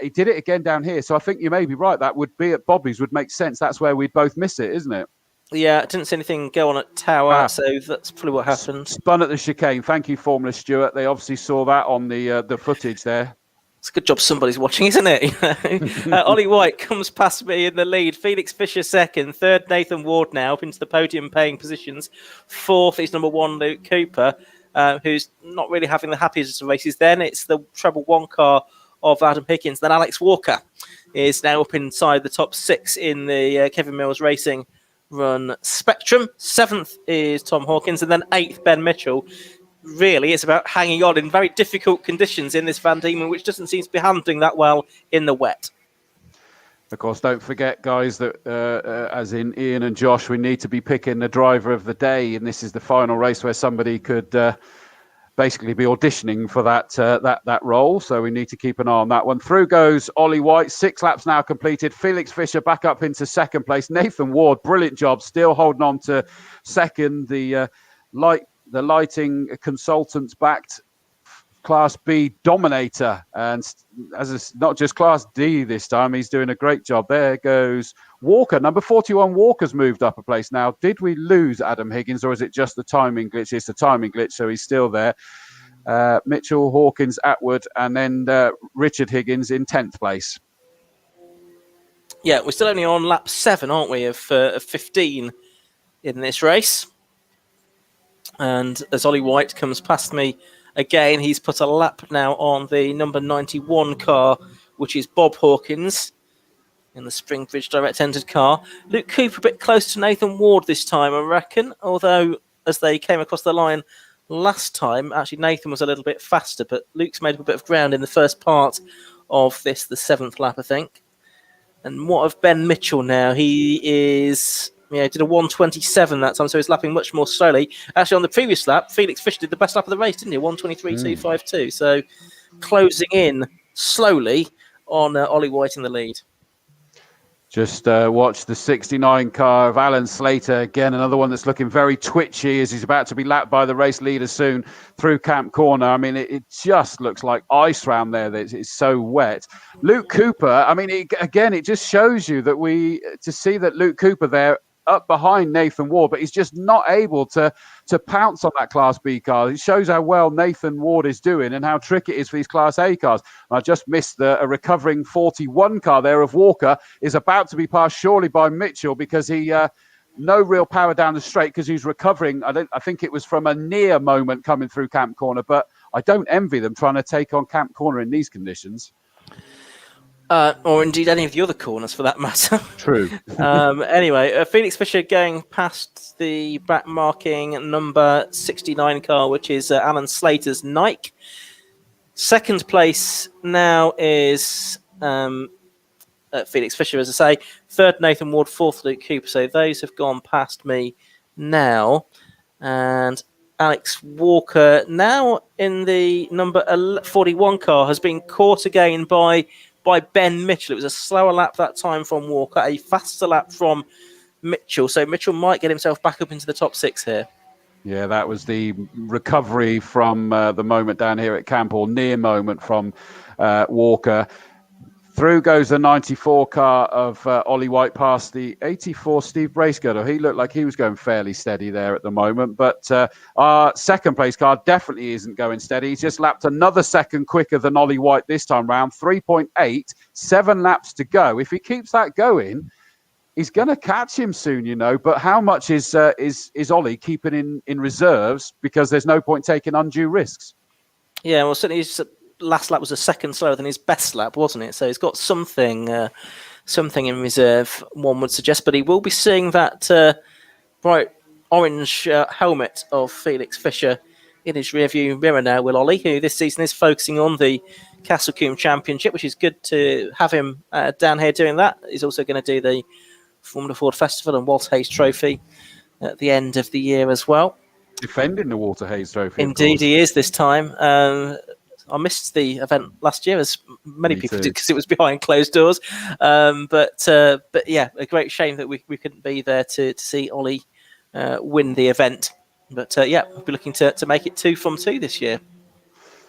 He did it again down here. So I think you may be right. That would be at Bobby's would make sense. That's where we'd both miss it, isn't it? Yeah, I didn't see anything go on at Tower, so that's probably what happened. Spun at the chicane. Thank you, Formula Stuart. They obviously saw that on the footage there. It's a good job somebody's watching, isn't it? Ollie White comes past me in the lead. Felix Fischer 2nd. 3rd, Nathan Ward now up into the podium paying positions. 4th is number 1, Luke Cooper, who's not really having the happiest of races. Then it's the treble 1 car of Adam Higgins. Then Alex Walker is now up inside the top 6 in the Kevin Mills Racing Run Spectrum. 7th is Tom Hawkins, and then 8th, Ben Mitchell. Really, it's about hanging on in very difficult conditions in this Van Diemen, which doesn't seem to be handling that well in the wet. Of course, don't forget, guys, that as in Ian and Josh, we need to be picking the driver of the day, and this is the final race where somebody could basically be auditioning for that role. So we need to keep an eye on that one. Through goes Ollie White. 6 laps now completed. Felix Fischer back up into 2nd place. Nathan Ward, brilliant job, still holding on to 2nd. The lighting consultants backed Class B dominator, and as it's not just Class D this time, he's doing a great job. There goes Walker. Number 41 Walker's moved up a place now. Did we lose Adam Higgins, or is it just the timing glitch? It's the timing glitch, so he's still there. Mitchell, Hawkins, Atwood, and then Richard Higgins in 10th place. Yeah, we're still only on lap 7, aren't we, of 15 in this race. And as Ollie White comes past me again, he's put a lap now on the number 91 car, which is Bob Hawkins in the Springbridge direct-entered car. Luke Cooper a bit close to Nathan Ward this time, I reckon, although as they came across the line last time, actually Nathan was a little bit faster, but Luke's made up a bit of ground in the first part of this, the 7th lap, I think. And what of Ben Mitchell now? He is... Yeah, he did a 1:27 that time, so he's lapping much more slowly. Actually, on the previous lap, Felix Fischer did the best lap of the race, didn't he? 1:23.252. So closing in slowly on Ollie White in the lead. Just watch the 69 car of Alan Slater. Again, another one that's looking very twitchy as he's about to be lapped by the race leader soon through Camp Corner. I mean, it just looks like ice round there. It's so wet. Luke Cooper, I mean, it just shows you that to see that Luke Cooper there up behind Nathan Ward, but he's just not able to pounce on that Class B car. It shows how well Nathan Ward is doing and how tricky it is for these Class A cars. And I just missed a recovering 41 car there of Walker is about to be passed surely by Mitchell because he no real power down the straight because he's recovering. I think it was from a near moment coming through Camp Corner, but I don't envy them trying to take on Camp Corner in these conditions. Or indeed any of the other corners for that matter. True. Anyway, Felix Fisher going past the back marking number 69 car, which is Alan Slater's Nike. Second place now is Felix Fisher, as I say. Third, Nathan Ward. Fourth, Luke Cooper. So those have gone past me now. And Alex Walker, now in the number 41 car, has been caught again by Ben Mitchell. It was a slower lap that time from Walker, a faster lap from Mitchell. So Mitchell might get himself back up into the top 6 here. Yeah, that was the recovery from the moment down here at Camp, or near moment from Walker. Through goes the 94 car of Ollie White past the 84 Steve Bracegirdle. He looked like he was going fairly steady there at the moment, but our second place car definitely isn't going steady. He's just lapped another second quicker than Ollie White this time round, 3.8, 7 laps to go. If he keeps that going, he's going to catch him soon, you know. But how much is Ollie keeping in reserves, because there's no point taking undue risks? Yeah, well, certainly his last lap was a second slower than his best lap, wasn't it? So he's got something in reserve, one would suggest. But he will be seeing that bright orange helmet of Felix Fisher in his rearview mirror now, will Ollie, who this season is focusing on the Castle Combe Championship, which is good to have him down here doing that. He's also going to do the Formula Ford Festival and Walter Hayes Trophy at the end of the year as well. Defending the Walter Hayes Trophy. Indeed, he is this time. I missed the event last year, as many people did, because it was behind closed doors. But yeah, a great shame that we couldn't be there to see Ollie win the event. But yeah, we'll be looking to make it 2 from 2 this year.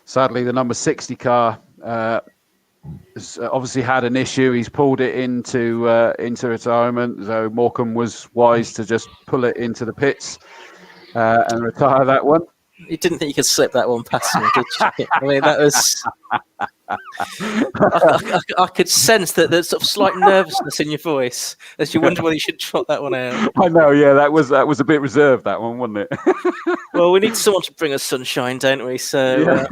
Sadly, the number 60 car has obviously had an issue. He's pulled it into retirement. So Morecambe was wise to just pull it into the pits and retire that one. You didn't think you could slip that one past me, did you? I mean, that was... I could sense that there's sort of slight nervousness in your voice as you wonder whether you should trot that one out. I know, yeah, that was a bit reserved, that one, wasn't it? Well, we need someone to bring us sunshine, don't we? So...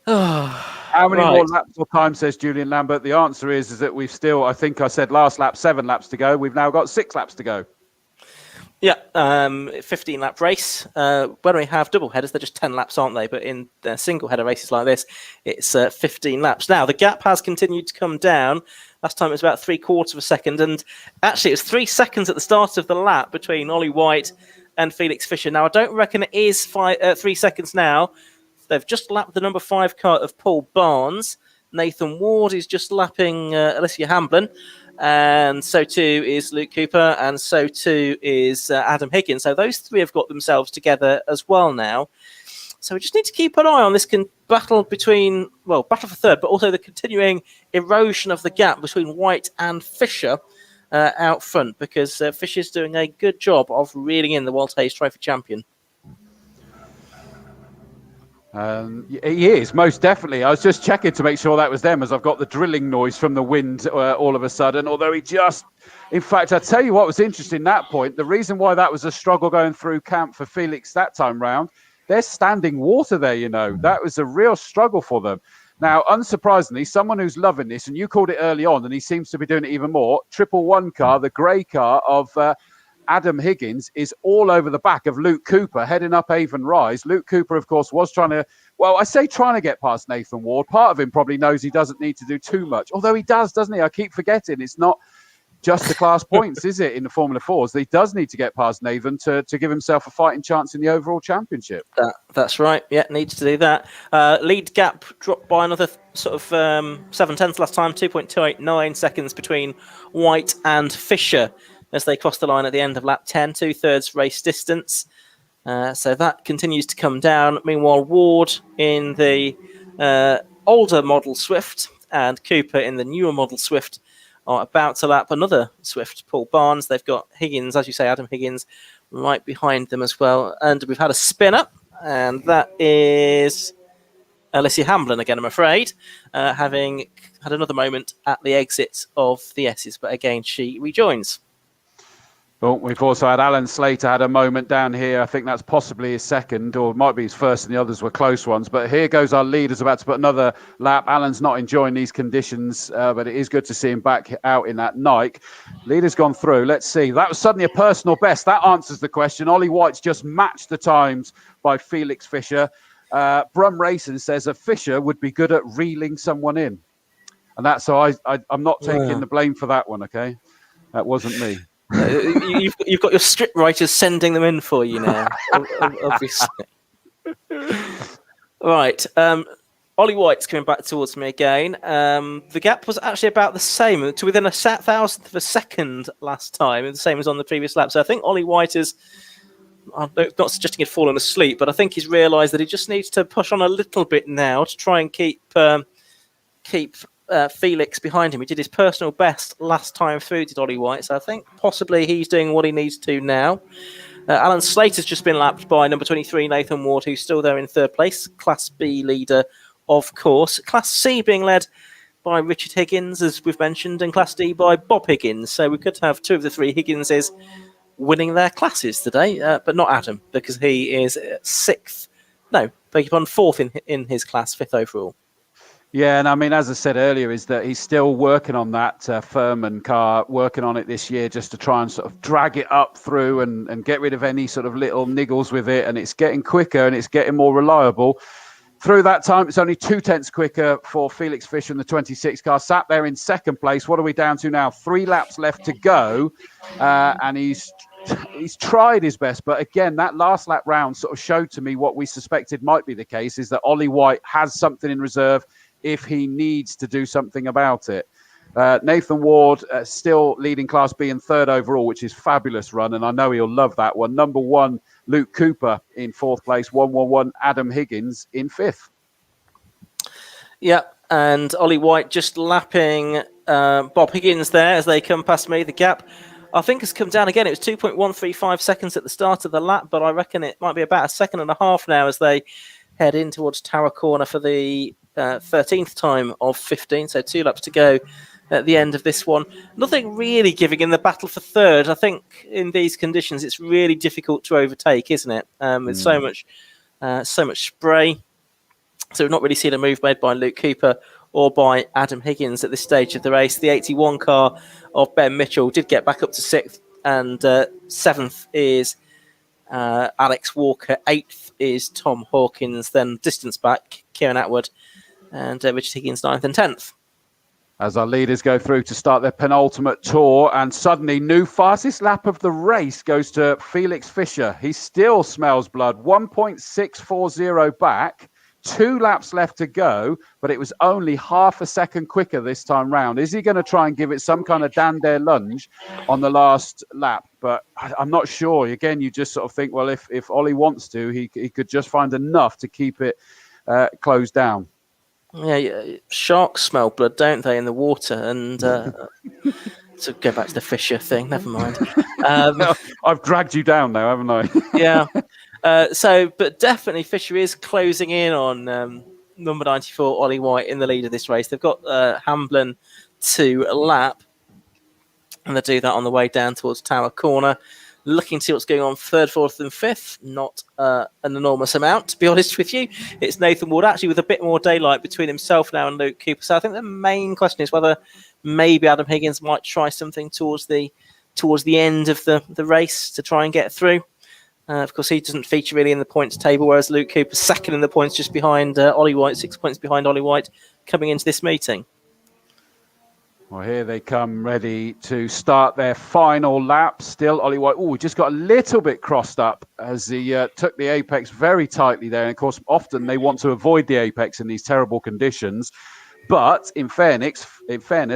How many more laps or time, says Julian Lambert? The answer is that we've still, I think I said last lap, 7 laps to go. We've now got 6 laps to go. Yeah, 15-lap race. When we have double headers, they're just 10 laps, aren't they? But in single-header races like this, it's 15 laps. Now, the gap has continued to come down. Last time it was about 3/4 of a second. And actually, it was 3 seconds at the start of the lap between Ollie White and Felix Fisher. Now, I don't reckon it is 3 seconds now. They've just lapped the number 5 car of Paul Barnes. Nathan Ward is just lapping Alicia Hamblin. And so too is Luke Cooper, and so too is Adam Higgins. So those 3 have got themselves together as well now. So we just need to keep an eye on this battle for third, but also the continuing erosion of the gap between White and Fisher out front, because Fisher's doing a good job of reeling in the Walter Hayes Trophy champion. He is, most definitely. I was just checking to make sure that was them, as I've got the drilling noise from the wind all of a sudden, although in fact, I tell you what was interesting, that point, the reason why that was a struggle going through camp for Felix that time round, there's standing water there, you know. That was a real struggle for them. Now, unsurprisingly, someone who's loving this, and you called it early on, and he seems to be doing it even more, 111 car, the grey car of... Adam Higgins is all over the back of Luke Cooper, heading up Avon Rise. Luke Cooper, of course, was trying to get past Nathan Ward. Part of him probably knows he doesn't need to do too much, although he does, doesn't he? I keep forgetting. It's not just the class points, is it, in the Formula Fords? He does need to get past Nathan to give himself a fighting chance in the overall championship. That's right. Yeah, needs to do that. Lead gap dropped by another sort of 7/10 last time, 2.289 seconds between White and Fisher as they crossed the line at the end of lap 10, 2/3 race distance. So that continues to come down. Meanwhile, Ward in the older model Swift and Cooper in the newer model Swift are about to lap another Swift, Paul Barnes. They've got Higgins, as you say, Adam Higgins, right behind them as well. And we've had a spin up, and that is Alicia Hamblin again, I'm afraid, having had another moment at the exit of the S's, but again, she rejoins. Well, we've also had Alan Slater had a moment down here. I think that's possibly his second, or it might be his first, and the others were close ones. But here goes our leaders about to put another lap. Alan's not enjoying these conditions, but it is good to see him back out in that Nike. Leader's gone through. Let's see. That was suddenly a personal best. That answers the question. Ollie White's just matched the times by Felix Fisher. Brum Racing says a Fisher would be good at reeling someone in. And that's so I'm not taking the blame for that one, okay? That wasn't me. You've got your script writers sending them in for you now, obviously. Right. Ollie White's coming back towards me again. The gap was actually about the same, to within a thousandth of a second last time, the same as on the previous lap. So I think Ollie White is, I'm not suggesting he'd fallen asleep, but I think he's realised that he just needs to push on a little bit now to try and keep Felix behind him. He did his personal best last time through, did Ollie White, so I think possibly he's doing what he needs to now. Alan Slater's just been lapped by number 23, Nathan Ward, who's still there in third place, Class B leader, of course. Class C being led by Richard Higgins, as we've mentioned, and Class D by Bob Higgins, so we could have two of the three Higginses winning their classes today, but not Adam, because he is fourth in his class, fifth overall. Yeah, and I mean, as I said earlier, is that he's still working on that Ferme car, working on it this year just to try and sort of drag it up through and get rid of any sort of little niggles with it. And it's getting quicker and it's getting more reliable. Through that time, it's only 0.2 quicker for Felix Fisher in the 26 car, sat there in second place. What are we down to now? 3 laps left to go. And he's tried his best. But again, that last lap round sort of showed to me what we suspected might be the case, is that Ollie White has something in reserve if he needs to do something about it. Nathan Ward still leading Class B in third overall, which is fabulous run, and I know he'll love that one. Number 1, Luke Cooper in fourth place, 111, Adam Higgins in fifth. Yeah, and Ollie White just lapping Bob Higgins there as they come past me. The gap, I think, has come down again. It was 2.135 seconds at the start of the lap, but I reckon it might be about a second and a half now as they head in towards Tower Corner for the 13th time of 15, so 2 laps to go at the end of this one. Nothing really giving in the battle for third. I think in these conditions it's really difficult to overtake, isn't it? With so much spray. So we've not really seen a move made by Luke Cooper or by Adam Higgins at this stage of the race. The 81 car of Ben Mitchell did get back up to 6th, and 7th is Alex Walker, 8th is Tom Hawkins, then distance back, Kieran Atwood and Richard Higgins 9th and 10th. As our leaders go through to start their penultimate tour, and suddenly new fastest lap of the race goes to Felix Fisher. He still smells blood, 1.640 back, 2 laps left to go, but it was only half a second quicker this time round. Is he going to try and give it some kind of Dan Dare lunge on the last lap? But I'm not sure. Again, you just sort of think, well, if Ollie wants to, he could just find enough to keep it closed down. Yeah, sharks smell blood, don't they, in the water? And to go back to the Fisher thing, never mind. I've dragged you down now, haven't I? Yeah. But definitely Fisher is closing in on number 94, Ollie White, in the lead of this race. They've got Hamblin to lap, and they do that on the way down towards Tower Corner. Looking to see what's going on third, fourth and fifth. Not an enormous amount, to be honest with you. It's Nathan Ward, actually, with a bit more daylight between himself now and Luke Cooper. So I think the main question is whether maybe Adam Higgins might try something towards the end of the race to try and get through. Of course, he doesn't feature really in the points table, whereas Luke Cooper's second in the points, just behind Ollie White, 6 points behind Ollie White, coming into this meeting. Well, here they come, ready to start their final lap. Still, Ollie White, just got a little bit crossed up as he took the apex very tightly there. And, of course, often they want to avoid the apex in these terrible conditions. But in fairness,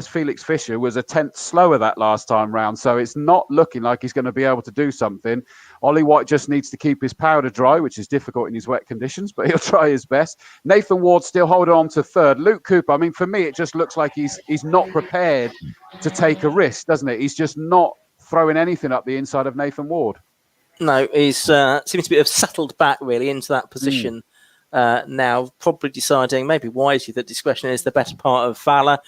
Felix Fischer was a tenth slower that last time round. So it's not looking like he's going to be able to do something. Ollie White just needs to keep his powder dry, which is difficult in these wet conditions, but he'll try his best. Nathan Ward still holding on to third. Luke Cooper, I mean, for me, it just looks like he's not prepared to take a risk, doesn't it? He's just not throwing anything up the inside of Nathan Ward. No, he's seems to be settled back really into that position. Now, probably deciding, maybe wisely, that discretion is the better part of valour.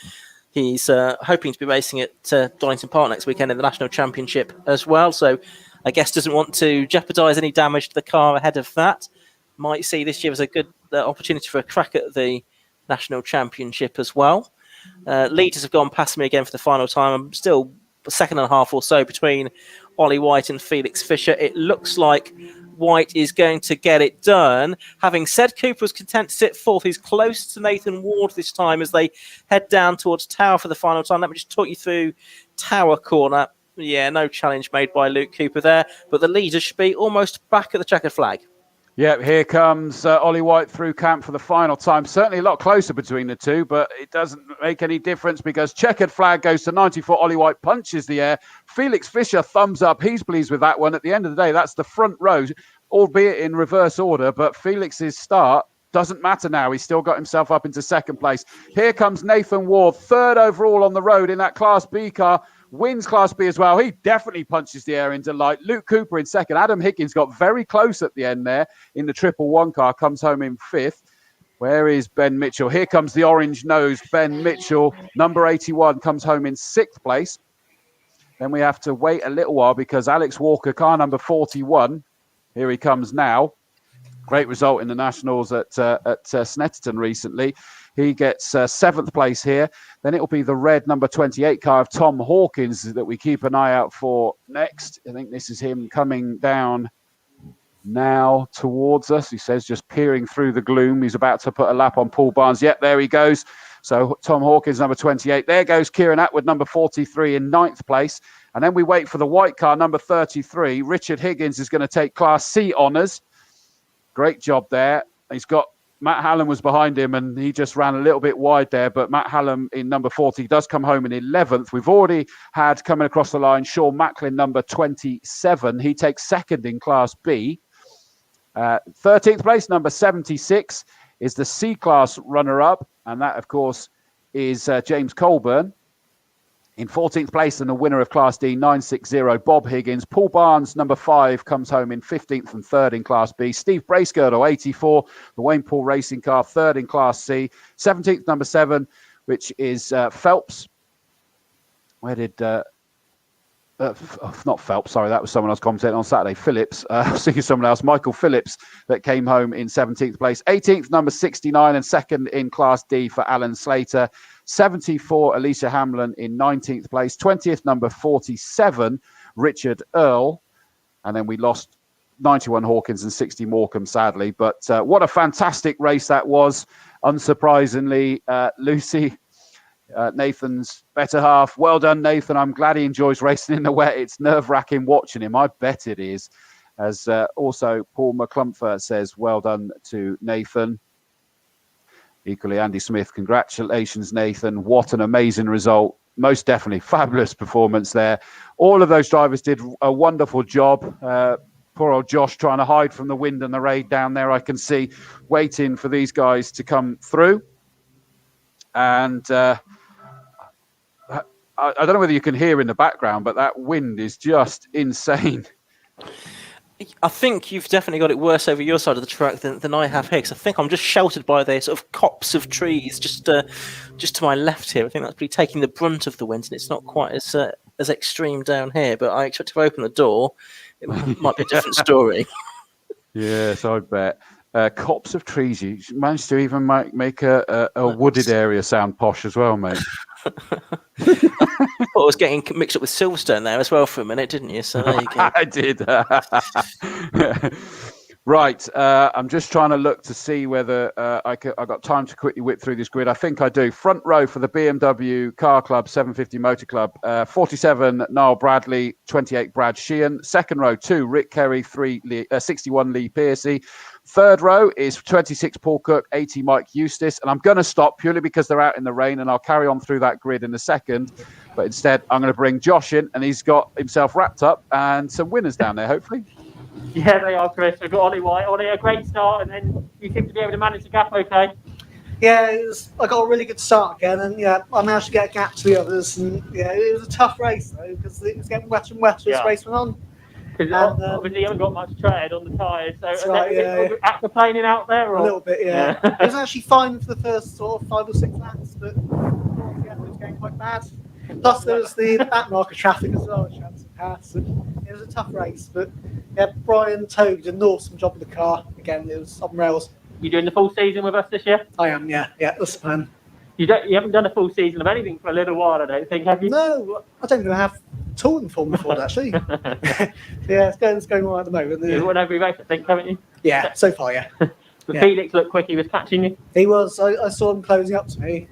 He's hoping to be racing at Donington Park next weekend in the National Championship as well. So I guess doesn't want to jeopardise any damage to the car ahead of that. Might see this year as a good opportunity for a crack at the National Championship as well. Leaders have gone past me again for the final time. I'm still a second and a half or so between Ollie White and Felix Fischer. It looks like White is going to get it done. Having said Cooper was content to sit fourth, he's close to Nathan Ward this time as they head down towards Tower for the final time. Let me just talk you through Tower corner. Yeah, no challenge made by Luke Cooper there, but the leader should be almost back at the checkered flag. Yeah, here comes Ollie White through camp for the final time. Certainly a lot closer between the two, but it doesn't make any difference because checkered flag goes to 94. Ollie White punches the air. Felix Fischer, thumbs up. He's pleased with that one. At the end of the day, that's the front row, albeit in reverse order, but Felix's start doesn't matter now. He's still got himself up into second place. Here comes Nathan Ward, third overall on the road in that Class B car. Wins Class B as well. He definitely punches the air into light. Luke Cooper in second. Adam Higgins got very close at the end there in the 111 car. Comes home in fifth. Where is Ben Mitchell? Here comes the orange-nosed Ben Mitchell. Number 81 comes home in sixth place. Then we have to wait a little while because Alex Walker, car number 41. Here he comes now. Great result in the Nationals at Snetterton recently. He gets seventh place here. Then it will be the red number 28 car of Tom Hawkins that we keep an eye out for next. I think this is him coming down now towards us. He says just peering through the gloom. He's about to put a lap on Paul Barnes. Yep, there he goes. So Tom Hawkins, number 28. There goes Kieran Atwood, number 43 in ninth place. And then we wait for the white car, number 33. Richard Higgins is going to take Class C honours. Great job there. He's got Matt Hallam was behind him and he just ran a little bit wide there. But Matt Hallam in number 40 does come home in 11th. We've already had coming across the line Sean Macklin, number 27. He takes second in Class B. 13th place, number 76, is the C-Class runner-up. And that, of course, is James Colburn. In 14th place and the winner of Class D, 960, Bob Higgins. Paul Barnes, number 5, comes home in 15th and 3rd in Class B. Steve Bracegirdle, 84, the Wayne Paul racing car, 3rd in Class C. 17th, number 7, which is Phelps. Where did... not Phelps, sorry, that was someone else commentating on Saturday. Phillips, I was thinking someone else. Michael Phillips that came home in 17th place. 18th, number 69, and 2nd in Class D for Alan Slater. 74, Alicia Hamlin in 19th place. 20th, number 47, Richard Earl. And then we lost 91 Hawkins and 60 Morecambe, sadly. But what a fantastic race that was. Unsurprisingly, Lucy, Nathan's better half. Well done, Nathan. I'm glad he enjoys racing in the wet. It's nerve-wracking watching him. I bet it is. As also Paul McClumpher says, well done to Nathan. Equally, Andy Smith, congratulations, Nathan. What an amazing result. Most definitely, fabulous performance there. All of those drivers did a wonderful job. Poor old Josh trying to hide from the wind and the rain down there, I can see, waiting for these guys to come through. And I don't know whether you can hear in the background, but that wind is just insane. I think you've definitely got it worse over your side of the track than I have here, because I think I'm just sheltered by the sort of copse of trees just to my left here. I think that's probably taking the brunt of the wind, and it's not quite as extreme down here. But I expect if I open the door, it might be a different story. Yes, I bet. Copse of trees. You managed to even make a wooded area sound posh as well, mate. I was getting mixed up with Silverstone there as well for a minute, didn't you? So there you go. I did. Right, I'm just trying to look to see whether I've got time to quickly whip through this grid. I think I do. Front row for the BMW Car Club 750 Motor Club, 47 Niall Bradley, 28 Brad Sheehan. Second row, 2 Rick Kerry, 61 Lee Pearcey. Third row is 26 Paul Cook, 80 Mike Eustace. And I'm going to stop purely because they're out in the rain, and I'll carry on through that grid in a second. But instead, I'm going to bring Josh in, and he's got himself wrapped up and some winners down there, hopefully. Yeah, they are, Chris. We've got Ollie White. Ollie, a great start, and then you seem to be able to manage the gap okay. Yeah, I got a really good start again, and I managed to get a gap to the others. And it was a tough race though, because it was getting wetter and wetter as the race went on. Because obviously you haven't got much tread on the tyres, so right, aquaplaning out there? Or? A little bit, yeah. It was actually fine for the first sort of 5 or 6 laps, but it was getting quite bad. Plus there was the back marker traffic as well, which had to pass. And it was a tough race, but Brian Toad did an awesome job with the car. Again, it was on rails. You doing the full season with us this year? I am, yeah, that's the plan. You haven't done a full season of anything for a little while, I don't think, have you? No, I don't even have tool in Formula Ford actually. It's going well at the moment. You've won every race, I think, haven't you? Yeah, so far, yeah. But Felix looked quick, he was catching you. He was. I saw him closing up to me,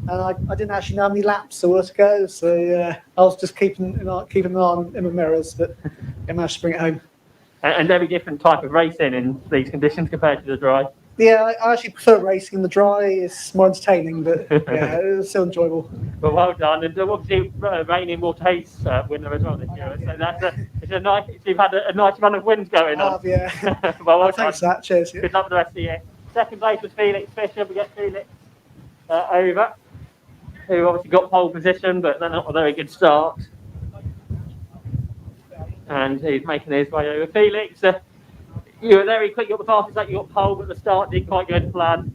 and I didn't actually know how many laps there were to go, so I was just keeping an eye on in the mirrors, but I managed to bring it home. And very different type of racing in these conditions compared to the dry. Yeah, I actually prefer racing in the dry. It's more entertaining, but yeah, it was still enjoyable. Well, well done. And obviously, Rainy Mortaise winner as well this year. So it's a nice. You've had a nice run of wins going on. Yeah. well thanks for that. Cheers. Good luck for the rest of the year. Second place was Felix Fisher. We get Felix over, who obviously got pole position, but then not a very good start. And he's making his way over. Felix, you were very quick. You got the fastest lap, you got pole, but the start didn't quite go to plan.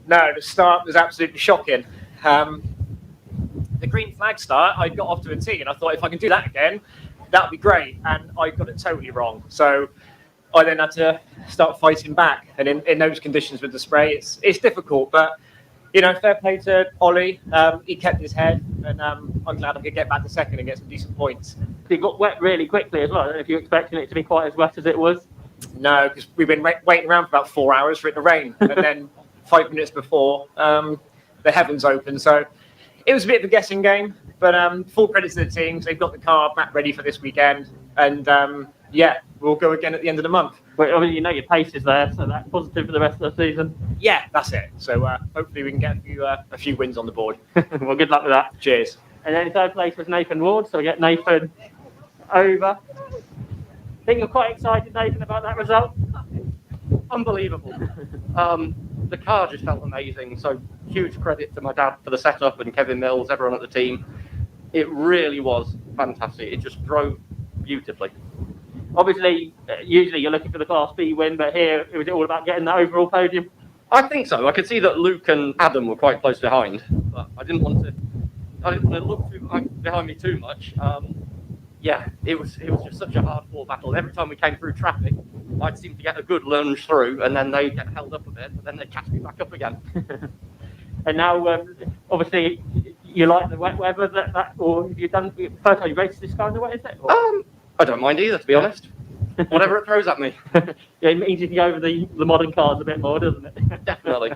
No, the start was absolutely shocking. The green flag start, I got off to a tee, and I thought if I can do that again, that would be great. And I got it totally wrong. So I then had to start fighting back. And in those conditions with the spray, it's difficult. But, fair play to Ollie. He kept his head, and I'm glad I could get back to second and get some decent points. It got wet really quickly as well. I don't know if you were expecting it to be quite as wet as it was. No, because we've been waiting around for about 4 hours for it to rain. And then 5 minutes before, the heavens opened. So it was a bit of a guessing game. But full credit to the teams. They've got the car back ready for this weekend. And, we'll go again at the end of the month. But obviously, your pace is there, so that's positive for the rest of the season. Yeah, that's it. So hopefully we can get a few wins on the board. Well, good luck with that. Cheers. And then in third place was Nathan Ward, so we get Nathan over. I think you're quite excited, Nathan, about that result? Unbelievable. The car just felt amazing, so huge credit to my dad for the setup and Kevin Mills, everyone at the team. It really was fantastic. It just drove beautifully. Obviously, usually you're looking for the Class B win, but here it was all about getting that overall podium. I think so. I could see that Luke and Adam were quite close behind, but I didn't want to look behind me too much. It was just such a hard-fought battle. Every time we came through traffic, I'd seem to get a good lunge through, and then they'd get held up a bit, but then they'd catch me back up again. And now, obviously, you like the wet weather, or have you done first time you raced this car in the wet, is it? I don't mind either, to be honest. Whatever it throws at me. It means you can go over the modern cars a bit more, doesn't it? Definitely.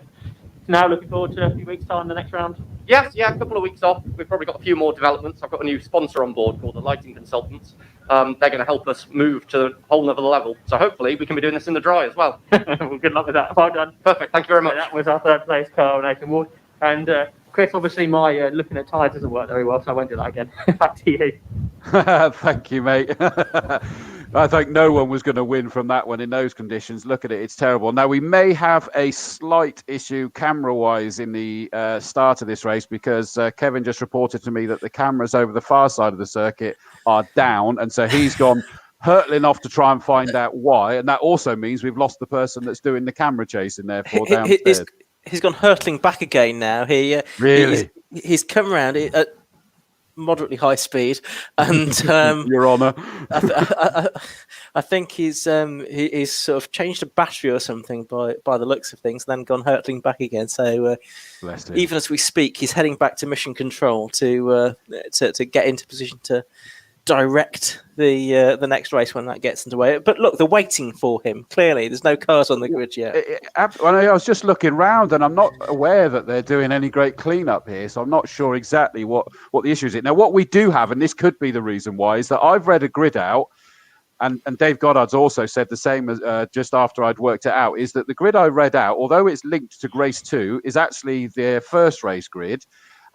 Now looking forward to a few weeks' time, the next round. Yes, a couple of weeks off. We've probably got a few more developments. I've got a new sponsor on board called the Lighting Consultants. They're going to help us move to a whole nother level. So hopefully we can be doing this in the dry as well. Well, good luck with that. Well done. Perfect. Thank you very much. So that was our third place car, Nathan Ward. And Chris, obviously my looking at tyres doesn't work very well, so I won't do that again. Back to you. Thank you, mate. I think no one was going to win from that one in those conditions. Look at it, it's terrible. Now, we may have a slight issue camera-wise in the start of this race because Kevin just reported to me that the cameras over the far side of the circuit are down, and so he's gone hurtling off to try and find out why, and that also means we've lost the person that's doing the camera chasing therefore downstairs. He's gone hurtling back again now. Really? He's come around at moderately high speed, and Your Honour, I think he's sort of changed a battery or something by the looks of things, and then gone hurtling back again. So even as we speak, he's heading back to mission control to get into position to direct the next race when that gets underway. But look, they're waiting for him. Clearly, there's no cars on the grid yet. Well, I was just looking round, and I'm not aware that they're doing any great cleanup here, so I'm not sure exactly what the issue is. Now, what we do have, and this could be the reason why, is that I've read a grid out, and Dave Goddard's also said the same as just after I'd worked it out, is that the grid I read out, although it's linked to race 2, is actually their first race grid,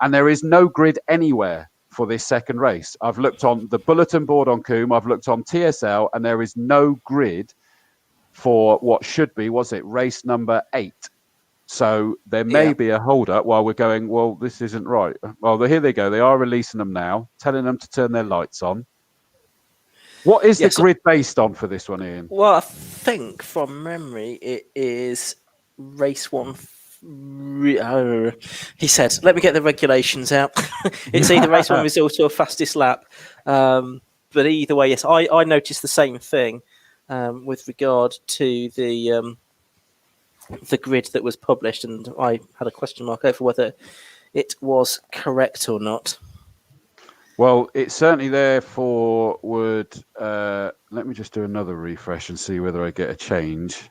and there is no grid anywhere for this second race. I've looked on the bulletin board on Combe, I've looked on TSL, and there is no grid for what should be, race number 8. So there may be a hold up while we're going, well, this isn't right. Well, here they go. They are releasing them now, telling them to turn their lights on. What is the grid based on for this one, Ian? Well, I think from memory it is race 1. He said, let me get the regulations out. It's either race 1 result or fastest lap. But either way, yes, I noticed the same thing with regard to the grid that was published, and I had a question mark over whether it was correct or not. Well, it's certainly there for let me just do another refresh and see whether I get a change.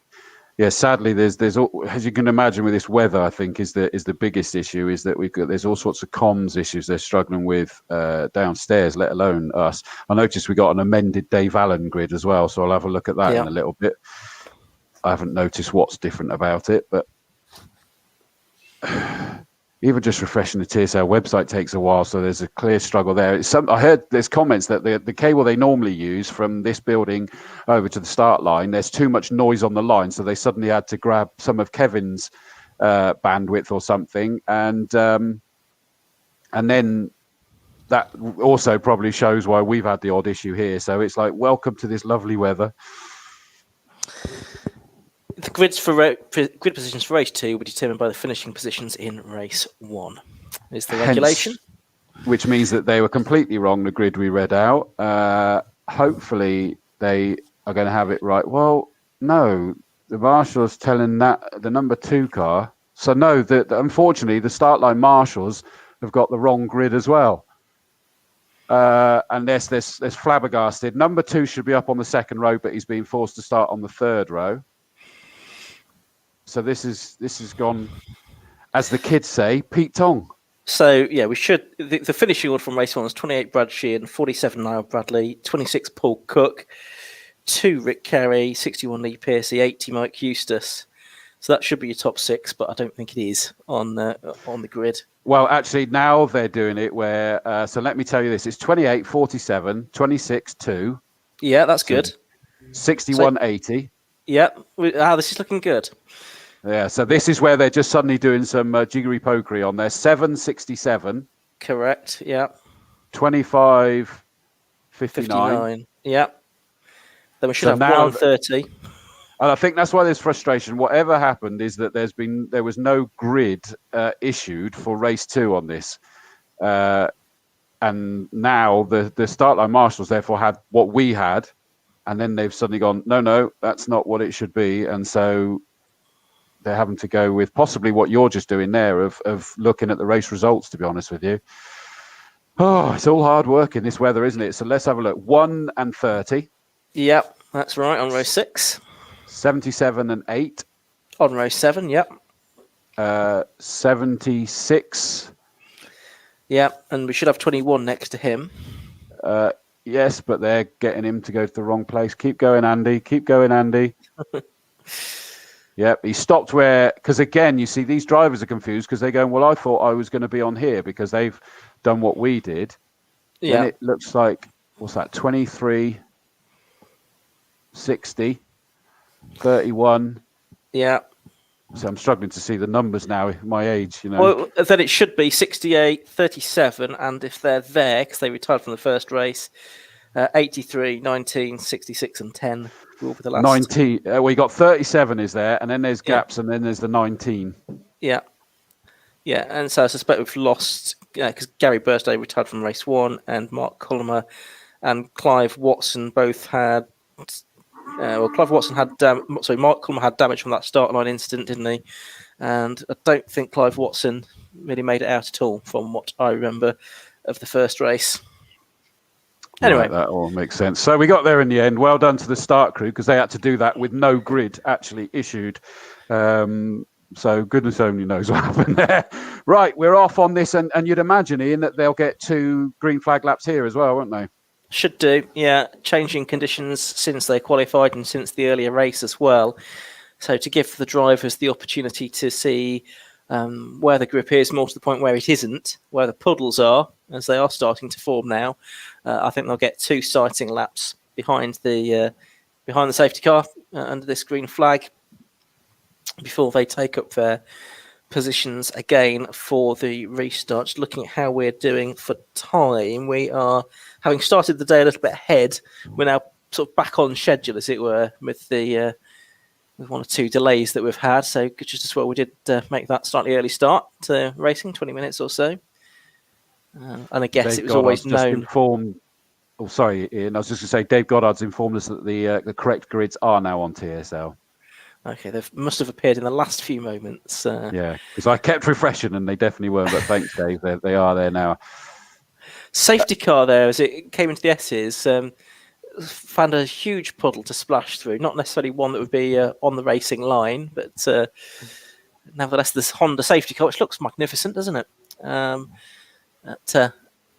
Yeah, sadly, there's as you can imagine with this weather, I think is the biggest issue is that there's all sorts of comms issues they're struggling with downstairs, let alone us. I noticed we got an amended Dave Allan grid as well, so I'll have a look at that in a little bit. I haven't noticed what's different about it, but even just refreshing the TSL website takes a while, so there's a clear struggle there. I heard there's comments that the cable they normally use from this building over to the start line, there's too much noise on the line, so they suddenly had to grab some of Kevin's bandwidth or something, and then that also probably shows why we've had the odd issue here. So it's like, welcome to this lovely weather. The grids for grid positions for race 2 were determined by the finishing positions in race 1. Is the regulation? Which means that they were completely wrong, the grid we read out. Hopefully they are going to have it right. Well, no, the marshal's telling that the number 2 car. So no, unfortunately the start line marshals have got the wrong grid as well. And there's flabbergasted. Number 2 should be up on the second row, but he's being forced to start on the third row. So this has gone, as the kids say, Pete Tong. So yeah, we should. The finishing order from race 1 was 28 Brad Sheehan, 47 Niall Bradley, 26 Paul Cook, 2 Rick Carey, 61 Lee Piercy, 80 Mike Eustace. So that should be your top 6, but I don't think it is on the grid. Well, actually, now they're doing it where. So let me tell you this: it's 28, 47, 26, 2. Yeah, that's good. 61, 80. Yeah, this is looking good. Yeah, so this is where they're just suddenly doing some jiggery pokery on there. 767. Correct, yeah. 25, 59. Yeah. Then we should have 130. And I think that's why there's frustration. Whatever happened is that there was no grid issued for race 2 on this. And now the start line marshals therefore had what we had. And then they've suddenly gone, no, that's not what it should be. And so they're having to go with possibly what you're just doing there of looking at the race results, to be honest with you. Oh, it's all hard work in this weather, isn't it? So let's have a look. 1 and 30. Yep, that's right, on race 6. 77 and 8. On race 7, yep. 76. Yep, and we should have 21 next to him. Yes, but they're getting him to go to the wrong place. Keep going, Andy. Keep going, Andy. Yep, he stopped where... Because, again, you see, these drivers are confused because they're going, well, I thought I was going to be on here because they've done what we did. Yeah. Then it looks like, what's that, 23, 60, 31. Yeah. So I'm struggling to see the numbers now at my age, you know. Well, then it should be 68, 37, and if they're there, because they retired from the first race, 83, 19, 66, and 10 will be the last. 19. Well, you got 37 is there, and then there's gaps, and then there's the 19. Yeah. Yeah, and so I suspect we've lost, because Gary Birthday retired from race 1, and Mark Cullimer and Clive Watson both had... Clive Watson had Mark Cullimer had damage from that start line incident, didn't he? And I don't think Clive Watson really made it out at all, from what I remember of the first race. Anyway, right, that all makes sense. So we got there in the end. Well done to the start crew, because they had to do that with no grid actually issued. So goodness only knows what happened there. Right, we're off on this, and you'd imagine, Ian, that they'll get 2 green flag laps here as well, won't they? Should do, yeah. Changing conditions since they qualified and since the earlier race as well. So to give the drivers the opportunity to see where the grip is, more to the point where it isn't, where the puddles are, as they are starting to form now. I think they'll get 2 sighting laps behind the safety car under this green flag before they take up their positions again for the restart. Just looking at how we're doing for time, we are, having started the day a little bit ahead, we're now sort of back on schedule, as it were, with the with 1 or 2 delays that we've had. So just as well we did make that slightly early start to racing, 20 minutes or so. And I guess Dave it was always known. Informed, oh, sorry, Ian. I was just going to say, Dave Goddard's informed us that the correct grids are now on TSL. Okay, they must have appeared in the last few moments. Yeah, because I kept refreshing and they definitely weren't. But thanks, Dave. They are there now. Safety car there, as it came into the S's, found a huge puddle to splash through. Not necessarily one that would be on the racing line, but nevertheless, this Honda safety car, which looks magnificent, doesn't it? That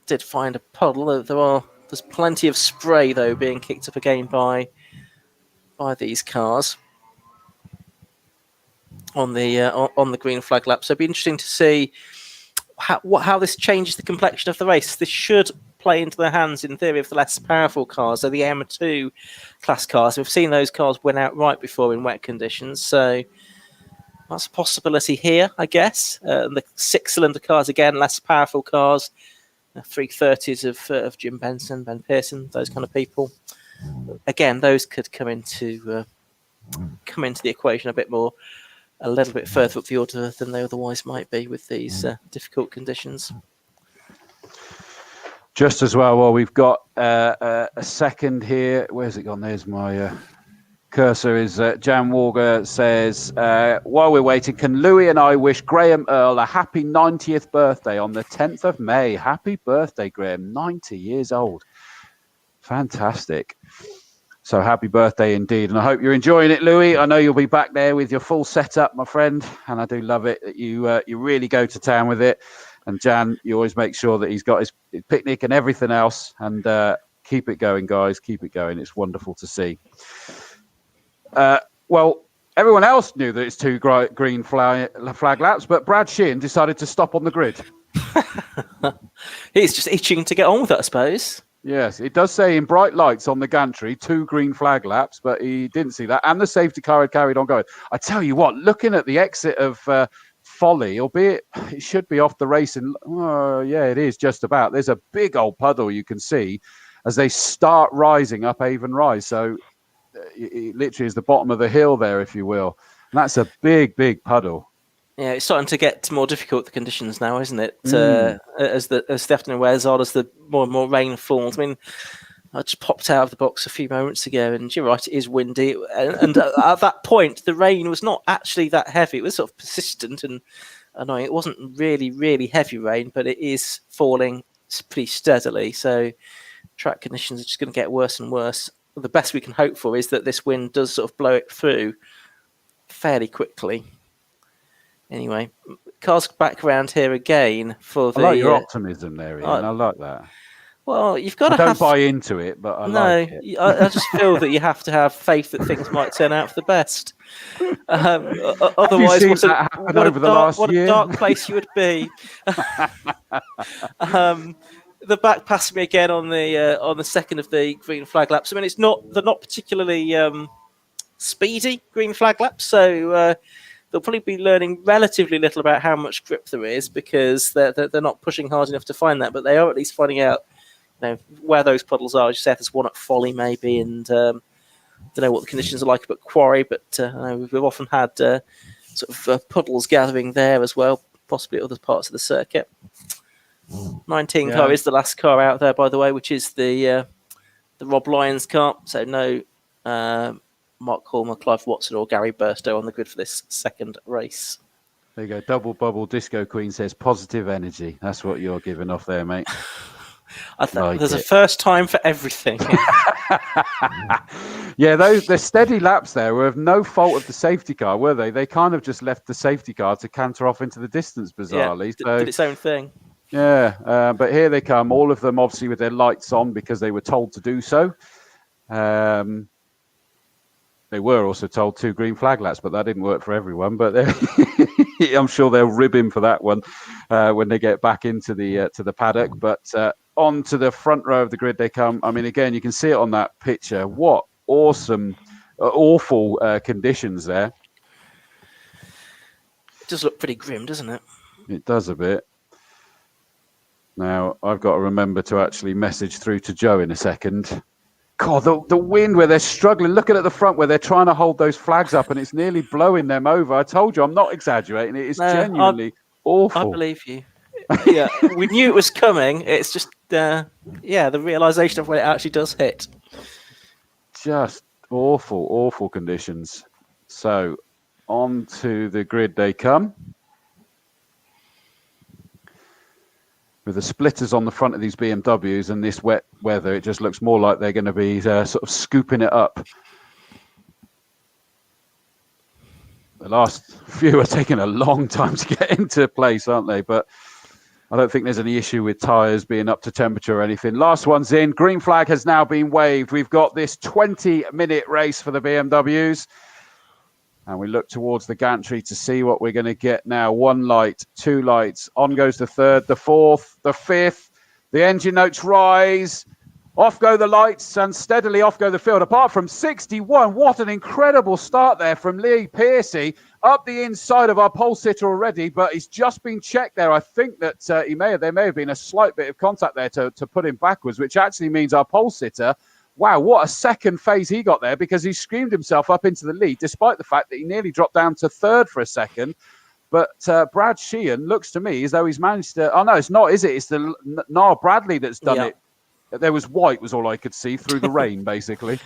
did find a puddle. There's plenty of spray though being kicked up again by these cars on the green flag lap. So it'd be interesting to see how this changes the complexion of the race. This should play into the hands, in theory, of the less powerful cars, so the M2 class cars. We've seen those cars win outright before in wet conditions, so that's a possibility here, I guess. The 6-cylinder cars, again, less powerful cars. 330s of Jim Benson, Ben Pearson, those kind of people. Again, those could come into the equation a little bit further up the order than they otherwise might be with these difficult conditions. Just as well, we've got a second here. Where's it gone? There's my cursor. Is Jan Walker says, while we're waiting, can Louis and I wish Graham Earl a happy 90th birthday on the 10th of May? Happy birthday, Graham. 90 years old. Fantastic. So happy birthday indeed. And I hope you're enjoying it, Louis. I know you'll be back there with your full setup, my friend. And I do love it that you really go to town with it. And Jan, you always make sure that he's got his picnic and everything else. And keep it going, guys. Keep it going. It's wonderful to see. Well, everyone else knew that it's 2 green flag laps, but Brad Sheehan decided to stop on the grid. He's just itching to get on with it, I suppose. Yes, it does say in bright lights on the gantry 2 green flag laps, but he didn't see that. And the safety car had carried on going. I tell you what, looking at the exit of Folly, albeit it should be off the racing. Oh, yeah, it is just about. There's a big old puddle you can see as they start rising up Avon Rise. So it literally is the bottom of the hill there, if you will. And that's a big, big puddle. Yeah, it's starting to get more difficult, the conditions now, isn't it? As the afternoon wears on, as the more and more rain falls. I mean, I just popped out of the box a few moments ago, and you're right, it is windy. And at that point, the rain was not actually that heavy. It was sort of persistent and annoying. It wasn't really, really heavy rain, but it is falling pretty steadily. So track conditions are just going to get worse and worse. The best we can hope for is that this wind does sort of blow it through fairly quickly. Anyway, cars back around here again for the... I like your optimism there, Ian. I like that. Well, you've got to I don't buy into it, but I like it. I just feel that you have to have faith that things might turn out for the best. Otherwise, what a dark place you would be. The back passed me again on the second of the green flag laps. I mean, they're not particularly speedy green flag laps, so they'll probably be learning relatively little about how much grip there is because they're not pushing hard enough to find that, but they are at least finding out where those puddles are. As you said, there's one at Folly maybe, and don't know what the conditions are like at Quarry, but we've often had sort of puddles gathering there as well, possibly at other parts of the circuit. 19 car is the last car out there, by the way, which is the Rob Lyons car. So no Mark Hormer, Clive Watson or Gary Burstow on the grid for this second race. There you go. Double Bubble Disco Queen says positive energy. That's what you're giving off there, mate. There's a first time for everything. Yeah, the steady laps there were of no fault of the safety car, were they? They kind of just left the safety car to canter off into the distance, bizarrely. Yeah, did its own thing. Yeah, but here they come, all of them obviously with their lights on because they were told to do so. They were also told 2 green flag laps, but that didn't work for everyone. But I'm sure they'll rib him for that one when they get back into the to the paddock. But on to the front row of the grid they come. I mean, again, you can see it on that picture. What awesome, awful conditions there. It does look pretty grim, doesn't it? It does a bit. Now, I've got to remember to actually message through to Joe in a second. God, the wind where they're struggling. Looking at the front where they're trying to hold those flags up and it's nearly blowing them over. I told you, I'm not exaggerating. It is genuinely awful. I believe you. Yeah, we knew it was coming. It's just, the realisation of when it actually does hit. Just awful, awful conditions. So, on to the grid they come. With the splitters on the front of these BMWs and this wet weather, it just looks more like they're going to be sort of scooping it up. The last few are taking a long time to get into place, aren't they? But I don't think there's any issue with tyres being up to temperature or anything. Last one's in. Green flag has now been waved. We've got this 20-minute race for the BMWs. And we look towards the gantry to see what we're going to get now. 1 light, 2 lights. On goes the 3rd, the 4th, the 5th. The engine notes rise. Off go the lights and steadily off go the field. Apart from 61, what an incredible start there from Lee Pearcey. Up the inside of our pole sitter already, but he's just been checked there. I think that there may have been a slight bit of contact there to put him backwards, which actually means our pole sitter. Wow, what a second phase he got there because he screamed himself up into the lead, despite the fact that he nearly dropped down to 3rd for a second. But Brad Sheehan looks to me as though he's managed to... Oh, no, it's not, is it? It's the Niall Bradley that's done it. There was white was all I could see through the rain, basically.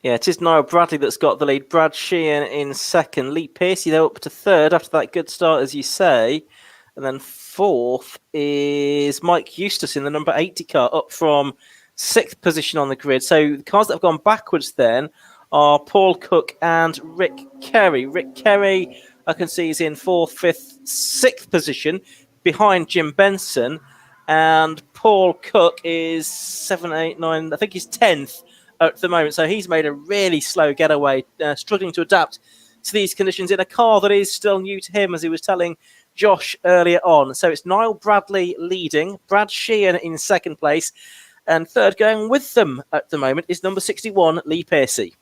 Yeah, it is Niall Bradley that's got the lead. Brad Sheehan in 2nd. Lee Pearcey, they're up to 3rd after that good start, as you say. And then 4th is Mike Eustace in the number 80 car, up from 6th position on the grid. So the cars that have gone backwards then are Paul Cook and Rick Kerry. Rick Kerry, I can see, is in 4th, 5th, 6th position behind Jim Benson. And Paul Cook is 7, 8, 9, I think he's 10th at the moment. So he's made a really slow getaway, struggling to adapt to these conditions in a car that is still new to him, as he was telling Josh earlier on. So it's Niall Bradley leading, Brad Sheehan in 2nd place. And 3rd going with them at the moment is number 61, Lee Pearcey.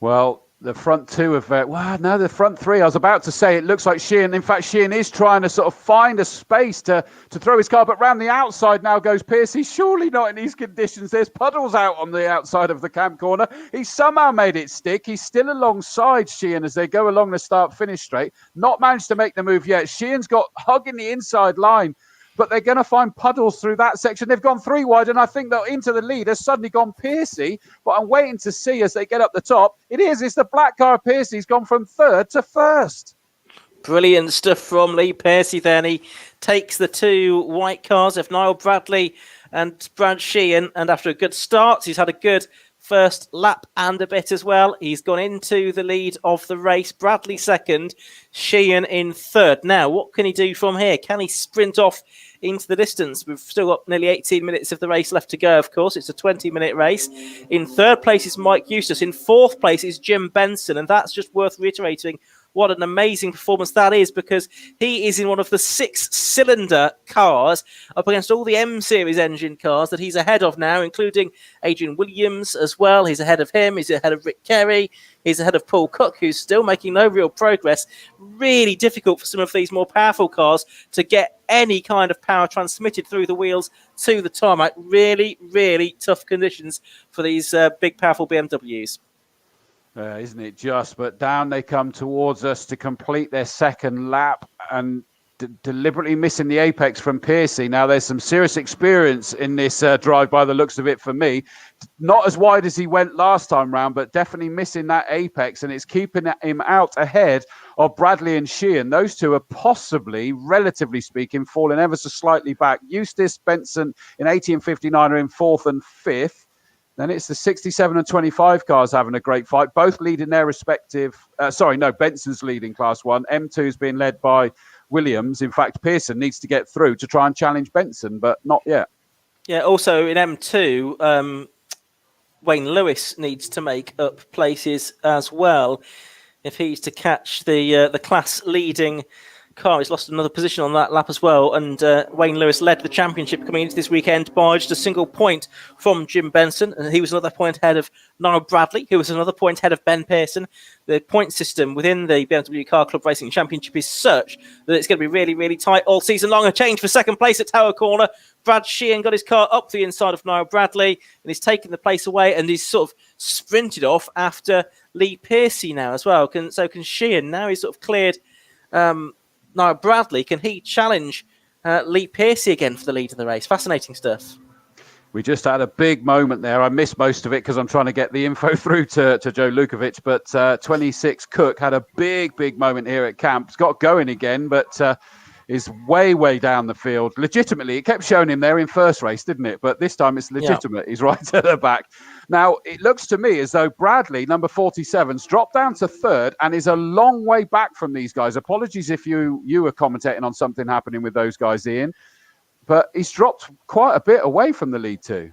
Well, the front 2 of... the front 3. I was about to say it looks like Sheehan. In fact, Sheehan is trying to sort of find a space to throw his car. But round the outside now goes Pearcey. Surely not in these conditions. There's puddles out on the outside of the camp corner. He somehow made it stick. He's still alongside Sheehan as they go along the start-finish straight. Not managed to make the move yet. Sheehan's got hugging the inside line. But they're going to find puddles through that section. They've gone 3 wide, and I think that into the lead has suddenly gone Pearcey. But I'm waiting to see as they get up the top. It's the black car of Pearcey. He's gone from 3rd to 1st. Brilliant stuff from Lee Pearcey then. He takes the 2 white cars of Niall Bradley and Brad Sheehan. And after a good start, he's had a good first lap and a bit as well. He's gone into the lead of the race. Bradley 2nd, Sheehan in 3rd. Now, what can he do from here? Can he sprint off into the distance? We've still got nearly 18 minutes of the race left to go, of course. It's a 20-minute race. In 3rd place is Mike Eustace. In 4th place is Jim Benson. And that's just worth reiterating what an amazing performance that is, because he is in one of the 6-cylinder cars up against all the M-Series engine cars that he's ahead of now, including Adrian Williams as well. He's ahead of him. He's ahead of Rick Kerry. He's ahead of Paul Cook, who's still making no real progress. Really difficult for some of these more powerful cars to get any kind of power transmitted through the wheels to the tarmac. Really, really tough conditions for these big, powerful BMWs. Isn't it just? But down they come towards us to complete their 2nd lap. And deliberately missing the apex from Piercy. Now, there's some serious experience in this drive by the looks of it for me. Not as wide as he went last time round, but definitely missing that apex, and it's keeping him out ahead of Bradley and Sheehan. Those two are possibly, relatively speaking, falling ever so slightly back. Eustace, Benson in 80 and 59 are in 4th and 5th. Then it's the 67 and 25 cars having a great fight, both leading their respective... Benson's leading Class 1. M2's being led by Williams. In fact, Pearson needs to get through to try and challenge Benson, but not yet. Yeah, also in M2, Wayne Lewis needs to make up places as well if he's to catch the class leading car. He's lost another position on that lap as well, and Wayne Lewis led the championship coming into this weekend by just a single point from Jim Benson, and he was another point ahead of Niall Bradley, who was another point ahead of Ben Pearson. The point system within the BMW Car Club Racing Championship is such that it's going to be really, really tight all season long. A change for second place at Tower Corner. Brad Sheehan got his car up the inside of Niall Bradley, and he's taken the place away, and he's sort of sprinted off after Lee Piercy now as well. Can Sheehan, now he's sort of cleared Niall Bradley, can he challenge Lee Piercy again for the lead in the race? Fascinating stuff. We just had a big moment there. I missed most of it because I'm trying to get the info through to Joe Lukovic, but 26 Cook had a big moment here at camp. It's got going again, but is way down the field. Legitimately, it kept showing him there in first race, didn't it? But this time it's legitimate. Yeah. He's right at the back. Now, it looks to me as though Bradley, number 47's dropped down to third and is a long way back from these guys. Apologies if you were commentating on something happening with those guys, Ian. But he's dropped quite a bit away from the lead too.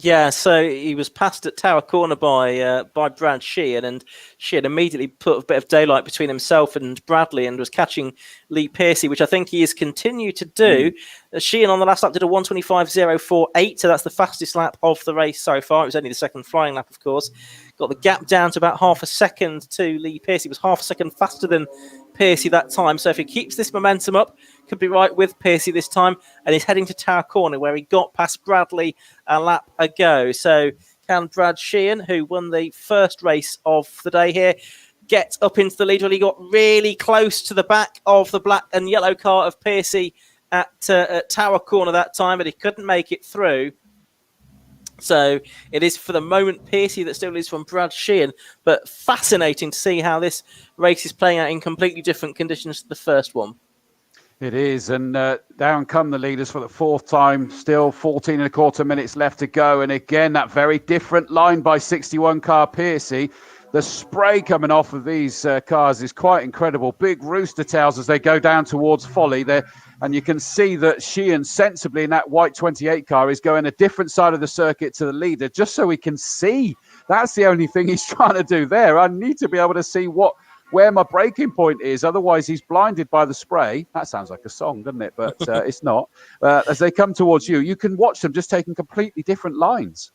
Yeah, so he was passed at Tower Corner by Brad Sheehan, and Sheehan immediately put a bit of daylight between himself and Bradley and was catching Lee Piercy, which I think he has continued to do. Sheehan on the last lap did a 1:25.048, so that's the fastest lap of the race so far. It was only the second flying lap, of course. Got the gap down to about half a second to Lee Piercy. It was half a second faster than Piercy that time, so if he keeps this momentum up, could be right with Piercy this time, and he's heading to Tower Corner where he got past Bradley a lap ago. So can Brad Sheehan, who won the first race of the day here, get up into the lead? Well, he got really close to the back of the black and yellow car of Piercy at Tower Corner that time, but he couldn't make it through. So it is for the moment Piercy that still is from Brad Sheehan, but fascinating to see how this race is playing out in completely different conditions to the first one. It is, and down come the leaders for the fourth time. Still 14 and a quarter minutes left to go, and again that very different line by 61 car Piercy. The spray coming off of these cars is quite incredible. Big rooster tails as they go down towards Folly there, and you can see that Sheehan sensibly in that white 28 car is going a different side of the circuit to the leader, just so he can see. That's the only thing he's trying to do there. I need to be able to see where my braking point is. Otherwise, he's blinded by the spray. That sounds like a song, doesn't it? But it's not. As they come towards you, you can watch them just taking completely different lines.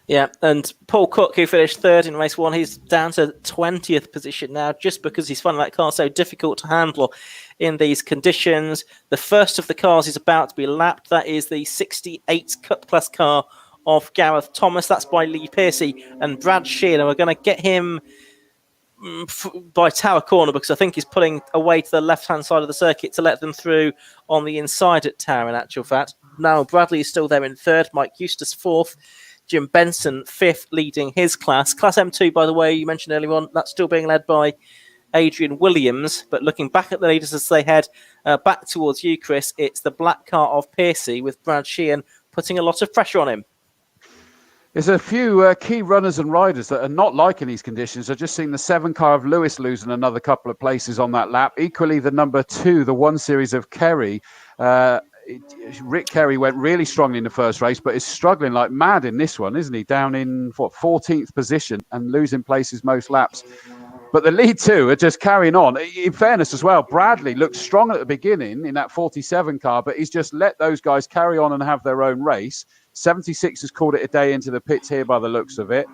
Yeah, and Paul Cook, who finished third in race one, he's down to 20th position now just because he's finding that car so difficult to handle in these conditions. The first of the cars is about to be lapped. That is the 68 Cut Plus car of Gareth Thomas. That's by Lee Piercy and Brad Sheehan. And we're going to get him by Tower Corner because I think he's pulling away to the left-hand side of the circuit to let them through on the inside at Tower, in actual fact. Now Bradley is still there in third, Mike Eustace fourth, Jim Benson fifth, leading his class. Class M2, by the way, you mentioned earlier on, that's still being led by Adrian Williams, but looking back at the leaders as they head back towards you, Chris, it's the black car of Piercy with Brad Sheehan putting a lot of pressure on him. There's a few key runners and riders that are not liking these conditions. I've just seen the 7 car of Lewis losing another couple of places on that lap. Equally, the number 2, the 1 series of Kerry. Rick Kerry went really strongly in the first race, but is struggling like mad in this one, isn't he? Down in 14th position and losing places most laps. But the lead 2 are just carrying on. In fairness as well, Bradley looked strong at the beginning in that 47 car, but he's just let those guys carry on and have their own race. 76 has called it a day into the pits here by the looks of it.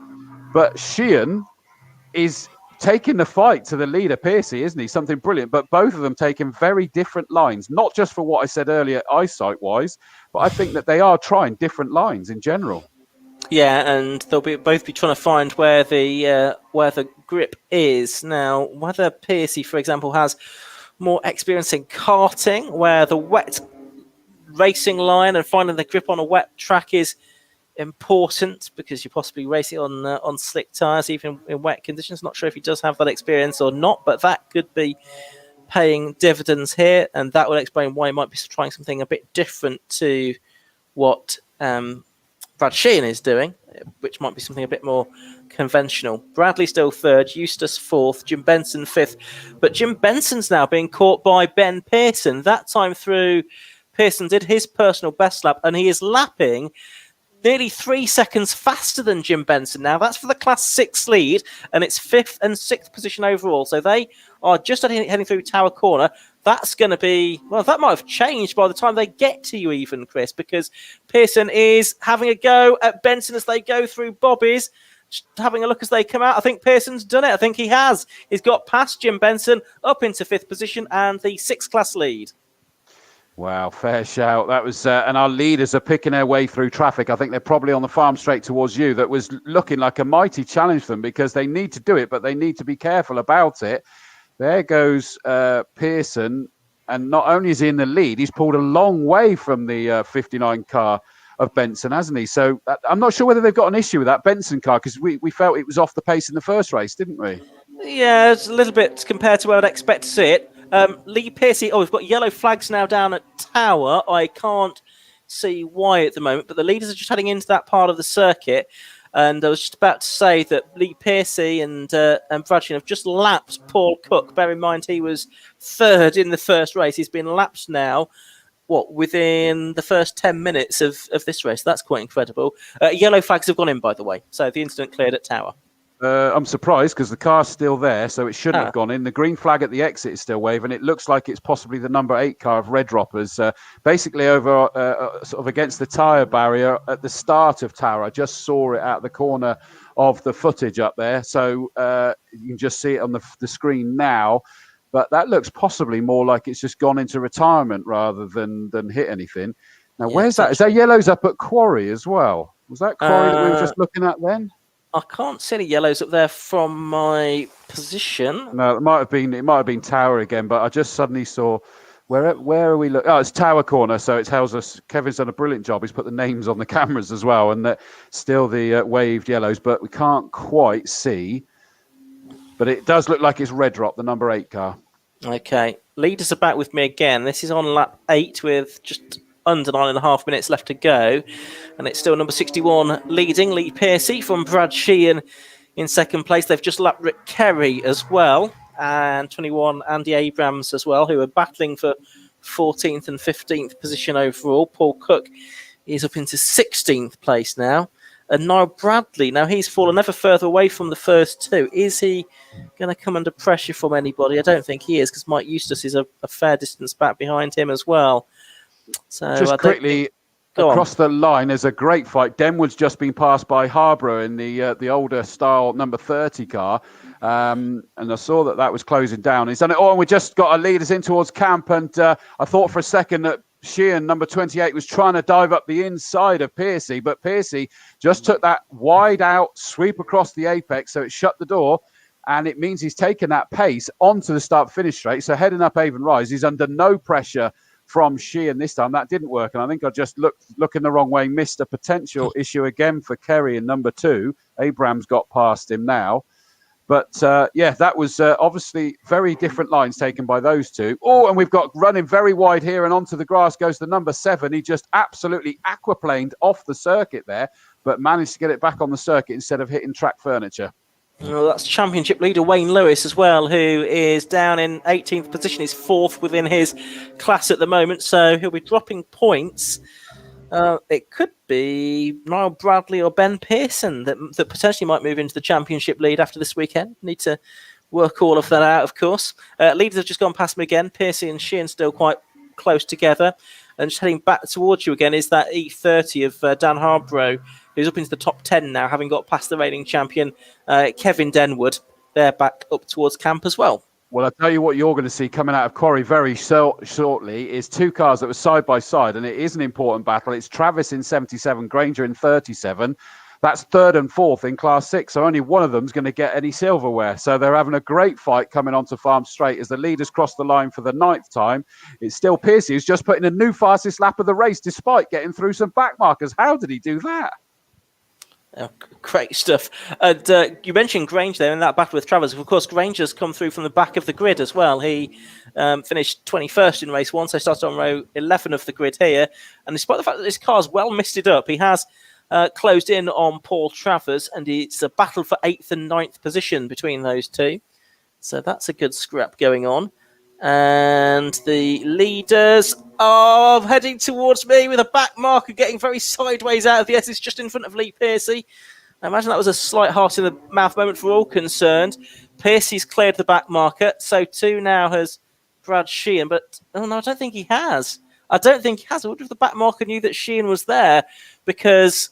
But Sheehan is taking the fight to the leader, Piercy, isn't he? Something brilliant. But both of them taking very different lines, not just for what I said earlier, eyesight-wise, but I think that they are trying different lines in general. Yeah, and they'll both be trying to find where the grip is. Now, whether Piercy, for example, has more experience in karting, where the wet racing line and finding the grip on a wet track is important, because you're possibly racing on slick tyres even in wet conditions. Not sure if he does have that experience or not, but that could be paying dividends here, and that will explain why he might be trying something a bit different to what Brad Sheehan is doing, which might be something a bit more conventional. Bradley still third, Eustace fourth, Jim Benson fifth, but Jim Benson's now being caught by Ben Pearson. That time through, Pearson did his personal best lap, and he is lapping nearly 3 seconds faster than Jim Benson now. That's for the Class 6 lead, and it's 5th and 6th position overall. So they are just heading through Tower Corner. That's going to be, well, that might have changed by the time they get to you even, Chris, because Pearson is having a go at Benson as they go through Bobby's. Just having a look as they come out. I think Pearson's done it. I think he has. He's got past Jim Benson, up into 5th position and the 6th class lead. Wow, fair shout. That was, and our leaders are picking their way through traffic. I think they're probably on the farm straight towards you. That was looking like a mighty challenge for them, because they need to do it, but they need to be careful about it. There goes Pearson, and not only is he in the lead, he's pulled a long way from the 59 car of Benson, hasn't he? So I'm not sure whether they've got an issue with that Benson car, because we felt it was off the pace in the first race, didn't we? Yeah, it's a little bit compared to where I'd expect to see it. Lee Pearcey, we've got yellow flags now down at Tower. I can't see why at the moment, but the leaders are just heading into that part of the circuit. And I was just about to say that Lee Pearcey and Brad Sheehan have just lapped Paul Cook. Bear in mind, he was third in the first race. He's been lapped now, within the first 10 minutes of this race. That's quite incredible. Yellow flags have gone in, by the way. So the incident cleared at Tower. I'm surprised, because the car's still there, so it shouldn't have gone in. The green flag at the exit is still waving. It looks like it's possibly the number 8 car of Red Droppers, basically over sort of against the tyre barrier at the start of Tower. I just saw it out the corner of the footage up there, so you can just see it on the screen now. But that looks possibly more like it's just gone into retirement rather than hit anything. Now, where's that? Is that yellows up at Quarry as well? Was that Quarry that we were just looking at then? I can't see any yellows up there from my position. No, it might have been Tower again, but I just suddenly saw where are we looking? Oh, it's Tower Corner, so it tells us Kevin's done a brilliant job. He's put the names on the cameras as well, and still the waved yellows, but we can't quite see. But it does look like it's Red Drop, the number 8 car. Okay, leaders are back with me again. This is on lap 8 with just under 9.5 minutes left to go, and it's still number 61 leading, Lee Pearcey from Brad Sheehan in second place. They've just lapped Rick Kerry as well, and 21 Andy Abrams as well, who are battling for 14th and 15th position overall. Paul Cook is up into 16th place now, and Niall Bradley, now he's fallen ever further away from the first two. Is he going to come under pressure from anybody? I don't think he is, because Mike Eustace is a fair distance back behind him as well. So just quickly across the line, there's a great fight. Denwood's just been passed by Harborough in the older style number 30 car, and I saw that was closing down. He's done it all, and we just got our leaders in towards camp, and I thought for a second that Sheehan, number 28, was trying to dive up the inside of Pearcey, but Pearcey just took that wide out sweep across the apex, so it shut the door, and it means he's taken that pace onto the start-finish straight. So heading up Avon Rise, he's under no pressure from Sheehan this time. That didn't work, and I think I just looking the wrong way, missed a potential issue again for Kerry in number 2. Abrams got past him now. But that was obviously very different lines taken by those two. Oh, and we've got running very wide here, and onto the grass goes the number 7. He just absolutely aquaplaned off the circuit there, but managed to get it back on the circuit instead of hitting track furniture. Well, that's championship leader Wayne Lewis as well, who is down in 18th position. He's 4th within his class at the moment, so he'll be dropping points. It could be Niall Bradley or Ben Pearson that potentially might move into the championship lead after this weekend. Need to work all of that out, of course. Leaders have just gone past me again. Pearcey and Sheehan still quite close together. And just heading back towards you again is that E30 of Dan Harborough, who's up into the top 10 now, having got past the reigning champion, Kevin Denwood. They're back up towards camp as well. Well, I'll tell you what you're going to see coming out of Quarry very shortly is 2 cars that were side by side, and it is an important battle. It's Travis in 77, Granger in 37. That's third and fourth in Class 6. So only one of them's going to get any silverware. So they're having a great fight coming onto Farm Straight as the leaders cross the line for the 9th time. It's still Piercy who's just putting a new fastest lap of the race despite getting through some back markers. How did he do that? Oh, great stuff. And you mentioned Granger there in that battle with Travers. Of course, Granger's come through from the back of the grid as well. He finished 21st in race 1, so started on row 11 of the grid here. And despite the fact that this car's well misted up, he has closed in on Paul Travers, and it's a battle for 8th and 9th position between those two. So that's a good scrap going on. And the leaders are heading towards me with a back marker getting very sideways out of the S. It's just in front of Lee Piercy. I imagine that was a slight heart in the mouth moment for all concerned. Piercy's cleared the back marker. So too now has Brad Sheehan. But, oh no, I don't think he has. I wonder if the back marker knew that Sheehan was there, because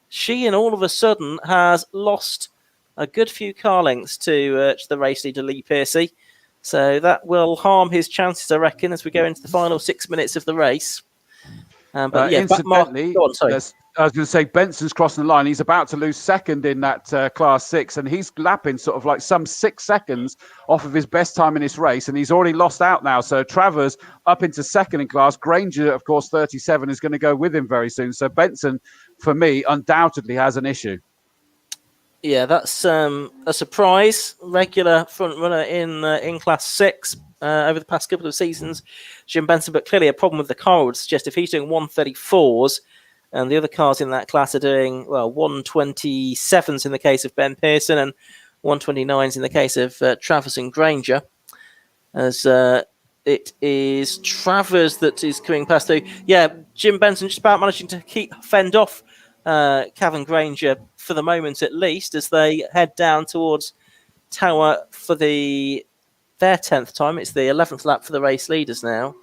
Sheehan all of a sudden has lost a good few car lengths to the race leader Lee Piercy. So that will harm his chances, I reckon, as we go into the final 6 minutes of the race. But yeah, incidentally, I was going to say Benson's crossing the line. He's about to lose second in that Class 6, and he's lapping sort of like some 6 seconds off of his best time in this race, and he's already lost out now. So Travers up into second in class. Granger, of course, 37, is going to go with him very soon. So Benson, for me, undoubtedly has an issue. Yeah, that's a surprise. Regular front runner in Class 6 over the past couple of seasons, Jim Benson, but clearly a problem with the car would suggest if he's doing 134s, and the other cars in that class are doing, well, 127s in the case of Ben Pearson and 129s in the case of Travers and Granger. As it is Travers that is coming past through. Yeah, Jim Benson just about managing to fend off Cavan Granger for the moment at least, as they head down towards Tower for their 10th time. It's the 11th lap for the race leaders now.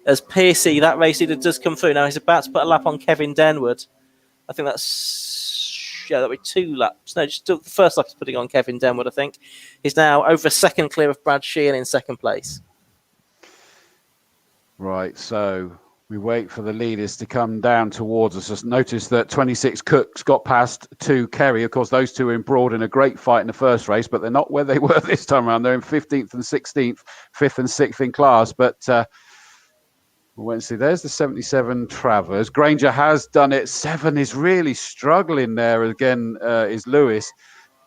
As Piercy, that race leader, does come through. Now he's about to put a lap on Kevin Denwood. I think that'll be 2 laps. No, just the first lap is putting on Kevin Denwood, I think. He's now over a second clear of Brad Sheehan in second place. Right, so we wait for the leaders to come down towards us. Just notice that 26 Cooks got past 2 Kerry. Of course, those two were embroiled in a great fight in the first race, but they're not where they were this time around. They're in 15th and 16th, 5th and 6th in class. But we'll wait and see. There's the 77 Travers. Granger has done it. 7 is really struggling there again, is Lewis.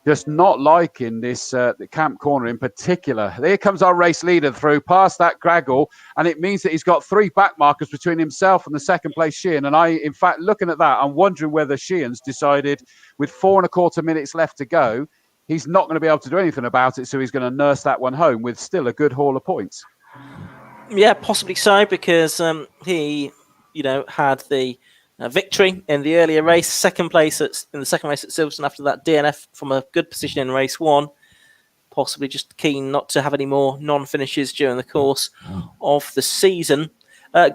Just not liking this the camp corner in particular. Here comes our race leader through past that Graggle, and it means that he's got 3 back markers between himself and the second place Sheehan. And in fact, looking at that, I'm wondering whether Sheehan's decided with 4 1/4 minutes left to go, he's not going to be able to do anything about it, so he's going to nurse that one home with still a good haul of points. Yeah, possibly so, because he, had the victory in the earlier race, second place in the second race at Silverstone after that DNF from a good position in race 1. Possibly just keen not to have any more non-finishes during the course of the season.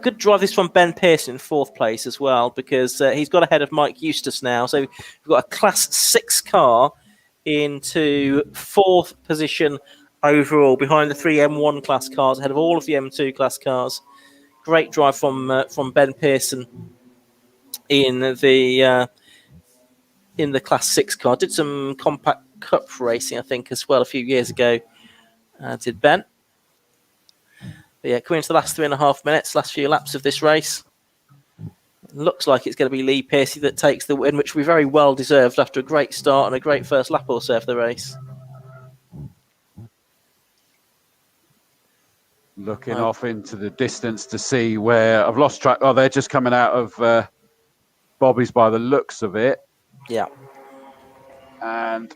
Good drive this from Ben Pearson in 4th place as well, because he's got ahead of Mike Eustace now. So we've got a Class 6 car into 4th position overall, behind the 3 M1 class cars, ahead of all of the M2 class cars. Great drive from Ben Pearson in the Class 6 car. Did some Compact Cup racing, I think, as well a few years ago. Did Ben. But yeah, coming into the last 3.5 minutes, last few laps of this race. Looks like it's going to be Lee Piercy that takes the win, which we very well deserved after a great start and a great first lap or so of the race. Looking off into the distance to see where I've lost track. Oh, they're just coming out of Bobby's by the looks of it. Yeah. And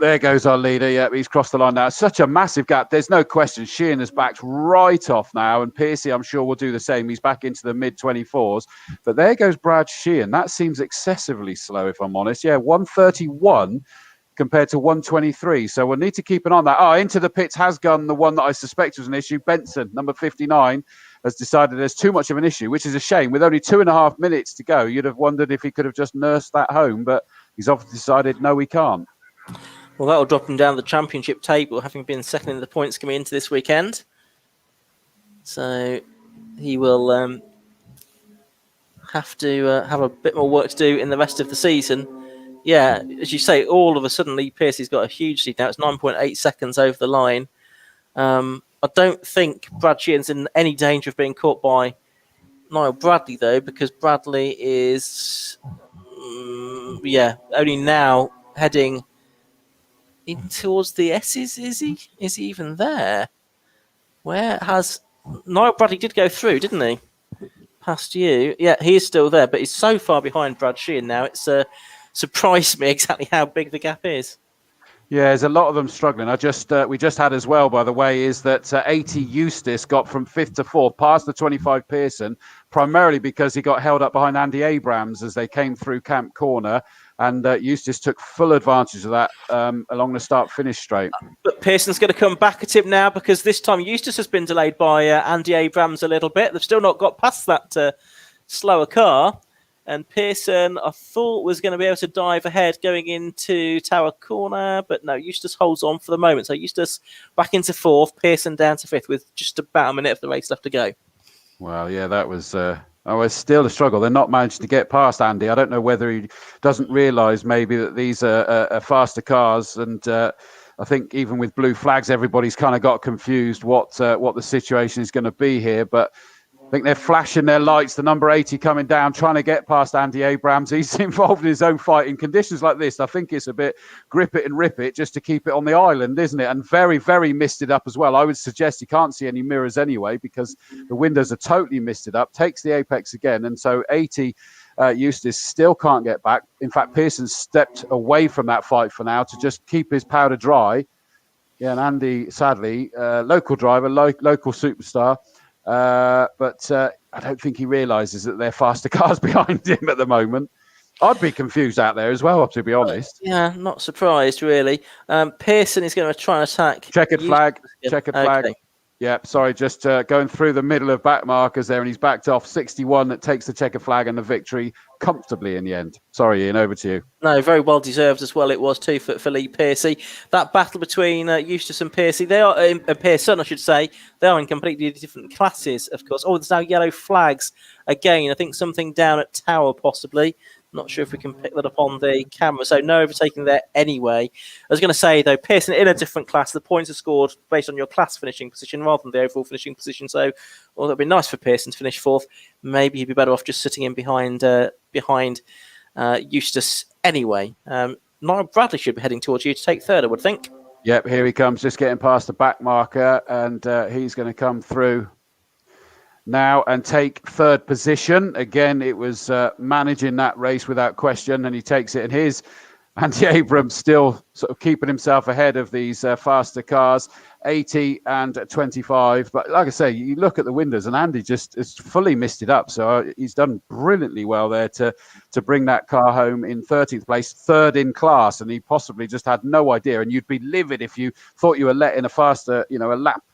there goes our leader. Yeah, he's crossed the line now. Such a massive gap. There's no question. Sheehan has backed right off now. And Piercy, I'm sure, will do the same. He's back into the mid-24s. But there goes Brad Sheehan. That seems excessively slow, if I'm honest. Yeah, 131 compared to 123. So we'll need to keep an eye on that. Oh, into the pits has gone the one that I suspect was an issue. Benson, number 59, has decided there's too much of an issue, which is a shame. With only 2.5 minutes to go, you'd have wondered if he could have just nursed that home. But he's obviously decided, no, he can't. Well, that'll drop him down the championship table, having been second in the points coming into this weekend. So he will have to have a bit more work to do in the rest of the season. Yeah, as you say, all of a sudden Lee Pearcey's got a huge lead now. It's 9.8 seconds over the line. I don't think Brad Sheehan's in any danger of being caught by Niall Bradley, though, because Bradley is, only now heading in towards the S's. Is he? Is he even there? Where has Niall Bradley did go through, didn't he? Past you. Yeah, he is still there, but he's so far behind Brad Sheehan now. It's surprised me exactly how big the gap is. Yeah, there's a lot of them struggling. We just had as well, by the way, is that 80 Eustace got from 5th to 4th, past the 25 Pearson, primarily because he got held up behind Andy Abrams as they came through Camp Corner, and Eustace took full advantage of that along the start-finish straight. But Pearson's going to come back at him now, because this time Eustace has been delayed by Andy Abrams a little bit. They've still not got past that slower car. And Pearson, I thought, was going to be able to dive ahead going into Tower Corner, but no, Eustace holds on for the moment. So Eustace back into 4th, Pearson down to 5th with just about a minute of the race left to go. Well, yeah, that was still a struggle. They're not managed to get past Andy. I don't know whether he doesn't realise maybe that these are faster cars, and I think even with blue flags, everybody's kind of got confused what the situation is going to be here, but I think they're flashing their lights. The number 80 coming down, trying to get past Andy Abrams. He's involved in his own fight. In conditions like this, I think it's a bit grip it and rip it just to keep it on the island, isn't it? And very, very misted up as well. I would suggest you can't see any mirrors anyway because the windows are totally misted up. Takes the apex again. And so 80 Eustace still can't get back. In fact, Pearson stepped away from that fight for now to just keep his powder dry. Yeah, and Andy, sadly, local driver, local superstar, but I don't think he realises that they're faster cars behind him at the moment. I'd be confused out there as well, to be honest. Yeah, not surprised, really. Pearson is going to try and attack. Checkered flag. Yeah, sorry, just going through the middle of back markers there, and he's backed off 61. That takes the checkered flag and the victory comfortably in the end. Sorry, Ian, over to you. No, very well deserved as well. It was too for Lee Pearcey. That battle between Eustace and Pearcey, Pearson, I should say, they are in completely different classes, of course. Oh, there's now yellow flags again. I think something down at Tower possibly. Not sure if we can pick that up on the camera. So no overtaking there anyway. I was going to say, though, Pearson in a different class. The points are scored based on your class finishing position rather than the overall finishing position. So, well, that'd be nice for Pearson to finish 4th. Maybe he'd be better off just sitting in behind Eustace anyway. Niall Bradley should be heading towards you to take 3rd, I would think. Yep, here he comes, just getting past the back marker, and he's going to come through now and take 3rd position. Again, it was managing that race without question, and he takes it. And here's Andy Abrams still sort of keeping himself ahead of these faster cars, 80 and 25. But like I say, you look at the windows, and Andy just is fully misted up. So he's done brilliantly well there to bring that car home in 13th place, 3rd in class. And he possibly just had no idea. And you'd be livid if you thought you were letting a faster,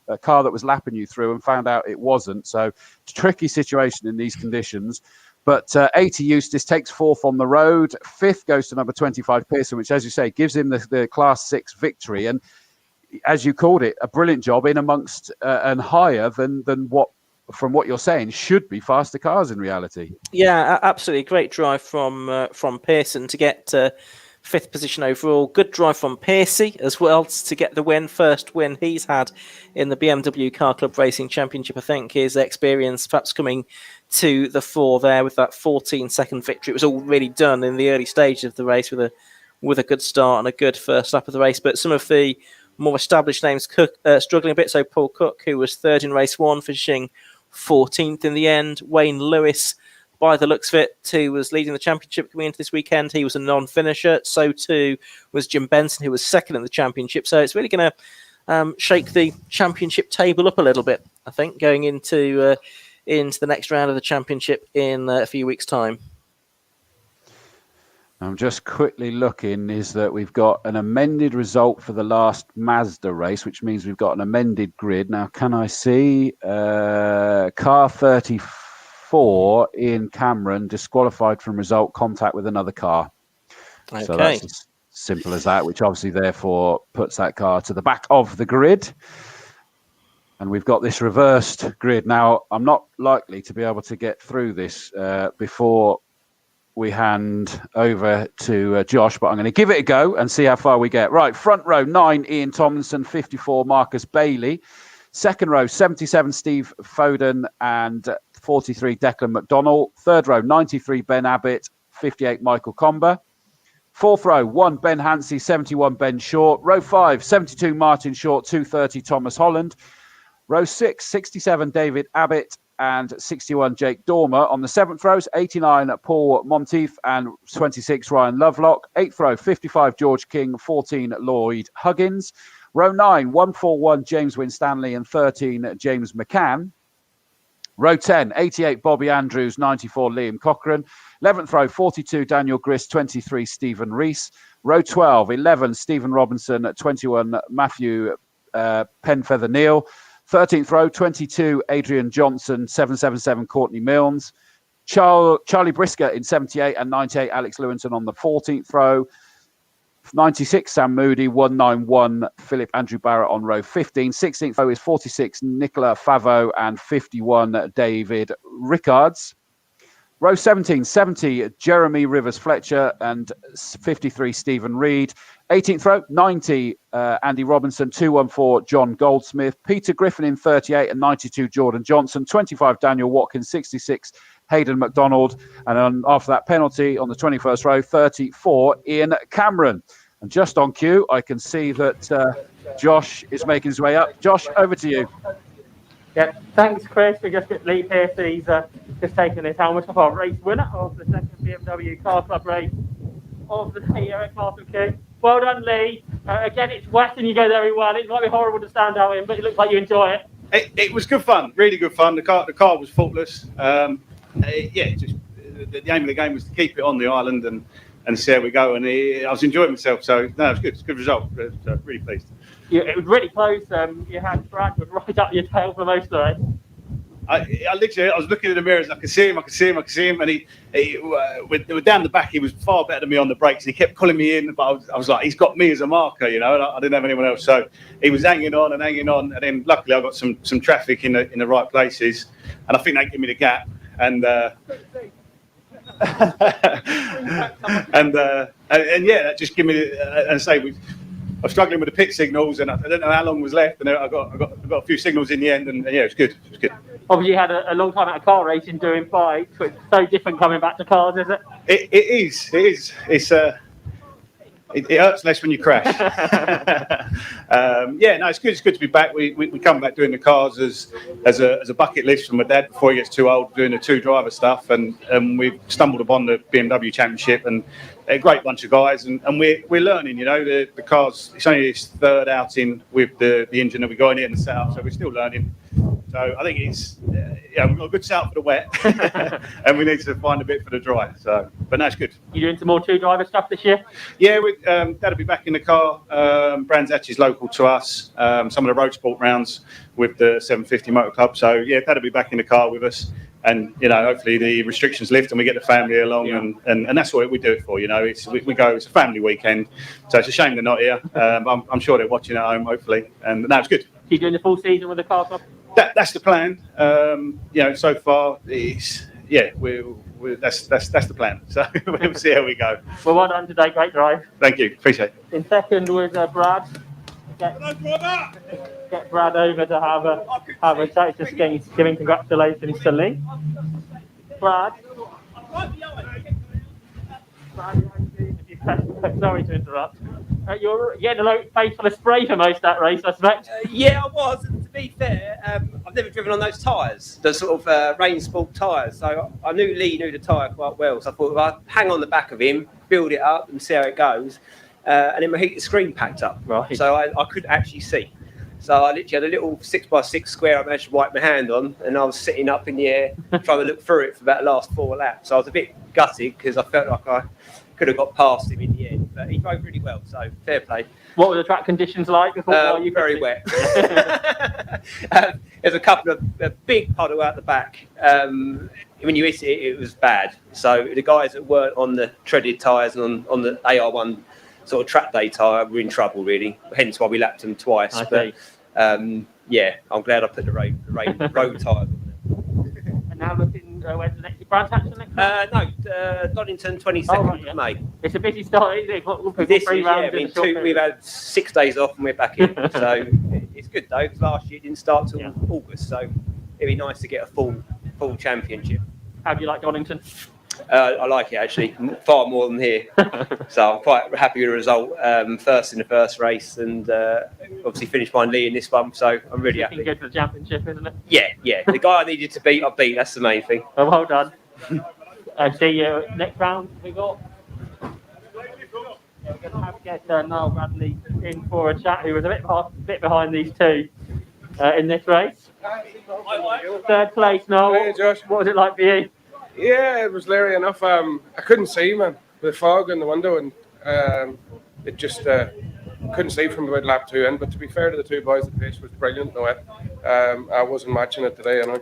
a car that was lapping you through and found out it wasn't. So tricky situation in these conditions. But 80 Eustace takes 4th on the road. 5th goes to number 25 Pearson, which, as you say, gives him the Class 6 victory. And as you called it, a brilliant job in amongst and higher than what, from what you're saying, should be faster cars in reality. Yeah, absolutely. Great drive from Pearson to get 5th position overall. Good drive from Pearcey as well to get the win. First win he's had in the BMW Car Club Racing Championship. I think his experience perhaps coming to the fore there with that 14-second victory. It was all really done in the early stages of the race with a good start and a good first lap of the race. But some of the more established names struggling a bit. So Paul Cook, who was 3rd in race 1, finishing 14th in the end. Wayne Lewis, by the looks of it, who was leading the championship coming into this weekend. He was a non-finisher. So too was Jim Benson, who was 2nd in the championship. So it's really going to shake the championship table up a little bit, I think, going into the next round of the championship in a few weeks' time. I'm just quickly looking, is that we've got an amended result for the last Mazda race, which means we've got an amended grid. Now, can I see car 34 in Cameron disqualified from result contact with another car? Okay. So that's as simple as that, which obviously therefore puts that car to the back of the grid. And we've got this reversed grid. Now, I'm not likely to be able to get through this before we hand over to Josh, but I'm going to give it a go and see how far we get. Right, front row 9, Ian Tomlinson, 54, Marcus Bailey. Second row 77, Steve Foden, and 43, Declan McDonald. Third row 93, Ben Abbott, 58, Michael Combe. Fourth row 1, Ben Hansey, 71, Ben Short. Row 5, 72, Martin Short, 230, Thomas Holland. Row 6, 67, David Abbott, and 61, Jake Dormer. On the 7th rows, 89, Paul Monteith, and 26, Ryan Lovelock. 8th row, 55, George King, 14, Lloyd Huggins. Row 9, 141, James Winstanley, and 13, James McCann. Row 10, 88, Bobby Andrews, 94, Liam Cochrane. 11th row, 42, Daniel Grist, 23, Stephen Rees. Row 12, 11, Stephen Robinson, 21, Matthew Penfeather-Neal. 13th row, 22, Adrian Johnson, 777, Courtney Milnes. Charlie Brisker in 78 and 98, Alex Lewinton on the 14th row. 96, Sam Moody. 191, Philip Andrew Barrett on row 15. 16th row is 46, Nicola Favo, and 51, David Rickards. Row 17, 70, Jeremy Rivers Fletcher, and 53, Stephen Reed. 18th row, 90, Andy Robinson, 214, John Goldsmith. Peter Griffin in 38 and 92, Jordan Johnson. 25, Daniel Watkins, 66, Hayden McDonald. And then after that penalty on the 21st row, 34, Ian Cameron. And just on cue, I can see that Josh is making his way up. Josh, over to you. Yeah, thanks, Chris. We just get Lee here. So he's just taken his helmet off, our race winner of the second BMW Car Club race of the day here at Castle Combe. Well done, Lee. Again, it's wet and you go very well. It might be horrible to stand out in, but it looks like you enjoy it. It was good fun, really good fun. The car was faultless. Just the aim of the game was to keep it on the island and see how we go. And I was enjoying myself, so no, it was good. It's a good result. Really pleased. Yeah, it was really close. You had Brad was right up your tail for most of the race. I was looking in the mirrors. I could see him, and he with down the back, he was far better than me on the brakes. And he kept calling me in, but I was like, he's got me as a marker, you know. And I didn't have anyone else, so he was hanging on, and then luckily I got some traffic in the right places, and I think they gave me the gap, and yeah, that just gave me and say I was struggling with the pit signals, and I don't know how long was left, and I got a few signals in the end, and yeah, it was good. It was good. Obviously, you had a long time out of car racing doing bikes, so it's so different coming back to cars, is it? It is. It hurts less when you crash. It's good. It's good to be back. We come back doing the cars as a bucket list from my dad before he gets too old, doing the 2-driver stuff, and we've stumbled upon the BMW Championship, and a great bunch of guys, and we're learning. You know, the cars. It's only his third outing with the engine that we got in it and the setup, so we're still learning. So I think it's we've got a good setup for the wet, and we need to find a bit for the dry. So, but that's good. You doing some more 2-driver stuff this year? Yeah, that'll be back in the car. Brands Hatch is local to us. Some of the road sport rounds with the 750 Motor Club. So yeah, that'll be back in the car with us. And you know, hopefully the restrictions lift and we get the family along, and that's what we do it for. You know, we go. It's a family weekend, so it's a shame they're not here. I'm sure they're watching at home, hopefully, and that's good. You doing the full season with the car club? That's the plan. So far, that's the plan. So we'll see how we go. Well, well done today. Great drive. Thank you. Appreciate it. In second was Brad. Get Brad over to have a chat. Just giving congratulations to Lee. Brad. Sorry to interrupt. You're getting a face full of spray for most of that race, I suspect. Yeah, I was. And to be fair, I've never driven on those tyres, the sort of rain sport tyres. So I knew Lee knew the tyre quite well. So I thought, well, I'd hang on the back of him, build it up, and see how it goes. And then my heated screen packed up, right? So I couldn't actually see. So I literally had a little 6x6 square I managed to wipe my hand on, and I was sitting up in the air trying to look through it for about the last 4 laps. So I was a bit gutted because I felt like I could have got past him in the end, but he drove really well, so fair play. What were the track conditions like? Very wet. There's a couple of a big puddle out the back. When you hit it, it was bad. So the guys that weren't on the treaded tyres and on the AR1 sort of track day tyre were in trouble, really. Hence why we lapped them twice. But I'm glad I put the road tyres on. And now looking when's the next branch action next? No, Donington 22nd of May. It's a busy start, isn't it? This is, yeah, I mean, we've had 6 days off and we're back in. So it's good though, because last year it didn't start till August. So it'd be nice to get a full championship. How do you like Donington? I like it actually, far more than here. So I'm quite happy with the result. First in the first race, and obviously finished my lead in this one. So I'm really happy. Looking good for the championship, isn't it? Yeah. The guy I needed to beat, I beat. That's the main thing. Oh, well done. See you next round. We got. We're going to have to get Niall Bradley in for a chat, who was a bit behind these two in this race. Third place, Niall. Hey, Josh. What was it like for you? Yeah, it was leery enough. I couldn't see, man, with the fog in the window, and it just couldn't see from about lap 2 in. But to be fair to the two boys, the pace was brilliant in the wet. I wasn't matching it today, and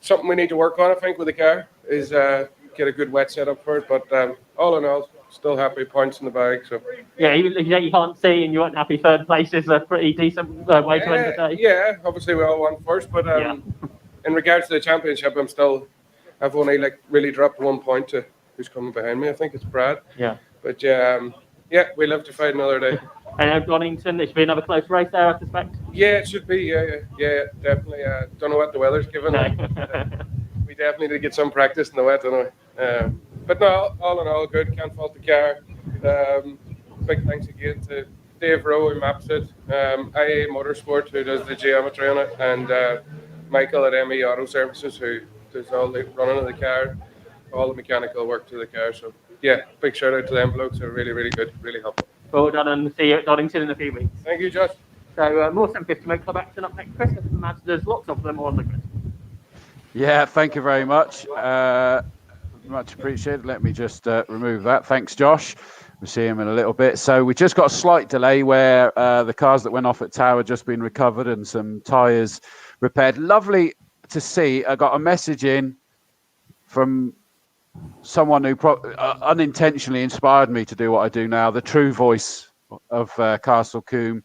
something we need to work on, I think, with the car is get a good wet setup for it. But all in all, still happy, points in the bag. So yeah, even if you can't see and you weren't happy, third place is a pretty decent way to end the day. Yeah, obviously we all won first, but in regards to the championship, I've only really dropped 1 point to who's coming behind me. I think it's Brad. Yeah. But we live to fight another day. And Donington, it should be another close race there, I suspect. Yeah, it should be. Yeah, definitely. Don't know what the weather's giving. We definitely need to get some practice in the wet, don't we? But no, all in all, good. Can't fault the car. Big thanks again to Dave Rowe, who maps it, IA Motorsport, who does the geometry on it, and Michael at ME Auto Services, who does all the running of the car, all the mechanical work to the car. So yeah, big shout out to them blokes. They're really, really good, really helpful. Well done, and see you at Donington in a few weeks. Thank you, Josh. So more 750 Motor Club action up next. Christopher Mazda's lots of them on the grid. Yeah, thank you very much. Much appreciated. Let me just remove that. Thanks, Josh. We'll see him in a little bit. So we just got a slight delay where the cars that went off at Tower just been recovered and some tyres repaired. Lovely to see. I got a message in from someone who unintentionally inspired me to do what I do now, the true voice of Castle Combe.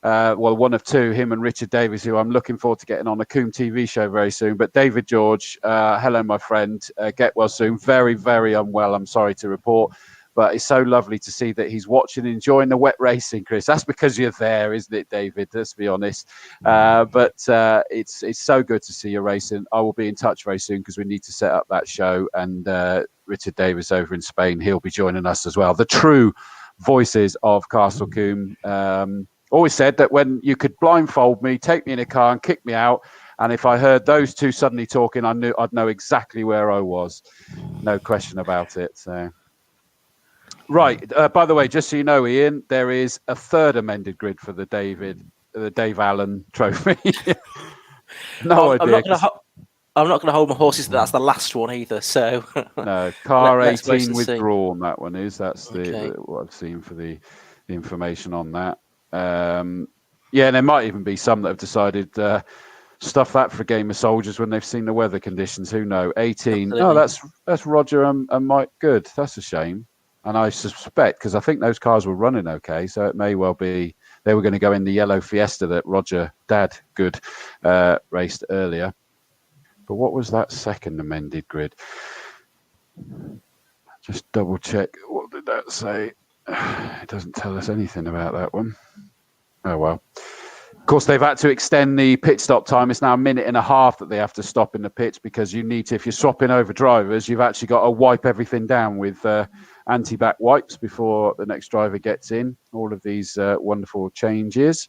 Well, one of two, him and Richard Davies, who I'm looking forward to getting on a Combe TV show very soon. But David George, hello, my friend. Get well soon. Very, very unwell, I'm sorry to report. But it's so lovely to see that he's watching and enjoying the wet racing, Chris. That's because you're there, isn't it, David? Let's be honest. But it's so good to see you racing. I will be in touch very soon because we need to set up that show. And Richard Davies over in Spain, he'll be joining us as well. The true voices of Castle Combe. Always said that when you could blindfold me, take me in a car and kick me out, and if I heard those two suddenly talking, I'd know exactly where I was. No question about it. So, right. By the way, just so you know, Ian, there is a third amended grid for the Dave Allan Trophy. No idea. I'm not going to hold my horses. That's the last one either. So no, car let's 18 withdrawn. That one is. That's what I've seen for the information on that. Yeah, there might even be some that have decided stuff that for a game of soldiers when they've seen the weather conditions. Who know? 18. Absolutely. Oh, that's Roger and Mike Good. That's a shame. And I suspect, because I think those cars were running okay, so it may well be they were going to go in the yellow Fiesta that Roger Dad Good raced earlier. But what was that second amended grid? Just double check. What did that say? It doesn't tell us anything about that one. Oh, well. Of course, they've had to extend the pit stop time. It's now 1.5 minutes that they have to stop in the pits because you need to, if you're swapping over drivers, you've actually got to wipe everything down with anti-back wipes before the next driver gets in. All of these wonderful changes.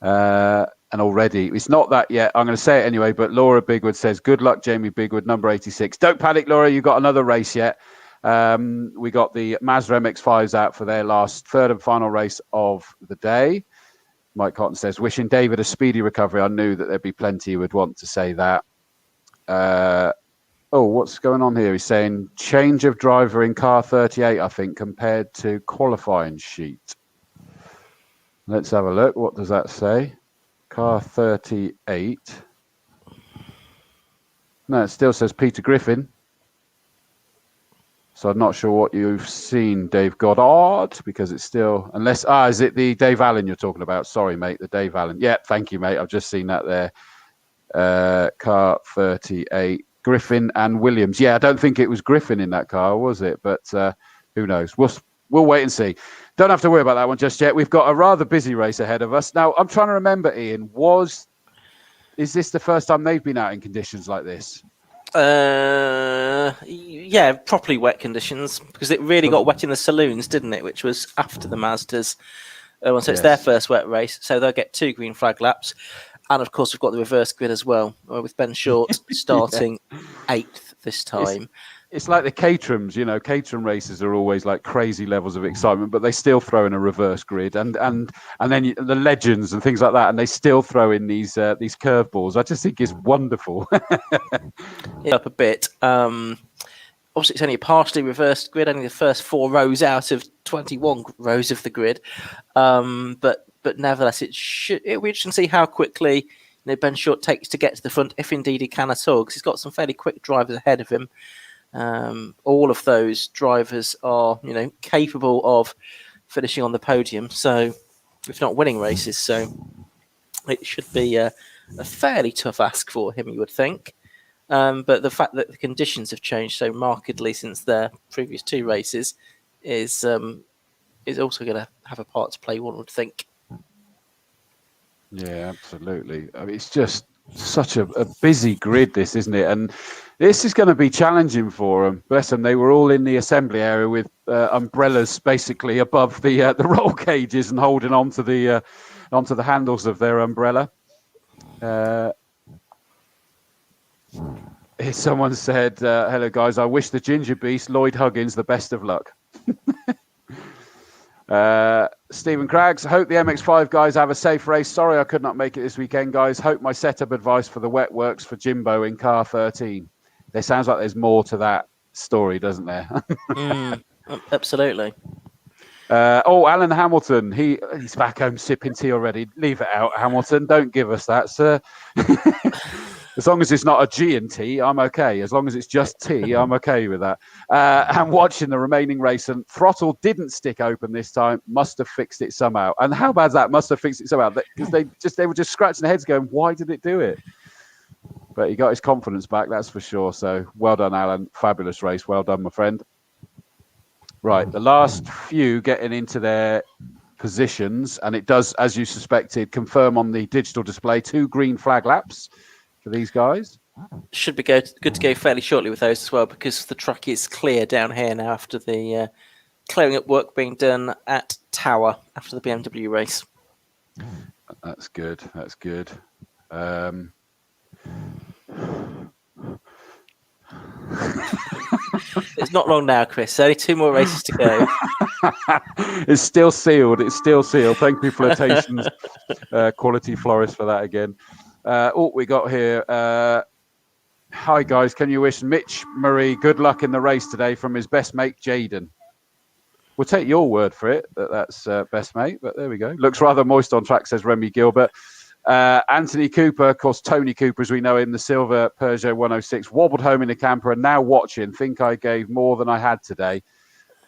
And already, it's not that yet. I'm going to say it anyway, but Laura Bigwood says, good luck, Jamie Bigwood, number 86. Don't panic, Laura. You've got another race yet. We got the Mazda MX-5s out for their last third and final race of the day. Mike Cotton says, wishing David a speedy recovery. I knew that there'd be plenty who would want to say that. What's going on here? He's saying change of driver in car 38, I think, compared to qualifying sheet. Let's have a look. What does that say? Car 38. No, it still says Peter Griffin. So I'm not sure what you've seen, Dave Goddard, because it's still, unless, is it the Dave Allan you're talking about? Sorry, mate, the Dave Allan. Yeah, thank you, mate. I've just seen that there. car 38. Griffin and Williams. Yeah, I don't think it was Griffin in that car, was it? But who knows? We'll wait and see. Don't have to worry about that one just yet. We've got a rather busy race ahead of us. Now, I'm trying to remember, Ian, is this the first time they've been out in conditions like this? Yeah, properly wet conditions, because it really got wet in the saloons, didn't it? Which was after the Mazdas. So it's their first wet race, so they'll get 2 green flag laps. And of course, we've got the reverse grid as well, with Ben Short starting 8th this time. It's like the Caterhams, you know, Caterham races are always like crazy levels of excitement, but they still throw in a reverse grid, and then the legends and things like that, and they still throw in these curveballs. I just think it's wonderful. Up a bit. Obviously, it's only a partially reversed grid, only the first 4 rows out of 21 rows of the grid. But nevertheless, it'll be interesting to see how quickly Ben Short takes to get to the front, if indeed he can at all, because he's got some fairly quick drivers ahead of him. All of those drivers are, capable of finishing on the podium, so if not winning races, so it should be a fairly tough ask for him, you would think. But the fact that the conditions have changed so markedly since their previous 2 races is also going to have a part to play, one would think. Yeah, absolutely. I mean, it's just such a busy grid, this, isn't it? And this is going to be challenging for them. Bless them. They were all in the assembly area with umbrellas basically above the roll cages and holding onto the handles of their umbrella. Someone said, hello guys, I wish the Ginger Beast, Lloyd Huggins, the best of luck. Stephen Craggs, hope the MX5 guys have a safe race. Sorry I could not make it this weekend, guys. Hope my setup advice for the wet works for Jimbo in car 13. There sounds like there's more to that story, doesn't there? Absolutely. Alan Hamilton, he's back home sipping tea already. Leave it out, Hamilton. Don't give us that, sir. As long as it's not a G and T, I'm okay. As long as it's just tea, I'm okay with that. And watching the remaining race, and throttle didn't stick open this time. Must have fixed it somehow. And how bad is that? Must have fixed it somehow. Because they were just scratching their heads, going, "Why did it do it?" But he got his confidence back, that's for sure. So well done, Alan. Fabulous race. Well done, my friend. Right, the last few getting into their positions, and it does, as you suspected, confirm on the digital display 2 green flag laps for these guys. Should be good to go fairly shortly with those as well, because the track is clear down here now after the clearing up work being done at Tower after the BMW race. That's good. That's good. It's not long now, Chris. Only 2 more races to go. It's still sealed. It's still sealed. Thank you, Flirtations Quality Florist, for that again. We got here. Hi, guys. Can you wish Mitch Murray good luck in the race today from his best mate, Jaden? We'll take your word for it that's best mate, but there we go. Looks rather moist on track, says Remy Gilbert. Anthony Cooper, of course, Tony Cooper, as we know him, the silver Peugeot 106, wobbled home in the camper and now watching. Think I gave more than I had today.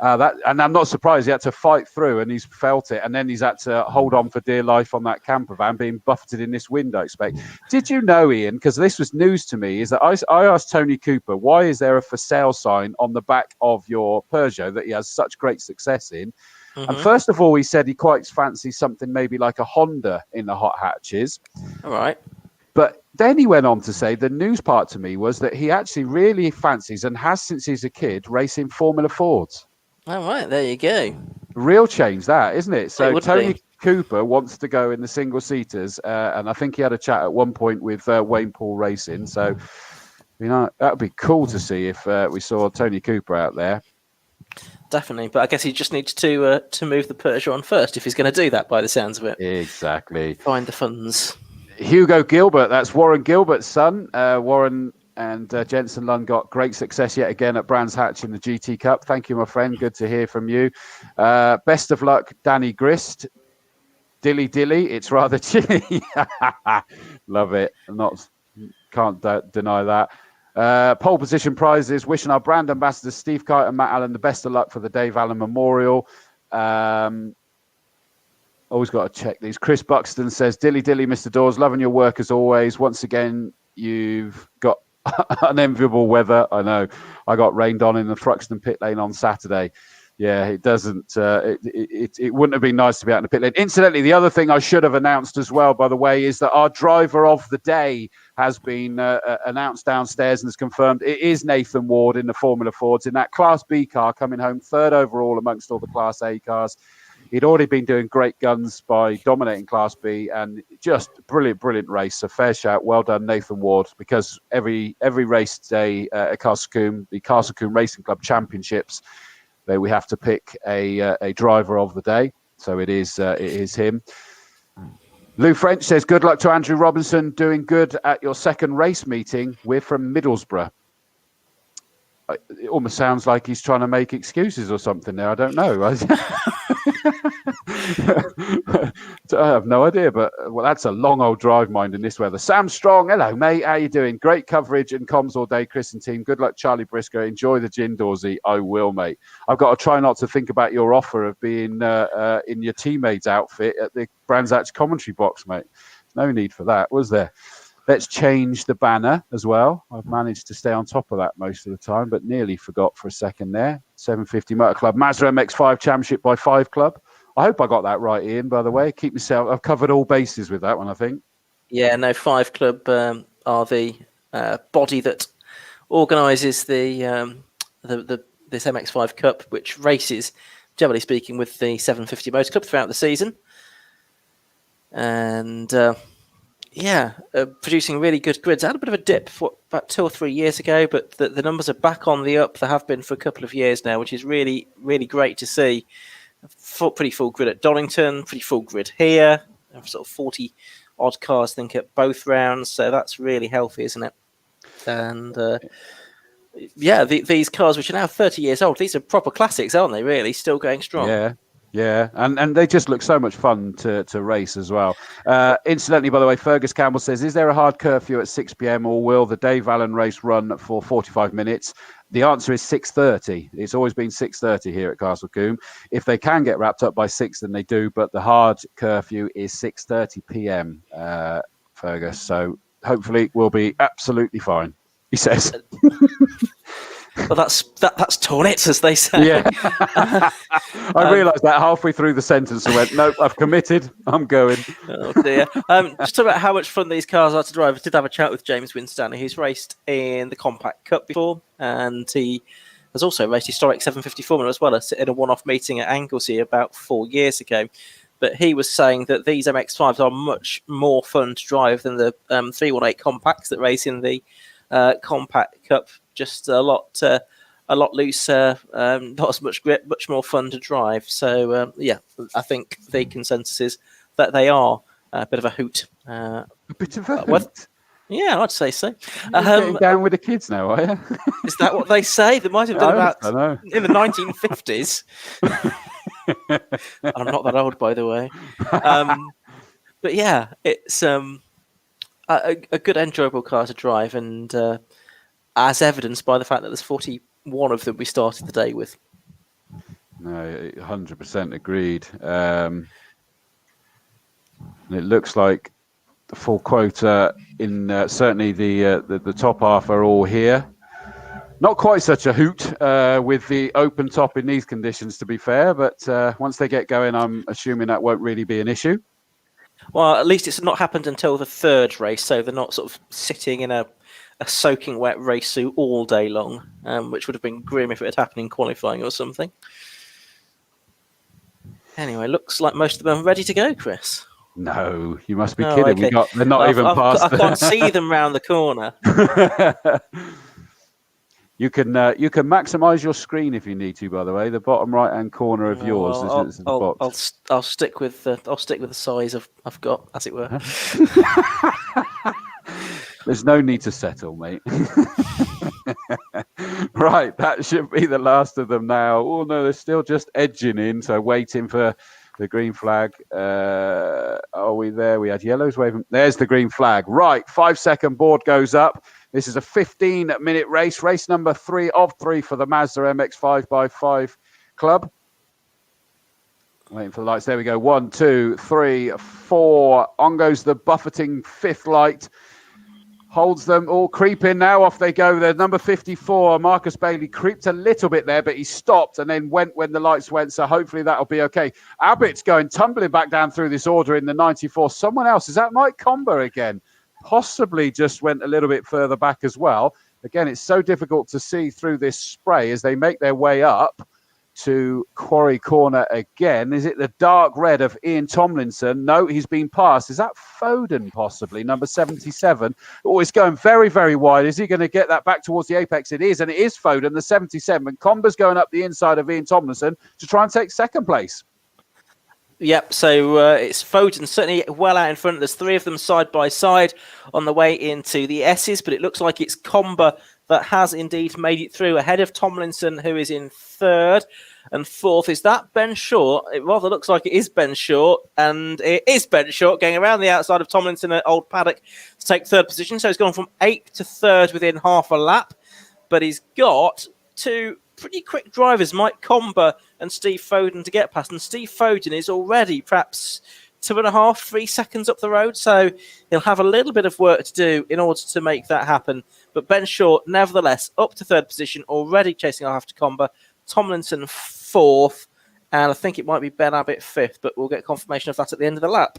And I'm not surprised he had to fight through, and he's felt it, and then he's had to hold on for dear life on that camper van, being buffeted in this wind, I expect. Did you know, Ian, because this was news to me, is that I asked Tony Cooper, why is there a for sale sign on the back of your Peugeot that he has such great success in? Mm-hmm. And first of all, he said he quite fancies something maybe like a Honda in the hot hatches. All right. But then he went on to say the news part to me was that he actually really fancies, and has since he's a kid, racing Formula Fords. All right, there you go. Real change, that, isn't it? So Tony be. Cooper wants to go in the single-seaters, and I think he had a chat at one point with Wayne Paul Racing. So, that would be cool to see if we saw Tony Cooper out there. Definitely, but I guess he just needs to move the Peugeot on first if he's going to do that, by the sounds of it. Exactly. Find the funds. Hugo Gilbert, that's Warren Gilbert's son. Warren and Jensen Lund got great success yet again at Brands Hatch in the GT Cup. Thank you, my friend. Good to hear from you. Best of luck, Danny Grist. Dilly, it's rather chilly. Love it. Can't deny that. Pole position prizes. Wishing our brand ambassadors Steve Kite and Matt Allen the best of luck for the Dave Allan Memorial. Always got to check these. Chris Buxton says, "Dilly dilly, Mr. Dawes, loving your work as always. Once again, you've got unenviable weather." I know. I got rained on in the Thruxton pit lane on Saturday. Yeah, it doesn't. It wouldn't have been nice to be out in the pit lane. Incidentally, the other thing I should have announced as well, by the way, is that our driver of the day has been announced downstairs and is confirmed. It is Nathan Ward in the Formula Fords in that Class B car, coming home third overall amongst all the Class A cars. He'd already been doing great guns by dominating Class B, and just brilliant race. A fair shout. Well done, Nathan Ward, because every race day at Castle Combe, the Castle Combe Racing Club Championships, we have to pick a driver of the day. So it is him. Lou French says, "Good luck to Andrew Robinson, doing good at your second race meeting. We're from Middlesbrough." It almost sounds like he's trying to make excuses or something there. I don't know. I have no idea, but well, that's a long old drive, mind, in this weather. Sam Strong, hello, mate. How you doing? Great coverage and comms all day, Chris and team. Good luck, Charlie Briscoe. Enjoy the gin, Dawsey. I will, mate. I've got to try not to think about your offer of being in your teammate's outfit at the Brands Hatch commentary box, mate. No need for that, was there? Let's change the banner as well. I've managed to stay on top of that most of the time, but nearly forgot for a second there. 750 Motor Club, Mazda MX-5 Championship by 5 Club. I hope I got that right, Ian, by the way. Keep myself, I've covered all bases with that one, I think. Yeah, no, 5 Club are the body that organises this MX-5 Cup, which races, generally speaking, with the 750 Motor Club throughout the season. And producing really good grids. I had a bit of a dip about 2 or 3 years ago, but the numbers are back on the up. They have been for a couple of years now, which is really, really great to see. Pretty full grid at Donington, pretty full grid here. Sort of 40 odd cars, I think, at both rounds. So that's really healthy, isn't it? And these cars, which are now 30 years old, these are proper classics, aren't they? Really, still going strong. Yeah, and they just look so much fun to race as well. Incidentally, by the way, Fergus Campbell says, "Is there a hard curfew at 6 p.m. or will the Dave Allan race run for 45 minutes?" The answer is 6:30. It's always been 6:30 here at Castle Combe. If they can get wrapped up by 6, then they do, but the hard curfew is 6:30 p.m., Fergus. So hopefully we'll be absolutely fine, he says. Well, that's torn it, as they say. Yeah. I realised that halfway through the sentence. I went, "Nope, I've committed. I'm going." Oh dear. Just talk about how much fun these cars are to drive. I did have a chat with James Winstanley, who's raced in the Compact Cup before, and he has also raced historic 750 Formula as well, in a one-off meeting at Anglesey about 4 years ago. But he was saying that these MX-5s are much more fun to drive than the 318 Compacts that race in the Compact Cup. Just a lot looser, not as much grip, much more fun to drive. So I think the consensus is that they are a bit of a hoot. A bit of a hoot? Yeah, I'd say so. You're getting down with the kids now, are you? Is that what they say? They might have done about in the 1950s. I'm not that old, by the way. But yeah, it's a good, enjoyable car to drive, and as evidenced by the fact that there's 41 of them we started the day with. No, 100% agreed. And it looks like the full quota in certainly the top half are all here. Not quite such a hoot with the open top in these conditions, to be fair, but once they get going, I'm assuming that won't really be an issue. Well, at least it's not happened until the third race, so they're not sort of sitting in a soaking wet race suit all day long, which would have been grim if it had happened in qualifying or something. Anyway, looks like most of them are ready to go, Chris. No, you must be kidding. Okay. They're not even past. I can't see them round the corner. You can maximise your screen if you need to. By the way, the bottom right-hand corner of yours is the box. I'll stick with the size I've got, as it were. There's no need to settle, mate. Right, that should be the last of them now. Oh no, they're still just edging in, so waiting for the green flag. Are we there? We had yellows waving. There's the green flag. Right, 5-second board goes up. This is a 15-minute race. Race number 3 of 3 for the Mazda MX-5x5 Club. Waiting for the lights. There we go. 1, 2, 3, 4. On goes the buffeting fifth light. Holds them all creeping now. Off they go. There's number 54. Marcus Bailey creeped a little bit there, but he stopped and then went when the lights went. So hopefully that'll be okay. Abbott's going tumbling back down through this order in the 94. Someone else. Is that Mike Combe again? Possibly just went a little bit further back as well. Again, it's so difficult to see through this spray as they make their way up to Quarry Corner again. Is it the dark red of Ian Tomlinson? No, he's been passed. Is that Foden possibly, number 77? Oh, it's going very, very wide. Is he going to get that back towards the apex? It is, and it is Foden, the 77. Combe's going up the inside of Ian Tomlinson to try and take second place. Yep, so it's Foden certainly well out in front. There's three of them side by side on the way into the S's, but it looks like it's Combe that has indeed made it through ahead of Tomlinson, who is in third. And fourth, is that Ben Short? It rather looks like it is Ben Short, and it is Ben Short going around the outside of Tomlinson at Old Paddock to take third position. So he's gone from 8th to 3rd within half a lap, but he's got two pretty quick drivers, Mike Combe and Steve Foden, to get past. And Steve Foden is already perhaps 2.5, 3 seconds up the road, so he'll have a little bit of work to do in order to make that happen. But Ben Short, nevertheless, up to 3rd position, already chasing after Combe. Tomlinson 4th, and I think it might be Ben Abbott 5th, but we'll get confirmation of that at the end of the lap.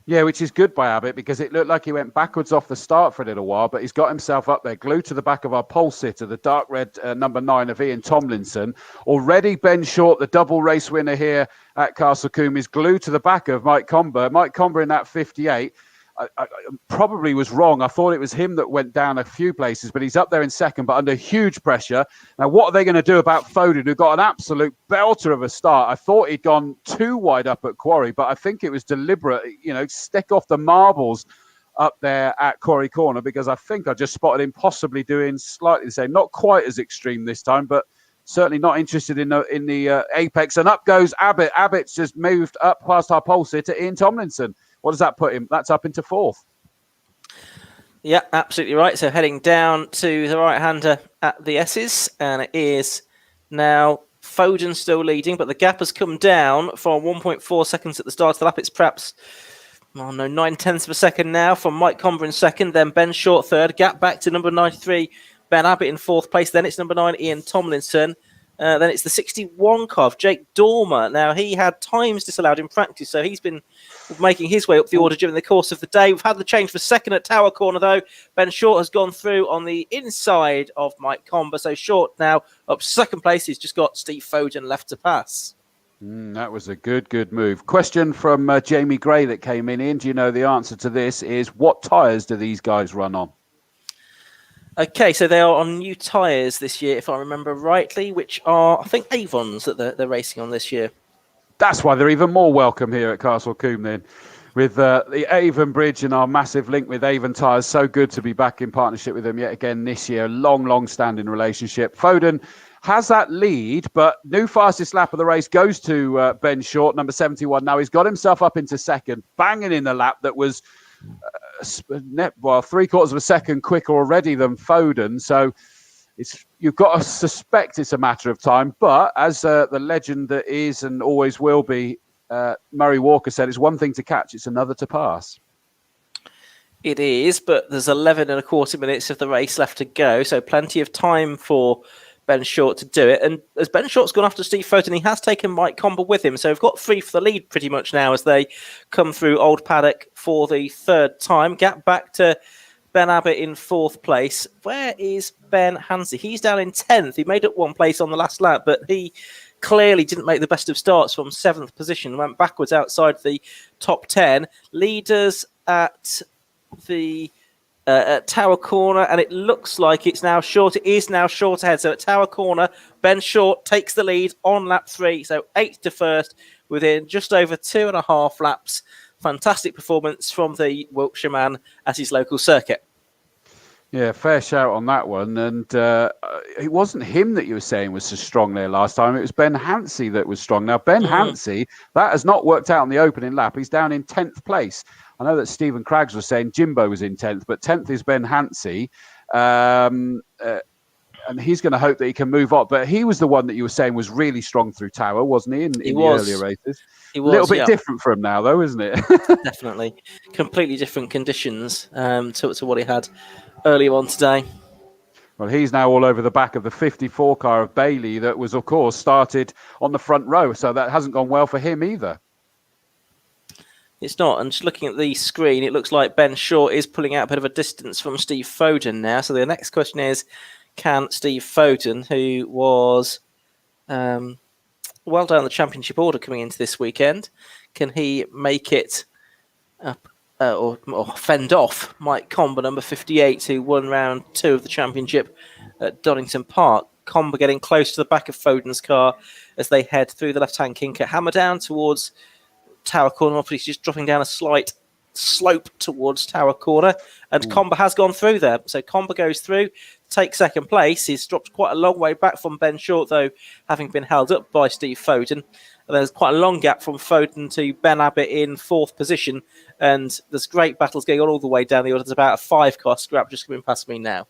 Yeah, which is good by Abbott because it looked like he went backwards off the start for a little while, but he's got himself up there, glued to the back of our pole sitter, the dark red number 9 of Ian Tomlinson. Already Ben Short, the double race winner here at Castle Combe, is glued to the back of Mike Combe. Mike Combe in that 58. I probably was wrong. I thought it was him that went down a few places, but he's up there in second, but under huge pressure. Now, what are they going to do about Foden, who got an absolute belter of a start? I thought he'd gone too wide up at Quarry, but I think it was deliberate, stick off the marbles up there at Quarry Corner, because I think I just spotted him possibly doing slightly the same. Not quite as extreme this time, but certainly not interested in the apex. And up goes Abbott. Abbott's just moved up past our pole sitter, Ian Tomlinson. What does that put him? That's up into 4th. Yeah, absolutely right. So heading down to the right-hander at the S's, and it is now Foden still leading, but the gap has come down from 1.4 seconds at the start of the lap. It's perhaps, 9/10 of a second now from Mike Combe in second, then Ben Short third, gap back to number 93, Ben Abbott in 4th place, then it's number 9, Ian Tomlinson. Then it's the 61 car of Jake Dormer. Now, he had times disallowed in practice, so he's been making his way up the order during the course of the day. We've had the change for second at Tower Corner, though. Ben Short has gone through on the inside of Mike Combe, so Short now up to second place. He's just got Steve Foden left to pass. That was a good move. Question from Jamie Gray that came in. Do you know the answer to this? Is what tyres do these guys run on? Okay, so they are on new tyres this year, if I remember rightly, which are, I think, Avons that they're racing on this year. That's why they're even more welcome here at Castle Combe then. With the Avon Bridge and our massive link with Avon Tyres. So good to be back in partnership with them yet again this year. Long standing relationship. Foden has that lead, but new fastest lap of the race goes to Ben Short, number 71. Now he's got himself up into second, banging in the lap that was 3/4 of a second quicker already than Foden. So you've got to suspect it's a matter of time. But as the legend that is and always will be, Murray Walker said, it's one thing to catch, it's another to pass. It is, but there's 11.25 minutes of the race left to go, so plenty of time for Ben Short to do it. And as Ben Short's gone after Steve Foden, he has taken Mike Combe with him. So we've got 3 for the lead pretty much now as they come through Old Paddock for the 3rd time. Gap back to Ben Abbott in 4th place. Where is Ben Hansey? He's down in 10th. He made up 1 place on the last lap, but he clearly didn't make the best of starts from 7th position. Went backwards outside the top 10. Leaders at the at Tower Corner, and it looks like it's now short. It is now short ahead. So at Tower Corner, Ben Short takes the lead on lap 3. So 8th to 1st within just over 2.5 laps. Fantastic performance from the Wiltshire man at his local circuit. Yeah, fair shout on that one. And it wasn't him that you were saying was so strong there last time. It was Ben Hansey that was strong. Now, Ben Hansey, that has not worked out on the opening lap. He's down in 10th place. I know that Stephen Craggs was saying Jimbo was in 10th, but 10th is Ben Hansey. And and he's going to hope that he can move on. But he was the one that you were saying was really strong through Tower, wasn't he? In the earlier races, he was a little bit yeah. different for him now, though, isn't it? Definitely, completely different conditions to what he had earlier on today. Well, he's now all over the back of the 54 car of Bailey that was, of course, started on the front row. So that hasn't gone well for him either. It's not. And just looking at the screen, it looks like Ben Short is pulling out a bit of a distance from Steve Foden now. So the next question is, can Steve Foden, who was well down the championship order coming into this weekend, can he make it up or fend off Mike Combe, number 58, who won round 2 of the championship at Donington Park? Combe getting close to the back of Foden's car as they head through the left-hand kinker, hammer down towards Tower Corner. Obviously, he's just dropping down a slight slope towards Tower Corner, and Combe has gone through there. So Combe goes through, takes second place. He's dropped quite a long way back from Ben Short, though, having been held up by Steve Foden. And there's quite a long gap from Foden to Ben Abbott in 4th position, and there's great battles going on all the way down the order. There's about a 5-car scrap just coming past me now.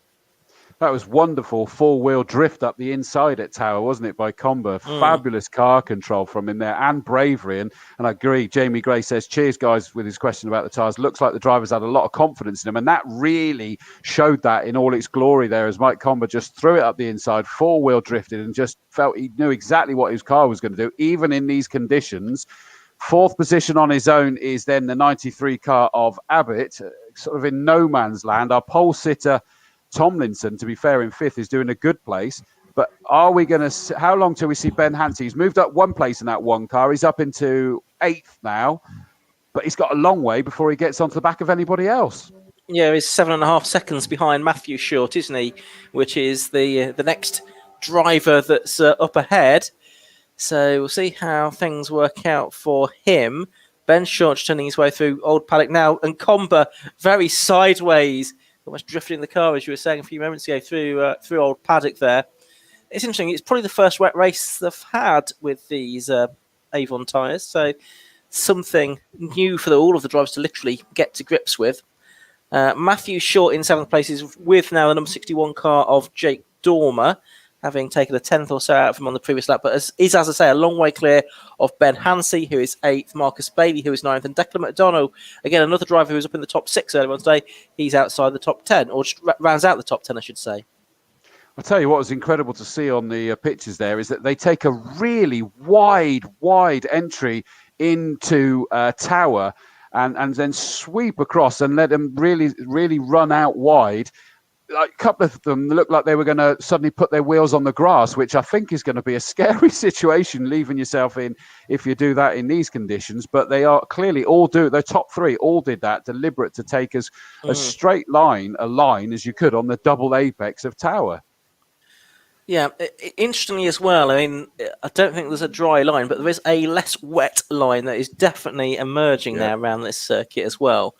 That was wonderful 4-wheel drift up the inside at Tower, wasn't it, by Combe? Fabulous car control from him there and bravery. And I agree, Jamie Gray says, cheers, guys, with his question about the tyres. Looks like the drivers had a lot of confidence in him. And that really showed that in all its glory there as Mike Combe just threw it up the inside, 4-wheel drifted and just felt he knew exactly what his car was going to do, even in these conditions. 4th position on his own is then the 93 car of Abbott, sort of in no man's land. Our pole sitter, Tomlinson, to be fair, in 5th is doing a good place. But are we going to? How long till we see Ben Hansey? He's moved up 1 place in that 1 car. He's up into 8th now, but he's got a long way before he gets onto the back of anybody else. Yeah, he's 7.5 seconds behind Matthew Short, isn't he? Which is the next driver that's up ahead. So we'll see how things work out for him. Ben Short turning his way through Old Paddock now, and Combe very sideways, almost drifting the car, as you were saying a few moments ago, through Old Paddock there. It's interesting. It's probably the first wet race they've had with these Avon tyres, so something new for all of the drivers to literally get to grips with. Matthew Short in 7th place is with now the number 61 car of Jake Dormer, having taken a 10th or so out of him on the previous lap, but as I say, a long way clear of Ben Hansey, who is 8th, Marcus Bailey, who is 9th, and Declan McDonough, again, another driver who was up in the top 6 earlier on today. He's outside the top 10, or just rounds out the top 10, I should say. I'll tell you what was incredible to see on the pictures there is that they take a really wide entry into Tower and then sweep across and let them really run out wide. Like a couple of them looked like they were going to suddenly put their wheels on the grass, which I think is going to be a scary situation, leaving yourself in if you do that in these conditions. But they are clearly all do. The top 3 all did that, deliberate to take as a straight line, as you could on the double apex of Tower. Yeah, interestingly as well, I mean, I don't think there's a dry line, but there is a less wet line that is definitely emerging now around this circuit as well.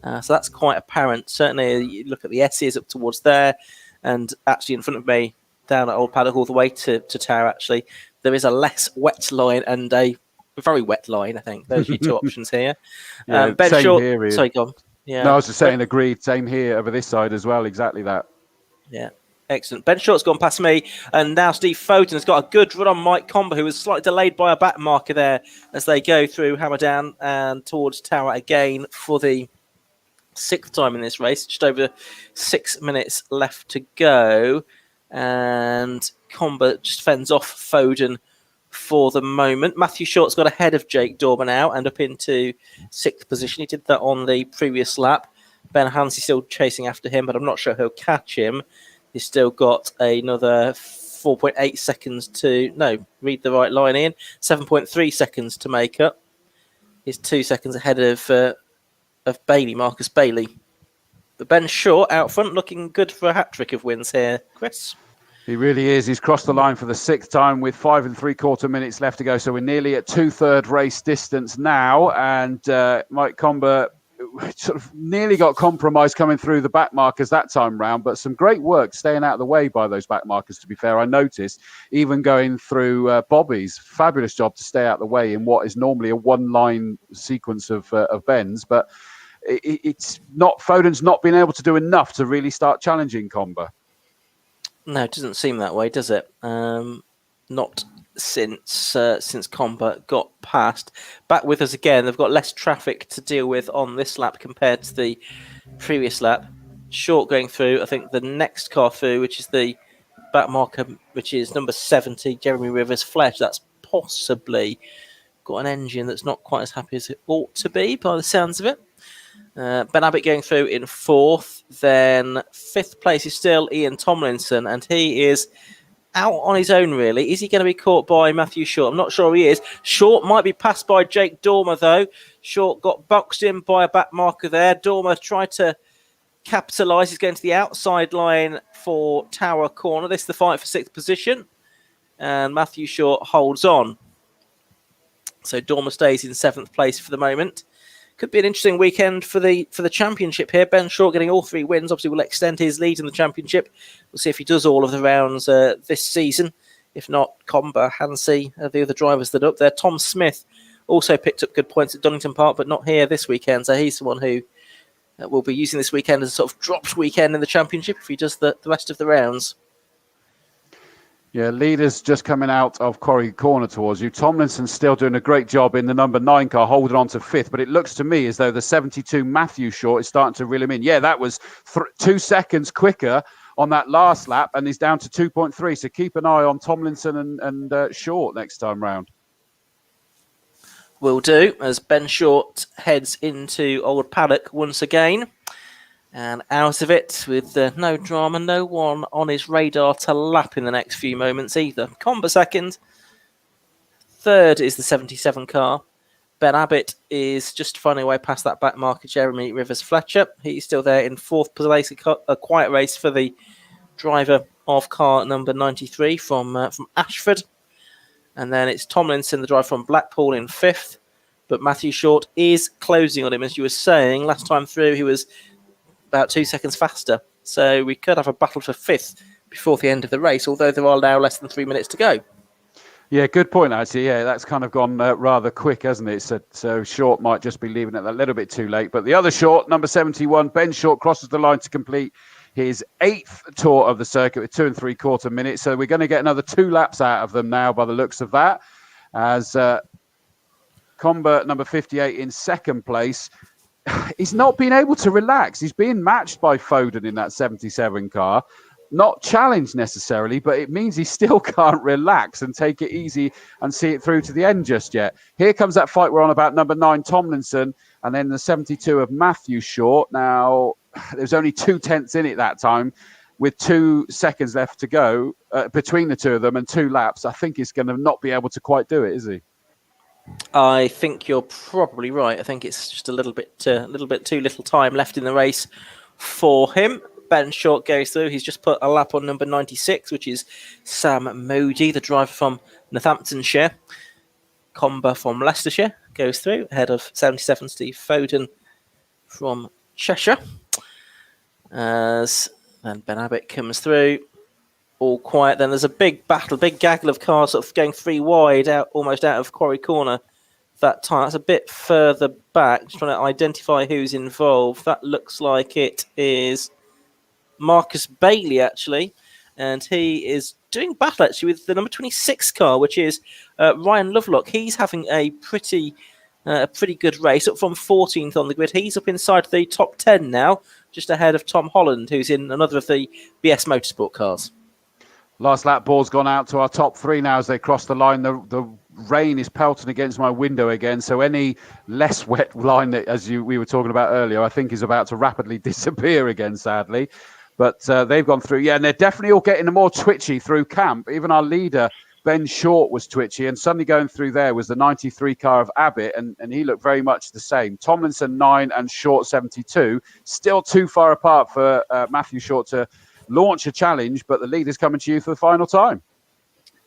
So that's quite apparent. Certainly, you look at the S's up towards there, and actually in front of me, down at Old Paddock all the way to Tower, actually, there is a less wet line and a very wet line, I think. Those are your 2 options here. Yeah, Ben same Short, here, Ian. sorry, go on. Yeah. No, I was just saying, agreed. Same here over this side as well, exactly that. Yeah. Excellent. Ben Short's gone past me, and now Steve Foden has got a good run on Mike Combe, who was slightly delayed by a back marker there as they go through hammer down and towards Tower again for the 6th time in this race. Just over 6 minutes left to go, and Combe just fends off Foden for the moment. Matthew Short's got ahead of Jake Dormer now and up into 6th position. He did that on the previous lap. Ben Hansey still chasing after him, but I'm not sure he'll catch him. He's still got another 4.8 seconds to... No, read the right line in. 7.3 seconds to make up. He's 2 seconds ahead of Bailey, Marcus Bailey. But Ben Short out front looking good for a hat-trick of wins here. Chris? He really is. He's crossed the line for the 6th time with 5 3/4 minutes left to go. So we're nearly at 2/3 race distance now. And Mike Combe sort of nearly got compromised coming through the back markers that time round, but some great work staying out of the way by those back markers, to be fair. I noticed even going through Bobby's fabulous job to stay out of the way in what is normally a 1-line sequence of bends, but it's not, Foden's not been able to do enough to really start challenging Combe. No, it doesn't seem that way, does it? Not since Combe got past. Back with us again. They've got less traffic to deal with on this lap compared to the previous lap. Short going through. I think the next car through, which is the back marker, which is number 70, Jeremy Rivers Fletch. That's possibly got an engine that's not quite as happy as it ought to be by the sounds of it. Ben Abbott going through in 4th. Then 5th place is still Ian Tomlinson, and he is out on his own, really. Is he going to be caught by Matthew Short? I'm not sure he is. Short might be passed by Jake Dormer, though. Short got boxed in by a back marker there. Dormer tried to capitalise. He's going to the outside line for Tower Corner. This is the fight for 6th position. And Matthew Short holds on. So Dormer stays in 7th place for the moment. Could be an interesting weekend for the championship here. Ben Short getting all 3 wins. Obviously, will extend his lead in the championship. We'll see if he does all of the rounds this season. If not, Combe, Hansi, the other drivers that are up there. Tom Smith also picked up good points at Donington Park, but not here this weekend. So he's the one who will be using this weekend as a sort of dropped weekend in the championship if he does the rest of the rounds. Yeah, leaders just coming out of Quarry Corner towards you. Tomlinson's still doing a great job in the number 9 car, holding on to 5th. But it looks to me as though the 72 Matthew Short is starting to reel him in. Yeah, that was 2 seconds quicker on that last lap, and he's down to 2.3. So keep an eye on Tomlinson and Short next time round. Will do, as Ben Short heads into Old Paddock once again. And out of it with no drama, no one on his radar to lap in the next few moments either. Combe 2nd. 3rd is the 77 car. Ben Abbott is just finding a way past that back marker, Jeremy Rivers Fletcher. He's still there in 4th place. A quiet race for the driver of car number 93 from Ashford. And then it's Tomlinson, the driver from Blackpool, in 5th. But Matthew Short is closing on him, as you were saying. Last time through, he was about 2 seconds faster. So we could have a battle for 5th before the end of the race, although there are now less than 3 minutes to go. Yeah, good point, actually. Yeah, that's kind of gone rather quick, hasn't it? So Short might just be leaving it a little bit too late. But the other Short, number 71, Ben Short, crosses the line to complete his 8th tour of the circuit with 2 3/4 minutes. So we're going to get another 2 laps out of them now by the looks of that. As Combe, number 58, in 2nd place. He's not been able to relax. He's being matched by Foden in that 77 car. Not challenged necessarily, but it means he still can't relax and take it easy and see it through to the end just yet. Here comes that fight we're on about, number 9, Tomlinson, and then the 72 of Matthew Short. Now, there's only 2 tenths in it that time, with 2 seconds left to go between the two of them and 2 laps. I think he's going to not be able to quite do it, is he? I think you're probably right. I think it's just a little bit too little time left in the race for him. Ben Short goes through. He's just put a lap on number 96, which is Sam Modi, the driver from Northamptonshire. Combe from Leicestershire goes through, ahead of 77 Steve Foden from Cheshire. As then Ben Abbott comes through. All quiet. Then there's a big battle, big gaggle of cars sort of going 3 wide, almost out of Quarry Corner. That time, that's a bit further back. Just trying to identify who's involved. That looks like it is Marcus Bailey, actually, and he is doing battle actually with the number 26 car, which is Ryan Lovelock. He's having a pretty good race, up from 14th on the grid. He's up inside the top 10 now, just ahead of Tom Holland, who's in another of the BS Motorsport cars. Last lap ball's gone out to our top 3 now as they cross the line. The rain is pelting against my window again, so any less wet line that, we were talking about earlier, I think is about to rapidly disappear again, sadly. But they've gone through, and they're definitely all getting more twitchy through camp. Even our leader, Ben Short, was twitchy, and suddenly going through there was the 93 car of Abbott, and he looked very much the same. Tomlinson 9 and Short 72, still too far apart for Matthew Short to launch a challenge, but the lead is coming to you for the final time.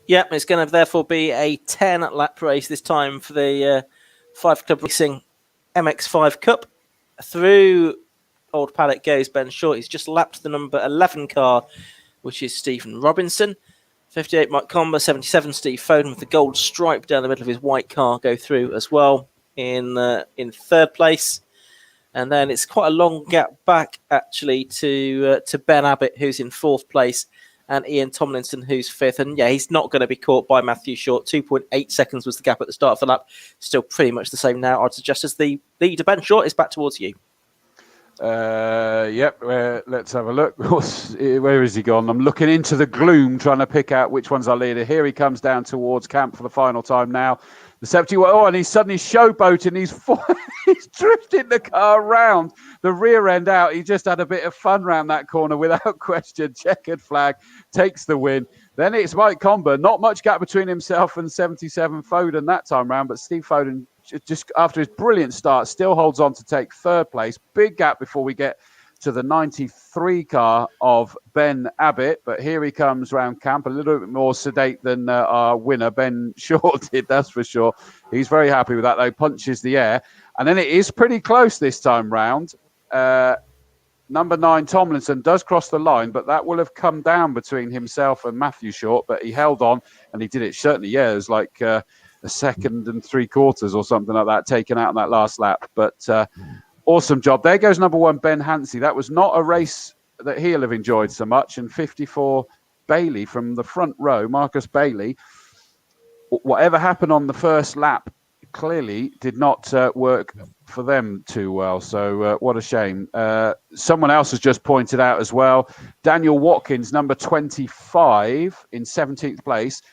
Yep, it's going to therefore be a 10-lap race this time for the 5 Club Racing MX5 Cup. Through Old Paddock goes Ben Short. He's just lapped the number 11 car, which is Stephen Robinson. 58 Mike Combe, 77 Steve Foden with the gold stripe down the middle of his white car go through as well in 3rd place. And then it's quite a long gap back, actually, to Ben Abbott, who's in 4th place, and Ian Tomlinson, who's 5th. And yeah, he's not going to be caught by Matthew Short. 2.8 seconds was the gap at the start of the lap. Still pretty much the same now. I'd suggest as the leader, Ben Short, is back towards you. Yep. Let's have a look. Where is he gone? I'm looking into the gloom, trying to pick out which one's our leader. Here he comes down towards camp for the final time now. The 71. Oh, and he's suddenly showboating. He's drifting the car round the rear end out. He just had a bit of fun round that corner without question. Checkered flag takes the win. Then it's Mike Combe. Not much gap between himself and 77 Foden that time round, but Steve Foden, just after his brilliant start, still holds on to take 3rd place. Big gap before we get to the 93 car of Ben Abbott, but here he comes round camp, a little bit more sedate than our winner, Ben Short, did, that's for sure. He's very happy with that, though, punches the air. And then it is pretty close this time round. Number 9, Tomlinson, does cross the line, but that will have come down between himself and Matthew Short, but he held on, and he did it certainly, it was like a 1 3/4 or something like that, taken out in that last lap. But awesome job. There goes number 1, Ben Hansey. That was not a race that he'll have enjoyed so much. And 54, Bailey from the front row, Marcus Bailey. Whatever happened on the first lap clearly did not work for them too well. So what a shame. Someone else has just pointed out as well, Daniel Watkins, number 25 in 17th place.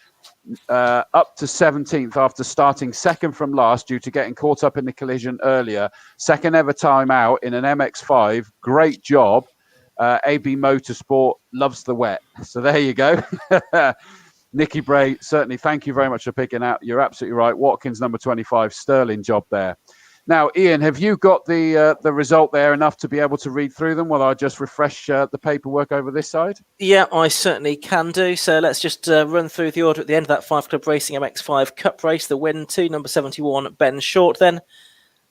Up to 17th after starting 2nd from last due to getting caught up in the collision earlier. 2nd ever time out in an MX-5. Great job. AB Motorsport loves the wet. So there you go. Nicky Bray, certainly thank you very much for picking out. You're absolutely right. Watkins, number 25, sterling job there. Now, Ian, have you got the result there enough to be able to read through them while I just refresh the paperwork over this side? Yeah, I certainly can do. So let's just run through the order at the end of that 5 Club Racing MX5 Cup race. The win to number 71, Ben Short then.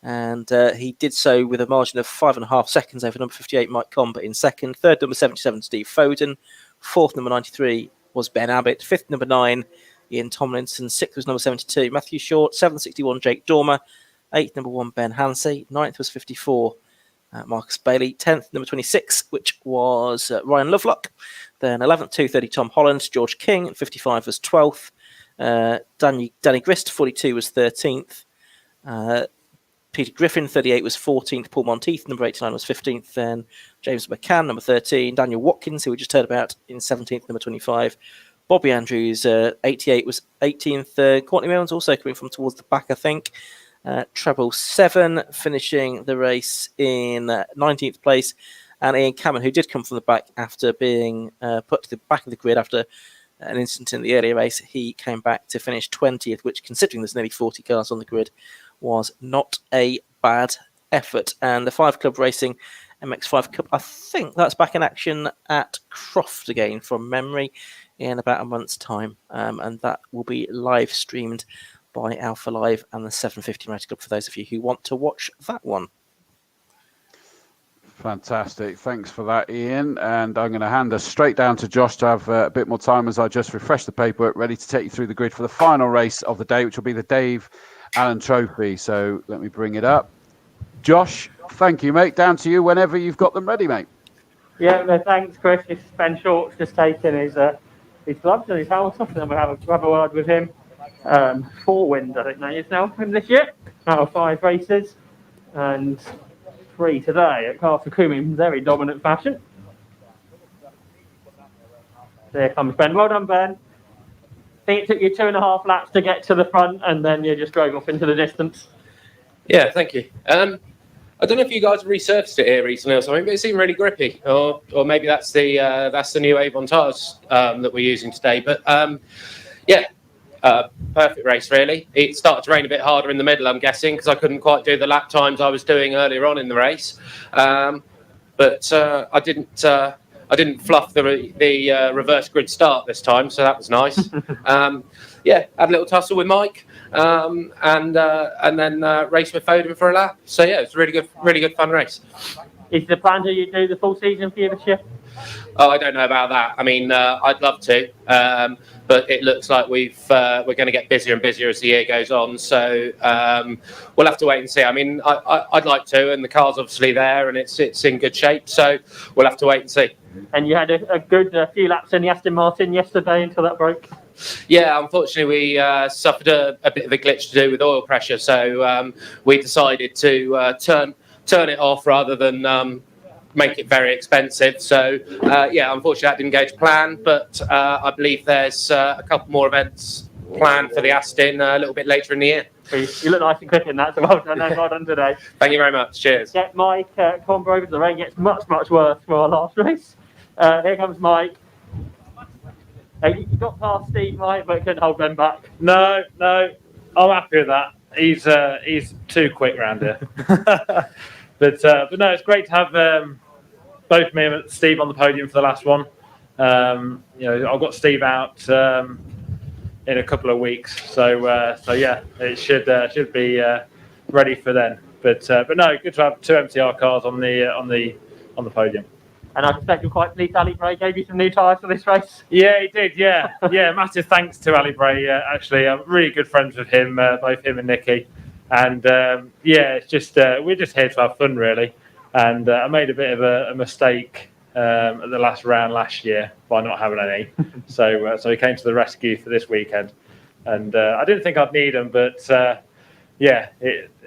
And he did so with a margin of 5.5 seconds over number 58, Mike Combe in 2nd. 3rd, number 77, Steve Foden. 4th, number 93 was Ben Abbott. 5th, number 9, Ian Tomlinson. 6th was number 72, Matthew Short. 7th, 61, Jake Dormer. 8th, number 1, Ben Hansey. 9th was 54, Marcus Bailey. 10th, number 26, which was Ryan Lovelock. Then 11th, 230, Tom Holland. George King. 55 was 12th. Danny Grist, 42, was 13th. Peter Griffin, 38, was 14th. Paul Monteith, number 89, was 15th. Then James McCann, number 13. Daniel Watkins, who we just heard about, in 17th, number 25. Bobby Andrews, 88, was 18th. Courtney Milnes also coming from towards the back, I think. Treble 7, finishing the race in 19th place. And Ian Cameron, who did come from the back after being put to the back of the grid after an incident in the earlier race, he came back to finish 20th, which, considering there's nearly 40 cars on the grid, was not a bad effort. And the 5 Club Racing MX5 Cup, I think that's back in action at Croft again from memory in about a month's time. And that will be live streamed by Alpha Live and the 750 Motor Club for those of you who want to watch that one. Fantastic. Thanks for that, Ian. And I'm going to hand us straight down to Josh to have a bit more time as I just refresh the paperwork, ready to take you through the grid for the final race of the day, which will be the Dave Allan Trophy. So let me bring it up. Josh, thank you, mate. Down to you whenever you've got them ready, mate. Yeah, no, thanks, Chris. Ben Short's just taken his gloves and his helmet off, and then we'll have a word with him. 4 wins, I think that is now from this year, out of 5 races, and 3 today at Parc Ferme in very dominant fashion. There comes Ben. Well done, Ben. I think it took you 2.5 laps to get to the front, and then you just drove off into the distance. Yeah, thank you. I don't know if you guys resurfaced it here recently or something, but it seemed really grippy. Or maybe that's the new Avon tyres that we're using today. But perfect race, really. It started to rain a bit harder in the middle, I'm guessing, because I couldn't quite do the lap times I was doing earlier on in the race. But I didn't fluff the reverse grid start this time, so that was nice. Had a little tussle with Mike, and then raced with Foden for a lap. So yeah, it was a really good fun race. Is the plan to do the full season for you this year? Oh, I don't know about that. I mean, I'd love to, but it looks like we're going to get busier and busier as the year goes on. So we'll have to wait and see. I mean, I'd like to, and the car's obviously there, and it's in good shape. So we'll have to wait and see. And you had a good few laps in the Aston Martin yesterday until that broke. Yeah, unfortunately, we suffered a bit of a glitch to do with oil pressure. So we decided to turn it off rather than make it very expensive. So yeah, unfortunately that didn't go to plan, but I believe there's a couple more events planned for the Aston a little bit later in the year. You look nice and quick in that, so well done, well done today. Thank you very much. Cheers. Get Mike Combe over. The rain gets much worse for our last race. Here comes Mike. You got past Steve, Mike, but couldn't hold Ben back. No, I'm happy with that. He's too quick round here. But no, it's great to have both me and Steve on the podium for the last one. I've got Steve out in a couple of weeks, so yeah, it should be ready for then. But no, good to have two MTR cars on the podium. And I suspect you're quite pleased Ali Bray gave you some new tyres for this race. Yeah, he did. Yeah. Massive thanks to Ali Bray. Actually, I'm really good friends with him, both him and Nicky. And it's just we're just here to have fun, really. And I made a bit of a mistake at the last round last year by not having any. So he came to the rescue for this weekend. And I didn't think I'd need him, but the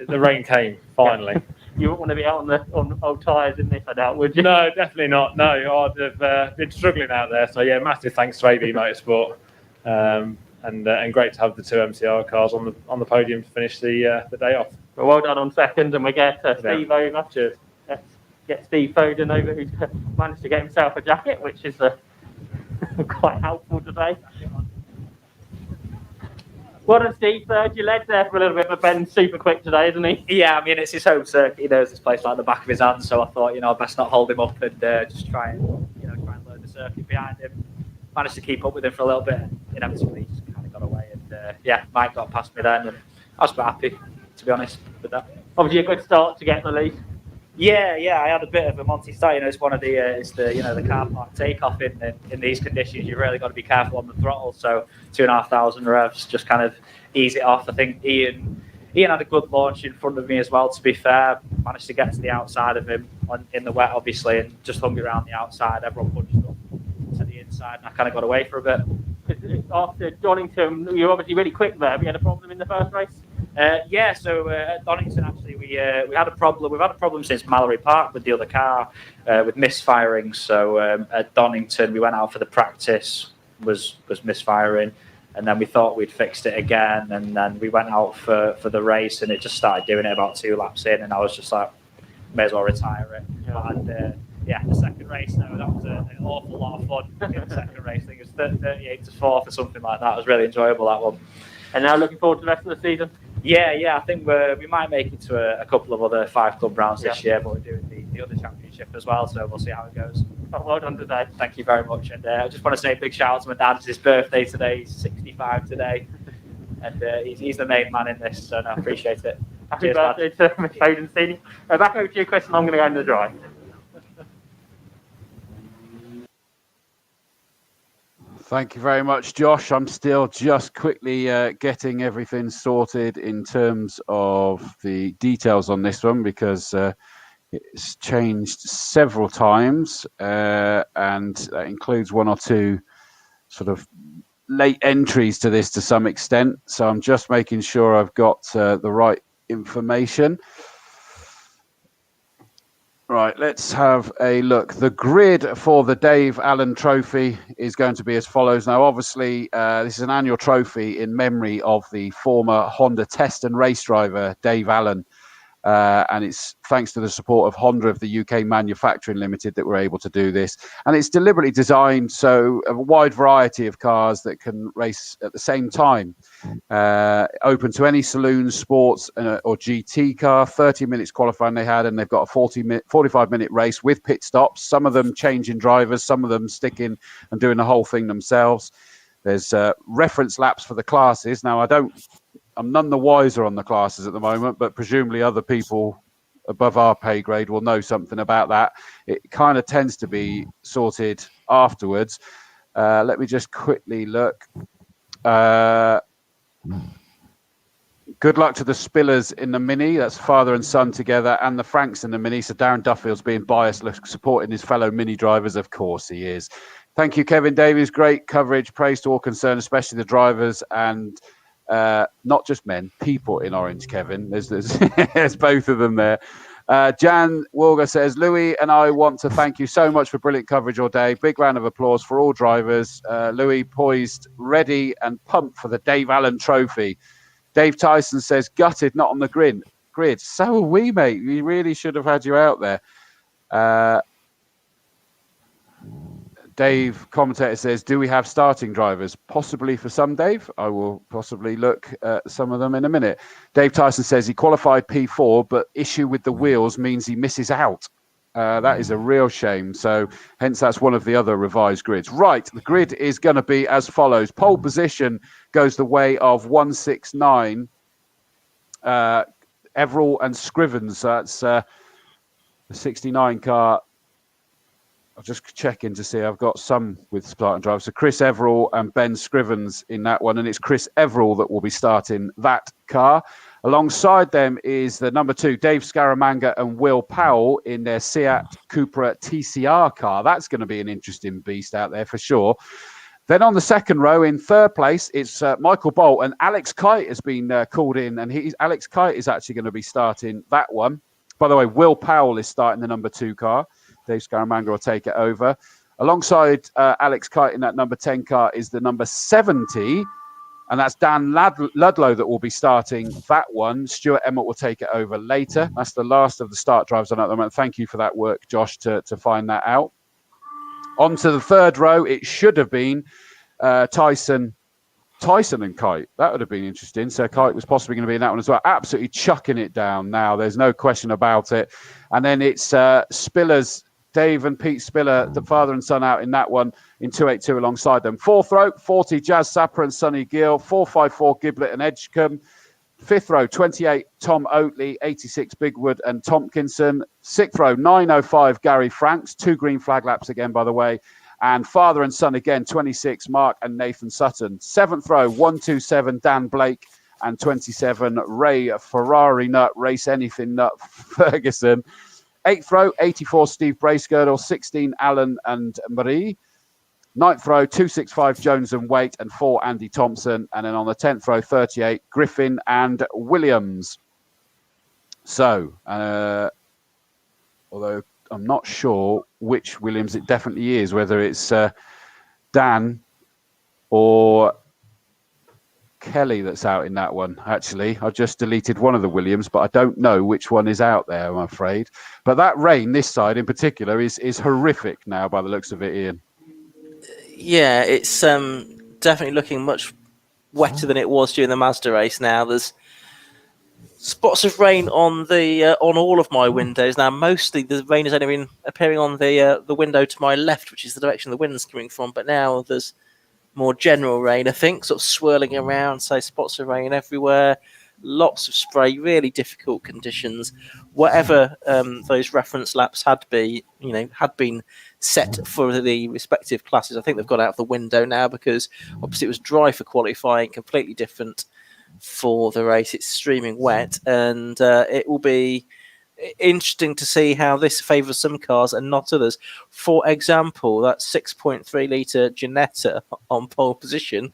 rain came finally. You wouldn't want to be out on old tyres in this, I doubt, would you? No, definitely not. No, I'd have been struggling out there. So yeah, massive thanks to AB Motorsport, and great to have the two MTR cars on the podium to finish the day off. Well done on second, and we get Steve over. Cheers. Let's get Steve Foden over, who's managed to get himself a jacket, which is quite helpful today. Well done, Steve. Third, you led there for a little bit, but Ben's super quick today, isn't he? Yeah, I mean, it's his home circuit. He knows this place like the back of his hand, so I thought, I best not hold him up and just try and learn the circuit behind him. Managed to keep up with him for a little bit. Inevitably, he just kind of got away, and Mike got past me then, and I was quite happy, to be honest, with that. Obviously, a good start to get the lead. Yeah, I had a bit of a Monty start. It's one of the car park takeoff in these conditions. You've really got to be careful on the throttle. So 2,500 revs, just kind of ease it off. I think Ian had a good launch in front of me as well. To be fair, managed to get to the outside of him in the wet, obviously, and just hung around the outside. Everyone punched up to the inside, and I kind of got away for a bit. After Donington, you were obviously really quick there. We had a problem in the first race. So at Donington, actually, we had a problem. We've had a problem since Mallory Park with the other car, with misfiring. So at Donington, we went out for the practice, was misfiring, and then we thought we'd fixed it again, and then we went out for the race, and it just started doing it about 2 laps in, and I was just like, may as well retire it. And the second race, that was an awful lot of fun in the second race. I think it was 38 to 4th or something like that. It was really enjoyable, that one. And now looking forward to the rest of the season? Yeah, I think we might make it to a couple of other 5 club rounds this year, but we're doing the other championship as well, so we'll see how it goes. Well done today. Thank you very much. And I just want to say a big shout out to my dad. It's his birthday today. He's 65 today. And he's the main man in this, so I appreciate it. Happy birthday to Mr. Foden Senior. Back over to you, Chris, and I'm going to go in the drive. Thank you very much, Josh. I'm still just quickly getting everything sorted in terms of the details on this one, because it's changed several times, and that includes 1 or 2 sort of late entries to this to some extent. So I'm just making sure I've got the right information. Right, let's have a look. The grid for the Dave Allan Trophy is going to be as follows. Now, obviously, this is an annual trophy in memory of the former Honda test and race driver, Dave Allan. And it's thanks to the support of Honda of the UK Manufacturing Limited that we're able to do this. And it's deliberately designed so a wide variety of cars that can race at the same time. Open to any saloon, sports or GT car. 30 minutes qualifying they had, and they've got a 45-minute race with pit stops. Some of them changing drivers, some of them sticking and doing the whole thing themselves. There's reference laps for the classes. Now, I'm none the wiser on the classes at the moment, but presumably other people above our pay grade will know something about that. It kind of tends to be sorted afterwards. Let me just quickly look. Good luck to the Spillers in the Mini. That's father and son together, and the Franks in the Mini. So Darren Duffield's being biased, supporting his fellow Mini drivers. Of course he is. Thank you, Kevin Davies. Great coverage. Praise to all concerned, especially the drivers and not just men, people in orange, Kevin. There's there's both of them there. Jan Wilger says, Louis and I want to thank you so much for brilliant coverage all day. Big round of applause for all drivers. Louis poised, ready and pumped for the Dave Allan Trophy. Dave Tyson says, gutted, not on the grid. So are we, mate. We really should have had you out there. Dave, commentator, says, do we have starting drivers? Possibly for some, Dave. I will possibly look at some of them in a minute. Dave Tyson says he qualified P4, but issue with the wheels means he misses out. That is a real shame. So hence that's one of the other revised grids. Right, the grid is going to be as follows. Pole position goes the way of 169. Everall and Scrivens. That's the 69 car. I'll just check in to see. I've got some with starting drivers. So Chris Everall and Ben Scrivens in that one. And it's Chris Everall that will be starting that car. Alongside them is the number 2, Dave Scaramanga and Will Powell in their Seat Cupra TCR car. That's going to be an interesting beast out there for sure. Then on the second row, in third place, it's Michael Bolt, and Alex Kite has been called in, and Alex Kite is actually going to be starting that one. By the way, Will Powell is starting the number 2 car. Dave Scaramanga will take it over. Alongside Alex Kite in that number 10 car is the number 70, and that's Dan Ludlow that will be starting that one. Stuart Emmett will take it over later. That's the last of the start drivers on at the moment. Thank you for that work, Josh, to find that out. On to the third row, it should have been Tyson and Kite. That would have been interesting. So Kite was possibly going to be in that one as well. Absolutely chucking it down now. There's no question about it. And then it's Spillers, Dave and Pete Spiller, the father and son out in that one in 282 alongside them. Fourth row, 40, Jazz Sapper and Sonny Gill. 454, Giblett and Edgecombe. Fifth row, 28, Tom Oatley. 86, Bigwood and Tompkinson. Sixth row, 905, Gary Franks. 2 green flag laps again, by the way. And father and son again, 26, Mark and Nathan Sutton. Seventh row, 127, Dan Blake. And 27, Ray Ferrari Nut, Race Anything Nut Ferguson. 8th row, 84, Steve Bracegirdle. 16, Alan and Marie. 9th row, 265, Jones and Waite. And 4, Andy Thompson. And then on the 10th row, 38, Griffin and Williams. So, although I'm not sure which Williams it definitely is, whether it's Dan or Kelly that's out in that one. Actually, I just deleted one of the Williams, but I don't know which one is out there, I'm afraid. But that rain this side in particular is horrific now by the looks of it, Ian. Yeah, it's definitely looking much wetter than it was during the Mazda race now. There's spots of rain on the on all of my windows now. Mostly the rain has only been appearing on the window to my left, which is the direction the wind's coming from. But now there's more general rain, I think, sort of swirling around. So spots of rain everywhere, lots of spray, really difficult conditions. Whatever those reference laps had been set for the respective classes, I think they've got out of the window now because obviously it was dry for qualifying, completely different for the race. It's streaming wet, and it will be interesting to see how this favours some cars and not others. For example, that 6.3 litre Ginetta on pole position,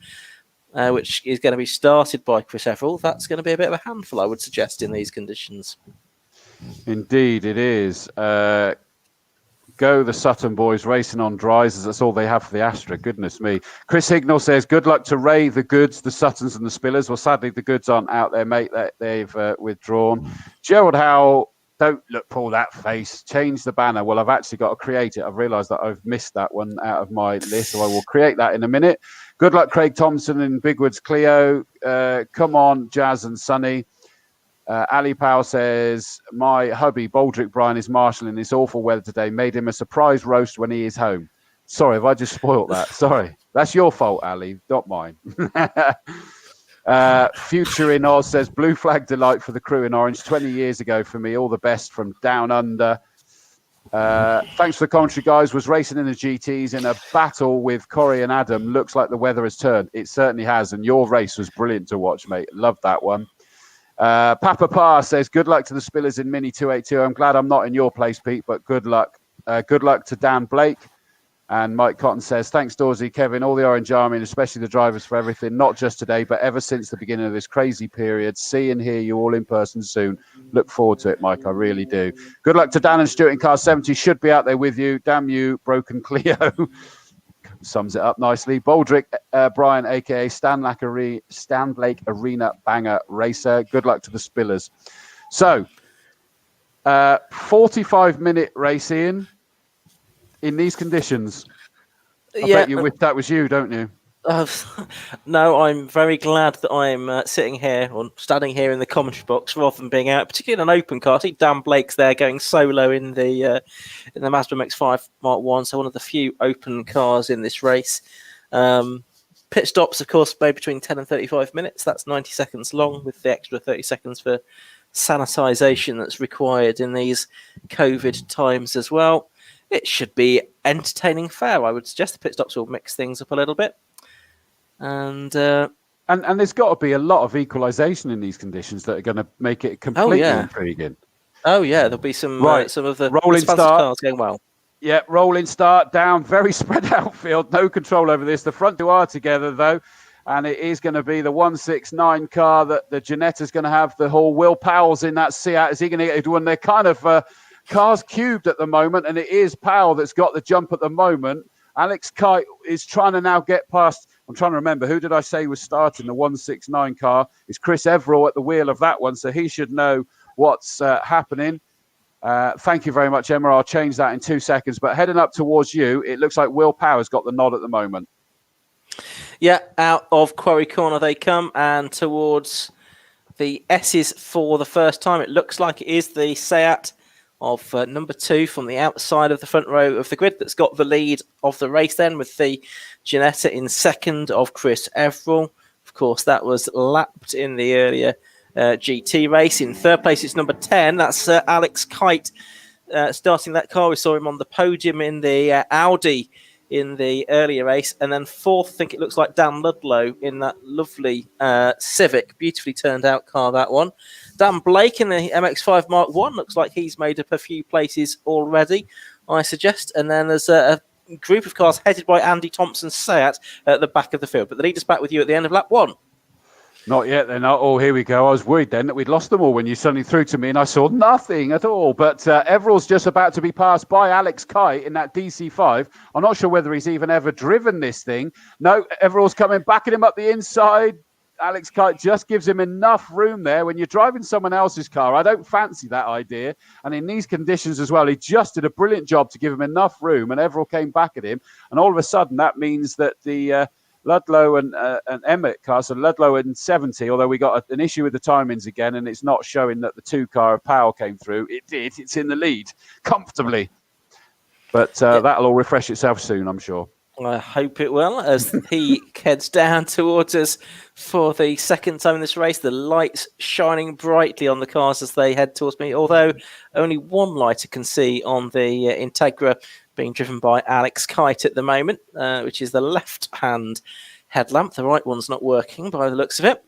which is going to be started by Chris Everall, that's going to be a bit of a handful, I would suggest, in these conditions. Indeed, it is. Go the Sutton boys racing on dries, as that's all they have for the Astra. Goodness me. Chris Hignall says, good luck to Ray, the Goods, the Suttons and the Spillers. Well, sadly, the Goods aren't out there, mate. They've withdrawn. Gerald Howell, don't look, pull that face. Change the banner. Well, I've actually got to create it. I've realised that I've missed that one out of my list, so I will create that in a minute. Good luck, Craig Thompson and Bigwood's Clio. Come on, Jazz and Sonny. Ali Powell says, my hubby, Baldrick Bryan, is marshalling this awful weather today. Made him a surprise roast when he is home. Sorry, have I just spoilt that? Sorry. That's your fault, Ali, not mine. Future in Oz says, blue flag delight for the crew in orange. 20 years ago for me. All the best from down under. Thanks for the commentary, guys. Was racing in the GTs in a battle with Corey and Adam. Looks like the weather has turned. It certainly has. And your race was brilliant to watch, mate. Loved that one. Papa Pa says, good luck to the Spillers in Mini 282. I'm glad I'm not in your place, Pete, but good luck. Good luck to Dan Blake. And Mike Cotton says, thanks, Dawesy, Kevin, all the Orange Army, and especially the drivers for everything, not just today, but ever since the beginning of this crazy period. See and hear you all in person soon. Look forward to it, Mike. I really do. Good luck to Dan and Stuart in car 70. Should be out there with you. Damn you, Broken Clio. Sums it up nicely. Baldrick Brian, a.k.a. Stan Blake Arena Banger Racer. Good luck to the Spillers. So, 45-minute race, Ian. In these conditions, I bet you wish that was you, don't you? No, I'm very glad that I'm sitting here or standing here in the commentary box rather than being out, particularly in an open car. I see Dan Blake's there going solo in the Mazda MX-5 Mark 1, so one of the few open cars in this race. Pit stops, of course, made between 10 and 35 minutes. That's 90 seconds long, with the extra 30 seconds for sanitisation that's required in these COVID times as well. It should be entertaining fare. I would suggest the pit stops will mix things up a little bit. And there's got to be a lot of equalisation in these conditions that are going to make it completely intriguing. Oh, yeah. There'll be some of the rolling start cars going well. Yeah, rolling start down. Very spread out field. No control over this. The front two are together, though. And it is going to be the 169 car that the Giannetta's going to have. The whole Will Powell's in that Seat. Is he going to get one? They're kind of... cars cubed at the moment, and it is Powell that's got the jump at the moment. Alex Kite is trying to now get past. I'm trying to remember, who did I say was starting the 169 car? It's Chris Everall at the wheel of that one, so he should know what's happening. Thank you very much, Emma. I'll change that in 2 seconds. But heading up towards you, it looks like Will Power's got the nod at the moment. Yeah, out of Quarry Corner they come, and towards the S's for the first time. It looks like it is the Seat of number 2 from the outside of the front row of the grid that's got the lead of the race then, with the Giannetta in second of Chris Everall. Of course, that was lapped in the earlier GT race. In third place, it's number 10. That's Alex Kite starting that car. We saw him on the podium in the Audi in the earlier race. And then fourth, I think it looks like Dan Ludlow in that lovely Civic. Beautifully turned out car, that one. Dan Blake in the MX-5 Mark 1 looks like he's made up a few places already, I suggest. And then there's a group of cars headed by Andy Thompson's Seat at the back of the field. But the leader's back with you at the end of lap 1. Not yet, then. Oh, here we go. I was worried then that we'd lost them all when you suddenly threw to me and I saw nothing at all. But Everall's just about to be passed by Alex Kite in that DC5. I'm not sure whether he's even ever driven this thing. No, Everall's coming, backing him up the inside. Alex Kite just gives him enough room there. When you're driving someone else's car, I don't fancy that idea. And in these conditions as well, he just did a brilliant job to give him enough room, and Everall came back at him. And all of a sudden, that means that the Ludlow and Emmett car, so Ludlow in 70, although we got an issue with the timings again, and it's not showing that the 2 car of Powell came through. It did. It's in the lead comfortably. But that'll all refresh itself soon, I'm sure. I hope it will, as he heads down towards us for the second time in this race. The lights shining brightly on the cars as they head towards me, although only one light I can see on the Integra being driven by Alex Kite at the moment, which is the left-hand headlamp. The right one's not working by the looks of it.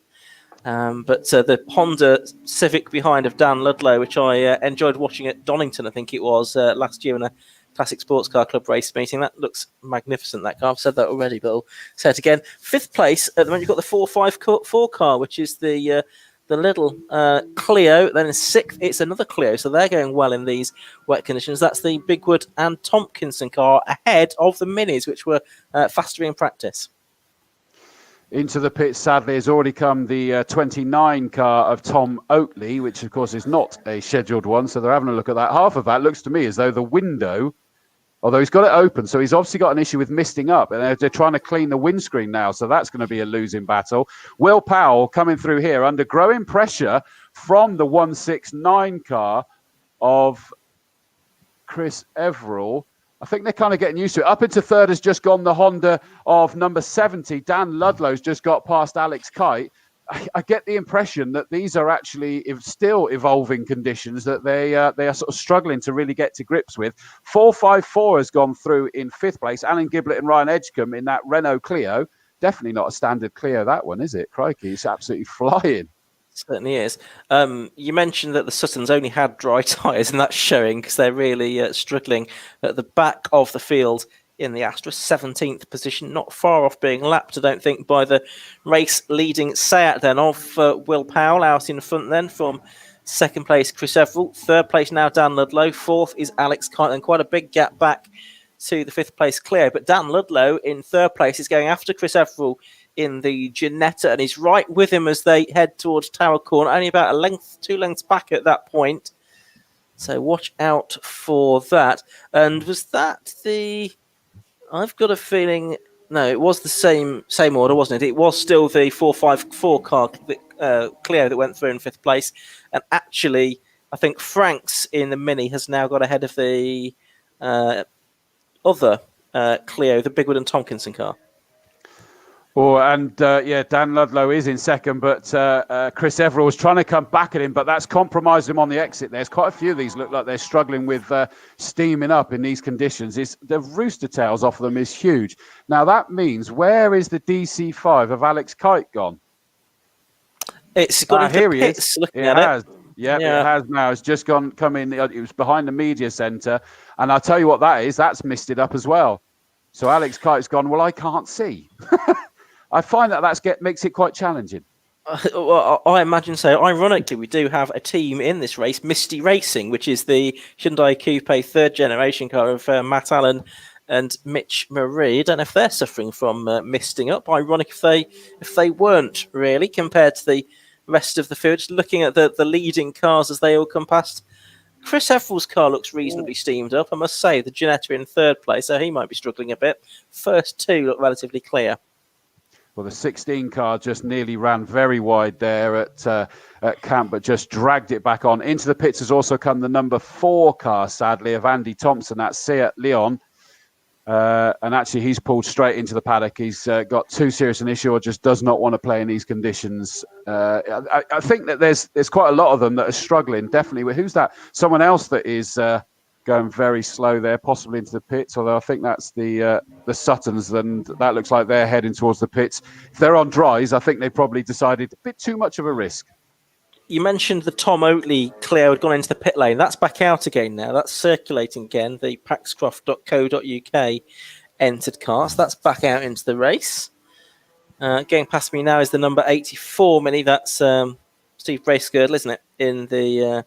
But the Honda Civic behind of Dan Ludlow, which I enjoyed watching at Donington, I think it was, last year in a Classic Sports Car Club race meeting. That looks magnificent, that car. I've said that already, but I'll say it again. Fifth place, at the moment, you've got the 454 car, which is the little Clio. Then in sixth, it's another Clio. So they're going well in these wet conditions. That's the Bigwood and Tompkinson car ahead of the Minis, which were faster in practice. Into the pits, sadly, has already come the 29 car of Tom Oatley, which, of course, is not a scheduled one. So they're having a look at that. Half of that looks to me as though the window, although he's got it open, so he's obviously got an issue with misting up. And they're trying to clean the windscreen now, so that's going to be a losing battle. Will Powell coming through here under growing pressure from the 169 car of Chris Everall. I think they're kind of getting used to it. Up into third has just gone the Honda of number 70. Dan Ludlow's just got past Alex Kite. I get the impression that these are actually still evolving conditions that they are sort of struggling to really get to grips with. 454 has gone through in 5th place. Alan Giblett and Ryan Edgecombe in that Renault Clio. Definitely not a standard Clio, that one, is it? Crikey, it's absolutely flying. Certainly is. You mentioned that the Suttons only had dry tyres, and that's showing because they're really struggling at the back of the field in the Astra. 17th position, not far off being lapped, I don't think, by the race-leading Seat then of Will Powell out in front then from 2nd place, Chris Everill. 3rd place now, Dan Ludlow. 4th is Alex Kite, and quite a big gap back to the 5th place Clio. But Dan Ludlow in 3rd place is going after Chris Everill in the Ginetta, and he's right with him as they head towards Tower Corner, only about 2 lengths back at that point. So watch out for that. And was that the... I've got a feeling... No, it was the same order, wasn't it? It was still the 454 car Clio that went through in 5th place. And actually, I think Frank's in the Mini has now got ahead of the other Clio, the Bigwood and Tomkinson car. Dan Ludlow is in 2nd, but Chris Everill was trying to come back at him, but that's compromised him on the exit. There's quite a few of these look like they're struggling with steaming up in these conditions. The rooster tails off of them is huge. Now that means, where is the DC5 of Alex Kite gone? It's got here he is. Looking it at has. it. Yeah, it has now. It's just come in. It was behind the media centre, and I'll tell you what that is. That's misted up as well. So Alex Kite's gone, well, I can't see. I find that makes it quite challenging. Well, I imagine so. Ironically, we do have a team in this race, Misty Racing, which is the Hyundai Coupe 3rd generation car of Matt Allen and Mitch Marie. I don't know if they're suffering from misting up. Ironic if they weren't, really, compared to the rest of the field. Just looking at the leading cars as they all come past. Chris Everill's car looks reasonably steamed up, I must say. The Ginetta in 3rd place, so he might be struggling a bit. First 2 look relatively clear. Well, the 16 car just nearly ran very wide there at Camp, but just dragged it back on. Into the pits has also come the number 4 car, sadly, of Andy Thompson. That's Seat Leon. And actually, he's pulled straight into the paddock. He's got too serious an issue or just does not want to play in these conditions. I think that there's quite a lot of them that are struggling, definitely. Who's that? Someone else that is going very slow there, possibly into the pits, although I think that's the Suttons, and that looks like they're heading towards the pits. If they're on dries, I think they probably decided a bit too much of a risk. You mentioned the Tom Oatley Clio had gone into the pit lane. That's back out again now. That's circulating again. The paxcroft.co.uk entered car. So that's back out into the race. Getting past me now is the number 84 Mini. That's Steve Bracegirdle, isn't it? In the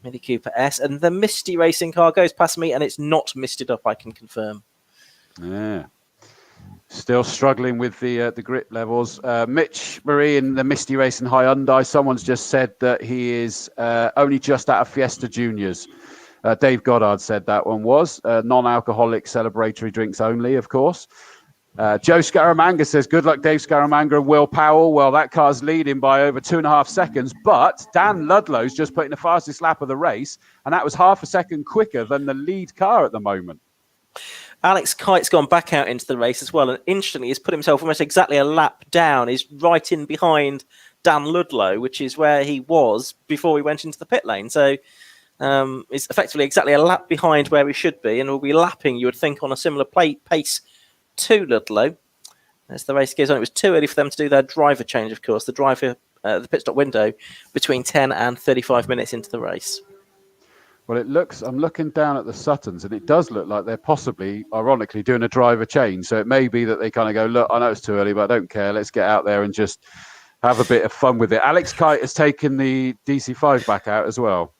Mini Cooper S. And the Misty Racing car goes past me, and it's not misted up, I can confirm. Yeah. Still struggling with the grip levels. Mitch Marie in the Misty Racing Hyundai. Someone's just said that he is only just out of Fiesta Juniors. Dave Goddard said that one was. Non-alcoholic celebratory drinks only, of course. Joe Scaramanga says, good luck, Dave Scaramanga and Will Powell. Well, that car's leading by over 2.5 seconds, but Dan Ludlow's just putting the fastest lap of the race, and that was half a second quicker than the lead car at the moment. Alex Kite's gone back out into the race as well, and instantly he's put himself almost exactly a lap down. He's right in behind Dan Ludlow, which is where he was before we went into the pit lane. So he's effectively exactly a lap behind where he should be, and will be lapping, you would think, on a similar pace to Ludlow as the race goes on. It was too early for them to do their driver change, of course. The driver, the pit stop window, between 10 and 35 minutes into the race. Well, I'm looking down at the Suttons, and it does look like they're possibly, ironically, doing a driver change. So it may be that they kind of go, look, I know it's too early, but I don't care. Let's get out there and just have a bit of fun with it. Alex Kite has taken the DC5 back out as well.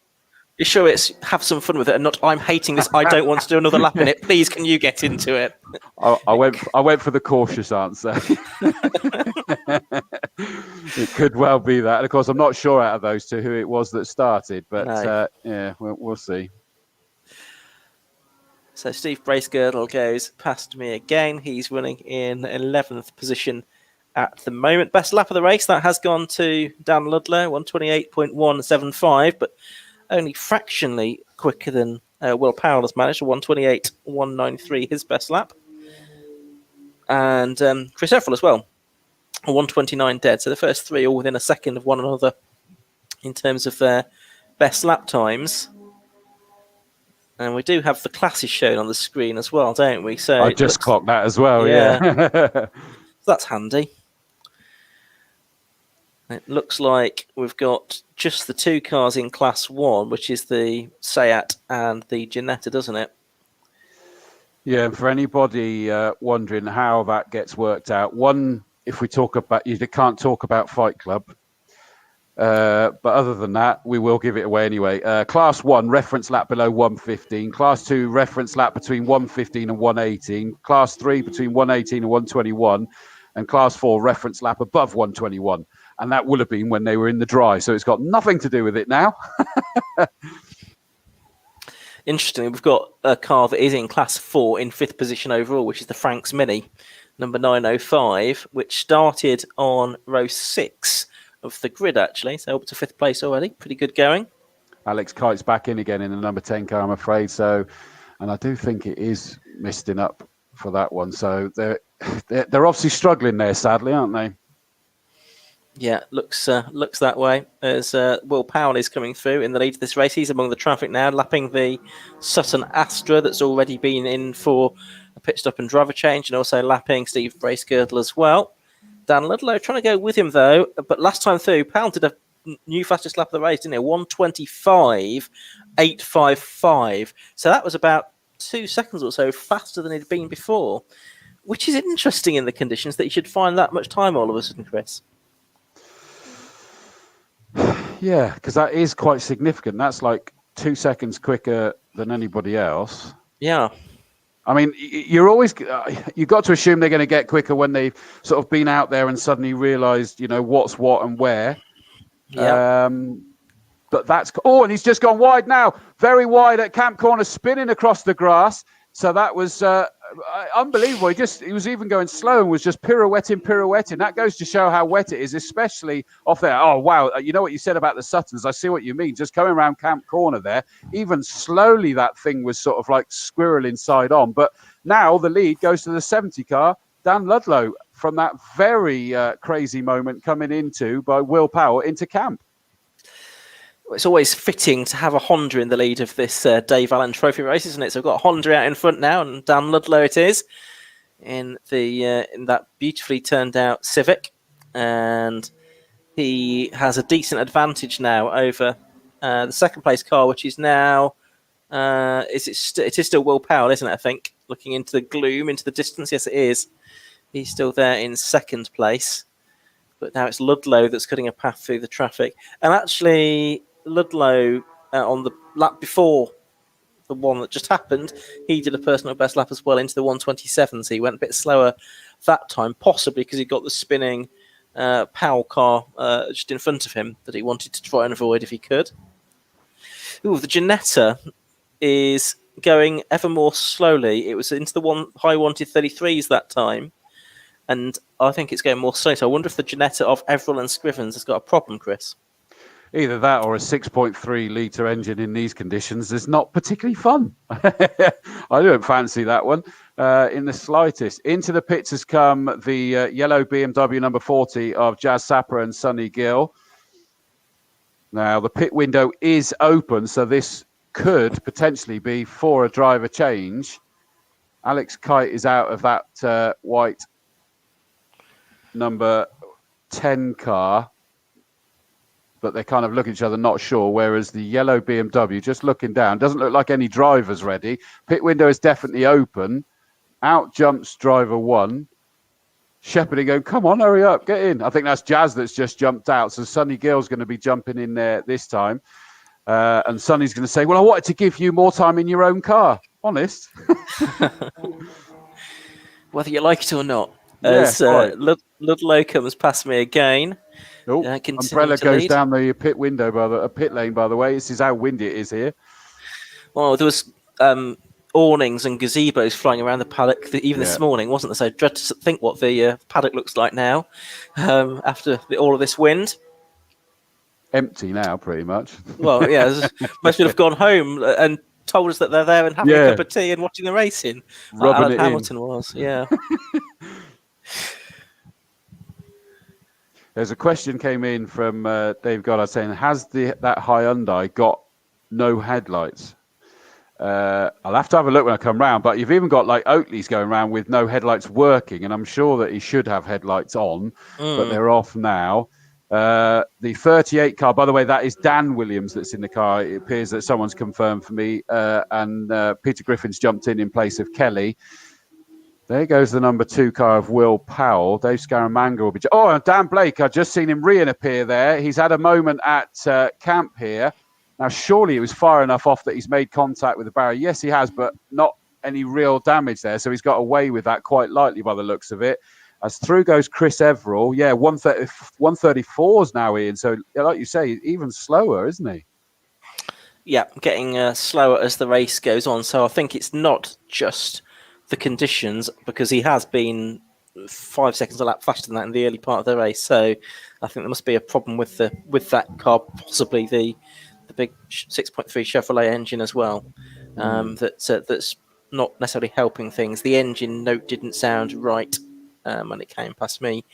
You sure it's have some fun with it and not, I'm hating this, I don't want to do another lap in it. Please, can you get into it? I went for the cautious answer. It could well be that. And of course, I'm not sure out of those two who it was that started, but No. yeah, we'll see. So Steve Bracegirdle goes past me again. He's running in 11th position at the moment. Best lap of the race, that has gone to Dan Ludlow, 128.175, but only fractionally quicker than Will Powell has managed, 128.193, his best lap. And Chris Everill as well. 1:29 dead. So the first three all within a second of one another in terms of their best lap times. And we do have the classes shown on the screen as well, don't we? So I just clocked that as well, yeah. So that's handy. It looks like we've got just the two cars in Class 1, which is the Seat and the Ginetta, doesn't it? Yeah, and for anybody wondering how that gets worked out, one, if we talk about, you can't talk about Fight Club. But other than that, we will give it away anyway. Class 1, reference lap below 1:15. Class 2, reference lap between 1:15 and 1:18. Class 3, between 1:18 and 1:21. And Class 4, reference lap above 1:21. And that would have been when they were in the dry. So it's got nothing to do with it now. Interestingly, we've got a car that is in Class 4 in 5th position overall, which is the Franks Mini, number 905, which started on row 6 of the grid, actually. So up to 5th place already. Pretty good going. Alex Kite's back in again in the number 10 car, I'm afraid. So, and I do think it is misting up for that one. So they're obviously struggling there, sadly, aren't they? Yeah, looks that way as Will Powell is coming through in the lead of this race. He's among the traffic now, lapping the Sutton Astra that's already been in for a pit stop and driver change, and also lapping Steve Bracegirdle as well. Dan Ludlow trying to go with him though, but last time through, Powell did a new fastest lap of the race, didn't he? 1:25.855. So that was about 2 seconds or so faster than he'd been before, which is interesting in the conditions that you should find that much time all of a sudden, Chris. Yeah, because that is quite significant. That's like 2 seconds quicker than anybody else. Yeah. I mean, you're always, you've got to assume they're going to get quicker when they've sort of been out there and suddenly realised, you know, what's what and where. Yeah. But that's, oh, and he's just gone wide now. Very wide at Camp Corner, spinning across the grass. So that was unbelievable. He was even going slow and was just pirouetting. That goes to show how wet it is, especially off there. Oh, wow. You know what you said about the Suttons? I see what you mean. Just coming around Camp Corner there, even slowly that thing was sort of like squirreling side on. But now the lead goes to the 70 car, Dan Ludlow, from that very crazy moment coming into by Will Powell into camp. It's always fitting to have a Honda in the lead of this Dave Allan Trophy race, isn't it? So we've got a Honda out in front now, and Dan Ludlow it is in that beautifully turned out Civic, and he has a decent advantage now over the second place car, which is now it is still Will Powell, isn't it? I think looking into the gloom, into the distance, yes, it is. He's still there in second place, but now it's Ludlow that's cutting a path through the traffic, and actually. Ludlow on the lap before the one that just happened, he did a personal best lap as well into the 1:27, so he went a bit slower that time, possibly because he got the spinning Powell car just in front of him that he wanted to try and avoid if he could. Ooh, the Ginetta is going ever more slowly. It was into the high wanted 33s that time, and I think it's going more slowly. So I wonder if the Ginetta of Everell and Scrivens has got a problem, Chris. Either that or a 6.3 litre engine in these conditions is not particularly fun. I don't fancy that one in the slightest. Into the pits has come the yellow BMW number 40 of Jazz Sapper and Sonny Gill. Now, the pit window is open, so this could potentially be for a driver change. Alex Kite is out of that white number 10 car. But they kind of look at each other, not sure. Whereas the yellow BMW, just looking down, doesn't look like any drivers ready. Pit window is definitely open. Out jumps driver 1. Shepherding going, come on, hurry up, get in. I think that's Jazz that's just jumped out. So Sonny Gill's going to be jumping in there this time. And Sonny's going to say, well, I wanted to give you more time in your own car. Honest. Whether you like it or not. Yeah, as Ludlow comes past me again. Oh, umbrella goes down the pit window pit lane, by the way. This is how windy it is here. Well, there was awnings and gazebos flying around the paddock even this morning, wasn't there? So dread to think what the paddock looks like now after all of this wind. Empty now, pretty much. Well, yeah, most people have gone home and told us that they're there and having a cup of tea and watching the racing. Like Alan Hamilton was, yeah. There's a question came in from Dave Goddard saying, has that Hyundai got no headlights? I'll have to have a look when I come round, but you've even got like Oakley's going around with no headlights working, and I'm sure that he should have headlights on, but they're off now. The 38 car, by the way, that is Dan Williams that's in the car. It appears that someone's confirmed for me, and Peter Griffin's jumped in place of Kelly. There goes the number 2 car of Will Powell. Dave Scaramanga will be... Oh, and Dan Blake, I've just seen him appear there. He's had a moment at camp here. Now, surely it was far enough off that he's made contact with the barrier. Yes, he has, but not any real damage there. So he's got away with that quite lightly by the looks of it. As through goes Chris Everall. Yeah, 134's now, Ian. So, like you say, even slower, isn't he? Yeah, getting slower as the race goes on. So I think it's not just the conditions, because he has been 5 seconds a lap faster than that in the early part of the race. So I think there must be a problem with that car, possibly the big 6.3 Chevrolet engine as well. That's not necessarily helping things. The engine note didn't sound right when it came past me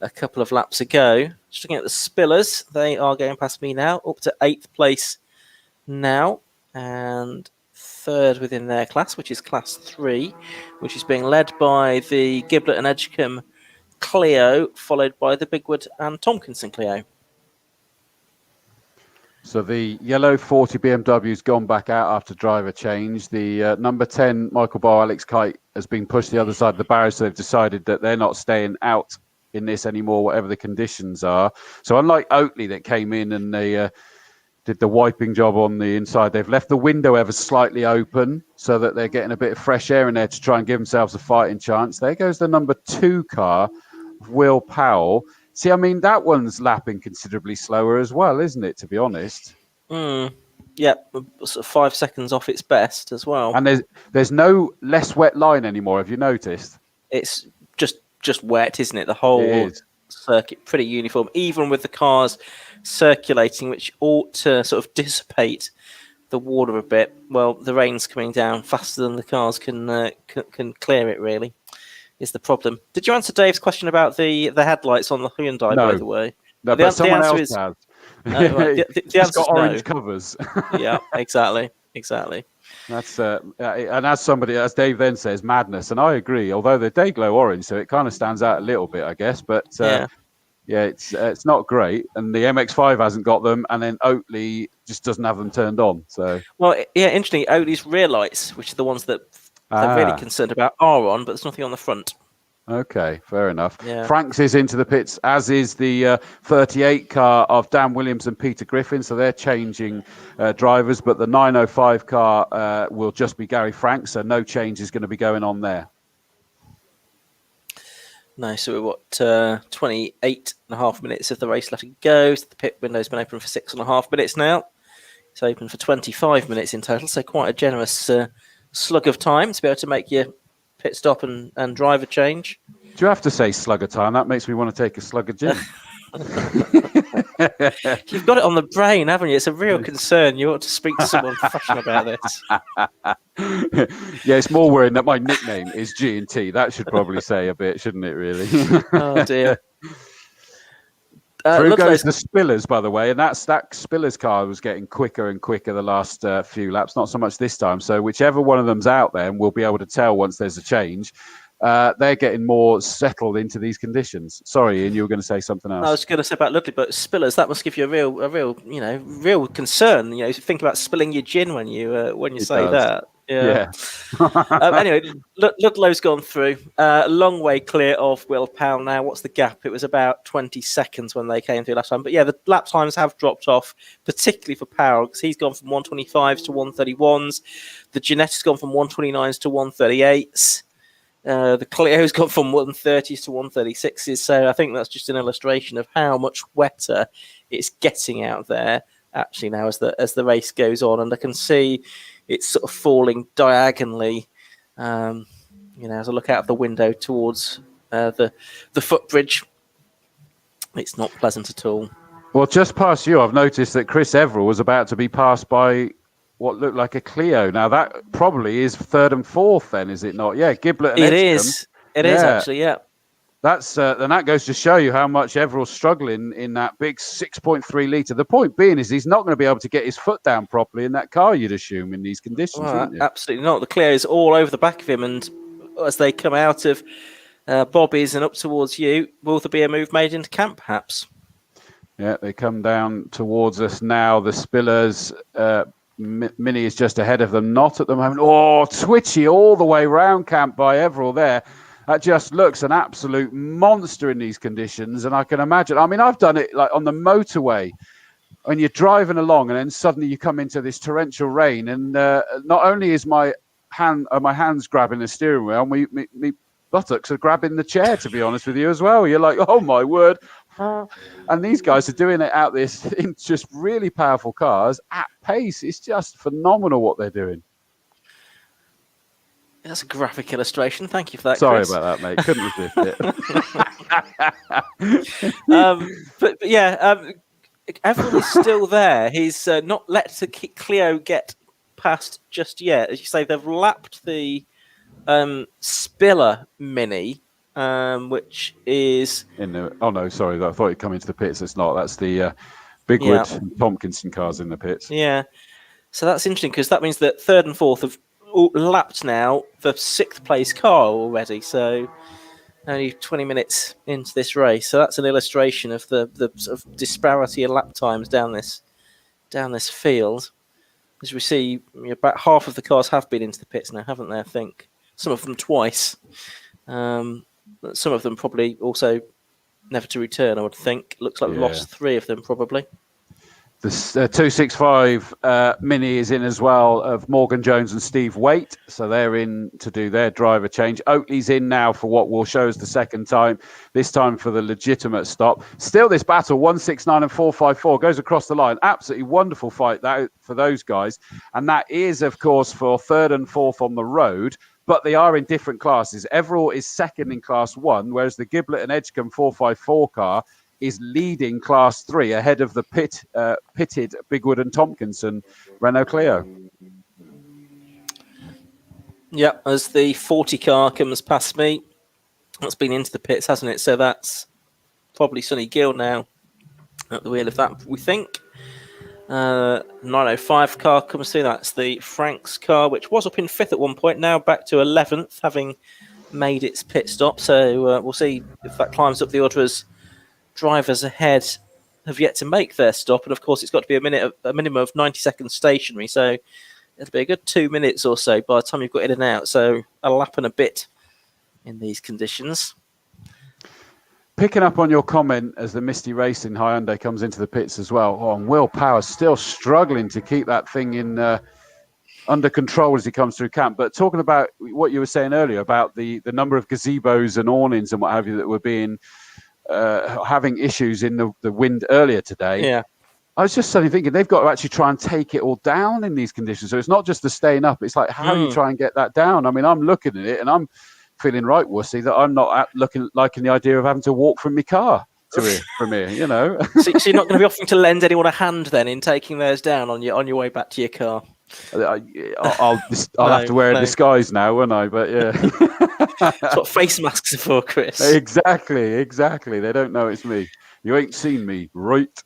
a couple of laps ago. Just looking at the Spillers, they are going past me now, up to 8th place now, and 3rd within their class, which is Class 3, which is being led by the Giblet and Edgecombe Clio, followed by the Bigwood and Tompkinson Clio. So the yellow 40 BMW's gone back out after driver change. The number 10 Michael Barr Alex Kite has been pushed to the other side of the barrier, so they've decided that they're not staying out in this anymore, whatever the conditions are. So unlike Oakley that came in and they did the wiping job on the inside, they've left the window ever slightly open so that they're getting a bit of fresh air in there to try and give themselves a fighting chance. There goes the number 2 car of Will Powell. See, I mean, that one's lapping considerably slower as well, isn't it, to be honest? Yeah, sort of 5 seconds off its best as well. And there's no less wet line anymore, have you noticed? It's just wet, isn't it? The whole circuit pretty uniform, even with the cars circulating, which ought to sort of dissipate the water a bit. Well, the rain's coming down faster than the cars can clear it, really, is the problem. Did you answer Dave's question about the headlights on the Hyundai, by the way? No, but someone else has. Right. The It's got orange no. covers. Yeah, exactly. That's and as Dave then says, madness, and I agree. Although they're day glow orange, so it kind of stands out a little bit, I guess. But it's not great, and the MX-5 hasn't got them, and then Oakley just doesn't have them turned on. So interestingly, Oakley's rear lights, which are the ones that they're really concerned about, are on, but there's nothing on the front. Okay, fair enough. Yeah. Franks is into the pits, as is the 38 car of Dan Williams and Peter Griffin, so they're changing drivers, but the 905 car will just be Gary Franks, so no change is going to be going on there. No, so we've got 28 and a half minutes of the race left to go. So the pit window's been open for 6.5 minutes now. It's open for 25 minutes in total, so quite a generous slug of time to be able to make your pit stop and driver change. Do you have to say slug of time? That makes me want to take a slug of gin. You've got it on the brain, haven't you? It's a real concern. You ought to speak to someone professional about this. Yeah, it's more worrying that my nickname is G&T. That should probably say a bit, shouldn't it, really? Oh, dear. Through goes the Spillers, by the way, and that Spillers car was getting quicker and quicker the last few laps, not so much this time. So whichever one of them's out there, and we'll be able to tell once there's a change, they're getting more settled into these conditions. Sorry, Ian, you were going to say something else. I was going to say about Ludley, but Spillers, that must give you a real concern. You know, think about spilling your gin when you say that. Yeah. Anyway, Ludlow's gone through. A long way clear of Will Powell now. What's the gap? It was about 20 seconds when they came through last time. But yeah, the lap times have dropped off, particularly for Powell, because he's gone from 125s to 131s. The Genetti's gone from 129s to 138s. The Clio's gone from 130s to 136s. So I think that's just an illustration of how much wetter it's getting out there actually now as the race goes on. And I can see it's sort of falling diagonally, as I look out of the window towards the footbridge. It's not pleasant at all. Well, just past you, I've noticed that Chris Everall was about to be passed by what looked like a Clio. Now, that probably is 3rd and 4th then, is it not? Yeah, Giblet and It Edgecombe. is. It is actually, yeah. and that goes to show you how much Everill's struggling in that big 6.3 litre. The point being is he's not going to be able to get his foot down properly in that car, you'd assume, in these conditions, wouldn't you? Absolutely not. The Clio is all over the back of him, and as they come out of Bobby's and up towards you, will there be a move made into camp, perhaps? Yeah, they come down towards us now. The Spillers, Mini is just ahead of them, not at the moment. Oh, twitchy all the way round camp by Everil there. That just looks an absolute monster in these conditions. And I can imagine, I mean, I've done it like on the motorway when you're driving along and then suddenly you come into this torrential rain. And not only is my hands grabbing the steering wheel, my buttocks are grabbing the chair, to be honest with you as well. You're like, oh my word. And these guys are doing it out this in just really powerful cars at pace. It's just phenomenal what they're doing. That's a graphic illustration. Thank you for that. Sorry Chris. about that, mate. Couldn't resist it. But yeah, everyone is still there. He's not let the Clio get past just yet. As you say, they've lapped the Spiller Mini, which is in the. Oh no, sorry. I thought you'd come into the pits. It's not. That's the Bigwood and Tompkinson cars in the pits. Yeah. So that's interesting because that means that third and fourth have all lapped now the 6th place car already. So only 20 minutes into this race. So that's an illustration of the sort of disparity in lap times down this field. As we see, about half of the cars have been into the pits now, haven't they? I think some of them twice. Some of them probably also never to return, I would think. Looks like we've lost 3 of them probably. The 265 Mini is in as well of Morgan Jones and Steve Waite. So they're in to do their driver change. Oakley's in now for what will show us the second time, this time for the legitimate stop. Still this battle, 169 and 454 goes across the line. Absolutely wonderful fight that for those guys. And that is, of course, for 3rd and 4th on the road. But they are in different classes. Everall is 2nd in Class 1, whereas the Giblet and Edgecombe 454 car is leading Class 3 ahead of the pitted Bigwood and Tompkinson Renault Clio. Yeah, as the 40 car comes past me, that's been into the pits, hasn't it? So that's probably Sonny Gill now at the wheel of that, we think. 905 car comes through. That's the Franks car, which was up in 5th at one point, now back to 11th, having made its pit stop. So we'll see if that climbs up the order as drivers ahead have yet to make their stop. And of course, it's got to be a minimum of 90 seconds stationary. So it'll be a good 2 minutes or so by the time you've got in and out. So a lap and a bit in these conditions. Picking up on your comment as the Misty Racing Hyundai comes into the pits as well. Oh, and Will Power still struggling to keep that thing in under control as he comes through camp. But talking about what you were saying earlier about the number of gazebos and awnings and what have you that were being having issues in the wind earlier today. Yeah. I was just suddenly thinking they've got to actually try and take it all down in these conditions. So it's not just the staying up. It's like, how do you try and get that down? I mean, I'm looking at it and I'm feeling right wussy that I'm not liking the idea of having to walk from my car to here, from here, you know. So you're not going to be offering to lend anyone a hand then in taking theirs down on your way back to your car? I'll have to wear a disguise now, won't I? But yeah. That's what face masks are for, Chris. Exactly. They don't know it's me. You ain't seen me, right?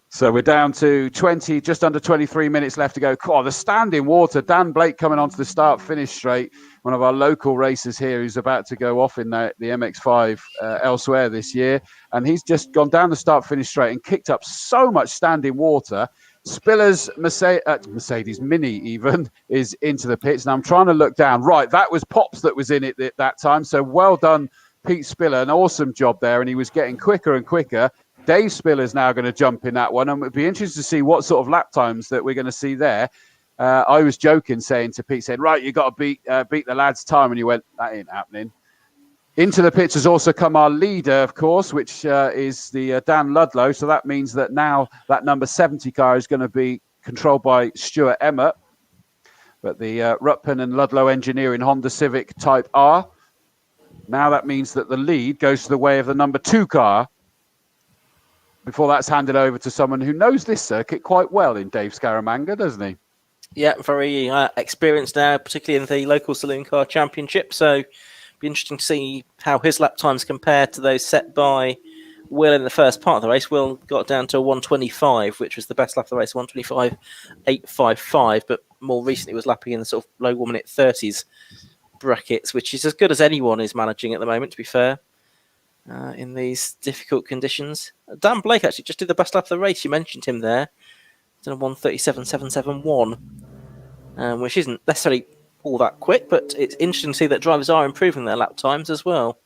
So we're down to 20, just under 23 minutes left to go. Oh, the standing water. Dan Blake coming onto the start-finish straight. One of our local racers here who's about to go off in the MX-5 elsewhere this year. And he's just gone down the start-finish straight and kicked up so much standing water. Spiller's Mercedes Mini even is into the pits. And I'm trying to look down. Right, that was Pops that was in it that time. So well done, Pete Spiller. An awesome job there. And he was getting quicker and quicker. Dave Spiller's now going to jump in that one, and it'd be interesting to see what sort of lap times that we're going to see there. I was joking, saying to Pete, right, you got to beat the lad's time, and he went, that ain't happening. Into the pits has also come our leader, of course, which is the Dan Ludlow. So that means that now that number 70 car is going to be controlled by Stuart Emmett. But the Ruppin and Ludlow Engineering Honda Civic Type R. Now that means that the lead goes to the way of the number 2 car. Before that's handed over to someone who knows this circuit quite well in Dave Scaramanga, doesn't he? Yeah, very experienced now, particularly in the local Saloon Car Championship. So Be interesting to see how his lap times compare to those set by Will in the first part of the race. Will got down to a 1:25, which was the best lap of the race, 1:25.855, but more recently was lapping in the sort of low 1 minute 30s brackets, which is as good as anyone is managing at the moment, to be fair, in these difficult conditions. Dan Blake actually just did the best lap of the race. You mentioned him there. Done a 1:37.771, which isn't necessarily all that quick, but it's interesting to see that drivers are improving their lap times as well.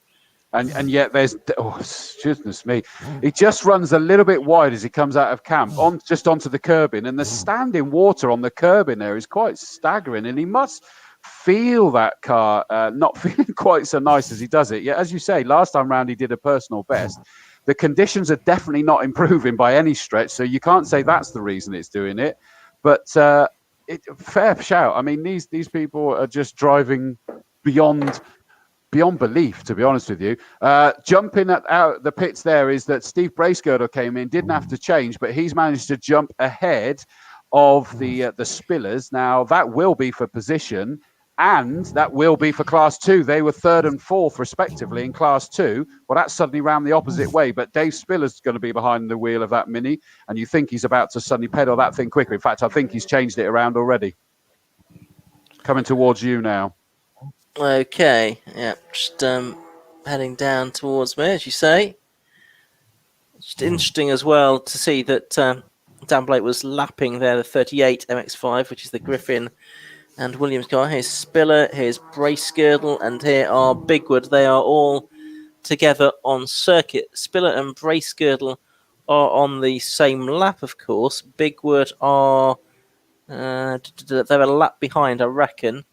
And yet there's, oh, goodness me, he just runs a little bit wide as he comes out of camp, just onto the curbing, and the standing water on the curbing there is quite staggering, and he must feel that car not feeling quite so nice as he does it. Yeah, as you say, last time round he did a personal best. The conditions are definitely not improving by any stretch, so you can't say that's the reason it's doing it. But fair shout. I mean, these people are just driving beyond belief, to be honest with you. Jumping out the pits there is that Steve Bracegirdle came in, didn't have to change, but he's managed to jump ahead of the Spillers. Now, that will be for position, and that will be for Class 2. They were 3rd and 4th, respectively, in Class 2. Well, that's suddenly round the opposite way, but Dave Spiller's going to be behind the wheel of that Mini, and you think he's about to suddenly pedal that thing quicker. In fact, I think he's changed it around already. Coming towards you now. Okay, yeah, just heading down towards me, as you say. It's interesting as well to see that Dan Blake was lapping there the 38 MX-5, which is the Griffin and Williams car. Here's Spiller, here's Bracegirdle, and here are Bigwood. They are all together on circuit. Spiller and Bracegirdle are on the same lap, of course. Bigwood are they're a lap behind, I reckon.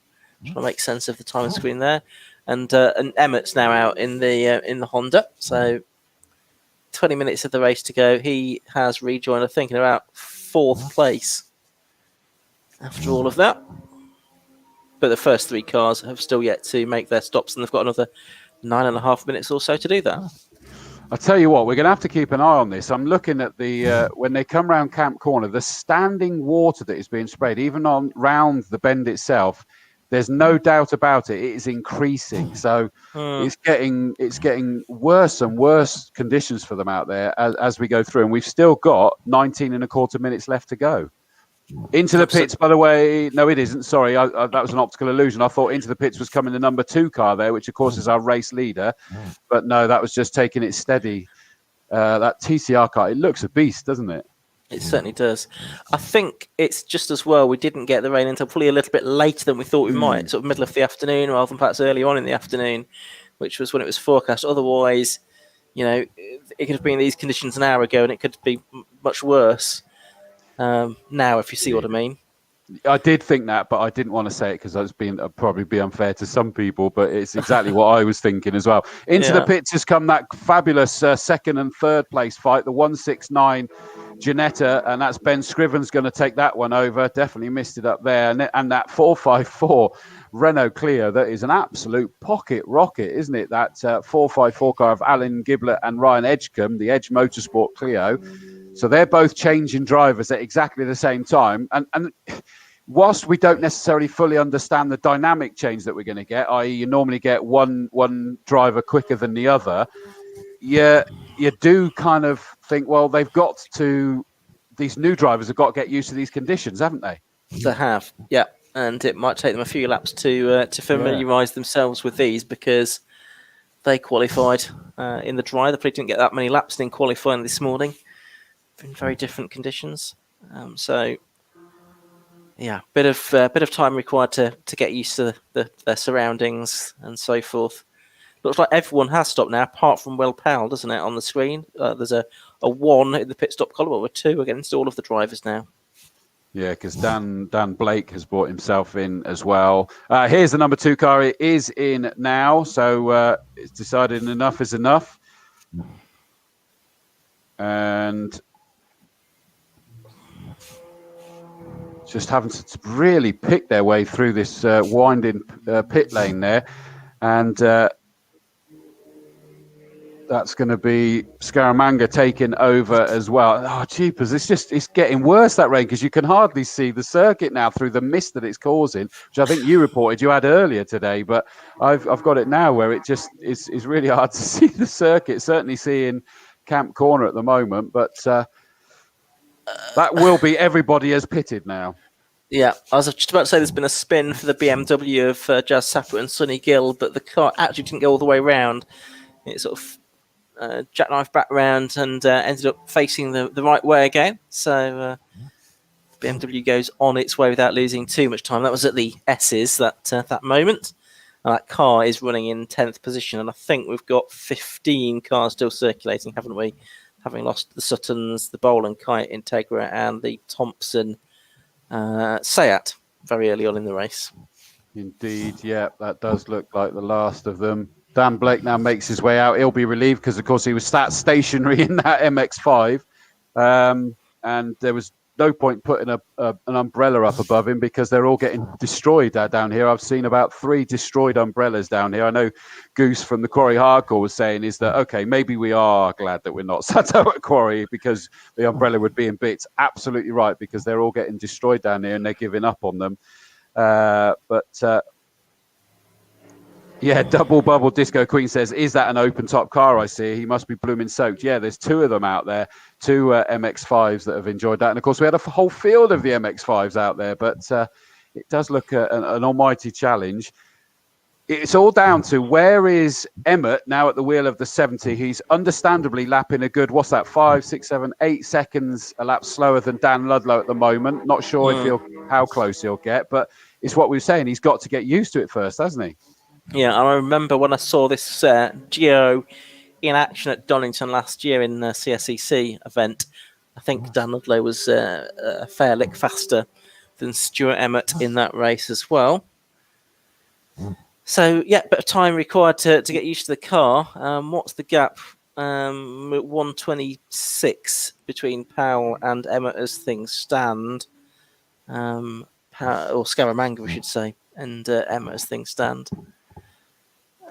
Trying to make sense of the time screen there, and Emmett's now out in the Honda. So 20 minutes of the race to go. He has rejoined, I think, in about 4th place after all of that. But the first 3 cars have still yet to make their stops, and they've got another 9.5 minutes or so to do that. I'll tell you what, we're going to have to keep an eye on this. I'm looking at the when they come round Camp Corner, the standing water that is being sprayed, even on round the bend itself. There's no doubt about it. It is increasing, so it's getting worse and worse conditions for them out there as we go through. And we've still got 19.25 minutes left to go. Into the pits, by the way. No, it isn't. Sorry, that was an optical illusion. I thought into the pits was coming the number 2 car there, which of course is our race leader. But no, that was just taking it steady. That TCR car, it looks a beast, doesn't it? It certainly does. I think it's just as well we didn't get the rain until probably a little bit later than we thought we might, sort of middle of the afternoon rather than perhaps early on in the afternoon, which was when it was forecast. Otherwise, it could have been these conditions an hour ago and it could be much worse now, if you see what I mean. I did think that, but I didn't want to say it because I'd probably be unfair to some people, but it's exactly what I was thinking as well. Into the pits has come that fabulous 2nd and 3rd place fight, the 169 Ginetta, and that's Ben Scriven's going to take that one over. Definitely missed it up there. And that 454 Renault Clio, that is an absolute pocket rocket, isn't it? That 454 car of Alan Giblett and Ryan Edgecombe, the Edge Motorsport Clio. So they're both changing drivers at exactly the same time. And whilst we don't necessarily fully understand the dynamic change that we're going to get, i.e. you normally get one driver quicker than the other, you do kind of think, well, these new drivers have got to get used to these conditions, haven't they? They have, yeah. And it might take them a few laps to familiarise themselves with these because they qualified in the dry. They probably didn't get that many laps in qualifying this morning in very different conditions. So, yeah, bit of time required to get used to their surroundings and so forth. Looks like everyone has stopped now, apart from Will Powell, doesn't it, on the screen? There's a 1 in the pit stop column, or a 2 against all of the drivers now. Yeah, because Dan Blake has brought himself in as well. Here's the number 2 car. It is in now, so it's decided enough is enough. And just having to really pick their way through this winding pit lane there. And That's going to be Scaramanga taking over as well. Oh, jeepers, it's getting worse, that rain, because you can hardly see the circuit now through the mist that it's causing, which I think you reported you had earlier today, but I've got it now where it just is really hard to see the circuit, certainly seeing Camp Corner at the moment, but that will be everybody has pitted now. Yeah, I was just about to say there's been a spin for the BMW of Jazz Sapper and Sonny Gill, but the car actually didn't go all the way round. It sort of jackknife back round and ended up facing the right way again. So BMW goes on its way without losing too much time. That was at the S's that moment. And that car is running in 10th position. And I think we've got 15 cars still circulating, haven't we? Having lost the Suttons, the Bowl and Kite Integra, and the Thompson Seat very early on in the race. Indeed, yeah, that does look like the last of them. Dan Blake now makes his way out. He'll be relieved because, of course, he was sat stationary in that MX-5. And there was no point putting an umbrella up above him because they're all getting destroyed down here. I've seen about 3 destroyed umbrellas down here. I know Goose from the Quarry Hardcore was saying is that, okay, maybe we are glad that we're not sat out at Quarry because the umbrella would be in bits. Absolutely right, because they're all getting destroyed down here and they're giving up on them. Yeah, Double Bubble Disco Queen says, is that an open top car I see? He must be blooming soaked. Yeah, there's 2 of them out there, 2 MX-5s that have enjoyed that. And, of course, we had a whole field of the MX-5s out there, but it does look an almighty challenge. It's all down to where is Emmett now at the wheel of the 70. He's understandably lapping a good, 5, 6, 7, 8 seconds a lap slower than Dan Ludlow at the moment. Not sure if how close he'll get, but it's what we were saying. He's got to get used to it first, hasn't he? Yeah, I remember when I saw this Geo in action at Donington last year in the CSCC event. I think Dan Ludlow was a fair lick faster than Stuart Emmett in that race as well. So, yeah, bit of time required to get used to the car. What's the gap? 126 between Powell and Emmett as things stand. Or Scaramanga, we should say, and Emmett as things stand.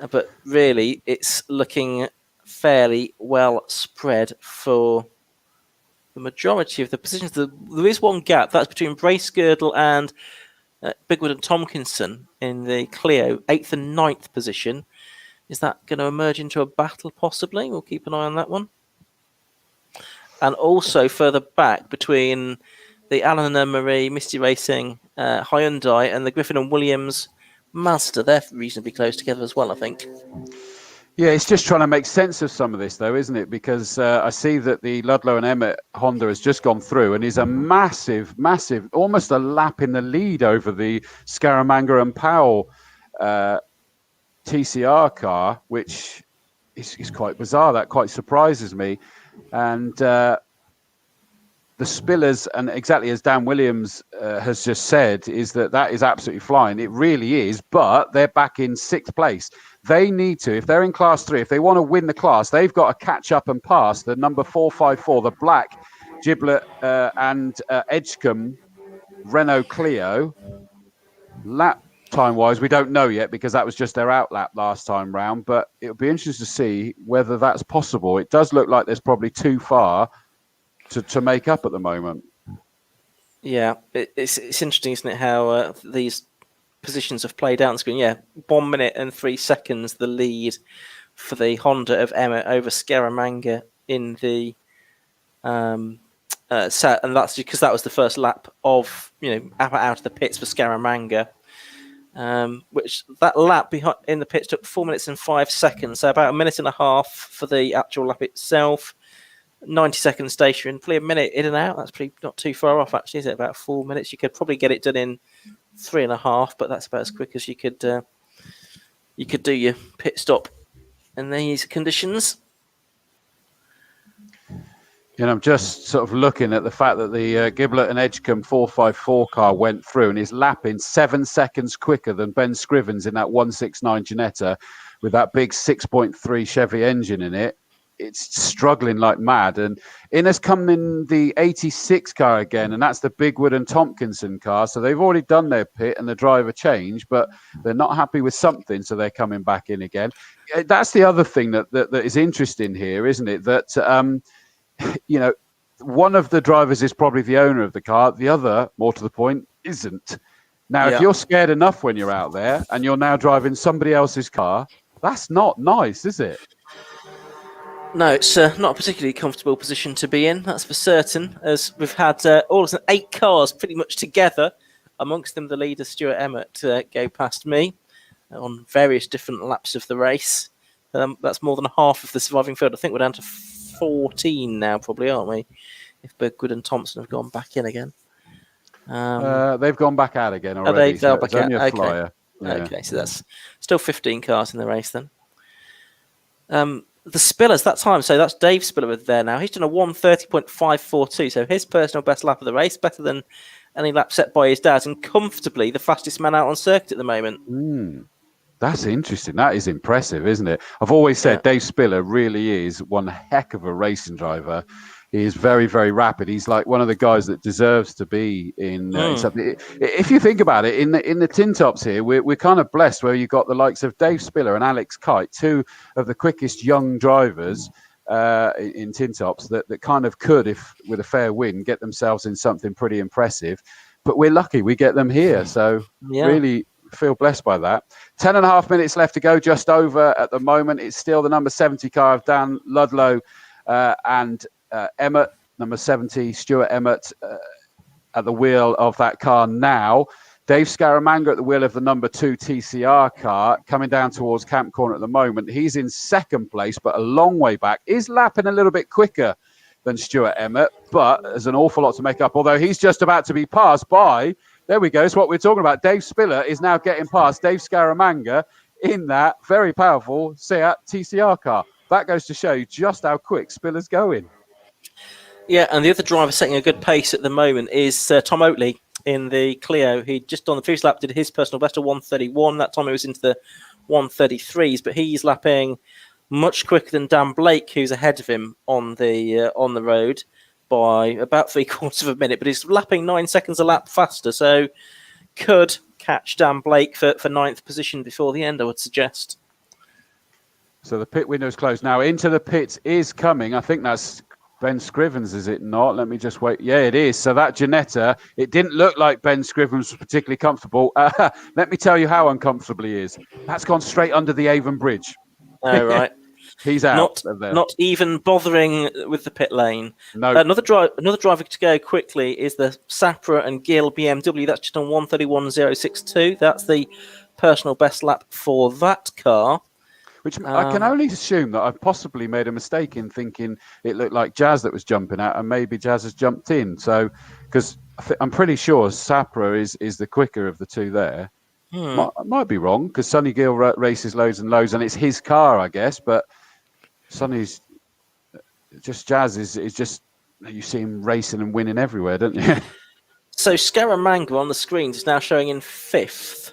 But really, it's looking fairly well spread for the majority of the positions. There is one gap. That's between Bracegirdle and Bigwood and Tomkinson in the Clio, 8th and 9th position. Is that going to emerge into a battle, possibly? We'll keep an eye on that one. And also further back between the Alan and Marie, Misty Racing, Hyundai, and the Griffin and Williams Mazda. They're reasonably close together as well, I think. Yeah, it's just trying to make sense of some of this, though, isn't it? Because I see that the Ludlow and Emmett Honda has just gone through and is a massive, almost a lap in the lead over the Scaramanga and Powell TCR car, which is quite bizarre. That quite surprises me. And the Spillers, and exactly as Dan Williams has just said, is that is absolutely flying. It really is, but they're back in 6th place. They need to, if they're in Class 3, if they want to win the class, they've got to catch up and pass the number 454, the black Giblet and Edgecombe Renault Clio. Lap time-wise, we don't know yet because that was just their outlap last time round, but it'll be interesting to see whether that's possible. It does look like there's probably too far to make up at the moment. Yeah, it's interesting, isn't it, how these positions have played out on screen. Yeah, 1 minute and 3 seconds the lead for the Honda of Emmett over Scaramanga in the set, and that's because that was the first lap of out of the pits for Scaramanga. Which that lap in the pits took 4 minutes and 5 seconds, so about a minute and a half for the actual lap itself. 90 seconds stationary, and probably a minute in and out. That's pretty not too far off, actually, is it? About 4 minutes. You could probably get it done in 3.5, but that's about as quick as you could do your pit stop in these conditions. I'm just sort of looking at the fact that the Giblet and Edgecombe 454 car went through and is lapping 7 seconds quicker than Ben Scrivens in that 169 Ginetta with that big 6.3 Chevy engine in it. it's struggling like mad. And in has come in the 86 car again, and that's the Bigwood and Tompkinson car. So they've already done their pit and the driver change, but they're not happy with something, so they're coming back in again. That's the other thing that is interesting here, isn't it? That you know, one of the drivers is probably the owner of the car, the other, more to the point, isn't. Now, if you're scared enough when you're out there and you're now driving somebody else's car, that's not nice, is it? No, it's not a particularly comfortable position to be in, that's for certain, as we've had all of 8 cars pretty much together, amongst them the leader, Stuart Emmett, go past me on various different laps of the race. That's more than half of the surviving field. I think we're down to 14 now, probably, aren't we? If Bigwood and Thompson have gone back in again. They've gone back out again already. They'll back out. A flyer. Yeah. Okay, so that's still 15 cars in the race then. The Spillers, that time, so that's Dave Spiller there now. He's done a 1:30.542, so his personal best lap of the race, better than any lap set by his dad, and comfortably the fastest man out on circuit at the moment. That's interesting. That is impressive, isn't it? I've always said Dave Spiller really is one heck of a racing driver. He is very, very rapid. He's like one of the guys that deserves to be in. If you think about it, in the tin tops here, we're kind of blessed where you've got the likes of Dave Spiller and Alex Kite, 2 of the quickest young drivers in tin tops that kind of could, if with a fair wind, get themselves in something pretty impressive. But we're lucky we get them here. So really feel blessed by that. 10.5 minutes left to go, just over at the moment. It's still the number 70 car of Dan Ludlow and Emmett, number 70, Stuart Emmett at the wheel of that car now. Dave Scaramanga at the wheel of the number 2 TCR car, coming down towards Camp Corner at the moment. He's in second place, but a long way back. Is lapping a little bit quicker than Stuart Emmett, but there's an awful lot to make up, although he's just about to be passed by, there we go, it's what we're talking about. Dave Spiller is now getting past Dave Scaramanga in that very powerful Seat TCR car. That goes to show you just how quick Spiller's going. Yeah, and the other driver setting a good pace at the moment is Tom Oatley in the Clio. He just on the previous lap did his personal best of 1:31. That time it was into the 1:33s, but he's lapping much quicker than Dan Blake, who's ahead of him on the road by about 3/4 of a minute. But he's lapping 9 seconds a lap faster, so could catch Dan Blake for 9th position before the end, I would suggest. So the pit window's closed now. Into the pits is coming. I think that's Ben Scrivens, is it not? Let me just wait. Yeah, it is. So that Ginetta, it didn't look like Ben Scrivens was particularly comfortable. Let me tell you how uncomfortable he is. That's gone straight under the Avon Bridge. Oh, right. He's out of there. Not even bothering with the pit lane. No. Another driver to go quickly is the Sapra and Gill BMW. That's just on 1:31.062. That's the personal best lap for that car. Which I can only assume that I've possibly made a mistake in thinking it looked like Jazz that was jumping out, and maybe Jazz has jumped in. So, because I'm pretty sure Sapra is the quicker of the two there. Might be wrong, because Sonny Gill races loads and loads, and it's his car, I guess. But Sonny's just Jazz is just, you see him racing and winning everywhere, don't you? So Scaramanga on the screens is now showing in 5th.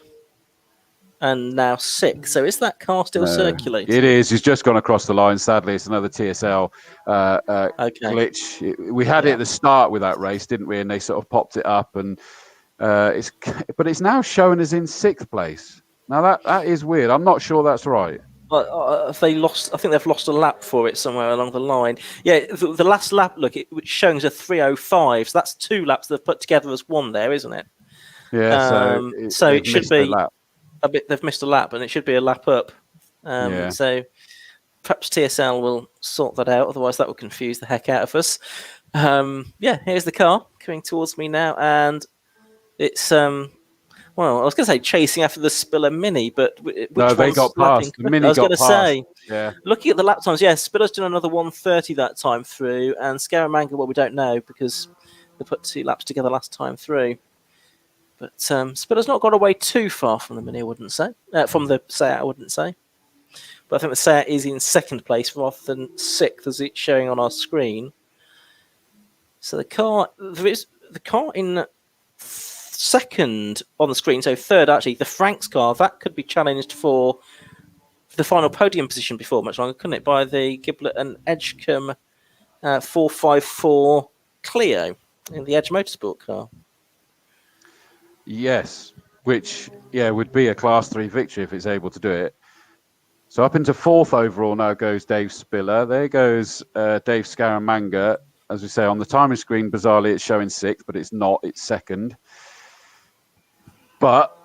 And now 6th. So is that car still circulating? It is. He's just gone across the line. Sadly, it's another TSL glitch. We had it at the start with that race, didn't we? And they sort of popped it up, and it's now showing us in 6th place. Now that is weird. I'm not sure that's right. But they lost. I think they've lost a lap for it somewhere along the line. Yeah, the last lap. Look, it's showing us a 3:05. So that's 2 laps they've put together as one there, isn't it? Yeah. So it should be a bit. They've missed a lap, and it should be a lap up. So perhaps TSL will sort that out. Otherwise, that will confuse the heck out of us. Here's the car coming towards me now, and it's well, I was going to say chasing after the Spiller Mini, but no, they got past. The Mini I was going to say, yeah. Looking at the lap times, Spiller's done another 1:30 that time through, and Scaramanga, well, we don't know because they put 2 laps together last time through. But Spiller's not got away too far from the Mini, I wouldn't say. From the Seat, I wouldn't say. But I think the Seat is in 2nd place rather than 6th, as it's showing on our screen. So the car in 2nd on the screen, so 3rd actually, the Franks car, that could be challenged for the final podium position before much longer, couldn't it? By the Giblet and Edgecombe 454 Clio in the Edge Motorsport car. Yes, which would be a Class 3 victory if it's able to do it. So up into 4th overall now goes Dave Spiller. There goes Dave Scaramanga. As we say, on the timing screen, bizarrely, it's showing 6th, but it's not. It's 2nd. But,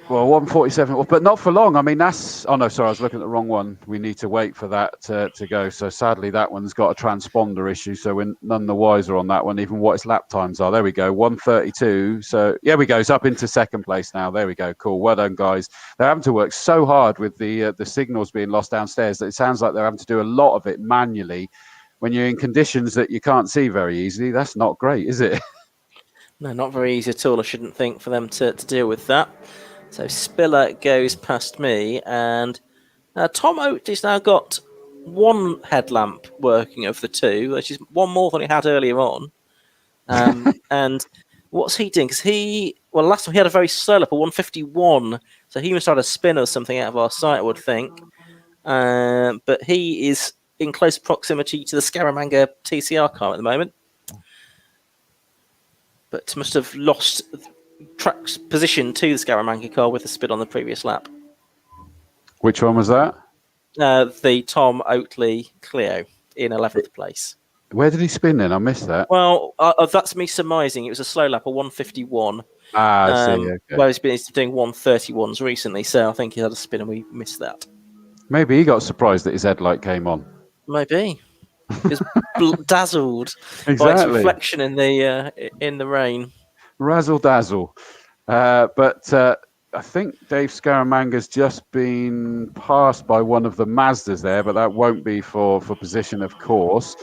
147, but not for long. I mean, that's... Oh, no, sorry, I was looking at the wrong one. We need to wait for that to go. So sadly, that one's got a transponder issue, so we're none the wiser on that one, even what its lap times are. There we go, 132. So, yeah, we go. It's up into 2nd place now. There we go. Cool. Well done, guys. They're having to work so hard with the signals being lost downstairs that it sounds like they're having to do a lot of it manually. When you're in conditions that you can't see very easily, that's not great, is it? No, not very easy at all, I shouldn't think, for them to deal with that. So Spiller goes past me, and Tom Oatley's now got one headlamp working of the two, which is one more than he had earlier on. And what's he doing? Because last time he had a very slow lap, a 151, so he must have had a spin or something out of our sight, I would think. But he is in close proximity to the Scaramanga TCR car at the moment. But must have lost track's position to the Scaramanga car with the spin on the previous lap. Which one was that? The Tom Oatley Clio in 11th place. Where did he spin then? I missed that. Well, that's me surmising. It was a slow lap, a 151. I see. Okay. Well, he's been doing 131s recently, so I think he had a spin and we missed that. Maybe he got surprised that his headlight came on. Maybe. He was dazzled by its reflection in the rain. Razzle dazzle. But I think Dave Scaramanga's just been passed by one of the Mazdas there, but that won't be for position, of course.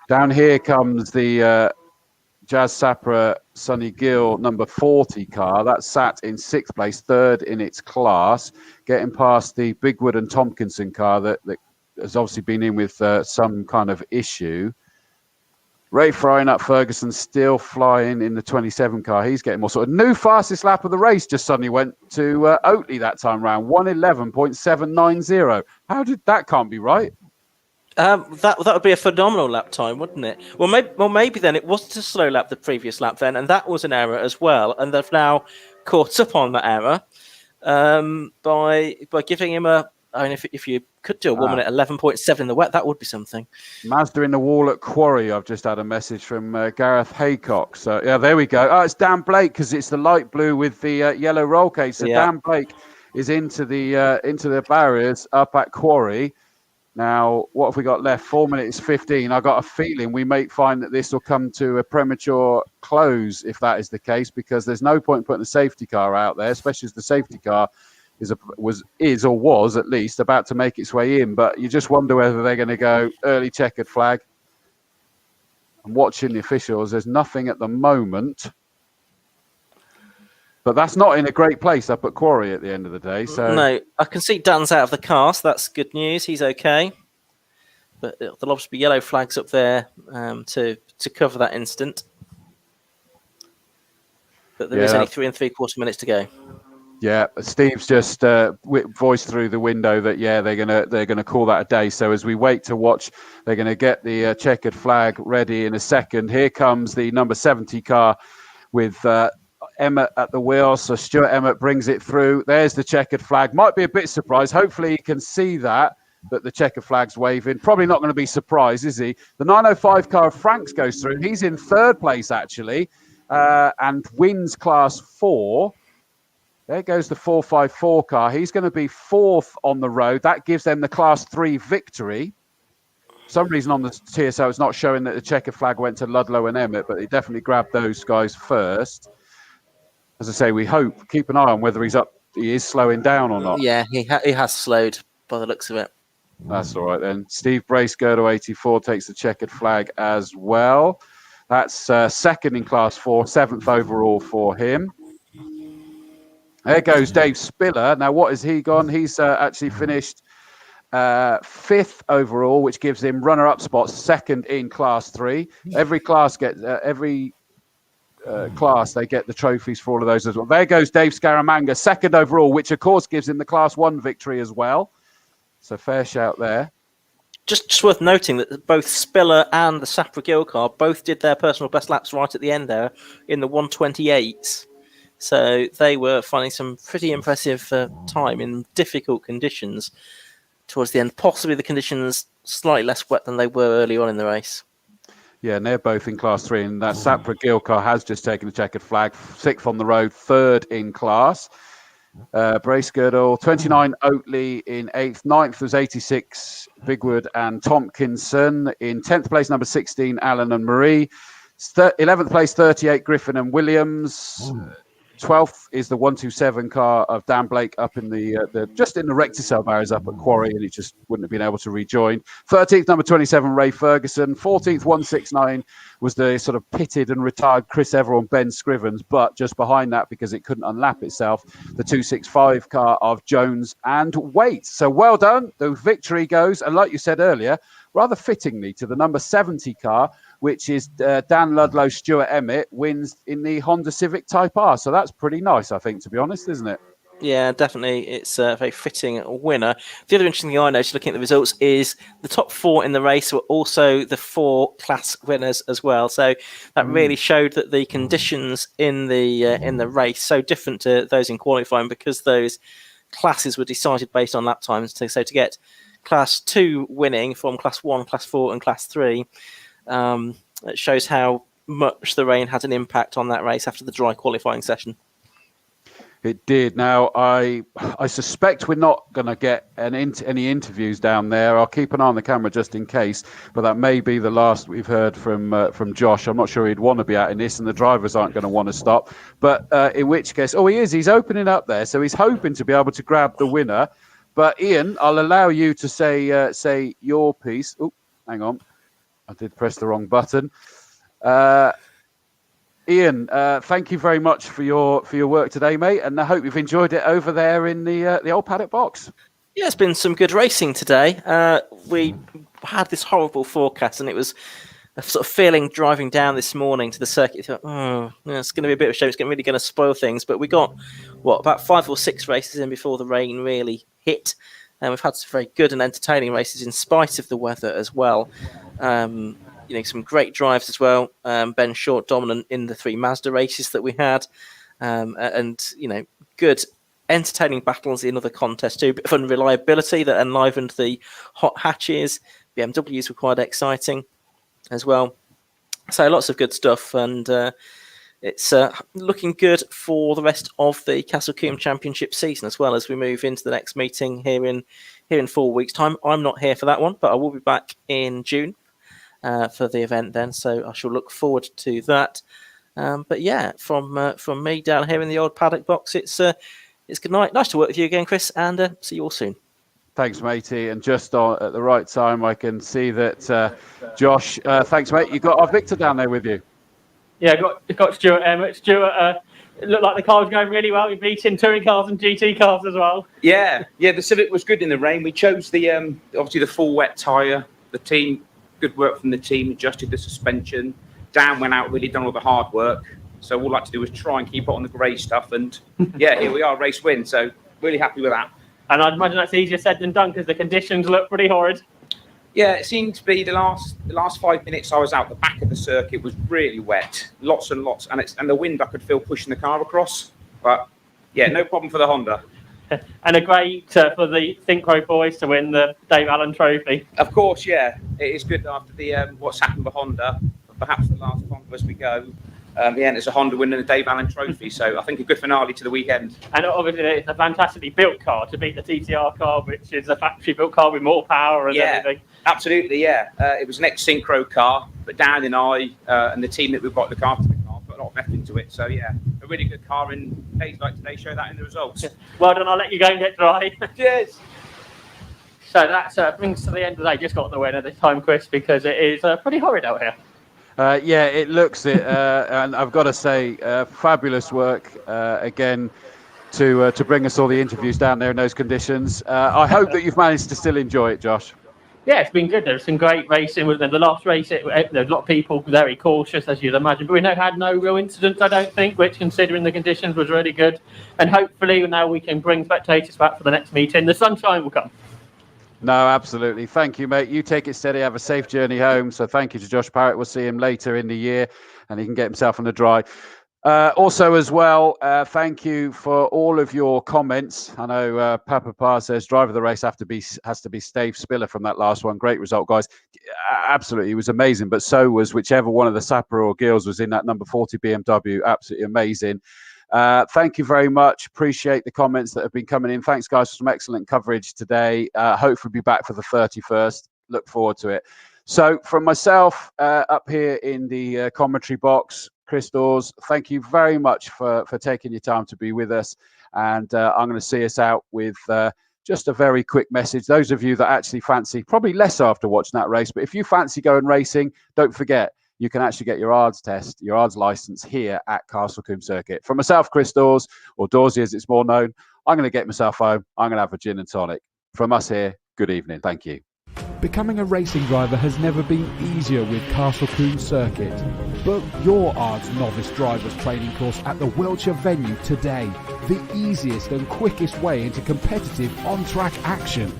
Down here comes the Jazz Sapra Sonny Gill number 40 car. That sat in 6th place, 3rd in its class, getting past the Bigwood and Tompkinson car that has obviously been in with some kind of issue. Ray Frying up Ferguson still flying in the 27 car. He's getting more sort of new fastest lap of the race. Just suddenly went to Oatley that time round, 1:11.790. How did that? Can't be right. That would be a phenomenal lap time, wouldn't it? Well, maybe then it wasn't a slow lap the previous lap then, and that was an error as well. And they've now caught up on that error by giving him a. I mean, if you could do a 1 minute 11.7 in the wet, that would be something. Mazda in the wall at Quarry. I've just had a message from Gareth Haycock. So, yeah, there we go. Oh, it's Dan Blake because it's the light blue with the yellow roll case. So Dan Blake is into the barriers up at Quarry. Now, what have we got left? 4 minutes 15. I got a feeling we may find that this will come to a premature close if that is the case, because there's no point putting the safety car out there, especially as the safety car is at least about to make its way in. But you just wonder whether they're going to go early checkered flag. I'm watching the officials. There's nothing at the moment. But that's not in a great place up at Quarry at the end of the day. So no, I can see Dan's out of the car, so that's good news. He's okay. But there'll obviously be yellow flags up there to cover that instant. But there is only 3 3/4 minutes to go. Yeah, Steve's just voiced through the window that they're gonna call that a day. So as we wait to watch, they're gonna get the checkered flag ready in a second. Here comes the number 70 car with Emmett at the wheel. So Stuart Emmett brings it through. There's the checkered flag. Might be a bit surprised. Hopefully he can see that the checkered flag's waving. Probably not going to be surprised, is he? The 905 car of Franks goes through. He's in 3rd place actually, and wins class 4. There goes the 454 car. He's going to be 4th on the road. That gives them the class 3 victory. For some reason on the TSO, it's not showing that the checkered flag went to Ludlow and Emmett, but they definitely grabbed those guys first. As I say, we hope, keep an eye on whether he is slowing down or not. Yeah, he has slowed by the looks of it. That's all right then. Steve Bracegirdle, 84, takes the checkered flag as well. That's 2nd in class 4, 7th overall for him. There goes Dave Spiller. Now, what has he gone? He's actually finished 5th overall, which gives him runner-up spots, 2nd in class 3. Every class gets class, they get the trophies for all of those as well. There goes Dave Scaramanga, 2nd overall, which of course gives him the class 1 victory as well. So fair shout there. Just worth noting that both Spiller and the Sapra Gill car both did their personal best laps right at the end there in the 1:28s. So they were finding some pretty impressive time in difficult conditions towards the end. Possibly the conditions slightly less wet than they were early on in the race. Yeah, and they're both in Class 3. And that Sapra Gill car has just taken a checkered flag. 6th on the road, 3rd in class. Brace Girdle, 29 Oatley in 8th. 9th was 86 Bigwood and Tompkinson. In 10th place, number 16, Allen and Marie. 11th place, 38 Griffin and Williams. 12th is the 127 car of Dan Blake up in the just in the recticel barriers up at Quarry, and he just wouldn't have been able to rejoin. 13th, number 27, Ray Ferguson. 14th, 169 was the sort of pitted and retired Chris Everall and Ben Scrivens, but just behind that, because it couldn't unlap itself, the 265 car of Jones and Waite. So well done. The victory goes, and like you said earlier, rather fittingly, to the number 70 car, which is Dan Ludlow, Stuart Emmett, wins in the Honda Civic Type R. So that's pretty nice, I think, to be honest, isn't it? Yeah, definitely. It's a very fitting winner. The other interesting thing I noticed looking at the results is the top 4 in the race were also the 4 class winners as well. So that really showed that the conditions in the race so different to those in qualifying, because those classes were decided based on lap times. So to get Class 2 winning from Class 1, Class 4 and Class 3, it shows how much the rain had an impact on that race after the dry qualifying session. It did. Now, I suspect we're not going to get any interviews down there. I'll keep an eye on the camera just in case, but that may be the last we've heard from Josh. I'm not sure he'd want to be out in this, and the drivers aren't going to want to stop. But in which case, he is. He's opening up there, so he's hoping to be able to grab the winner. But Ian, I'll allow you to say your piece. Oh, hang on. I did press the wrong button. Ian, thank you very much for your work today, mate, and I hope you've enjoyed it over there in the old paddock box. Yeah, it's been some good racing today. We had this horrible forecast, and it was a sort of feeling driving down this morning to the circuit. You thought, it's going to be a bit of a shame. It's really going to spoil things. But we got about 5 or 6 races in before the rain really hit, and we've had some very good and entertaining races in spite of the weather as well. Some great drives as well. Ben Short dominant in the 3 Mazda races that we had, and good entertaining battles in other contests too. A bit of unreliability that enlivened the hot hatches. BMWs were quite exciting as well. So lots of good stuff, and it's looking good for the rest of the Castle Combe Championship season as well as we move into the next meeting here in 4 weeks' time. I'm not here for that one, but I will be back in June for the event then, so I shall look forward to that. But yeah, from me down here in the old paddock box, it's good night. Nice to work with you again, Chris, and see you all soon. Thanks, matey. And just at the right time, I can see that Josh. Thanks, mate. You got our Victor down there with you. Yeah, got Stuart Emmett. Stuart, it looked like the car was going really well. We beat in touring cars and GT cars as well. Yeah. The Civic was good in the rain. We chose the obviously the full wet tyre. The team. Good work from the team, adjusted the suspension. Dan went out, really done all the hard work. So all I had to do was try and keep it on the grey stuff. And yeah, here we are, race win. So really happy with that. And I'd imagine that's easier said than done because the conditions look pretty horrid. Yeah, it seemed to be the last 5 minutes I was out the back of the circuit was really wet. Lots and lots. And the wind I could feel pushing the car across. But yeah, no problem for the Honda. And a great for the Synchro boys to win the Dave Allan Trophy. Of course, yeah. It is good after the what's happened with Honda. Perhaps the last Honda as we go. And it's a Honda winning the Dave Allan Trophy. So I think a good finale to the weekend. And obviously it's a fantastically built car to beat the TCR car, which is a factory-built car with more power and everything. Absolutely, yeah. It was an ex-Synchro car, but Dan and I and the team that we've got the car for the car put a lot of effort into it. So yeah, a really good car, and days like today show that in the results. Well done. I'll let you go and get dry. Cheers. So that brings us to the end of the day. Just got the winner this time, Chris, because it is pretty horrid out here. Yeah, it looks it, and I've got to say, fabulous work again to bring us all the interviews down there in those conditions. I hope that you've managed to still enjoy it, Josh. Yeah, it's been good. There's some great racing. The last race, there's a lot of people very cautious, as you'd imagine. But we had no real incidents, I don't think, which, considering the conditions, was really good. And hopefully now we can bring spectators back for the next meeting. The sunshine will come. No, absolutely. Thank you, mate. You take it steady. Have a safe journey home. So thank you to Josh Barrett. We'll see him later in the year and he can get himself on the dry. Also, as well, thank you for all of your comments. I know Papa Pa says driver of the race has to be Stave Spiller from that last one. Great result, guys. Absolutely, it was amazing. But so was whichever one of the Sapper or Gills was in that number 40 BMW. Absolutely amazing. Thank you very much. Appreciate the comments that have been coming in. Thanks, guys, for some excellent coverage today. Hopefully, be back for the 31st. Look forward to it. So, from myself up here in the commentary box, Chris Dawes, thank you very much for taking your time to be with us. And I'm going to see us out with just a very quick message. Those of you that actually fancy, probably less after watching that race, but if you fancy going racing, don't forget, you can actually get your ARDS test, your ARDS license here at Castle Combe Circuit. From myself, Chris Dawes, or Dawsy as it's more known, I'm going to get myself home. I'm going to have a gin and tonic. From us here, good evening. Thank you. Becoming a racing driver has never been easier with Castle Combe Circuit. Book your ARDS Novice Drivers Training course at the Wiltshire venue today. The easiest and quickest way into competitive on-track action.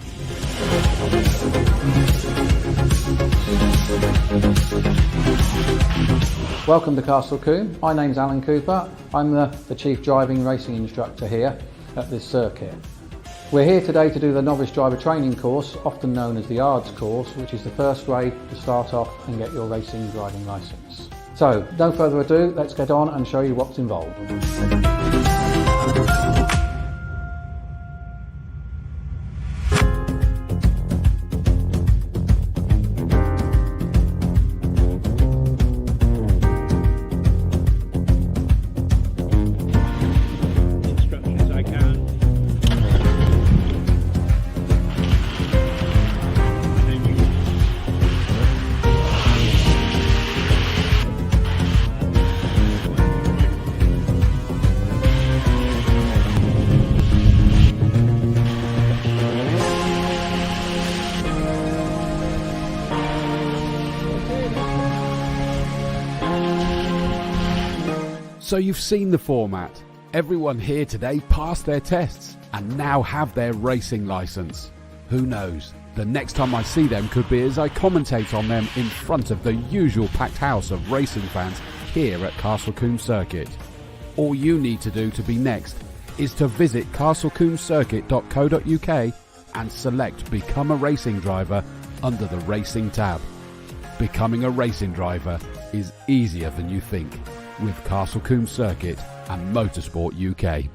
Welcome to Castle Combe. My name's Alan Cooper. I'm the Chief Driving Racing Instructor here at this circuit. We're here today to do the Novice Driver Training course, often known as the ARDS course, which is the first way to start off and get your racing driving licence. So, no further ado, let's get on and show you what's involved. So you've seen the format. Everyone here today passed their tests and now have their racing licence. Who knows? The next time I see them could be as I commentate on them in front of the usual packed house of racing fans here at Castle Combe Circuit. All you need to do to be next is to visit castlecombecircuit.co.uk and select Become a Racing Driver under the Racing tab. Becoming a racing driver is easier than you think with Castle Combe Circuit and Motorsport UK.